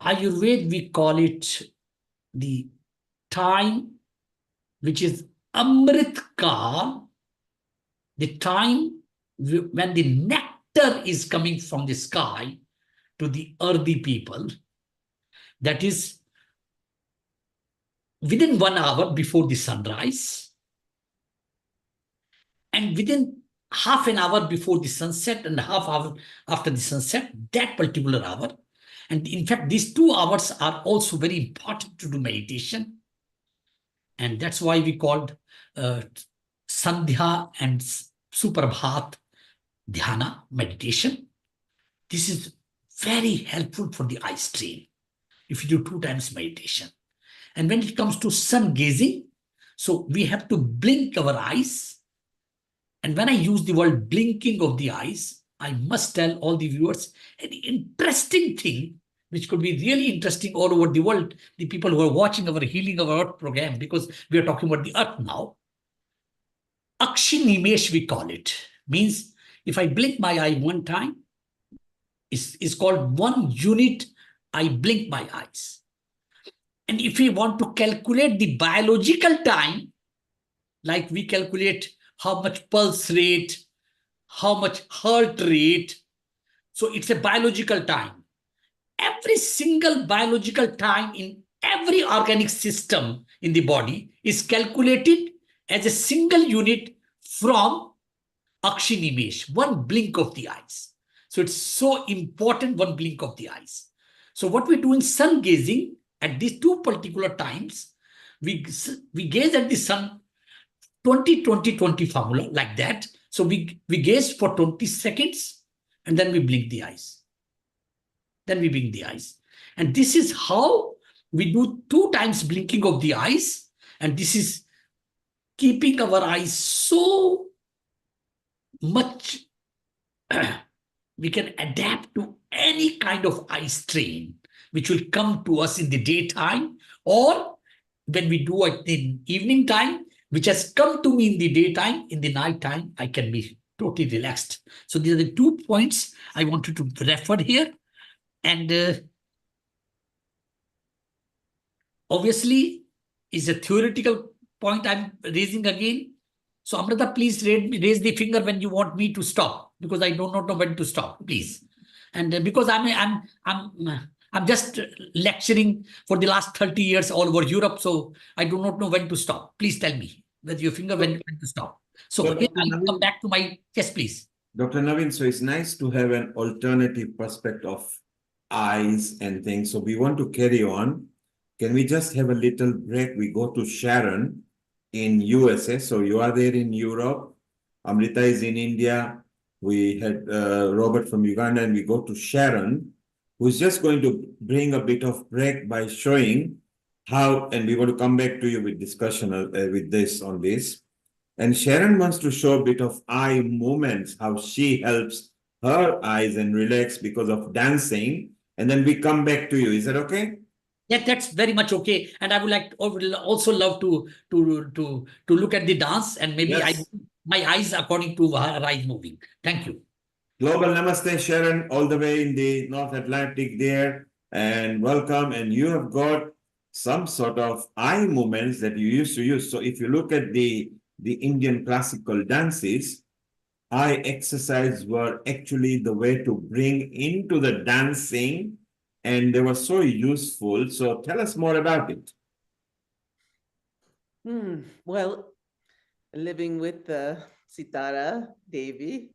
Ayurveda, we call it the time which is Amrit Kal, the time when the nectar is coming from the sky to the earthy people. That is within 1 hour before the sunrise and within half an hour before the sunset and half hour after the sunset, that particular hour. And in fact, these 2 hours are also very important to do meditation. And that's why we called Sandhya and Suprabhat Dhyana meditation. This is very helpful for the eye strain if you do 2 times meditation. And when it comes to sun gazing, so we have to blink our eyes. And when I use the word blinking of the eyes, I must tell all the viewers an interesting thing, which could be really interesting all over the world, the people who are watching our Healing Our Earth program, because we are talking about the earth now. Akshinimesh, we call it. Means if I blink my eye 1 time, it's called 1 unit I blink my eyes. And if we want to calculate the biological time, like we calculate how much pulse rate, how much heart rate, so it's a biological time. Every single biological time in every organic system in the body is calculated as a single unit from Akshinimesh, 1 blink of the eyes. So it's so important, 1 blink of the eyes. So what we do in sun gazing at these 2 particular times, we gaze at the sun 20-20-20 formula like that. So we gaze for 20 seconds and then we blink the eyes. Then we blink the eyes. And this is how we do 2 times blinking of the eyes. And this is keeping our eyes so much we can adapt to any kind of eye strain which will come to us in the daytime, or when we do it in evening time, which has come to me in the daytime, in the night time, I can be totally relaxed. So these are the 2 points I wanted to refer here. And obviously, is a theoretical point I'm raising again. So Amrita, please raise the finger when you want me to stop, because I do not know when to stop, please. And because I'm just lecturing for the last 30 years all over Europe, so I do not know when to stop. Please tell me with your finger when to stop. So again, I'll come back to my, yes, please. Dr. Naveen, so it's nice to have an alternative perspective of eyes and things. So we want to carry on. Can we just have a little break? We go to Sharon in USA. So you are there in Europe. Amrita is in India. We had Robert from Uganda, and we go to Sharon, who's just going to bring a bit of break by showing how, and we want to come back to you with discussion with this on this. And Sharon wants to show a bit of eye movements, how she helps her eyes and relax because of dancing. And then we come back to you. Is that okay? Yeah, that's very much okay. And I would also love to look at the dance, and maybe Yes. my eyes according to her eyes moving. Thank you. Global Namaste, Sharon, all the way in the North Atlantic there. And welcome. And you have got some sort of eye movements that you used to use. So if you look at the Indian classical dances, eye exercise were actually the way to bring into the dancing, and they were so useful. So tell us more about it. Well, living with Sitara Devi,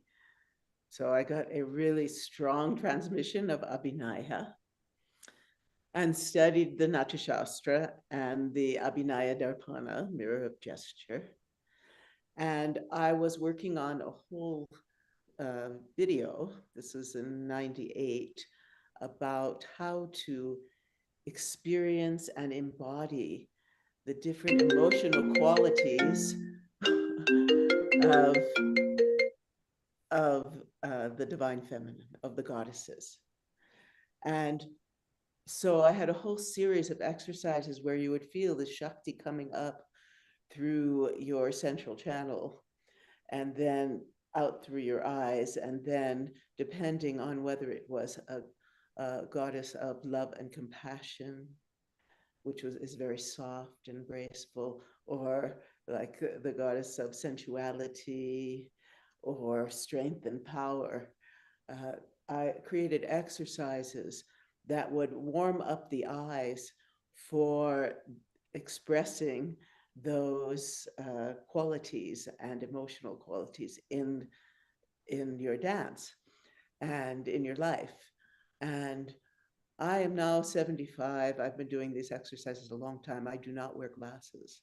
so I got a really strong transmission of Abhinaya and studied the Natya Shastra and the Abhinaya Darpana, mirror of gesture. And I was working on a whole video, this was in 98, about how to experience and embody the different emotional qualities of the divine feminine, of the goddesses. And so I had a whole series of exercises where you would feel the Shakti coming up through your central channel and then out through your eyes. And then depending on whether it was a goddess of love and compassion, which is very soft and graceful, or like the goddess of sensuality or strength and power, I created exercises that would warm up the eyes for expressing those qualities and emotional qualities in your dance and in your life. And I am now 75. I've been doing these exercises a long time. I do not wear glasses.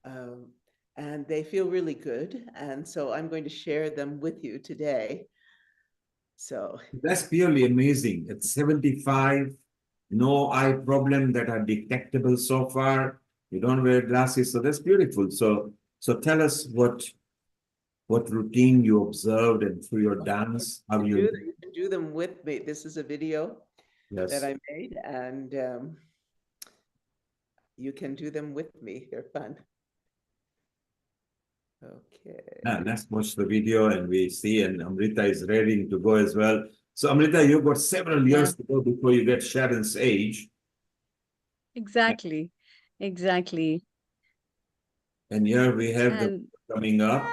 And they feel really good. And so I'm going to share them with you today. So that's purely amazing. At 75, no eye problem that are detectable so far. You don't wear glasses, so that's beautiful. So tell us what routine you observed and through your dance, how you can do them with me. This is a video that Yes. I made, and you can do them with me. They're fun. Okay. Let's watch the video and we see, and Amrita is ready to go as well. So Amrita, you've got several years to go before you get Sharon's age. Exactly. Exactly. And here we have the And coming up.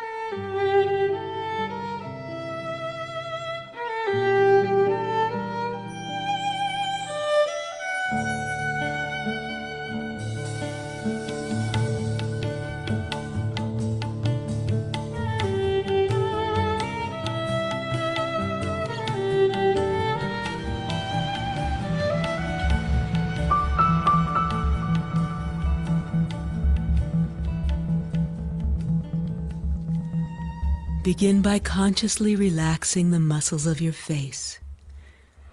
Begin by consciously relaxing the muscles of your face.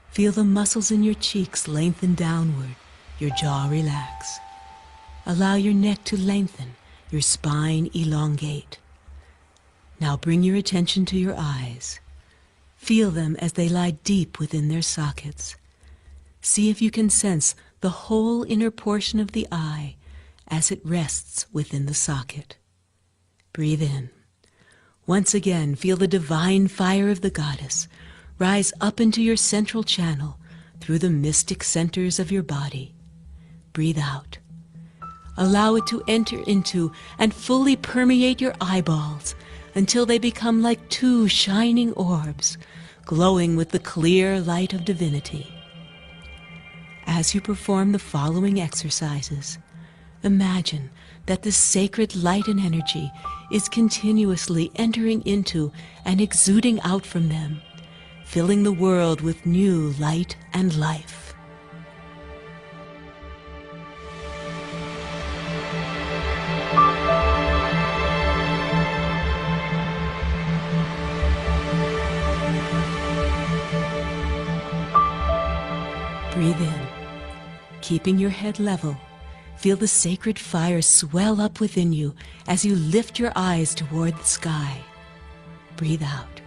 Feel the muscles in your cheeks lengthen downward, your jaw relax. Allow your neck to lengthen, your spine elongate. Now bring your attention to your eyes. Feel them as they lie deep within their sockets. See if you can sense the whole inner portion of the eye as it rests within the socket. Breathe in. Once again, feel the divine fire of the goddess rise up into your central channel through the mystic centers of your body. Breathe out. Allow it to enter into and fully permeate your eyeballs until they become like two shining orbs, glowing with the clear light of divinity. As you perform the following exercises, imagine that the sacred light and energy is continuously entering into and exuding out from them, filling the world with new light and life. Breathe in, keeping your head level. Feel the sacred fire swell up within you as you lift your eyes toward the sky. Breathe out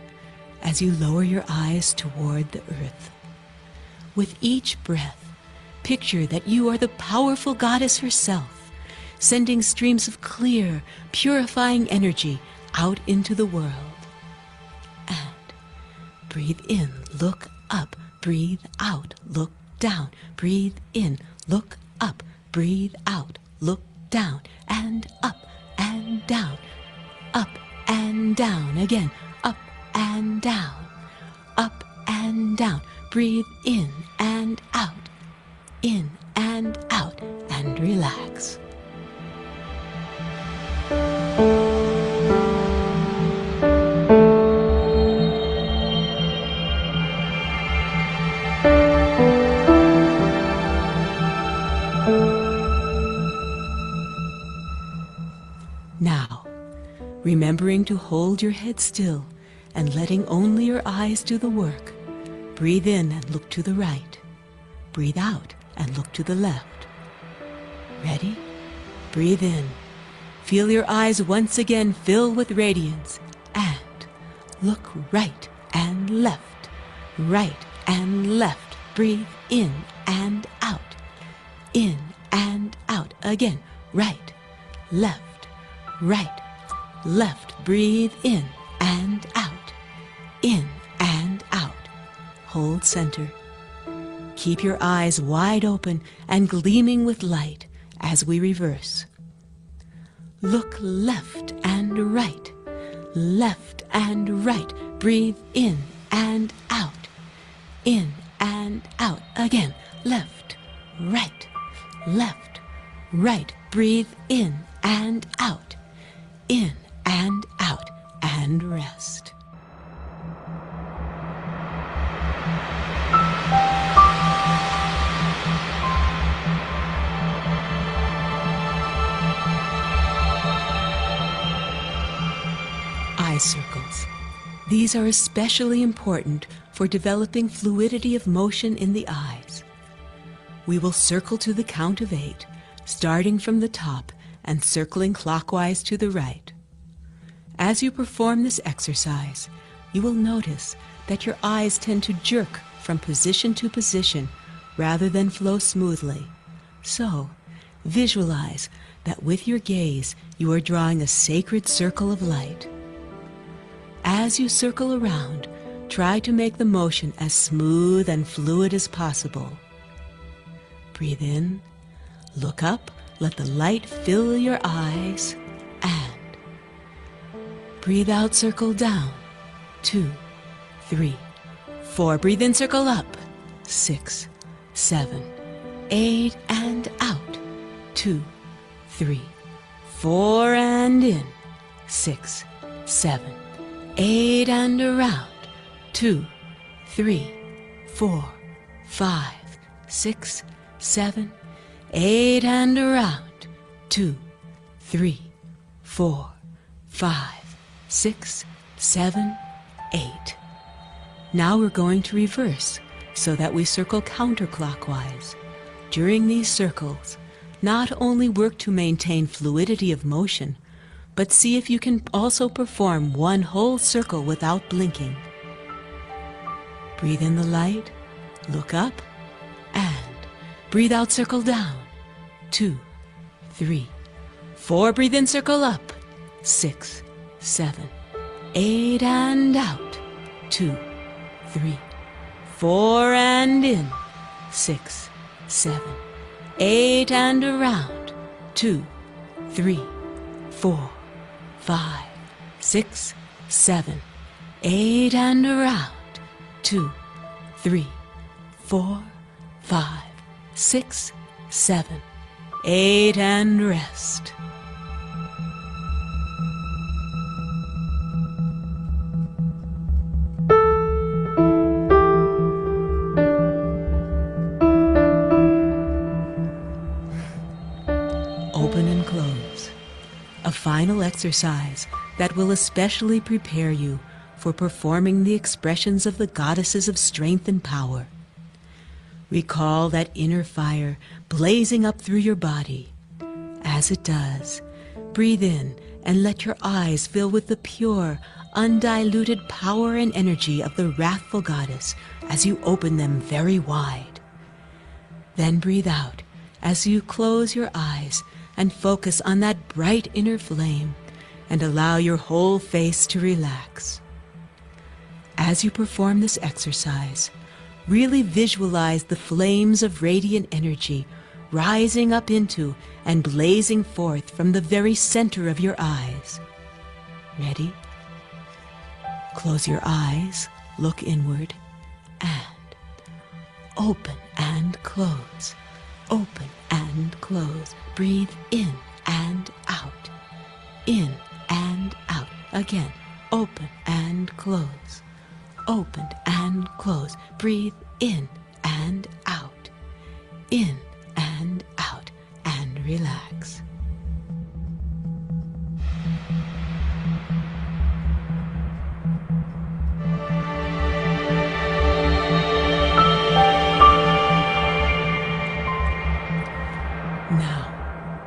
as you lower your eyes toward the earth. With each breath, picture that you are the powerful goddess herself, sending streams of clear, purifying energy out into the world. And breathe in, look up. Breathe out, look down. Breathe in, look up. Breathe out, look down, and up and down, up and down again, up and down, up and down. Breathe in and out, and relax. Now, remembering to hold your head still and letting only your eyes do the work. Breathe in and look to the right. Breathe out and look to the left. Ready? Breathe in. Feel your eyes once again fill with radiance, and look right and left, right and left. Breathe in and out, in and out. Again, right, left, right, left. Breathe in and out, in and out. Hold center. Keep your eyes wide open and gleaming with light as we reverse. Look left and right, left and right. Breathe in and out, in and out. Again, left, right, left, right. Breathe in and out, in and out, and rest. Eye circles. These are especially important for developing fluidity of motion in the eyes. We will circle to the count of 8, starting from the top and circling clockwise to the right. As you perform this exercise, you will notice that your eyes tend to jerk from position to position rather than flow smoothly. So, visualize that with your gaze you are drawing a sacred circle of light. As you circle around, try to make the motion as smooth and fluid as possible. Breathe in, look up, let the light fill your eyes, and breathe out, circle down. 2, 3, 4. Breathe in, circle up. 6, 7, 8, and out. 2, 3, 4, and in. 6, 7, 8, and around. 2, 3, 4, 5, 6, 7, 8, and around. 2, 3, 4, 5, 6, 7, 8. Now we're going to reverse so that we circle counterclockwise. During these circles, not only work to maintain fluidity of motion, but see if you can also perform one whole circle without blinking. Breathe in the light, look up, and breathe out, circle down. 2, 3, 4. Breathe in, circle up. 6, 7, 8, and out. 2, 3, 4, and in. 6, 7, 8, and around. 2, 3, 4, 5, 6, 7, 8, and around. 2, 3, 4, 5, 6, 7, 8, and rest. Open and close. A final exercise that will especially prepare you for performing the expressions of the goddesses of strength and power. Recall that inner fire blazing up through your body. As it does, breathe in and let your eyes fill with the pure, undiluted power and energy of the wrathful goddess as you open them very wide. Then breathe out as you close your eyes and focus on that bright inner flame and allow your whole face to relax. As you perform this exercise, really visualize the flames of radiant energy rising up into and blazing forth from the very center of your eyes. Ready? Close your eyes, look inward, and open and close. Open and close. Breathe in and out. In and out. Again, open and close. Open and close. Breathe in and out. In and out. And relax.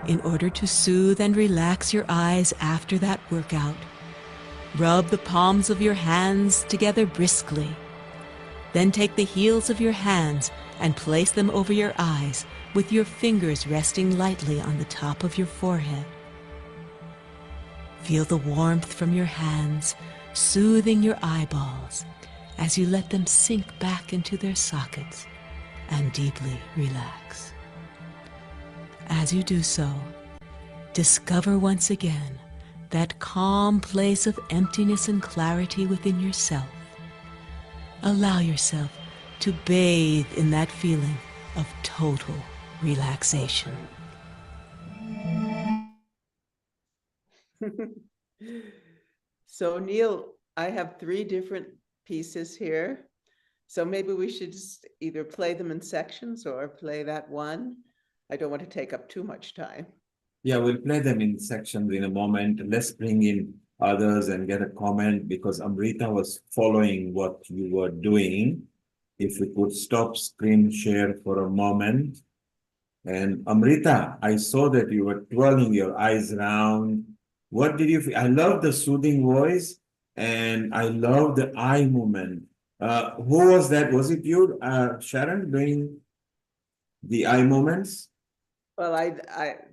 in order to soothe and relax your eyes after that workout. Rub the palms of your hands together briskly. Then take the heels of your hands and place them over your eyes with your fingers resting lightly on the top of your forehead. Feel the warmth from your hands soothing your eyeballs as you let them sink back into their sockets and deeply relax. As you do so, discover once again that calm place of emptiness and clarity within yourself. Allow yourself to bathe in that feeling of total relaxation. So Neil, I have 3 different pieces here. So maybe we should just either play them in sections or play that one. I don't want to take up too much time. Yeah, we'll play them in sections in a moment. Let's bring in others and get a comment because Amrita was following what you were doing. If we could stop screen share for a moment. And Amrita, I saw that you were twirling your eyes around. What did you feel? I love the soothing voice and I love the eye movement. Who was that? Was it you, Sharon, doing the eye movements? Well,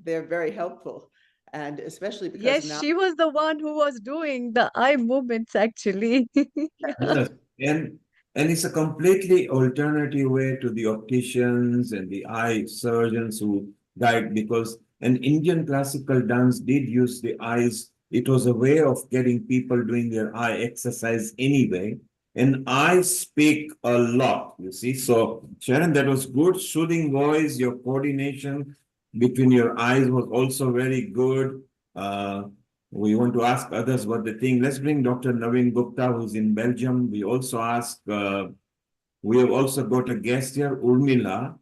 they're very helpful, and especially because Yes, now she was the one who was doing the eye movements actually. Yes, and it's a completely alternative way to the opticians and the eye surgeons who guide because an Indian classical dance did use the eyes. It was a way of getting people doing their eye exercise anyway. And eyes speak a lot, you see. So, Sharon, that was good. Soothing voice, your coordination between your eyes was also very good. We want to ask others what they think. Let's bring Dr. Naveen Gupta, who's in Belgium. We have also got a guest here, Urmila,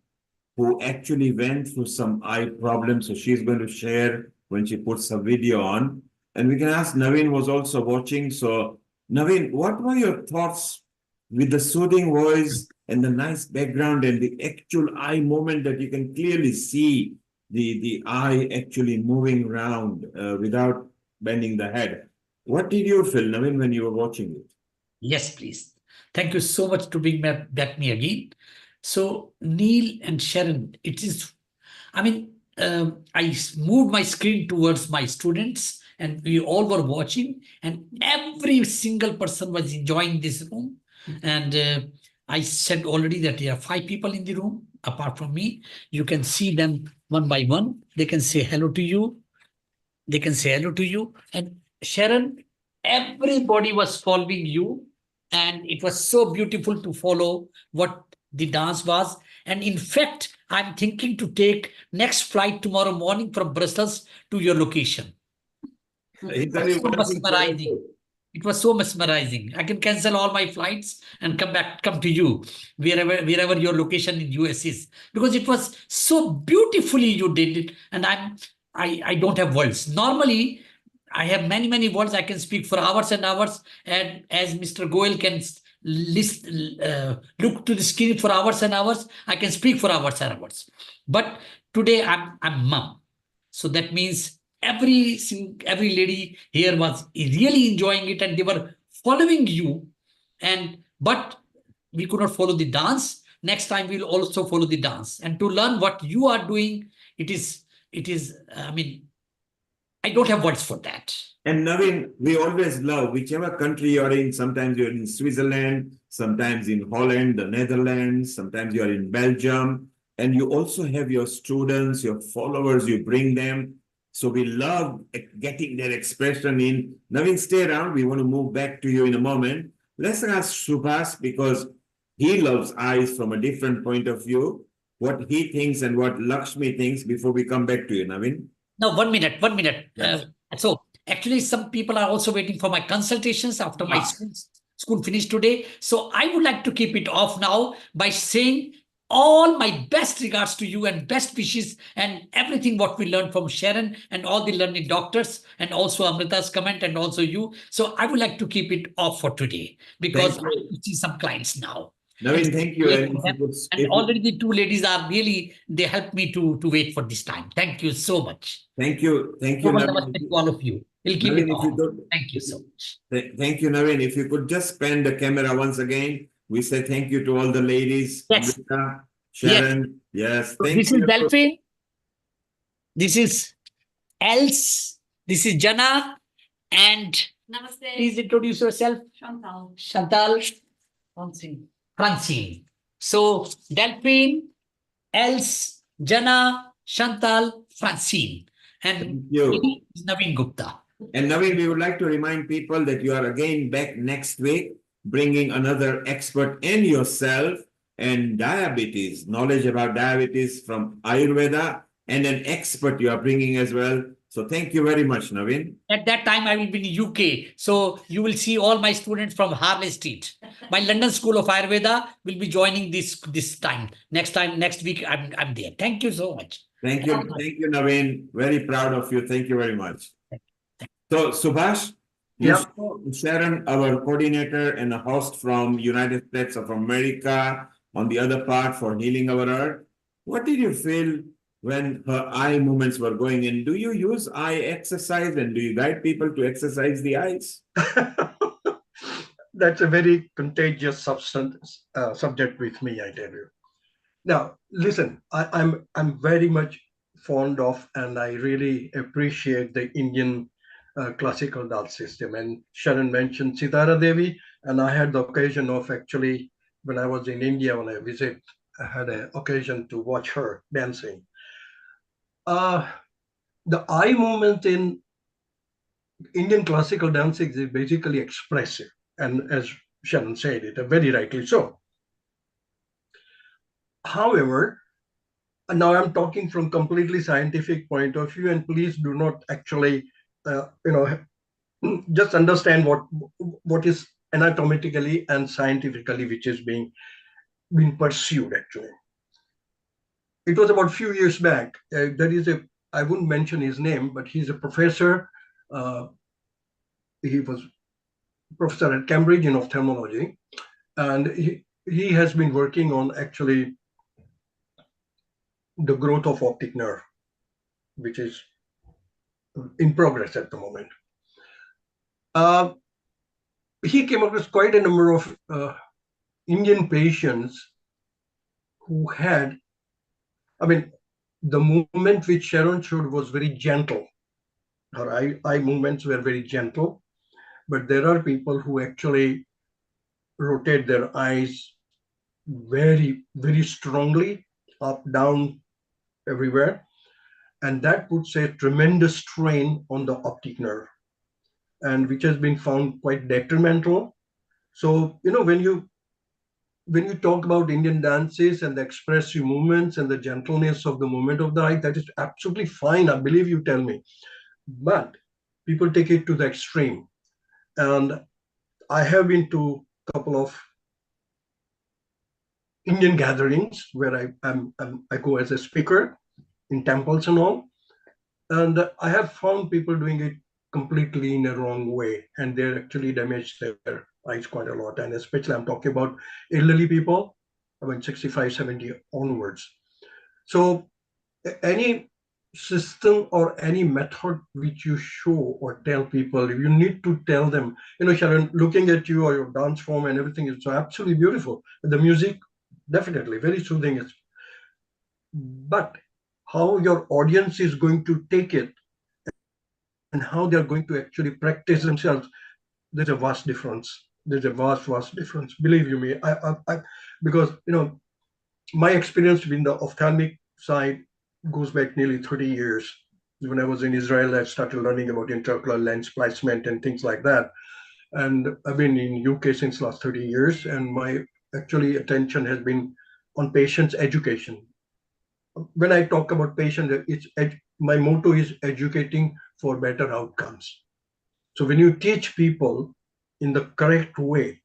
who actually went through some eye problems. So she's going to share when she puts her video on. And we can ask Naveen was also watching. So Naveen, what were your thoughts with the soothing voice and the nice background and the actual eye movement that you can clearly see the eye actually moving around without bending the head? What did you feel, Naveen, when you were watching it? Yes, please. Thank you so much to bring back me again. So Neil and Sharon, it is, I mean, I moved my screen towards my students and we all were watching and every single person was enjoying this room. And I said already that there are 5 people in the room apart from me. You can see them one by one. They can say hello to you. They can say hello to you. And Sharon, everybody was following you. And it was so beautiful to follow what the dance was. And in fact, I'm thinking to take next flight tomorrow morning from Brussels to your location. It was so mesmerizing. It was so mesmerizing. I can cancel all my flights and come to you wherever your location in US is, because it was so beautifully you did it. And I don't have words. Normally, I have many words. I can speak for hours and hours. And as Mr. Goel can look to the screen for hours and hours, I can speak for hours and hours. But today I'm mum. So that means every lady here was really enjoying it and they were following you. But we could not follow the dance. Next time we'll also follow the dance. And to learn what you are doing, it is, I mean, I don't have words for that. And Naveen, we always love whichever country you're in. Sometimes you're in Switzerland, sometimes in Holland, the Netherlands, sometimes you're in Belgium. And you also have your students, your followers, you bring them. So we love getting their expression in. Naveen, stay around. We want to move back to you in a moment. Let's ask Subhas because he loves eyes from a different point of view, what he thinks and what Lakshmi thinks before we come back to you, Naveen. No, 1 minute. So actually, some people are also waiting for my consultations after my school finished today. So I would like to keep it off now by saying all my best regards to you and best wishes and everything what we learned from Sharon and all the learning doctors and also Amrita's comment and also you. So I would like to keep it off for today because I see some clients now. Naveen, thank you. And, and already the two ladies are really, they helped me to wait for this time. Thank you so much. Thank you. Thank you, Naveen. To all of you. We'll keep Naveen, it on. Thank you so much. Thank you, Naveen. If you could just pan the camera once again, we say thank you to all the ladies. Yes. Amrita, Sharon. Yes. Thank This you. is Delphine. This is Els. This is Jana. And Namaste. please introduce yourself. Chantal. Chantal. Francine. So Delphine, Els, Jana, Chantal, Francine. And me is Naveen Gupta. And Naveen, we would like to remind people that you are again back next week, bringing another expert and yourself and diabetes, knowledge about diabetes from Ayurveda, and an expert you are bringing as well. So thank you very much, Naveen. At that time, I will be in UK. So you will see all my students from Harley Street. My London School of Ayurveda will be joining this time. Next week, I'm there. Thank you so much. Thank you, Naveen. Very proud of you. Thank you very much. So, Subhash, Sharon, our coordinator and a host from United States of America, on the other part for Healing Our Earth. What did you feel when her eye movements were going in? Do you use eye exercise and do you guide people to exercise the eyes? That's a very contagious subject with me, I tell you. Now, listen, I'm very much fond of, and I really appreciate the Indian classical dance system. And Sharon mentioned Sitara Devi, and I had the occasion of actually, when I was in India on a visit, I had an occasion to watch her dancing. The eye movement in Indian classical dancing is basically expressive, and as Sharon said it, very rightly so. However, now I'm talking from completely scientific point of view, and please do not actually, just understand what is anatomically and scientifically which is being pursued actually. It was about a few years back. There is I wouldn't mention his name, but he's a professor. He was professor at Cambridge in ophthalmology, and he has been working on actually the growth of optic nerve, which is in progress at the moment. He came across quite a number of Indian patients who had, the movement which Sharon showed was very gentle. Her eye movements were very gentle, but there are people who actually rotate their eyes very, very strongly, up, down, everywhere. And that puts a tremendous strain on the optic nerve, and which has been found quite detrimental. So, when you talk about Indian dances and the expressive movements and the gentleness of the movement of the eye, that is absolutely fine, I believe you tell me. But people take it to the extreme. And I have been to a couple of Indian gatherings where I go as a speaker in temples and all. And I have found people doing it completely in a wrong way, and they actually damage their eyes quite a lot. And especially I'm talking about elderly people, 65, 70 onwards. So any system or any method which you show or tell people, you need to tell them, Sharon, looking at you or your dance form and everything is so absolutely beautiful. The music, definitely very soothing. But how your audience is going to take it and how they're going to actually practice themselves, there's a vast difference. There's a vast difference. Believe you me, because my experience in the ophthalmic side goes back nearly 30 years. When I was in Israel, I started learning about intraocular lens placement and things like that. And I've been in UK since last 30 years, and my actually attention has been on patients' education. When I talk about patients, my motto is educating for better outcomes. So when you teach people in the correct way,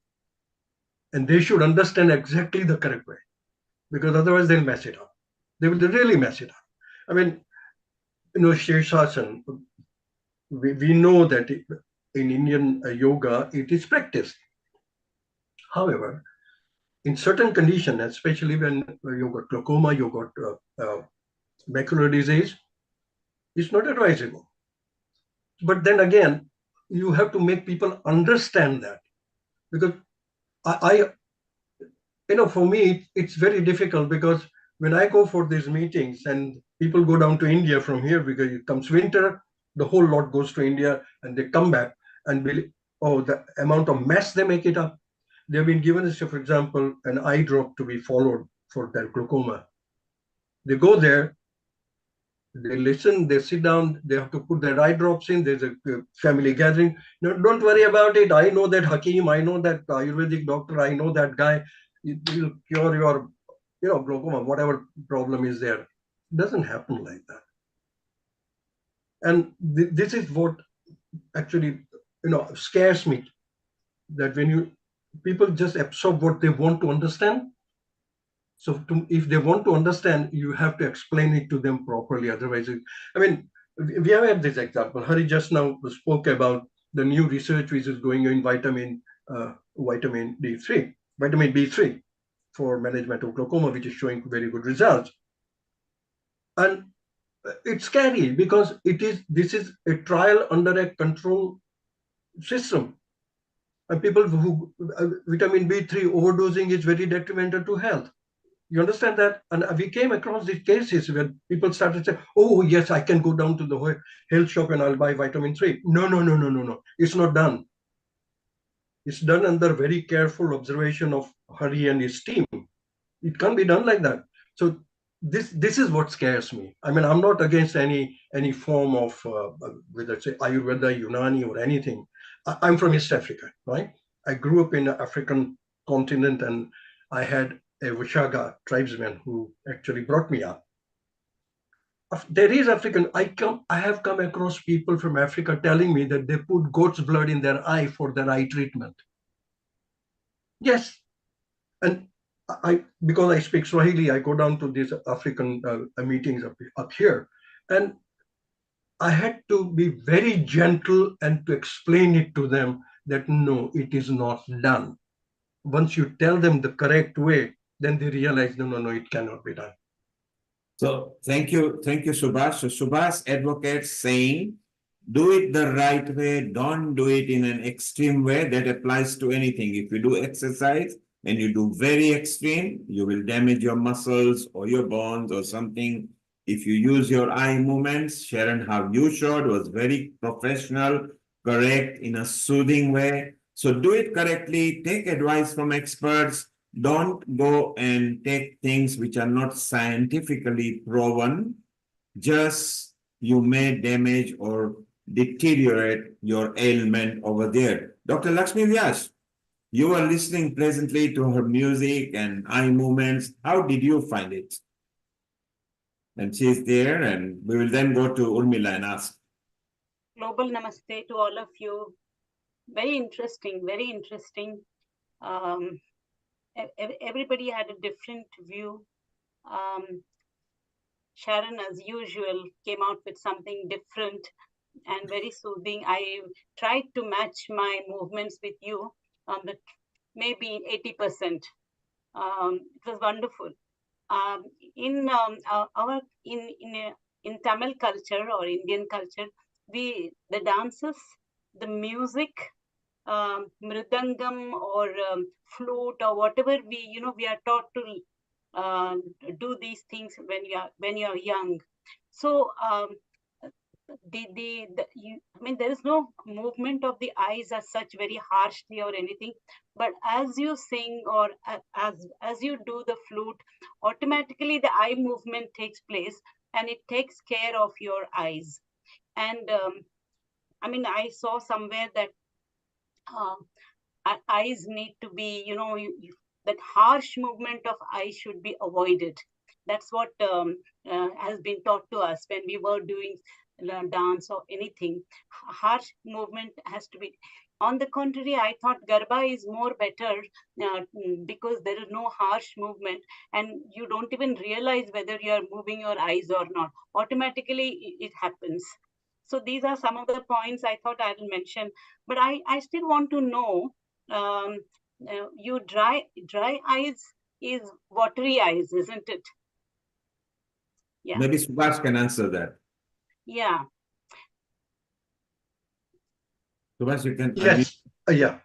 and they should understand exactly the correct way, because otherwise they'll mess it up. They will really mess it up. Shirshasana, we know that in Indian yoga, it is practiced. However, in certain conditions, especially when you've got glaucoma, you've got macular disease, it's not advisable. But then again, you have to make people understand that, because for me, it's very difficult, because when I go for these meetings and people go down to India from here, because it comes winter, the whole lot goes to India and they come back and the amount of mess they make it up. They've been given, for example, an eye drop to be followed for their glaucoma. They go there, they listen, they sit down, they have to put their eye drops in. There's a family gathering. No, don't worry about it. I know that Hakim, I know that Ayurvedic doctor, I know that guy. It will cure your, glaucoma, whatever problem is there. It doesn't happen like that. And this is what actually, scares me, that when people just absorb what they want to understand. So if they want to understand, you have to explain it to them properly. Otherwise, we have had this example. Hari just now spoke about the new research which is going in vitamin B3 for management of glaucoma, which is showing very good results. And it's scary, because this is a trial under a control system. And people who vitamin B3 overdosing is very detrimental to health. You understand that? And we came across these cases where people started saying, oh, yes, I can go down to the health shop and I'll buy vitamin 3. No. It's not done. It's done under very careful observation of Hari and his team. It can't be done like that. So this is what scares me. I'm not against any form of, whether it's Ayurveda, Unani, or anything. I'm from East Africa, right? I grew up in the African continent, and I had a Vishaga tribesman who actually brought me up. There is African. I have come across people from Africa telling me that they put goat's blood in their eye for their eye treatment. Yes, and because I speak Swahili, I go down to these African meetings up here, and I had to be very gentle and to explain it to them that no, it is not done. Once you tell them the correct way, then they realize, no, it cannot be done. So thank you, Subhash. So Subhash advocates saying, do it the right way, don't do it in an extreme way. That applies to anything. If you do exercise and you do very extreme, you will damage your muscles or your bones or something. If you use your eye movements, Sharon, how you showed was very professional, correct, in a soothing way. So do it correctly, take advice from experts. Don't go and take things which are not scientifically proven. Just you may damage or deteriorate your ailment over there. Dr. Lakshmi Vyas, you are listening pleasantly to her music and eye movements. How did you find it? And she's there, and we will then go to Urmila and ask. Global namaste to all of you. Very interesting, very interesting. Everybody had a different view. Sharon, as usual, came out with something different and very soothing. I tried to match my movements with you, but maybe 80%. It was wonderful. In Tamil culture or Indian culture, the dances, the music, mridangam or flute or whatever we are taught to do these things when you are young. So there is no movement of the eyes as such very harshly or anything, but as you sing or as you do the flute, automatically the eye movement takes place and it takes care of your eyes. And I saw somewhere that eyes need to be, that harsh movement of eyes should be avoided. That's what has been taught to us when we were doing dance or anything. Harsh movement has to be. On the contrary, I thought Garba is more better because there is no harsh movement and you don't even realize whether you are moving your eyes or not. Automatically, it happens. So these are some of the points I thought I will mention. But I still want to know, you dry eyes is watery eyes, isn't it? Yeah. Maybe Subhash can answer that. Yeah. Subhash, you can. Yes. Yeah.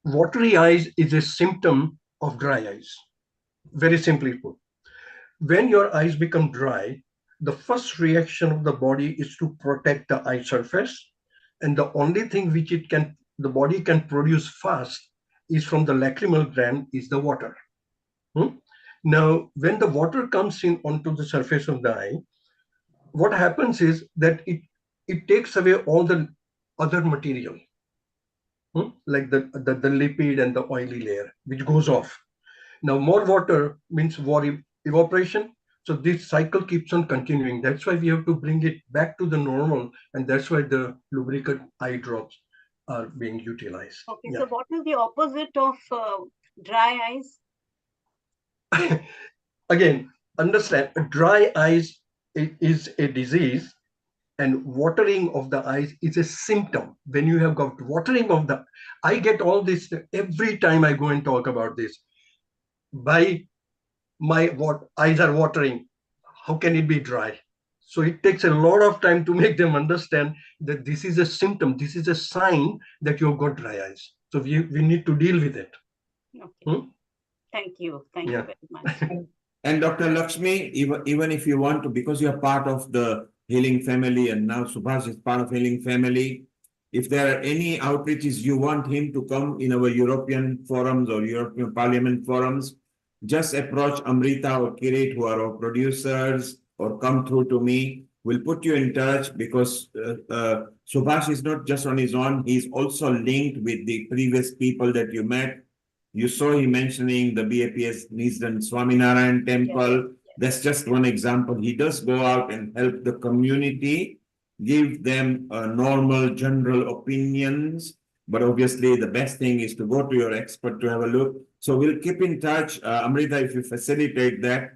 Watery eyes is a symptom of dry eyes. Very simply put, when your eyes become dry, the first reaction of the body is to protect the eye surface, and the only thing which the body can produce fast is from the lacrimal gland is the water. Now, when the water comes in onto the surface of the eye, what happens is that it takes away all the other material, like the lipid and the oily layer, which goes off. Now, more water means more evaporation. So this cycle keeps on continuing. That's why we have to bring it back to the normal, and that's why the lubricant eye drops are being utilized. Okay, so what is the opposite of dry eyes? Again, understand, dry eyes is a disease, and watering of the eyes is a symptom. When you have got watering of the, I get all this every time I go and talk about this. By my eyes are watering, how can it be dry? So it takes a lot of time to make them understand that this is a symptom, this is a sign that you've got dry eyes. So we need to deal with it. Okay. Thank you. Thank you very much. And Dr. Lakshmi, even if you want to, because you are part of the Healing Family and now Subhash is part of Healing Family, if there are any outreaches you want him to come in our European forums or European Parliament forums, just approach Amrita or Kirit, who are our producers, or come through to me. We'll put you in touch, because Subhash is not just on his own, he's also linked with the previous people that you met. You saw him mentioning the BAPS Nisdan Swaminarayan temple. That's just one example. He does go out and help the community, give them normal general opinions. But obviously, the best thing is to go to your expert to have a look. So we'll keep in touch. Amrita, if you facilitate that.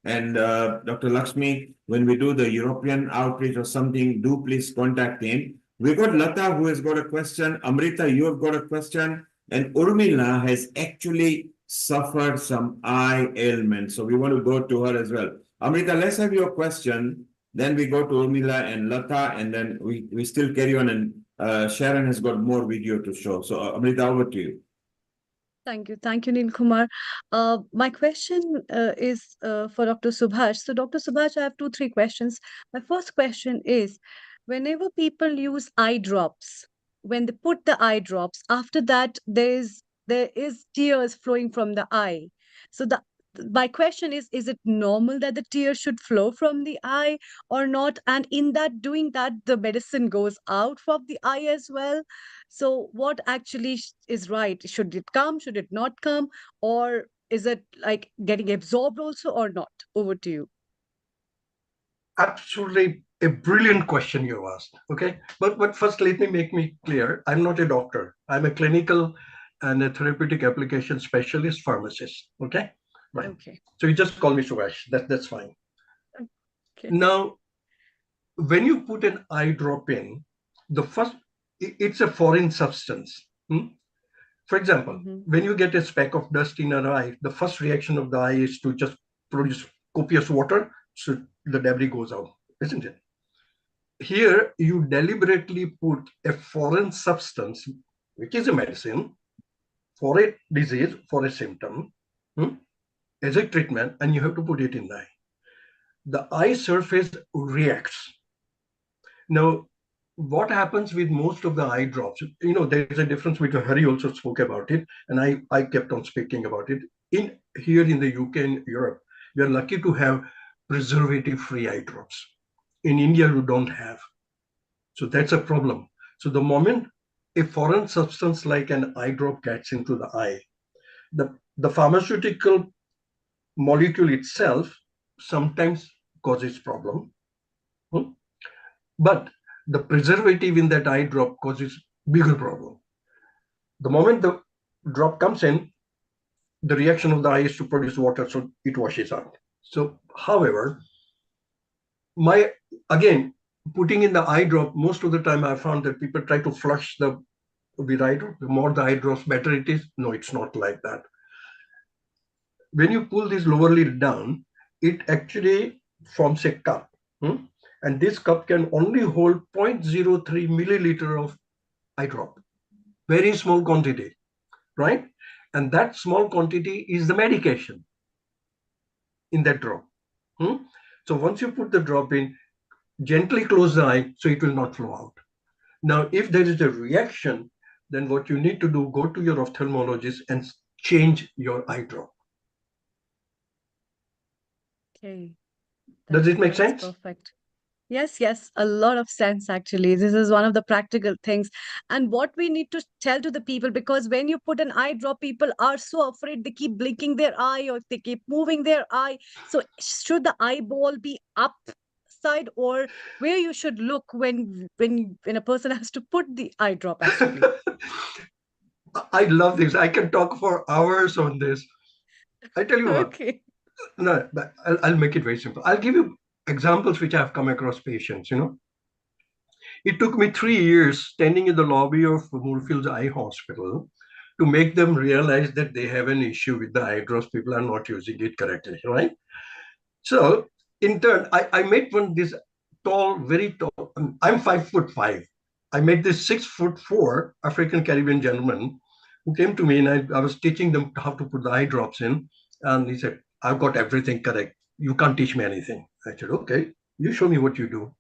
And Dr. Lakshmi, when we do the European outreach or something, do please contact him. We've got Lata, who has got a question. Amrita, you have got a question. And Urmila has actually suffered some eye ailment. So we want to go to her as well. Amrita, let's have your question. Then we go to Urmila and Lata, and then we still carry on. And Sharon has got more video to show. So Amrita, over to you. Thank you. Thank you, Neil Kumar. My question is for Dr. Subhash. So, Dr. Subhash, I have 2-3 questions. My first question is, whenever people use eye drops, when they put the eye drops, after that, there is tears flowing from the eye. So, my question is it normal that the tears should flow from the eye or not? And in that, doing that, the medicine goes out from the eye as well. So what actually is right? Should it come? Should it not come? Or is it like getting absorbed also or not? Over to you. Absolutely a brilliant question you asked. Okay, but first let me clear. I'm not a doctor. I'm a clinical and a therapeutic application specialist pharmacist. Okay, right. Okay. So you just call me Suresh. That's fine. Okay. Now, when you put an eye drop in, it's a foreign substance. For example, when you get a speck of dust in an eye, the first reaction of the eye is to just produce copious water, so the debris goes out, isn't it? Here, you deliberately put a foreign substance, which is a medicine, for a disease, for a symptom, as a treatment, and you have to put it in the eye. The eye surface reacts. Now, what happens with most of the eye drops, there's a difference between Hari also spoke about it, and I kept on speaking about it. Here in the UK and Europe, we are lucky to have preservative-free eye drops. In India, we don't have. So that's a problem. So the moment a foreign substance like an eye drop gets into the eye, the pharmaceutical molecule itself sometimes causes problem. But the preservative in that eye drop causes bigger problem. The moment the drop comes in, the reaction of the eye is to produce water, so it washes out. So, however, again, putting in the eye drop, most of the time I found that people try to flush the with eye drop, the more the eye drops, better it is. No, it's not like that. When you pull this lower lid down, it actually forms a cup. And this cup can only hold 0.03 milliliter of eye drop. Very small quantity, right? And that small quantity is the medication in that drop. So once you put the drop in, gently close the eye so it will not flow out. Now, if there is a reaction, then what you need to do, go to your ophthalmologist and change your eye drop. Okay. Does it make sense? Perfect. Yes, a lot of sense actually. This is one of the practical things. And what we need to tell to the people, because when you put an eye drop, people are so afraid, they keep blinking their eye or they keep moving their eye. So should the eyeball be upside, or where you should look when a person has to put the eye drop actually? I love this. I can talk for hours on this. I tell you what. Okay. No, but I'll make it very simple. I'll give you examples which I've come across patients, It took me 3 years standing in the lobby of Moorfields Eye Hospital to make them realize that they have an issue with the eye drops. People are not using it correctly, right? So in turn, I met this tall, very tall, I'm 5'5". I met this 6'4" African Caribbean gentleman who came to me, and I was teaching them how to put the eye drops in. And he said, I've got everything correct. You can't teach me anything. I said, okay, you show me what you do.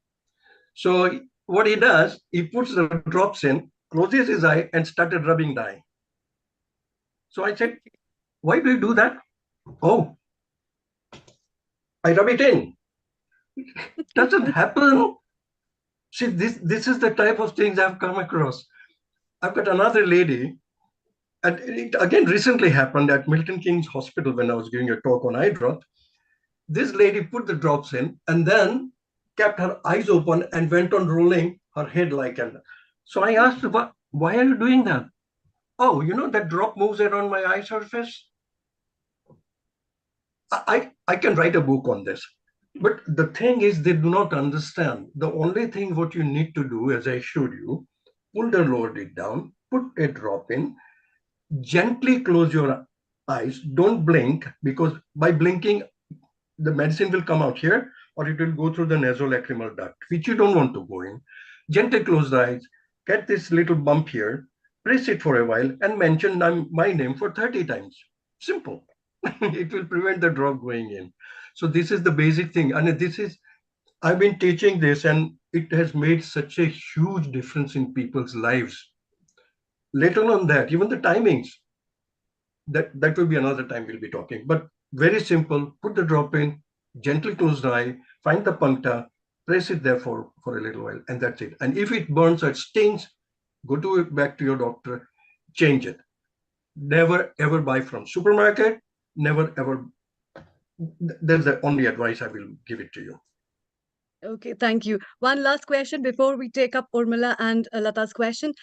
So what he does, he puts the drops in, closes his eye, and started rubbing the eye. So I said, why do you do that? Oh, I rub it in. Doesn't happen. See, this is the type of things I've come across. I've got another lady, and it again recently happened at Milton Keynes Hospital when I was giving a talk on eye drop. This lady put the drops in and then kept her eyes open and went on rolling her head like that. So I asked her, why are you doing that? Oh, that drop moves around my eye surface. I can write a book on this. But the thing is, they do not understand. The only thing what you need to do, as I showed you, pull the lower lid down, put a drop in, gently close your eyes. Don't blink, because by blinking, the medicine will come out here, or it will go through the nasolacrimal duct, which you don't want to go in. Gently close the eyes, get this little bump here, press it for a while, and mention my name for 30 times. Simple. It will prevent the drop going in. So this is the basic thing. And I've been teaching this, and it has made such a huge difference in people's lives. Later on that, even the timings, that will be another time we'll be talking. But very simple, put the drop in, gently close the eye, find the puncta, press it there for a little while, and that's it. And if it burns or it stings, go back to your doctor, change it. Never ever buy from supermarket, never ever. That's the only advice I will give it to you. Okay, thank you. One last question before we take up Urmila and Lata's question.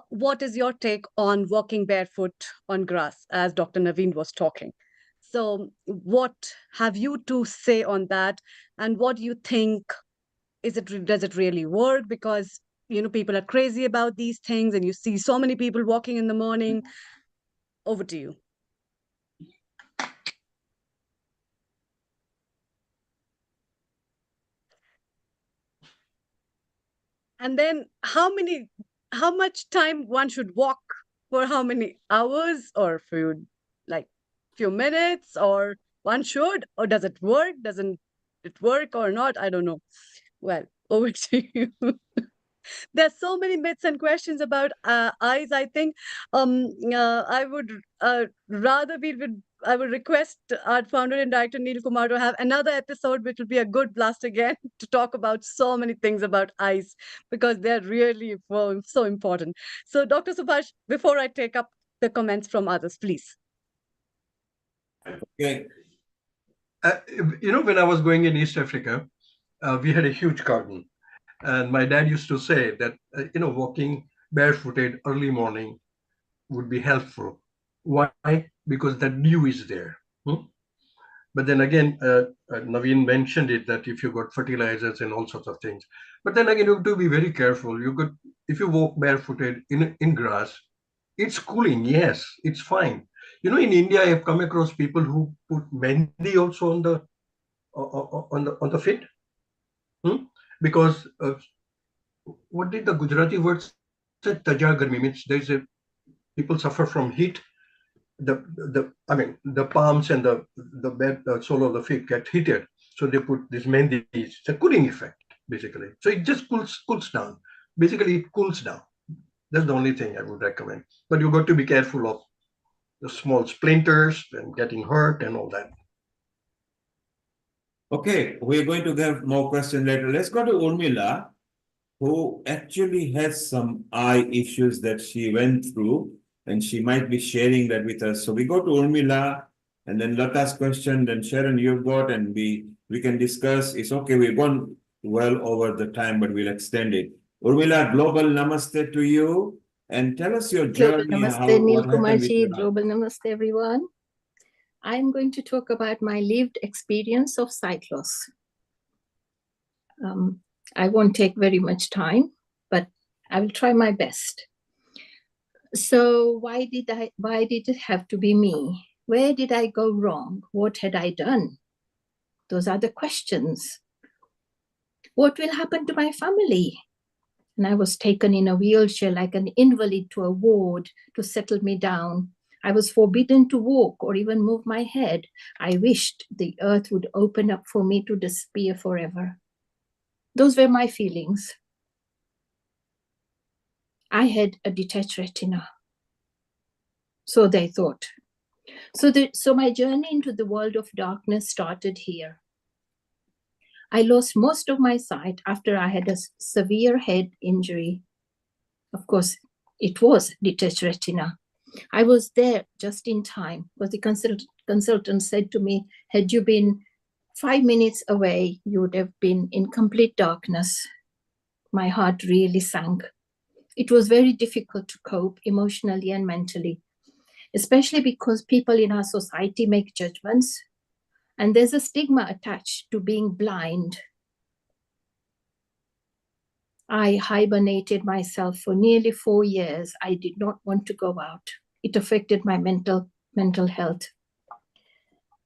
What is your take on walking barefoot on grass, as Dr. Naveen was talking? So what have you to say on that? And what do you think? Does it really work? Because, people are crazy about these things, and you see so many people walking in the morning. Over to you. And then how much time one should walk, for how many hours, or few minutes, or one should, or does it work? Doesn't it work or not? I don't know. Well, over to you. There's so many myths and questions about eyes. I think I would rather I would request our founder and director Neil Kumar to have another episode, which will be a good blast again, to talk about so many things about eyes, because they're really so important. So, Dr. Subhash, before I take up the comments from others, please. Okay. When I was going in East Africa, we had a huge garden. And my dad used to say that, walking barefooted early morning would be helpful. Why? Because the dew is there. But then again, Naveen mentioned it that if you got fertilizers and all sorts of things. But then again, you have to be very careful. If you walk barefooted in grass, it's cooling. Yes, it's fine. In India, I have come across people who put mehndi also on the feet, because what did the Gujarati word say? Taja garmi means people suffer from heat. The palms and the sole of the feet get heated, so they put this mehndi. It's a cooling effect basically. So it just cools down. Basically, it cools down. That's the only thing I would recommend. But you got to be careful of the small splinters and getting hurt and all that. Okay, we're going to get more questions later. Let's go to Urmila, who actually has some eye issues that she went through, and she might be sharing that with us. So we go to Urmila, and then Lata's question, then Sharon, you've got, and we can discuss. It's okay, we've gone well over the time, but we'll extend it. Urmila, global namaste to you, and tell us your Global journey, Namaste, what happened with Nilkumarji. your eye. Global Namaste, everyone. I'm going to talk about my lived experience of sight loss. I won't take very much time, but I will try my best. So why did it have to be me? Where did I go wrong? What had I done? Those are the questions. What will happen to my family? And I was taken in a wheelchair like an invalid to a ward to settle me down. I was forbidden to walk or even move my head. I wished the earth would open up for me to disappear forever. Those were my feelings. I had a detached retina. So they thought. So my journey into the world of darkness started here. I lost most of my sight after I had a severe head injury. Of course, it was detached retina. I was there just in time, because the consultant said to me, had you been 5 minutes away, you would have been in complete darkness. My heart really sank. It was very difficult to cope emotionally and mentally, especially because people in our society make judgments, and there's a stigma attached to being blind. I hibernated myself for nearly 4 years. I did not want to go out. It affected my mental health.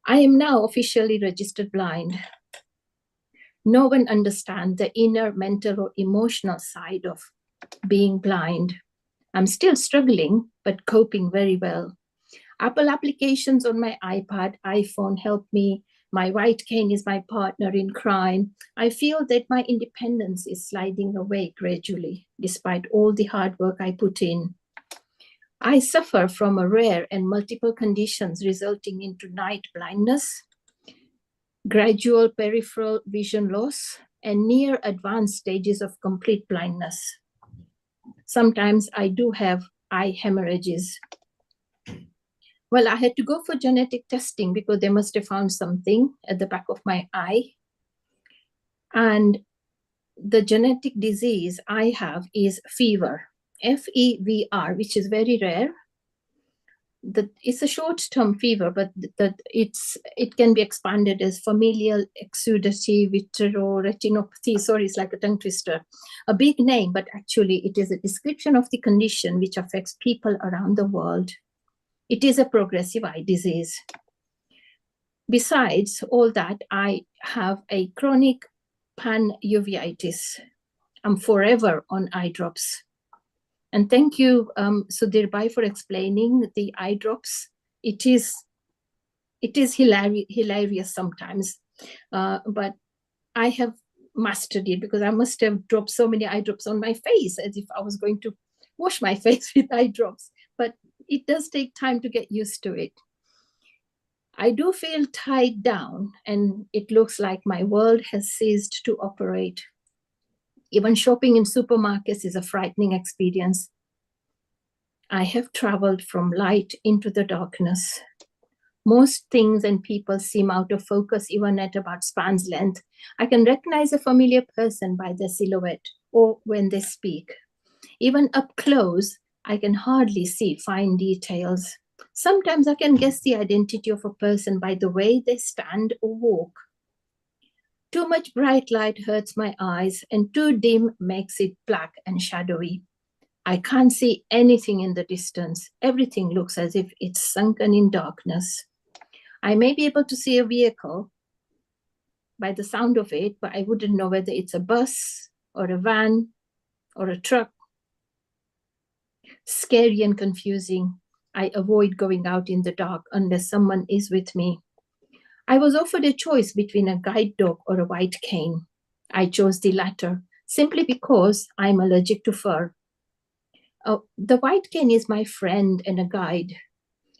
I am now officially registered blind. No one understands the inner mental or emotional side of being blind. I'm still struggling, but coping very well. Apple applications on my iPad, iPhone help me. My right cane is my partner in crime. I feel that my independence is sliding away gradually, despite all the hard work I put in. I suffer from a rare and multiple conditions resulting into night blindness, gradual peripheral vision loss, and near advanced stages of complete blindness. Sometimes I do have eye hemorrhages. Well, I had to go for genetic testing because they must have found something at the back of my eye. And the genetic disease I have is fever, FEVR, which is very rare. It's a short-term fever, but it can be expanded as familial exudative vitreoretinopathy. Sorry, it's like a tongue twister. A big name, but actually it is a description of the condition which affects people around the world. It is a progressive eye disease. Besides all that, I have a chronic panuveitis. I'm forever on eye drops. And thank you, Sudhir Bhai, for explaining the eye drops. It is hilarious sometimes, but I have mastered it because I must have dropped so many eye drops on my face as if I was going to wash my face with eye drops. But it does take time to get used to it. I do feel tied down, and it looks like my world has ceased to operate. Even shopping in supermarkets is a frightening experience. I have traveled from light into the darkness. Most things and people seem out of focus even at about span's length. I can recognize a familiar person by their silhouette or when they speak. Even up close, I can hardly see fine details. Sometimes I can guess the identity of a person by the way they stand or walk. Too much bright light hurts my eyes, and too dim makes it black and shadowy. I can't see anything in the distance. Everything looks as if it's sunken in darkness. I may be able to see a vehicle by the sound of it, but I wouldn't know whether it's a bus or a van or a truck. Scary and confusing. I avoid going out in the dark unless someone is with me. I was offered a choice between a guide dog or a white cane. I chose the latter simply because I'm allergic to fur. The white cane is my friend and a guide.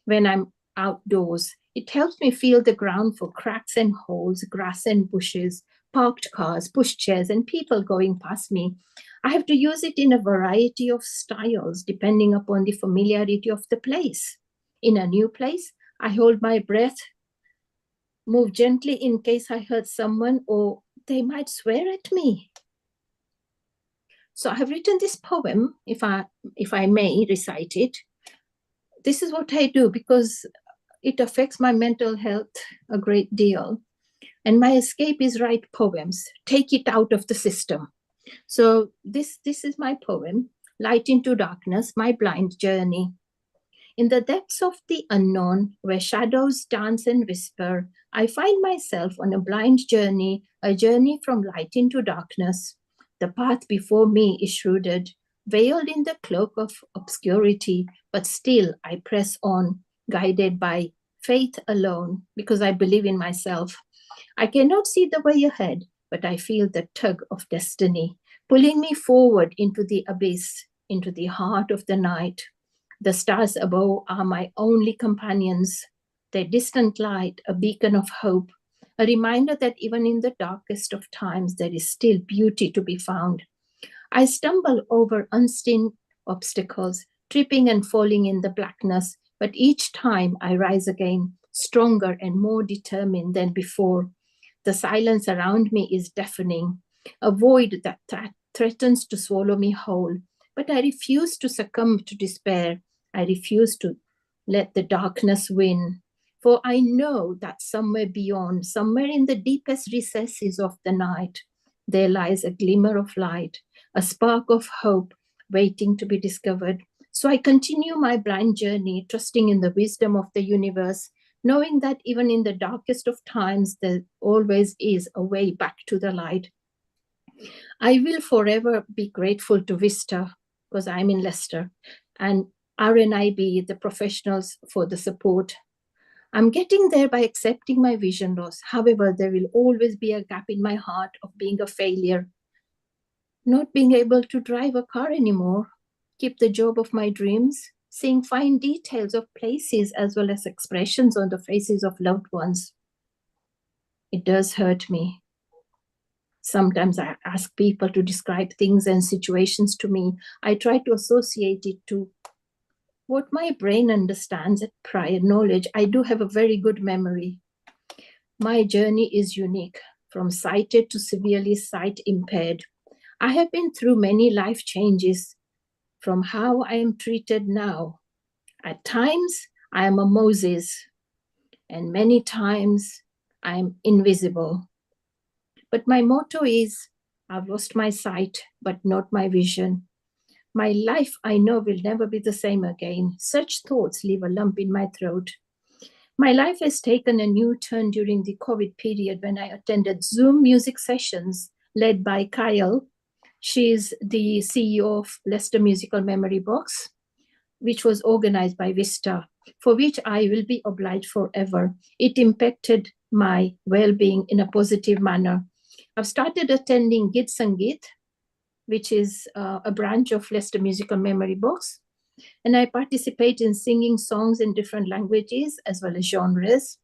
When I'm outdoors, it helps me feel the ground for cracks and holes, grass and bushes, parked cars, pushchairs, and people going past me. I have to use it in a variety of styles depending upon the familiarity of the place. In a new place, I hold my breath, move gently in case I hurt someone or they might swear at me. So I have written this poem, if I may recite it. This is what I do because it affects my mental health a great deal. And my escape is write poems, take it out of the system. So this is my poem, Light into Darkness, My Blind Journey. In the depths of the unknown, where shadows dance and whisper, I find myself on a blind journey, a journey from light into darkness. The path before me is shrouded, veiled in the cloak of obscurity, but still I press on, guided by faith alone, because I believe in myself. I cannot see the way ahead, but I feel the tug of destiny, pulling me forward into the abyss, into the heart of the night. The stars above are my only companions, their distant light, a beacon of hope, a reminder that even in the darkest of times, there is still beauty to be found. I stumble over unseen obstacles, tripping and falling in the blackness, but each time I rise again, stronger and more determined than before. The silence around me is deafening, a void that threatens to swallow me whole. But I refuse to succumb to despair. I refuse to let the darkness win. For I know that somewhere beyond, somewhere in the deepest recesses of the night, there lies a glimmer of light, a spark of hope waiting to be discovered. So I continue my blind journey, trusting in the wisdom of the universe, knowing that even in the darkest of times, there always is a way back to the light. I will forever be grateful to Vista, because I'm in Leicester, and RNIB, the professionals, for the support. I'm getting there by accepting my vision loss. However, there will always be a gap in my heart of being a failure, not being able to drive a car anymore, keep the job of my dreams, seeing fine details of places as well as expressions on the faces of loved ones. It does hurt me. Sometimes I ask people to describe things and situations to me. I try to associate it to what my brain understands at prior knowledge. I do have a very good memory. My journey is unique, from sighted to severely sight impaired. I have been through many life changes from how I am treated now. At times, I am a Moses, and many times I am invisible. But my motto is, I've lost my sight, but not my vision. My life, I know, will never be the same again. Such thoughts leave a lump in my throat. My life has taken a new turn during the COVID period when I attended Zoom music sessions led by Kyle. She's the CEO of Leicester Musical Memory Box, which was organized by Vista, for which I will be obliged forever. It impacted my well-being in a positive manner. I've started attending Git Sangeet, which is a branch of Leicester Musical Memory Box, and I participate in singing songs in different languages as well as genres.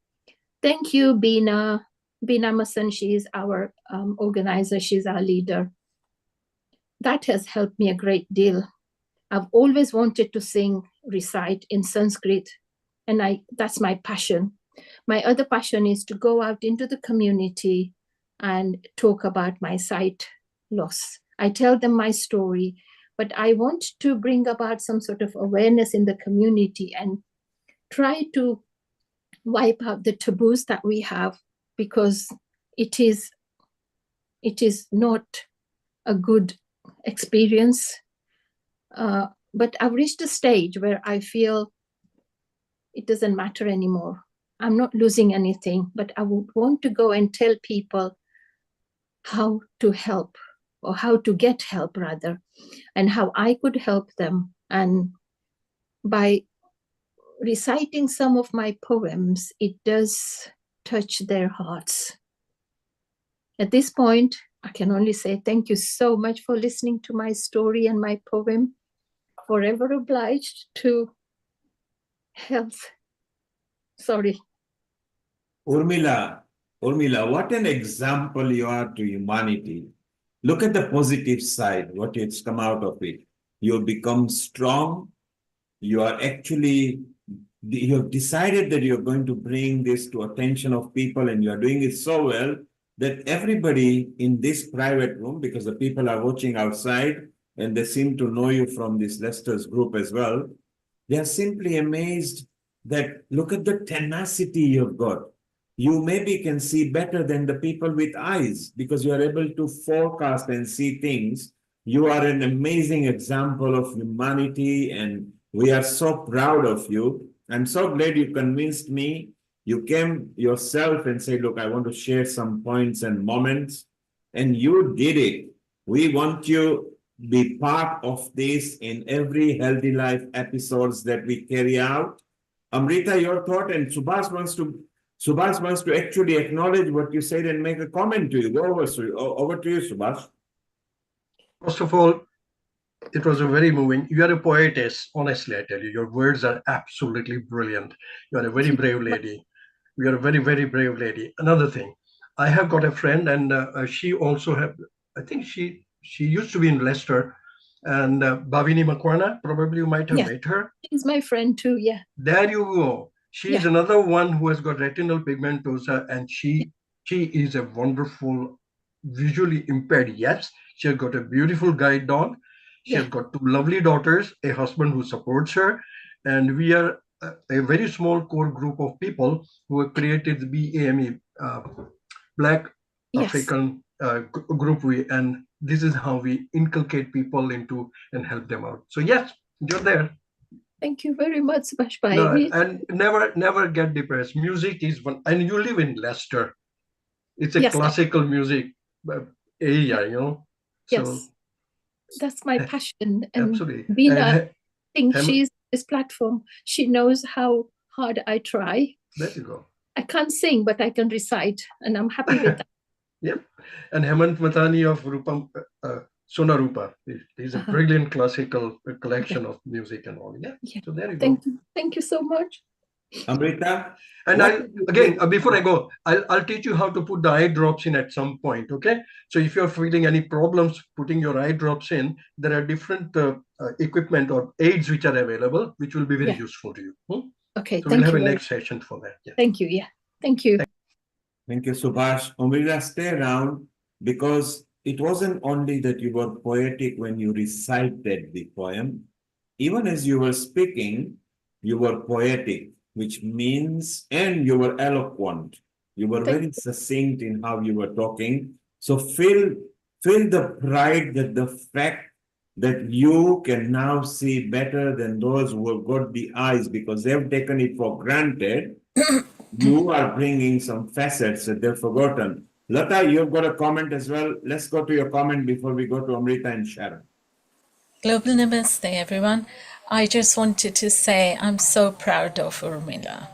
Thank you, Bina Masan. She is our organizer. She's our leader. That has helped me a great deal. I've always wanted to sing, recite in Sanskrit, and that's my passion. My other passion is to go out into the community and talk about my sight loss. I tell them my story, but I want to bring about some sort of awareness in the community and try to wipe out the taboos that we have, because it is not a good experience. But I've reached a stage where I feel it doesn't matter anymore. I'm not losing anything, but I would want to go and tell people how to help, or how to get help rather, and how I could help them. And by reciting some of my poems, it does touch their hearts. At this point, I can only say thank you so much for listening to my story and my poem. Forever obliged to health. Sorry. Urmila, what an example you are to humanity. Look at the positive side, what it's come out of it. You have become strong. You are actually, you have decided that you're going to bring this to attention of people, and you are doing it so well that everybody in this private room, because the people are watching outside and they seem to know you from this Leicester's group as well, they are simply amazed that look at the tenacity you've got. You maybe can see better than the people with eyes because you are able to forecast and see things. You are an amazing example of humanity, and we are so proud of you. I'm so glad you convinced me. You came yourself and said, look, I want to share some points and moments, and you did it. We want you to be part of this in every Healthy Life episodes that we carry out. Amrita, your thought, and Subhash wants to actually acknowledge what you said and make a comment to you. Go over to you, Subhash. First of all, it was a very moving. You are a poetess, honestly, I tell you. Your words are absolutely brilliant. You are a very brave lady. You are a very, very brave lady. Another thing, I have got a friend, and she also have, I think she used to be in Leicester, and Bhavini Makwana, probably you might have met her. She's my friend too, yeah. There you go. She is another one who has got retinal pigmentosa, and she is a wonderful, visually impaired. Yes, she has got a beautiful guide dog. She has got 2 lovely daughters, a husband who supports her, and we are a very small core group of people who have created the BAME, Black African group. And this is how we inculcate people into and help them out. So yes, you're there. Thank you very much, Subhash Bhai. No, and never get depressed. Music is one, and you live in Leicester. It's a classical music area, you know. So that's my passion. And absolutely. Veena, I think she's this platform. She knows how hard I try. There you go. I can't sing, but I can recite, and I'm happy with that. Yep. And Hemant Mathani of Rupam, Sona Rupa. He's a brilliant classical collection of music and all. Yeah. So there you go. Thank you so much. Amrita. And before I go, I'll teach you how to put the eye drops in at some point. Okay. So if you're feeling any problems putting your eye drops in, there are different equipment or aids which are available, which will be very useful to you. Okay. So we'll have a next session for that. Yeah. Thank you. Yeah. Thank you. Thank you, Subhash. Amrita, stay around, because it wasn't only that you were poetic when you recited the poem. Even as you were speaking, you were poetic, which means, and you were eloquent. You were very succinct in how you were talking. So feel the pride that the fact that you can now see better than those who have got the eyes because they've taken it for granted. You are bringing some facets that they've forgotten. Lata, you've got a comment as well. Let's go to your comment before we go to Amrita and Sharon. Global Namaste, everyone. I just wanted to say I'm so proud of Urmila.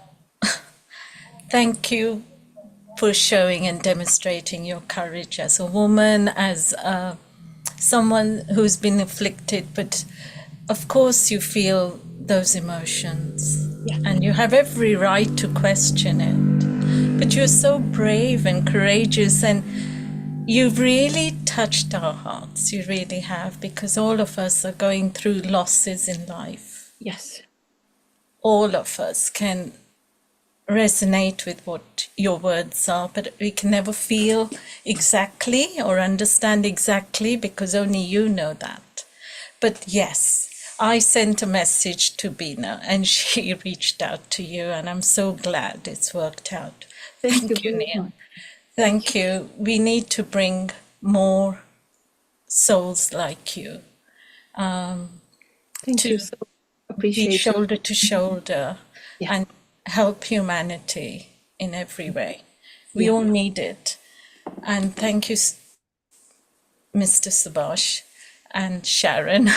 Thank you for showing and demonstrating your courage as a woman, as someone who's been afflicted, but of course you feel those emotions and you have every right to question it. But you're so brave and courageous, and you've really touched our hearts. You really have, because all of us are going through losses in life. Yes. All of us can resonate with what your words are, but we can never feel exactly or understand exactly, because only you know that. But yes, I sent a message to Bina and she reached out to you, and I'm so glad it's worked out. Thank you very Neil. much. Thank you. We need to bring more souls like you Thank to you. So be appreciate it. shoulder to shoulder Yeah. and help humanity in every way. We Yeah. all need it. And thank you, Mr. Subhash and Sharon.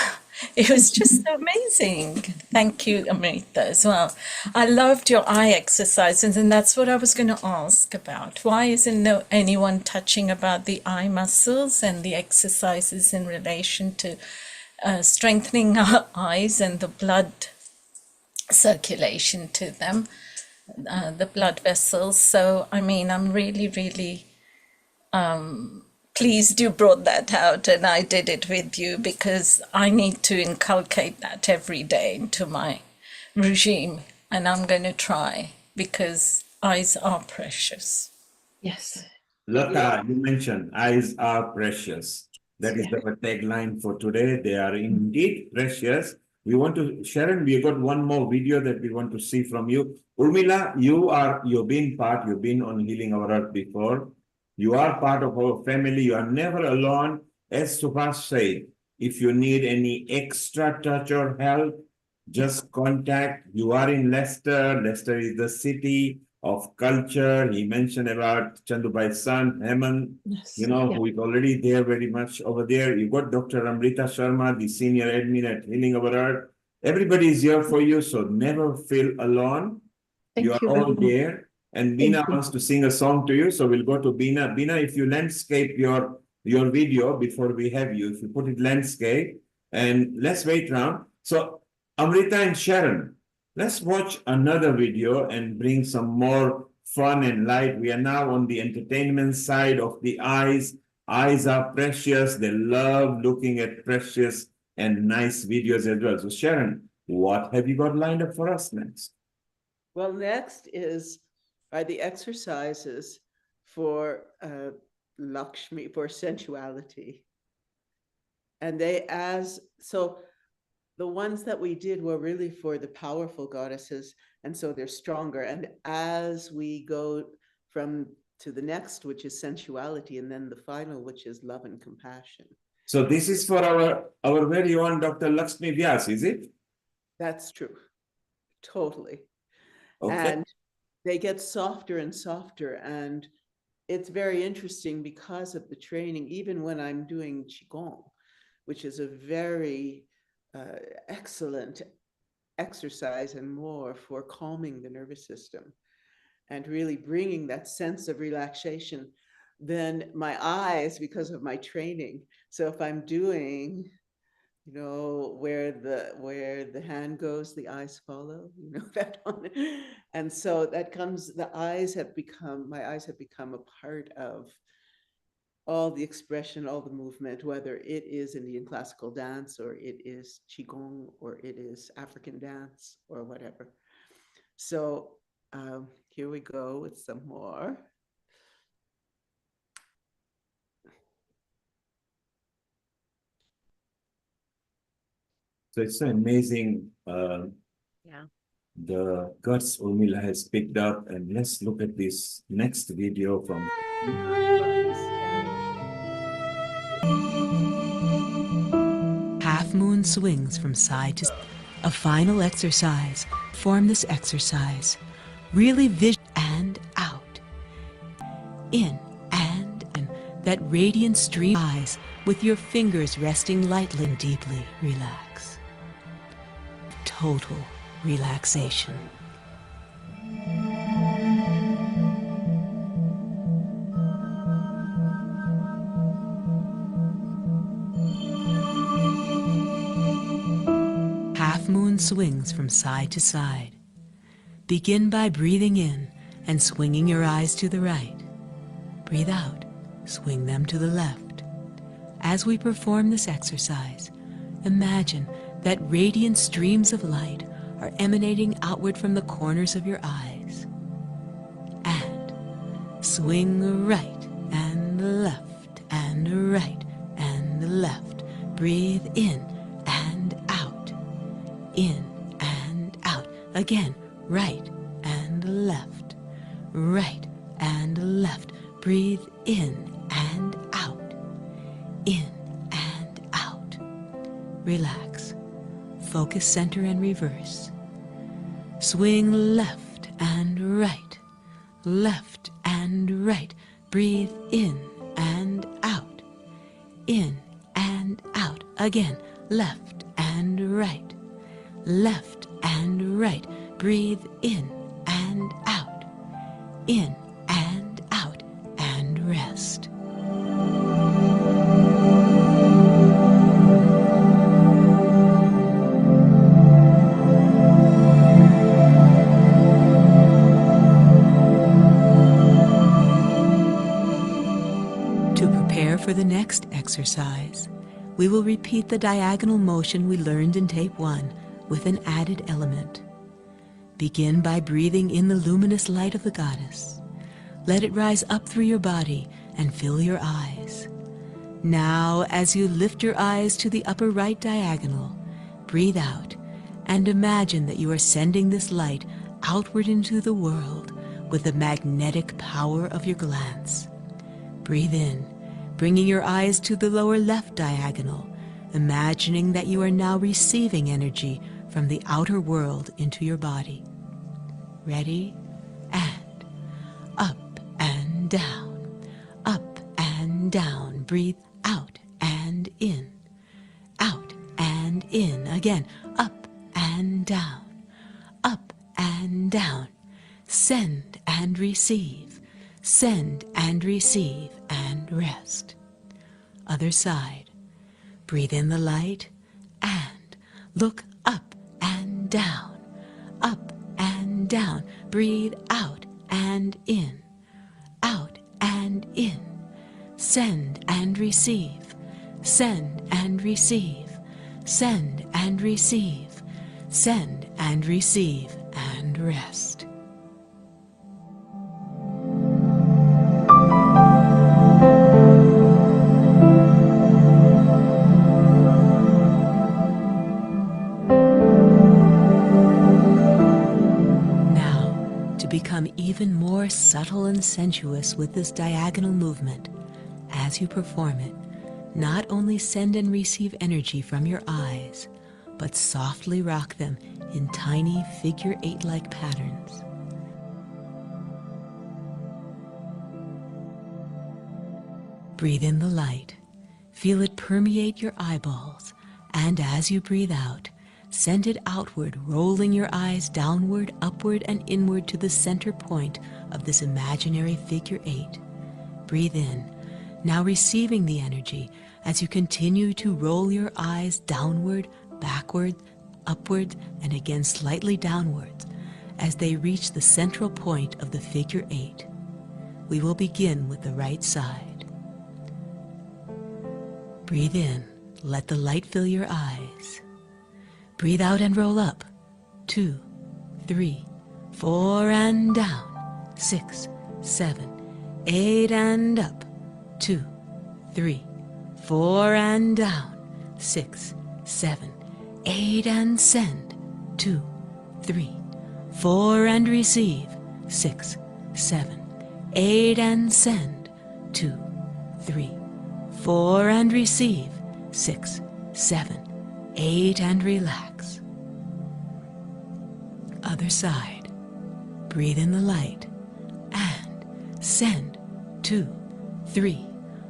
It was just amazing. Thank you, Amrita, as well. I loved your eye exercises, and that's what I was going to ask about. Why isn't anyone touching about the eye muscles and the exercises in relation to strengthening our eyes and the blood circulation to them, the blood vessels? So, I mean, I'm really, really pleased you brought that out and I did it with you, because I need to inculcate that every day into my regime, and I'm going to try, because eyes are precious. Yes. Lata, you mentioned eyes are precious. That is the tagline for today. They are indeed precious. We want to, Sharon, we got one more video that we want to see from you. Urmila, you've been on Healing Our Earth before. You are part of our family. You are never alone. As Subhash said, if you need any extra touch or help, just contact. You are in Leicester. Leicester is the city of culture. He mentioned about Chandubai's son, Hemant, who is already there very much over there. You got Dr. Amrita Sharma, the senior admin at Healing Our Earth. Everybody is here for you, so never feel alone. You are all there. And Bina wants to sing a song to you, so we'll go to Bina. Bina, if you landscape your video before we have you, if you put it landscape, and let's wait around. So Amrita and Sharon, let's watch another video and bring some more fun and light. We are now on the entertainment side of the eyes. Eyes are precious. They love looking at precious and nice videos as well. So Sharon, what have you got lined up for us next? Well, next are the exercises for Lakshmi, for sensuality. And so the ones that we did were really for the powerful goddesses, and so they're stronger. And as we go to the next, which is sensuality, and then the final, which is love and compassion. So this is for our very own Dr. Lakshmi Vyas, is it? That's true. Totally. Okay. And they get softer and softer. And it's very interesting because of the training, even when I'm doing Qigong, which is a very excellent exercise and more for calming the nervous system and really bringing that sense of relaxation. Then my eyes, because of my training, so if I'm doing, where the hand goes, the eyes follow, that one. And so that comes, my eyes have become a part of all the expression, all the movement, whether it is Indian classical dance or it is Qigong or it is African dance or whatever. So here we go with some more. So it's so amazing the guts Urmila has picked up. And let's look at this next video from Half moon swings from side to side. A final exercise. Form this exercise. Really vision and out. In and that radiant stream eyes with your fingers resting lightly and deeply. Relax. Total relaxation. Half moon swings from side to side. Begin by breathing in and swinging your eyes to the right. Breathe out, swing them to the left. As we perform this exercise, imagine that radiant streams of light are emanating outward from the corners of your eyes. And swing right and left and right and left. Breathe in and out. Again, right and left, right and left. Breathe in and out, in and out. Relax. Focus, center, and reverse. Swing left and right, left and right. Breathe in and out, in and out. Again, left and right, left and right. Breathe in and out, in and out, and rest. To prepare for the next exercise, we will repeat the diagonal motion we learned in tape 1 with an added element. Begin by breathing in the luminous light of the goddess. Let it rise up through your body and fill your eyes. Now, as you lift your eyes to the upper right diagonal, breathe out and imagine that you are sending this light outward into the world with the magnetic power of your glance. Breathe in, bringing your eyes to the lower left diagonal, imagining that you are now receiving energy from the outer world into your body. Ready? And up and down, up and down. Breathe out and in, out and in. Again, up and down, up and down. Send and receive, send and receive, and rest. Other side. Breathe in the light and look up and down, up and down. Breathe out and in, out and in. Send and receive, send and receive, send and receive, send and receive, and rest. Become even more subtle and sensuous with this diagonal movement. As you perform it, not only send and receive energy from your eyes, but softly rock them in tiny figure 8-like patterns. Breathe in the light. Feel it permeate your eyeballs, and as you breathe out, send it outward, rolling your eyes downward, upward, and inward to the center point of this imaginary figure 8. Breathe in, now receiving the energy as you continue to roll your eyes downward, backward, upward, and again slightly downwards as they reach the central point of the figure 8. We will begin with the right side. Breathe in, let the light fill your eyes. Breathe out and roll up. 2, 3, 4, and down. 6, 7, 8, and up. 2, 3, 4, and down. 6, 7, 8, and send. 2, 3, 4, and receive. 6, 7, 8, and send. 2, 3, 4, and receive. 6, 7, 8, and relax. Other side. Breathe in the light and send. 2, 3,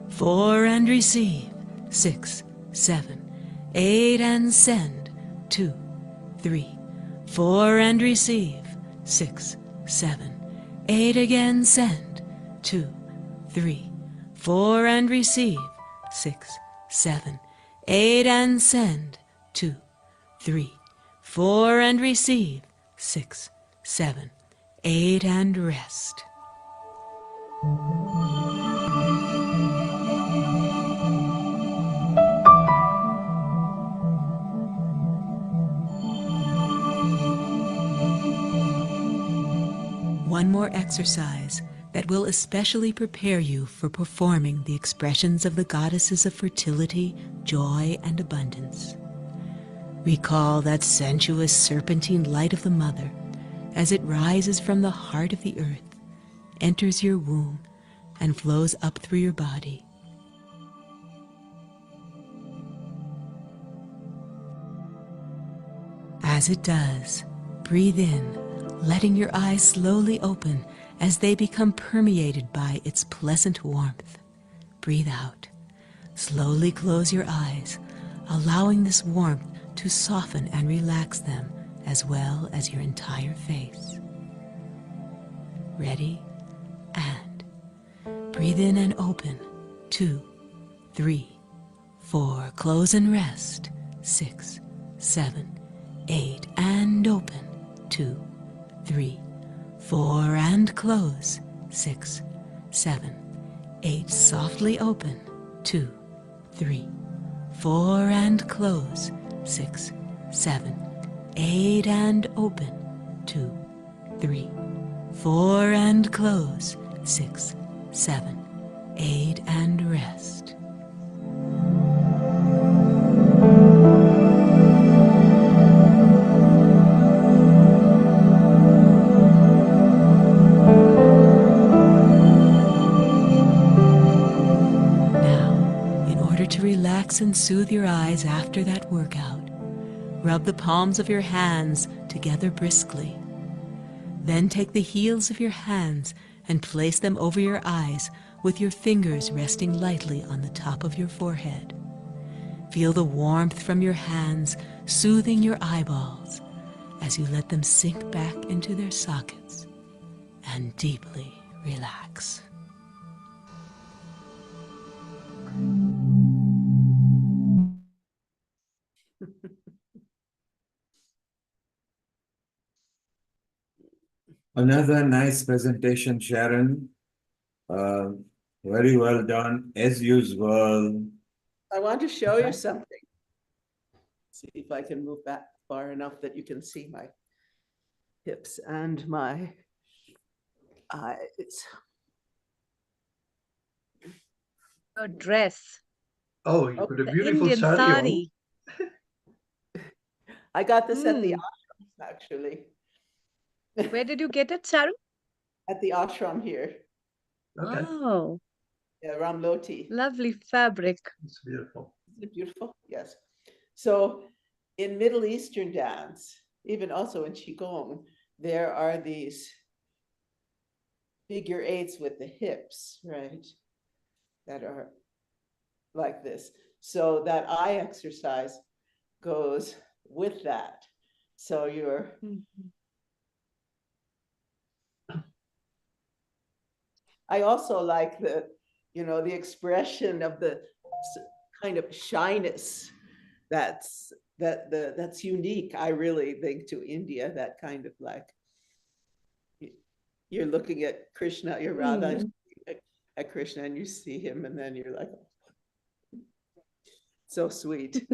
4, and receive. 6, 7, 8, and send. 2, 3, 4, and receive. 6, 7, 8, again send. 2, 3, 4, and receive. 6, 7, 8, and send. 2, 3, 4, and receive. 6, 7, 8, and rest. One more exercise that will especially prepare you for performing the expressions of the goddesses of fertility, joy, and abundance. Recall that sensuous serpentine light of the mother as it rises from the heart of the earth, enters your womb, and flows up through your body. As it does, breathe in, letting your eyes slowly open as they become permeated by its pleasant warmth. Breathe out. Slowly close your eyes, allowing this warmth to soften and relax them, as well as your entire face. Ready? And breathe in and open. 2, 3, 4. Close and rest. 6, 7, 8. And open. 2, 3, 4. And close. 6, 7, 8. Softly open. 2, 3, 4. And close. 6, 7, 8. And open. 2, 3, 4. And close. 6, 7, 8. And rest. To relax and soothe your eyes after that workout, rub the palms of your hands together briskly. Then take the heels of your hands and place them over your eyes with your fingers resting lightly on the top of your forehead. Feel the warmth from your hands soothing your eyeballs as you let them sink back into their sockets and deeply relax. Another nice presentation, Sharon. Very well done, as usual. I want to show you something. See if I can move back far enough that you can see my hips and my eyes. Your dress. Oh, you got a The beautiful Indian sari on. I got this at the ashram, actually. Where did you get it, Charu? At the ashram here. Okay. Oh, Yeah, Ramloti. lovely fabric. It's beautiful. Isn't it beautiful? Yes. So in Middle Eastern dance, even also in Qigong, there are these figure eights with the hips, right? That are like this. So that eye exercise goes with that. So you're I also like the, the expression of the kind of shyness that's unique, I really think, to India, that kind of like, you're looking at Krishna, you're Radha at Krishna, and you see him, and then you're like, so sweet.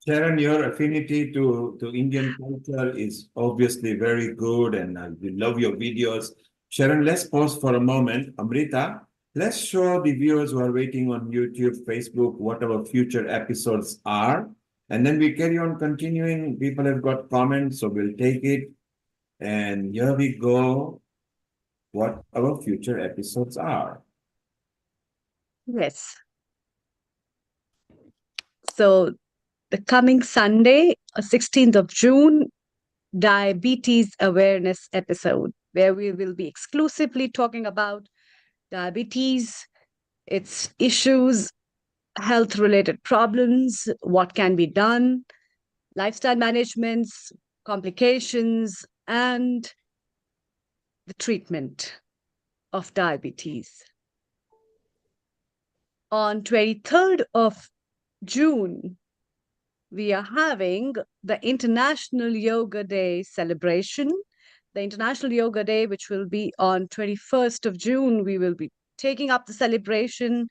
Sharon, your affinity to Indian culture is obviously very good, and we love your videos. Sharon, let's pause for a moment. Amrita, let's show the viewers who are waiting on YouTube, Facebook, what our future episodes are. And then we carry on continuing. People have got comments, so we'll take it. And here we go, what our future episodes are. Yes. So the coming Sunday, 16th of June, diabetes awareness episode, where we will be exclusively talking about diabetes, its issues, health-related problems, what can be done, lifestyle managements, complications, and the treatment of diabetes. On 23rd of June, we are having the International Yoga Day celebration. The International Yoga Day, which will be on 21st of June, we will be taking up the celebration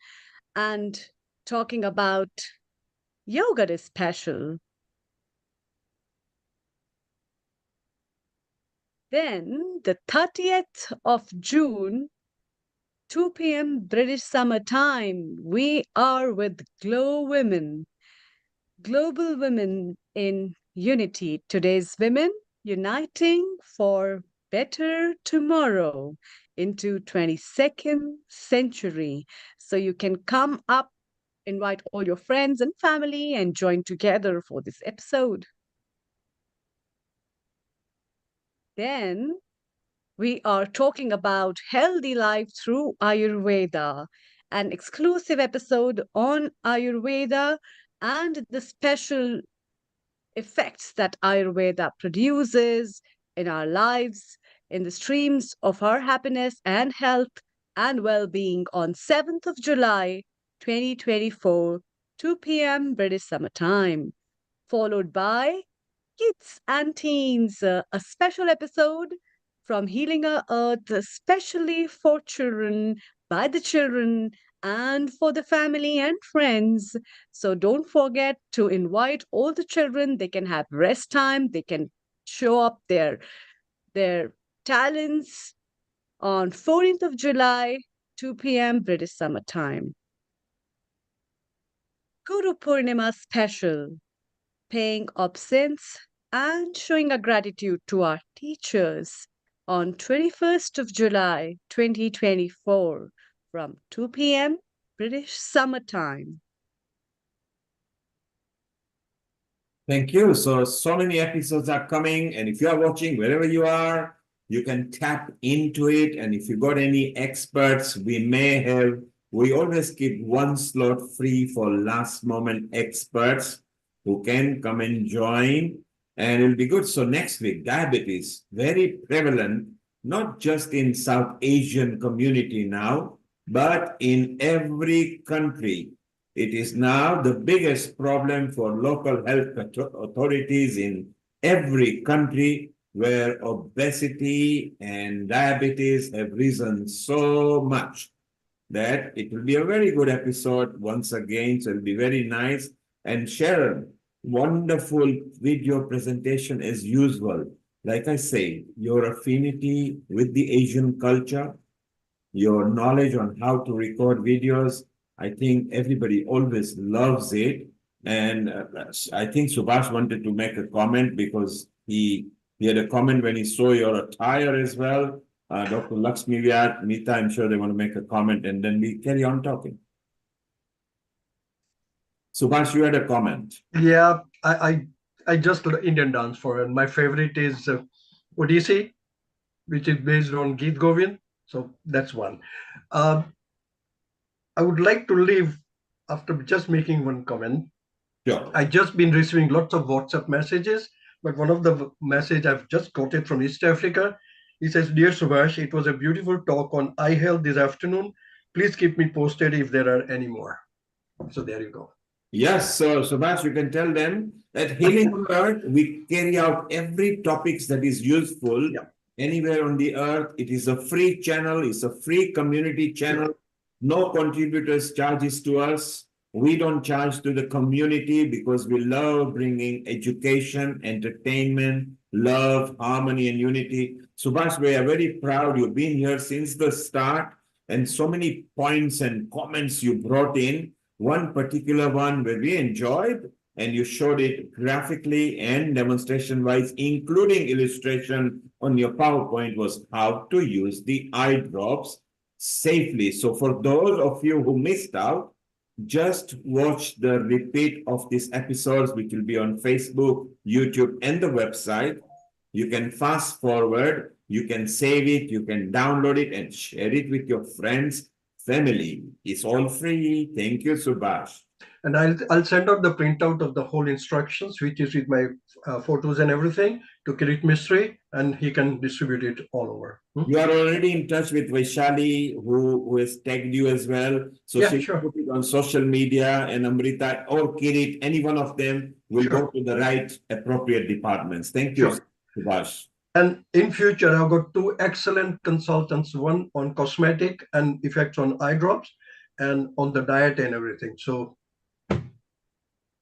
and talking about Yoga Day special. Then the 30th of June, 2 p.m. British Summer Time, we are with Glow Women, Global Women in Unity. Today's women uniting for better tomorrow into 22nd century. So you can come up, invite all your friends and family and join together for this episode. Then we are talking about healthy life through Ayurveda, an exclusive episode on Ayurveda and the special effects that Ayurveda produces in our lives, in the streams of our happiness and health and well-being on 7th of July, 2024, 2 p.m. British Summer Time, followed by Kids and Teens, a special episode from Healing Our Earth, especially for children, by the children, and for the family and friends. So don't forget to invite all the children. They can have rest time. They can show up their talents on 14th of July, 2 p.m. British Summer Time. Guru Purnima special, paying obeisance and showing our gratitude to our teachers on 21st of July 2024 from 2 p.m. British Summer Time. Thank you. So many episodes are coming, and if you are watching wherever you are, you can tap into it. And if you got any experts, we always keep one slot free for last moment experts who can come and join, and it'll be good. So next week, diabetes, very prevalent, not just in South Asian community now, but in every country. It is now the biggest problem for local health authorities in every country, where obesity and diabetes have risen so much that it will be a very good episode once again. So it'll be very nice. And Sharon, wonderful video presentation as usual. Like I say, your affinity with the Asian culture, your knowledge on how to record videos, I think everybody always loves it. And I think Subhash wanted to make a comment because he had a comment when he saw your attire as well. Dr. Lakshmi Vyat, Meeta, I'm sure they want to make a comment, and then we carry on talking. Subhash, you had a comment. Yeah, I just do Indian dance for it. My favorite is Odissi, which is based on Geet Govind. So that's one. I would like to leave after just making one comment. Sure. I just been receiving lots of WhatsApp messages, but one of the message I've just got it from East Africa. He says, "Dear Subhash, it was a beautiful talk on eye health this afternoon. Please keep me posted if there are any more." So there you go. Yes, so Subhash, you can tell them that Healing on Earth, we carry out every topics that is useful anywhere on the earth. It is a free channel, it's a free community channel. No contributors charges to us. We don't charge to the community because we love bringing education, entertainment, love, harmony, and unity. Subhash, we are very proud. You've been here since the start, and so many points and comments you brought in. One particular one where we enjoyed, and you showed it graphically and demonstration-wise, including illustration on your PowerPoint, was how to use the eye drops safely. So for those of you who missed out, just watch the repeat of these episodes, which will be on Facebook, YouTube, and the website. You can fast forward, you can save it, you can download it and share it with your friends, family. It's all free. Thank you, Subhash. And I'll send out the printout of the whole instructions, which is with my photos and everything, to Kirit Mistry, and he can distribute it all over. You are already in touch with Vaishali, who has tagged you as well. So she can put it on social media, and Amrita or Kirit, any one of them will go to the right appropriate departments. Thank you, Subhash. And in future, I've got two excellent consultants, one on cosmetic and effects on eye drops, and on the diet and everything. So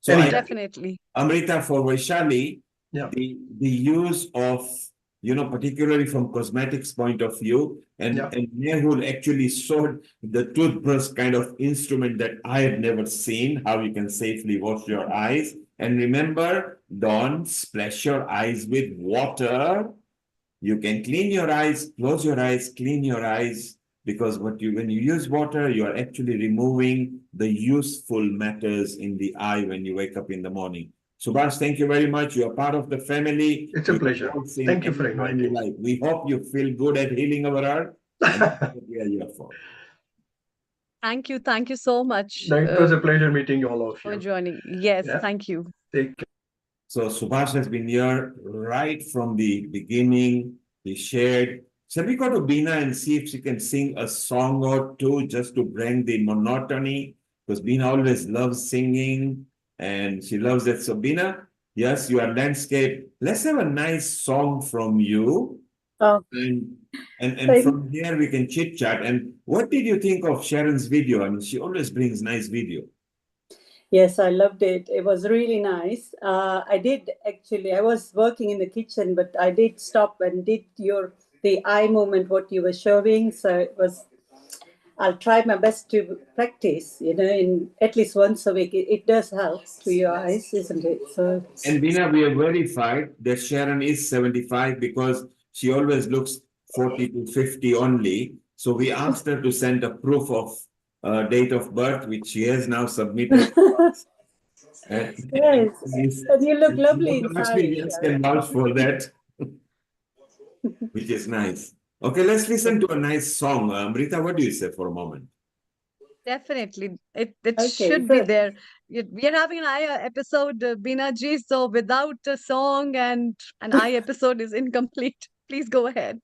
definitely. Amrita, for Vaishali, the use of particularly from cosmetics point of view. And Nehul actually showed the toothbrush kind of instrument that I have never seen, how you can safely wash your eyes. And remember, don't splash your eyes with water. You can clean your eyes, close your eyes, clean your eyes, because when you use water, you are actually removing the useful matters in the eye when you wake up in the morning. Subhash, thank you very much. You are part of the family. It's a pleasure. Thank you for inviting me. We hope you feel good at healing our heart. And that's what we are here for. Thank you. Thank you so much. No, it was a pleasure meeting all of you. For joining. Yes, Yeah. thank you. Take care. So Subhash has been here right from the beginning. He shared. Shall we go to Bina and see if she can sing a song or two just to bring the monotony? Because Bina always loves singing and she loves it. So Bina, yes, you are landscape. Let's have a nice song from you. Oh. And from here we can chit chat. And what did you think of Sharon's video? I mean, she always brings nice video. Yes, I loved it. It was really nice. I was working in the kitchen, but I did stop and did the eye movement, what you were showing. So I'll try my best to practice, in at least once a week. It does help to your eyes, isn't it? So. And Bina, we have verified that Sharon is 75 because she always looks 40 to 50 only. So we asked her to send a proof of date of birth, which she has now submitted. Yes, and you look lovely inside. Actually, yes, can vouch for that, which is nice. Okay, let's listen to a nice song. Amrita, what do you say for a moment? Definitely. It should be there. We are having an eye episode, Bina ji, so without a song and an eye episode is incomplete. Please go ahead.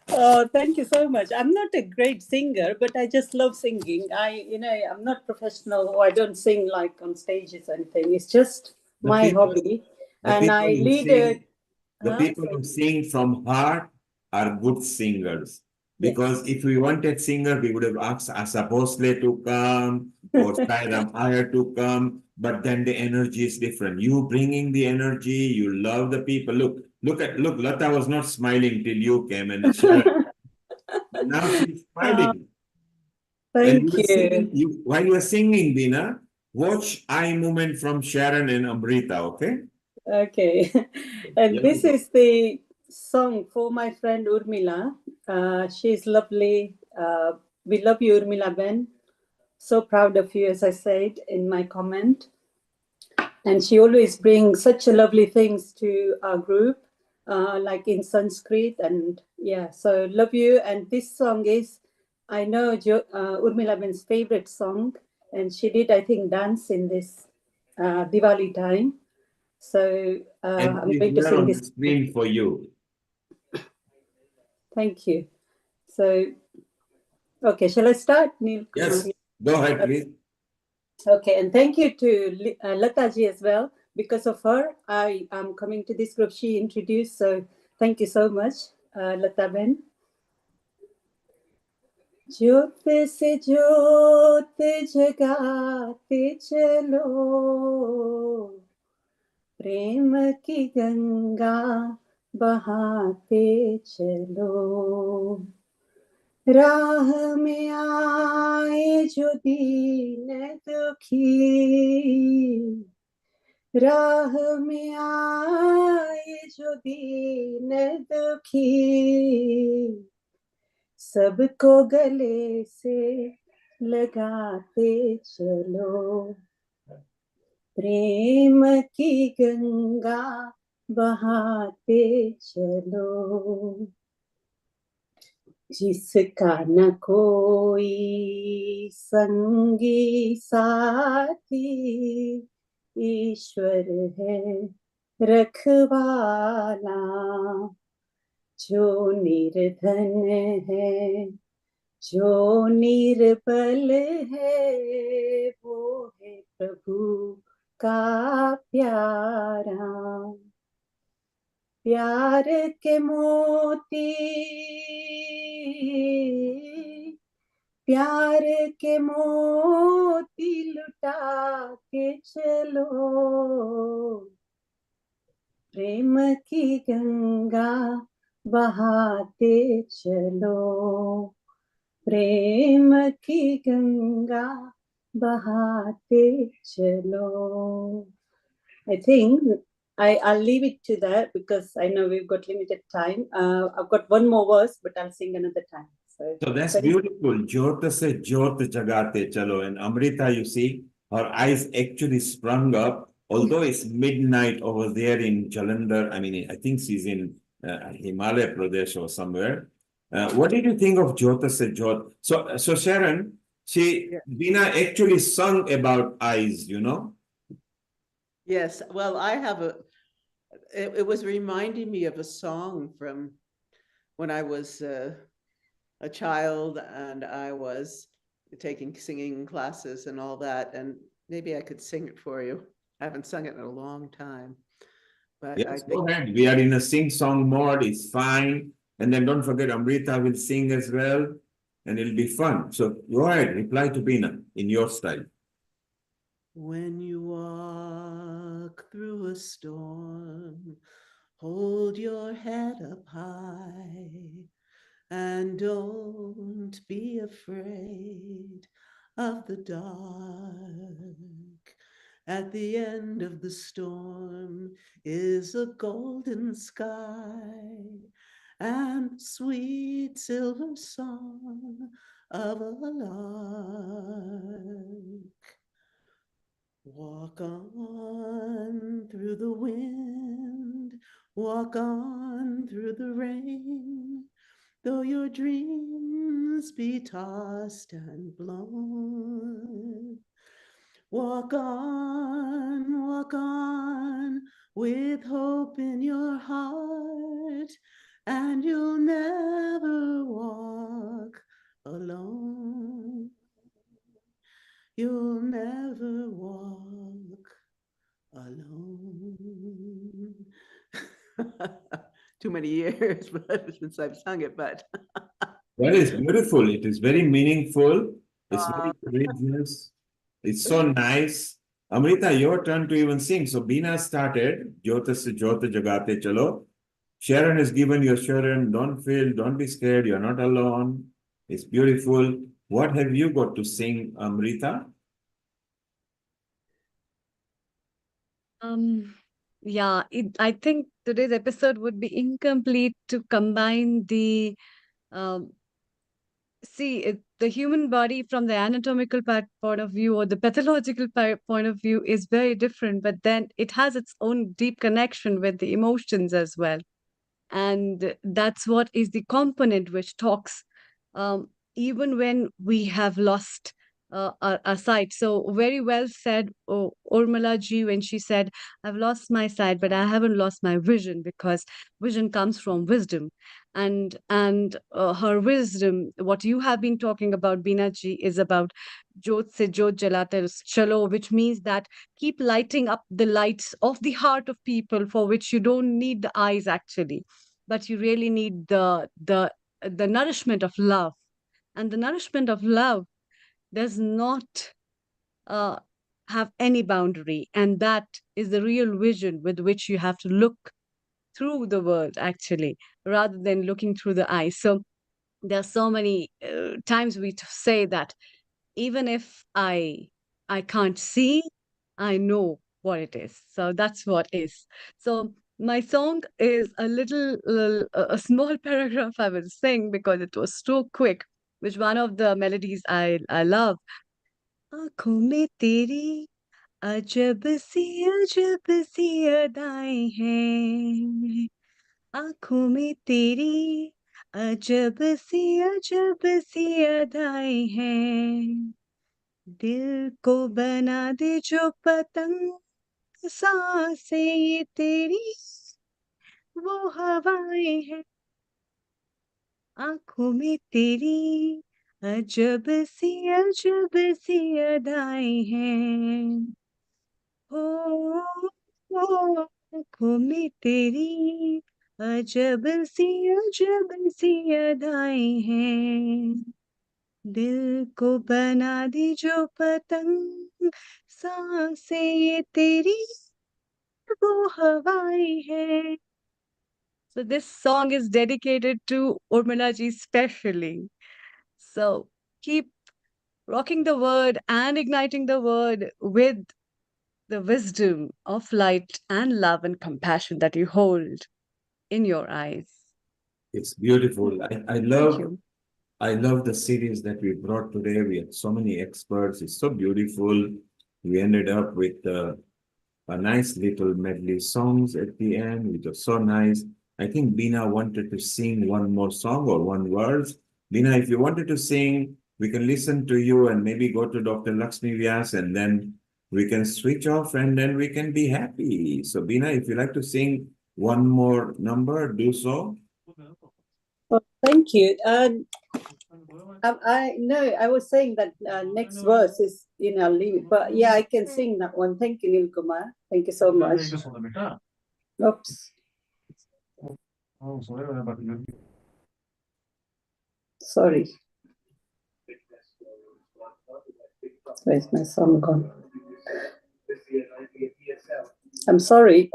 Oh, thank you so much. I'm not a great singer, but I just love singing. I'm not professional, or I don't sing like on stages or anything. It's just my hobby. And I lead a... The people who sing from heart are good singers. Because if we wanted singer, we would have asked Asa Bhosle to come or Sairam Iyer to come. But then the energy is different. You bringing the energy, you love the people. Look, Lata was not smiling till you came and now she's smiling. Thank you. While you were singing, Bina, watch eye movement from Sharon and Amrita, okay? Okay. And this is the song for my friend Urmila. She's lovely. We love you, Urmila Ben. So proud of you, as I said in my comment. And she always brings such lovely things to our group, like in Sanskrit. And yeah, so love you. And this song is, I know, Urmila Ben's favorite song. And she did, I think, dance in this Diwali time. So I'm going to sing this. Screen for you. Thank you. So, okay, shall I start, Neil? Yes, go ahead, please. Okay, and thank you to Lataji as well. Because of her, I am coming to this group she introduced. So thank you so much, Lata Ben. ज्योत से ज्योत जगाते चलो, प्रेम की गंगा बहाते चलो, राह में आए जो दीन दुखी, राह में आए जो दीन दुखी, सबको गले से लगाते चलो, प्रेम की गंगा बहाते चलो, जिसका न कोई संगी साथी, ईश्वर है रखवाला, जो निर्धन है, जो निर्बल है, वो है प्रभु का प्यारा, प्यार के मोती, प्यार के मोती लुटा के चलो, प्रेम की गंगा बहाते चलो, प्रेम की गंगा बहाते चलो. I think I'll leave it to that because I know we've got limited time. I've got one more verse, but I'll sing another time. So that's beautiful. Jyot se jyot jagate chalo. And Amrita, you see, her eyes actually sprung up, although it's midnight over there in Jalandhar. I mean, I think she's in Himalaya Pradesh or somewhere. What did you think of Jyot se jyot? So Sharon, Veena actually sung about eyes, you know? Yes, well, I have it was reminding me of a song from when I was a child and I was taking singing classes and all that, and maybe I could sing it for you. I haven't sung it in a long time, but Yes, I think go ahead. We are in a sing-song mode. It's fine. And then don't forget, Amrita will sing as well, and it'll be fun. So go ahead, reply to Veena in your style. when you walk through a storm, hold your head up high and don't be afraid of the dark. At the end of the storm is a golden sky and sweet silver song of a lark. Walk on through the wind, walk on through the rain, though your dreams be tossed and blown. Walk on with hope in your heart, and you'll never walk alone. You'll never walk alone. Too many years since I've sung it, but That is beautiful. It is very meaningful. It's very courageous. It's so nice. Amrita, your turn to even sing. So Veena started, Jyota se Jyota jagate chalo. Sharon has given you assurance. Don't be scared. You're not alone. It's beautiful. What have you got to sing, Amrita? Yeah, I think today's episode would be incomplete to combine the um, the human body from the anatomical point of view or the pathological point of view is very different, but then it has its own deep connection with the emotions as well. And that's what is the component which talks even when we have lost our sight. So very well said, Urmila ji, when she said, I've lost my sight, but I haven't lost my vision, because vision comes from wisdom. And her wisdom, what you have been talking about, Beena ji, is about jyot se jyot jalate chalo, which means that keep lighting up the lights of the heart of people, for which you don't need the eyes actually, but you really need the nourishment of love. And the nourishment of love does not uh, have any boundary, and that is the real vision with which you have to look through the world actually, rather than looking through the eyes. So there are so many times we say that even if I can't see, I know what it is. So that's what is. So my song is a small paragraph I will sing because it was so quick, which one of the melodies I love. आँखों में तेरी अजब सी अदाएं हैं, आँखों में तेरी अजब सी अदाएं हैं, दिल को बना दे जो पतंग, सांसें ये तेरी वो हवाएं हैं, आँखों में तेरी अजब सी अदाएं हैं, हो आँखों में तेरी अजब सी अदाएं हैं, दिल को बना दी जो पतंग, सांसें ये तेरी wo hawai hai. So this song is dedicated to Urmila ji specially. So keep rocking the word and igniting the word with the wisdom of light and love and compassion that you hold in your eyes. It's beautiful. I Thank love you. I love the series that we brought today. We had so many experts. It's so beautiful. We ended up with a nice little medley songs at the end, which was so nice. I think Bina wanted to sing one more song or one verse. Bina, if you wanted to sing, we can listen to you and maybe go to Dr. Lakshmi Vyas and then we can switch off and then we can be happy. So Bina, if you like to sing one more number, do so. Oh, thank you. I know I was saying that next verse is in our limit, but yeah, I can sing that one. Thank you, Nil Kumar. Thank you so much. Oops. Sorry. Where's my song gone? I'm sorry.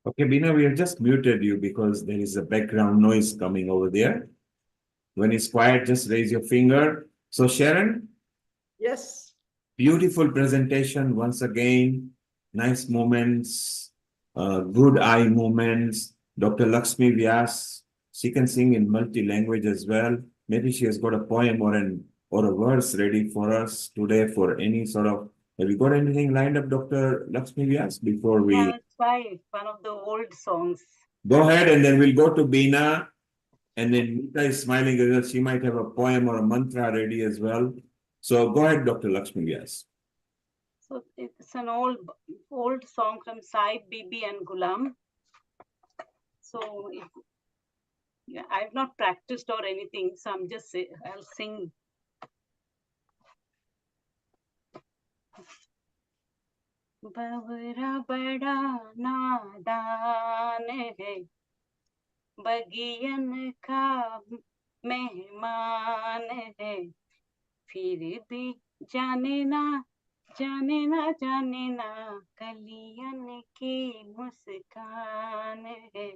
Okay, Bina, we have just muted you because there is a background noise coming over there. When it's quiet, just raise your finger. So Sharon, Yes. beautiful presentation once again. Nice moments, good eye moments. Dr. Lakshmi Vyas, she can sing in multi-language as well. Maybe she has got a poem or a verse ready for us today for any sort of. Have you got anything lined up, Dr. Lakshmi Vyas, before we I'll try one of the old songs. go ahead? And then we'll go to Bina. And then Mita is smiling as well. She might have a poem or a mantra ready as well. So go ahead, Dr. Lakshmi Vyas. So it's an old song from Saib Bibi and Gulam. So yeah, I've not practiced or anything, so I'll sing. बवरा बड़ा नादान है, बगियन का मेहमान है, फिर भी जाने ना कलियन की मुस्कान है,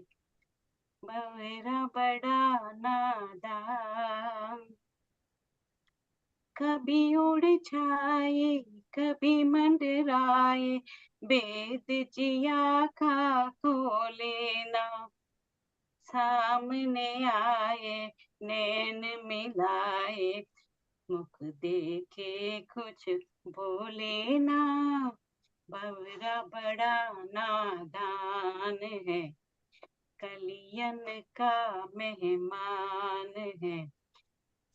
बवरा बड़ा नादान। कभी उड़ जाए कभी मंडराए, बेद जिया का खोले ना, सामने आए नैन मिलाए, मुख देखे कुछ बोले ना, बवरा बड़ा नादान है, कलियन का मेहमान है,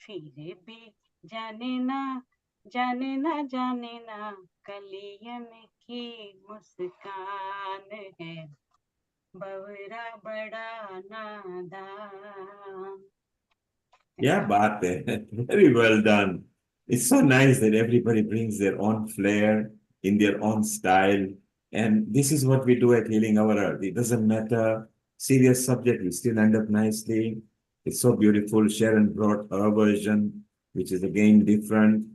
फिर भी जाने ना कलियन की मुस्कान है, बवरा बड़ा नादान। Yeah, baat hai. Very well done. It's so nice that everybody brings their own flair in their own style. And this is what we do at Healing Our Earth. It doesn't matter. Serious subject, we still end up nicely. It's so beautiful. Sharon brought her version, which is again different.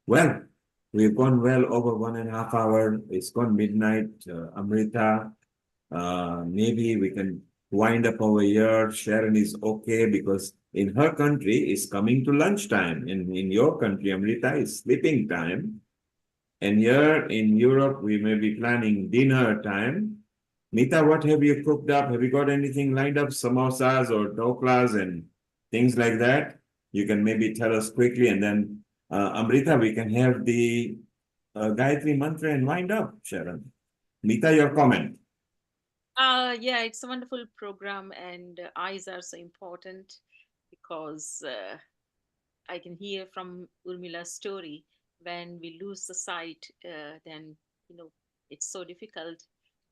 Well, we've gone well over 1.5 hours. It's gone midnight. Amrita, maybe we can wind up over here. Sharon is okay because in her country it's coming to lunchtime. In your country, Amrita, is sleeping time. And here in Europe, we may be planning dinner time. Nita, what have you cooked up? Have you got anything lined up? Samosas or doklas and things like that? You can maybe tell us quickly, and then Amrita, we can have the Gayatri mantra and wind up, Sharon. Nita, your comment. Yeah, it's a wonderful program, and eyes are so important because I can hear from Urmila's story, when we lose the sight, then it's so difficult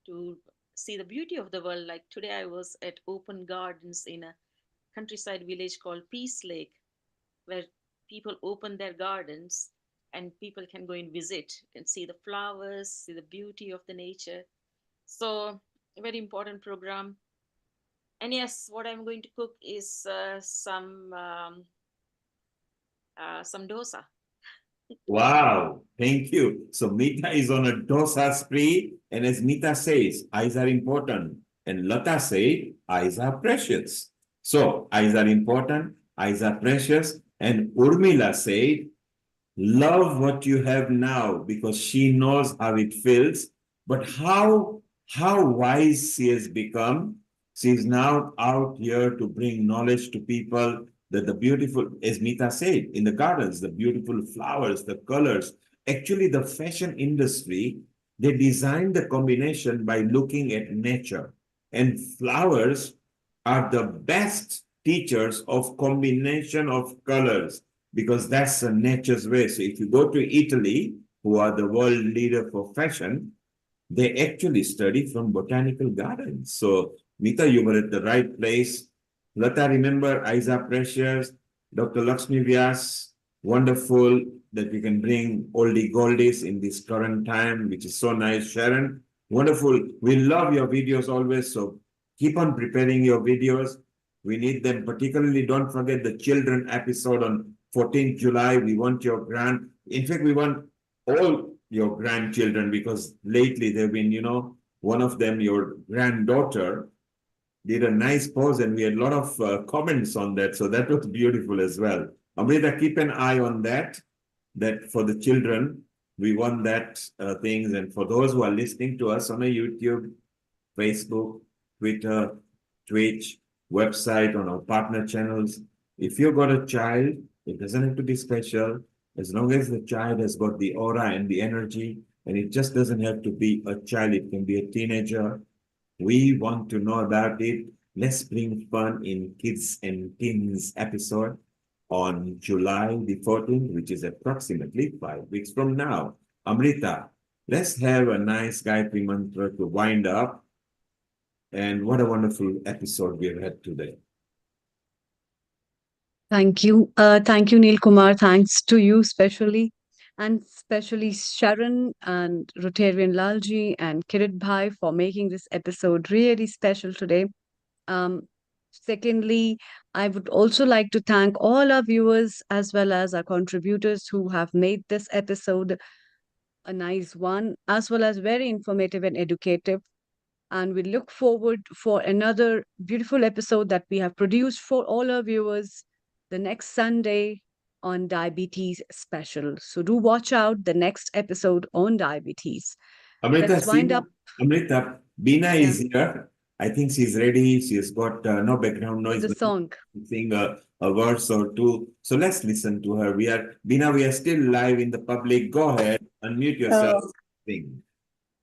to see the beauty of the world. Like today, I was at open gardens in a countryside village called Peace Lake, where people open their gardens and people can go and visit and see the flowers, see the beauty of the nature. So a very important program. And yes, what I'm going to cook is some dosa. Wow, thank you. So Mita is on a dosa spree. And as Mita says, eyes are important. And Lata said, eyes are precious. So eyes are important, eyes are precious. And Urmila said, love what you have now, because she knows how it feels. But how wise she has become. She is now out here to bring knowledge to people, that the beautiful, as Mita said, in the gardens, the beautiful flowers, the colors. Actually, the fashion industry, they designed the combination by looking at nature. And flowers are the best teachers of combination of colors, because that's nature's way. So if you go to Italy, who are the world leader for fashion, they actually study from botanical gardens. So Mita, you were at the right place. Lata, remember, eyes are precious. Dr. Lakshmi Vyas, wonderful that we can bring oldie goldies in this current time, which is so nice. Sharon, wonderful. We love your videos always. So keep on preparing your videos. We need them. Particularly, don't forget the children episode on 14th July. We want your grant. In fact, we want all your grandchildren, because lately they've been, one of them, your granddaughter, did a nice pose, and we had a lot of comments on that. So that was beautiful as well. Amrita, keep an eye on that for the children, we want that things. And for those who are listening to us on a YouTube, Facebook, Twitter, Twitch, website, on our partner channels, if you've got a child, it doesn't have to be special. As long as the child has got the aura and the energy, and it just doesn't have to be a child, it can be a teenager. We want to know about it. Let's bring fun in Kids and Teens episode on July the 14th, which is approximately 5 weeks from now. Amrita, let's have a nice Gayatri Mantra to wind up. And what a wonderful episode we have had today. Thank you. Thank you, Neil Kumar. Thanks to you especially. And especially Sharon and Rotarian Lalji and Kirit Bhai for making this episode really special today. Secondly, I would also like to thank all our viewers as well as our contributors who have made this episode a nice one, as well as very informative and educative. And we look forward for another beautiful episode that we have produced for all our viewers the next Sunday on Diabetes Special. So do watch out the next episode on diabetes. Amrita, Let's wind up. Amrita, Bina is here. I think she's ready. She's got no background noise. The song. Sing a verse or two. So let's listen to her. Bina, we are still live in the public. Go ahead, unmute yourself. Sing.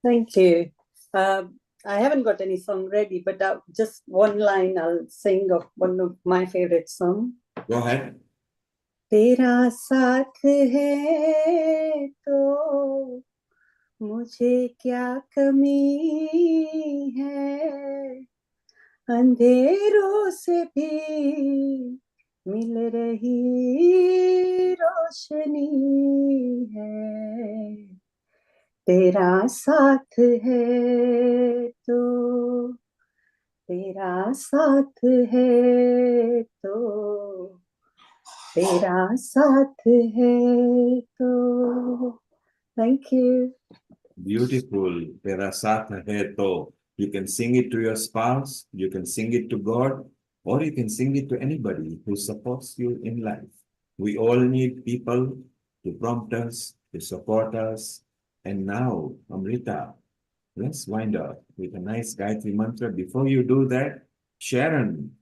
Thank you. I haven't got any song ready, but just one line I'll sing of one of my favorite songs. Go ahead. तेरा साथ है तो मुझे क्या कमी है, अंधेरों से भी मिल रही रोशनी है, तेरा साथ है तो, तेरा साथ है तो, तेरा साथ है तो. Thank you. Beautiful. Tera saath hai to. You can sing it to your spouse, you can sing it to God, or you can sing it to anybody who supports you in life. We all need people to prompt us, to support us. And now, Amrita, let's wind up with a nice Gayatri Mantra. Before you do that, Sharon,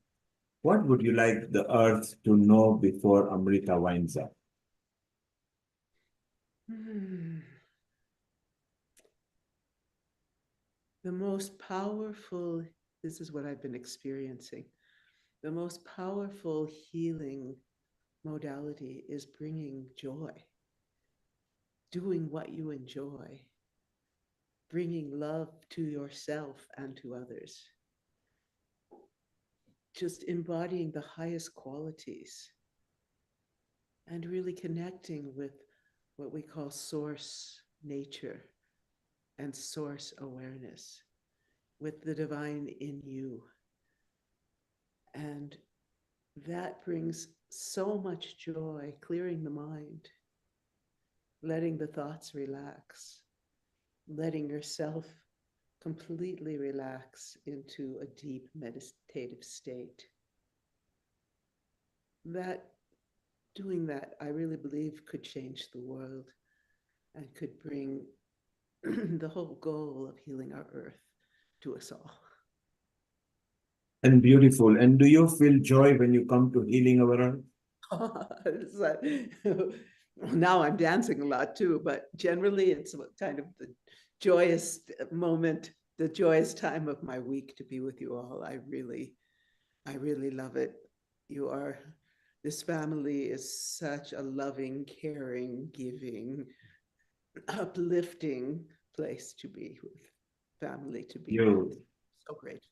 what would you like the earth to know before Amrita winds up? The most powerful, this is what I've been experiencing, the most powerful healing modality is bringing joy, doing what you enjoy, bringing love to yourself and to others, just embodying the highest qualities and really connecting with what we call source nature and source awareness, with the divine in you. And that brings so much joy, clearing the mind, letting the thoughts relax, letting yourself completely relax into a deep meditative state. Doing that, I really believe, could change the world and could bring the whole goal of healing our earth to us all. And beautiful. And do you feel joy when you come to healing our earth? It's like, now I'm dancing a lot too, but generally it's kind of the joyous moment, the joyous time of my week to be with you all. I really love it. This family is such a loving, caring, giving, uplifting place to be with, family to be with. So grateful.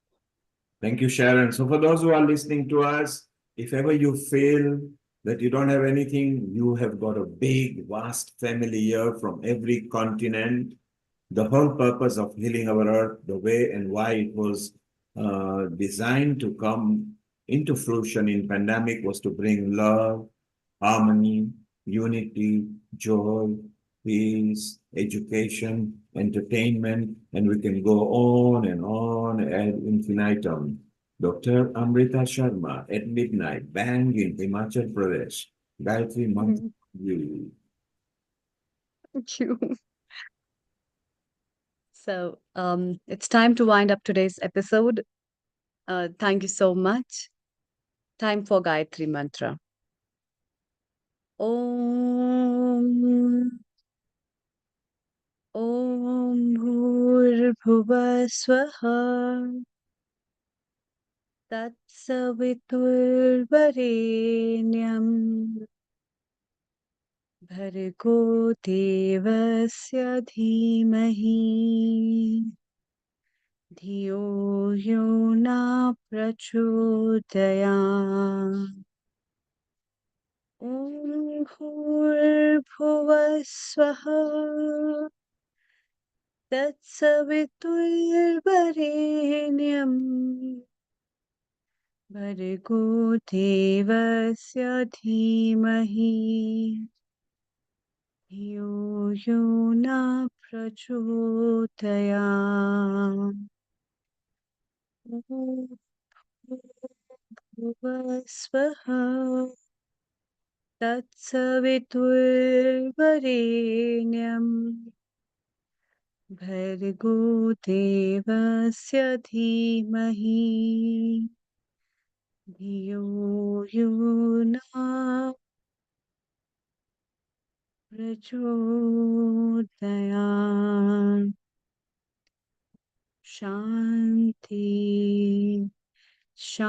Thank you, Sharon. So for those who are listening to us, if ever you feel that you don't have anything, you have got a big, vast family here from every continent. The whole purpose of healing our earth, the way and why it was designed to come into fruition in pandemic was to bring love, harmony, unity, joy, peace, education, entertainment, and we can go on and on ad infinitum. Dr. Amrita Sharma at midnight, bang in Himachal Pradesh. Gayatri Mantra. Thank you. So it's time to wind up today's episode. Thank you so much. Time for Gayatri Mantra. Om Om Bhurbhuva Swaha Tatsaviturvarenyam Bhargo Devasya Dhimahi Dhiyo Yo Na Prachodayam Om Bhurbhuva Swaha Tatsaviturvarenyam Bhargo Devasya Dhimahi Dhiyo Yo Na Prachodayam Om Bhurbhuva Swaha Tatsaviturvarenyam Bhargo Devasya Dhimahi Dhiyo Yo Na Prachodayam Shanti Shanti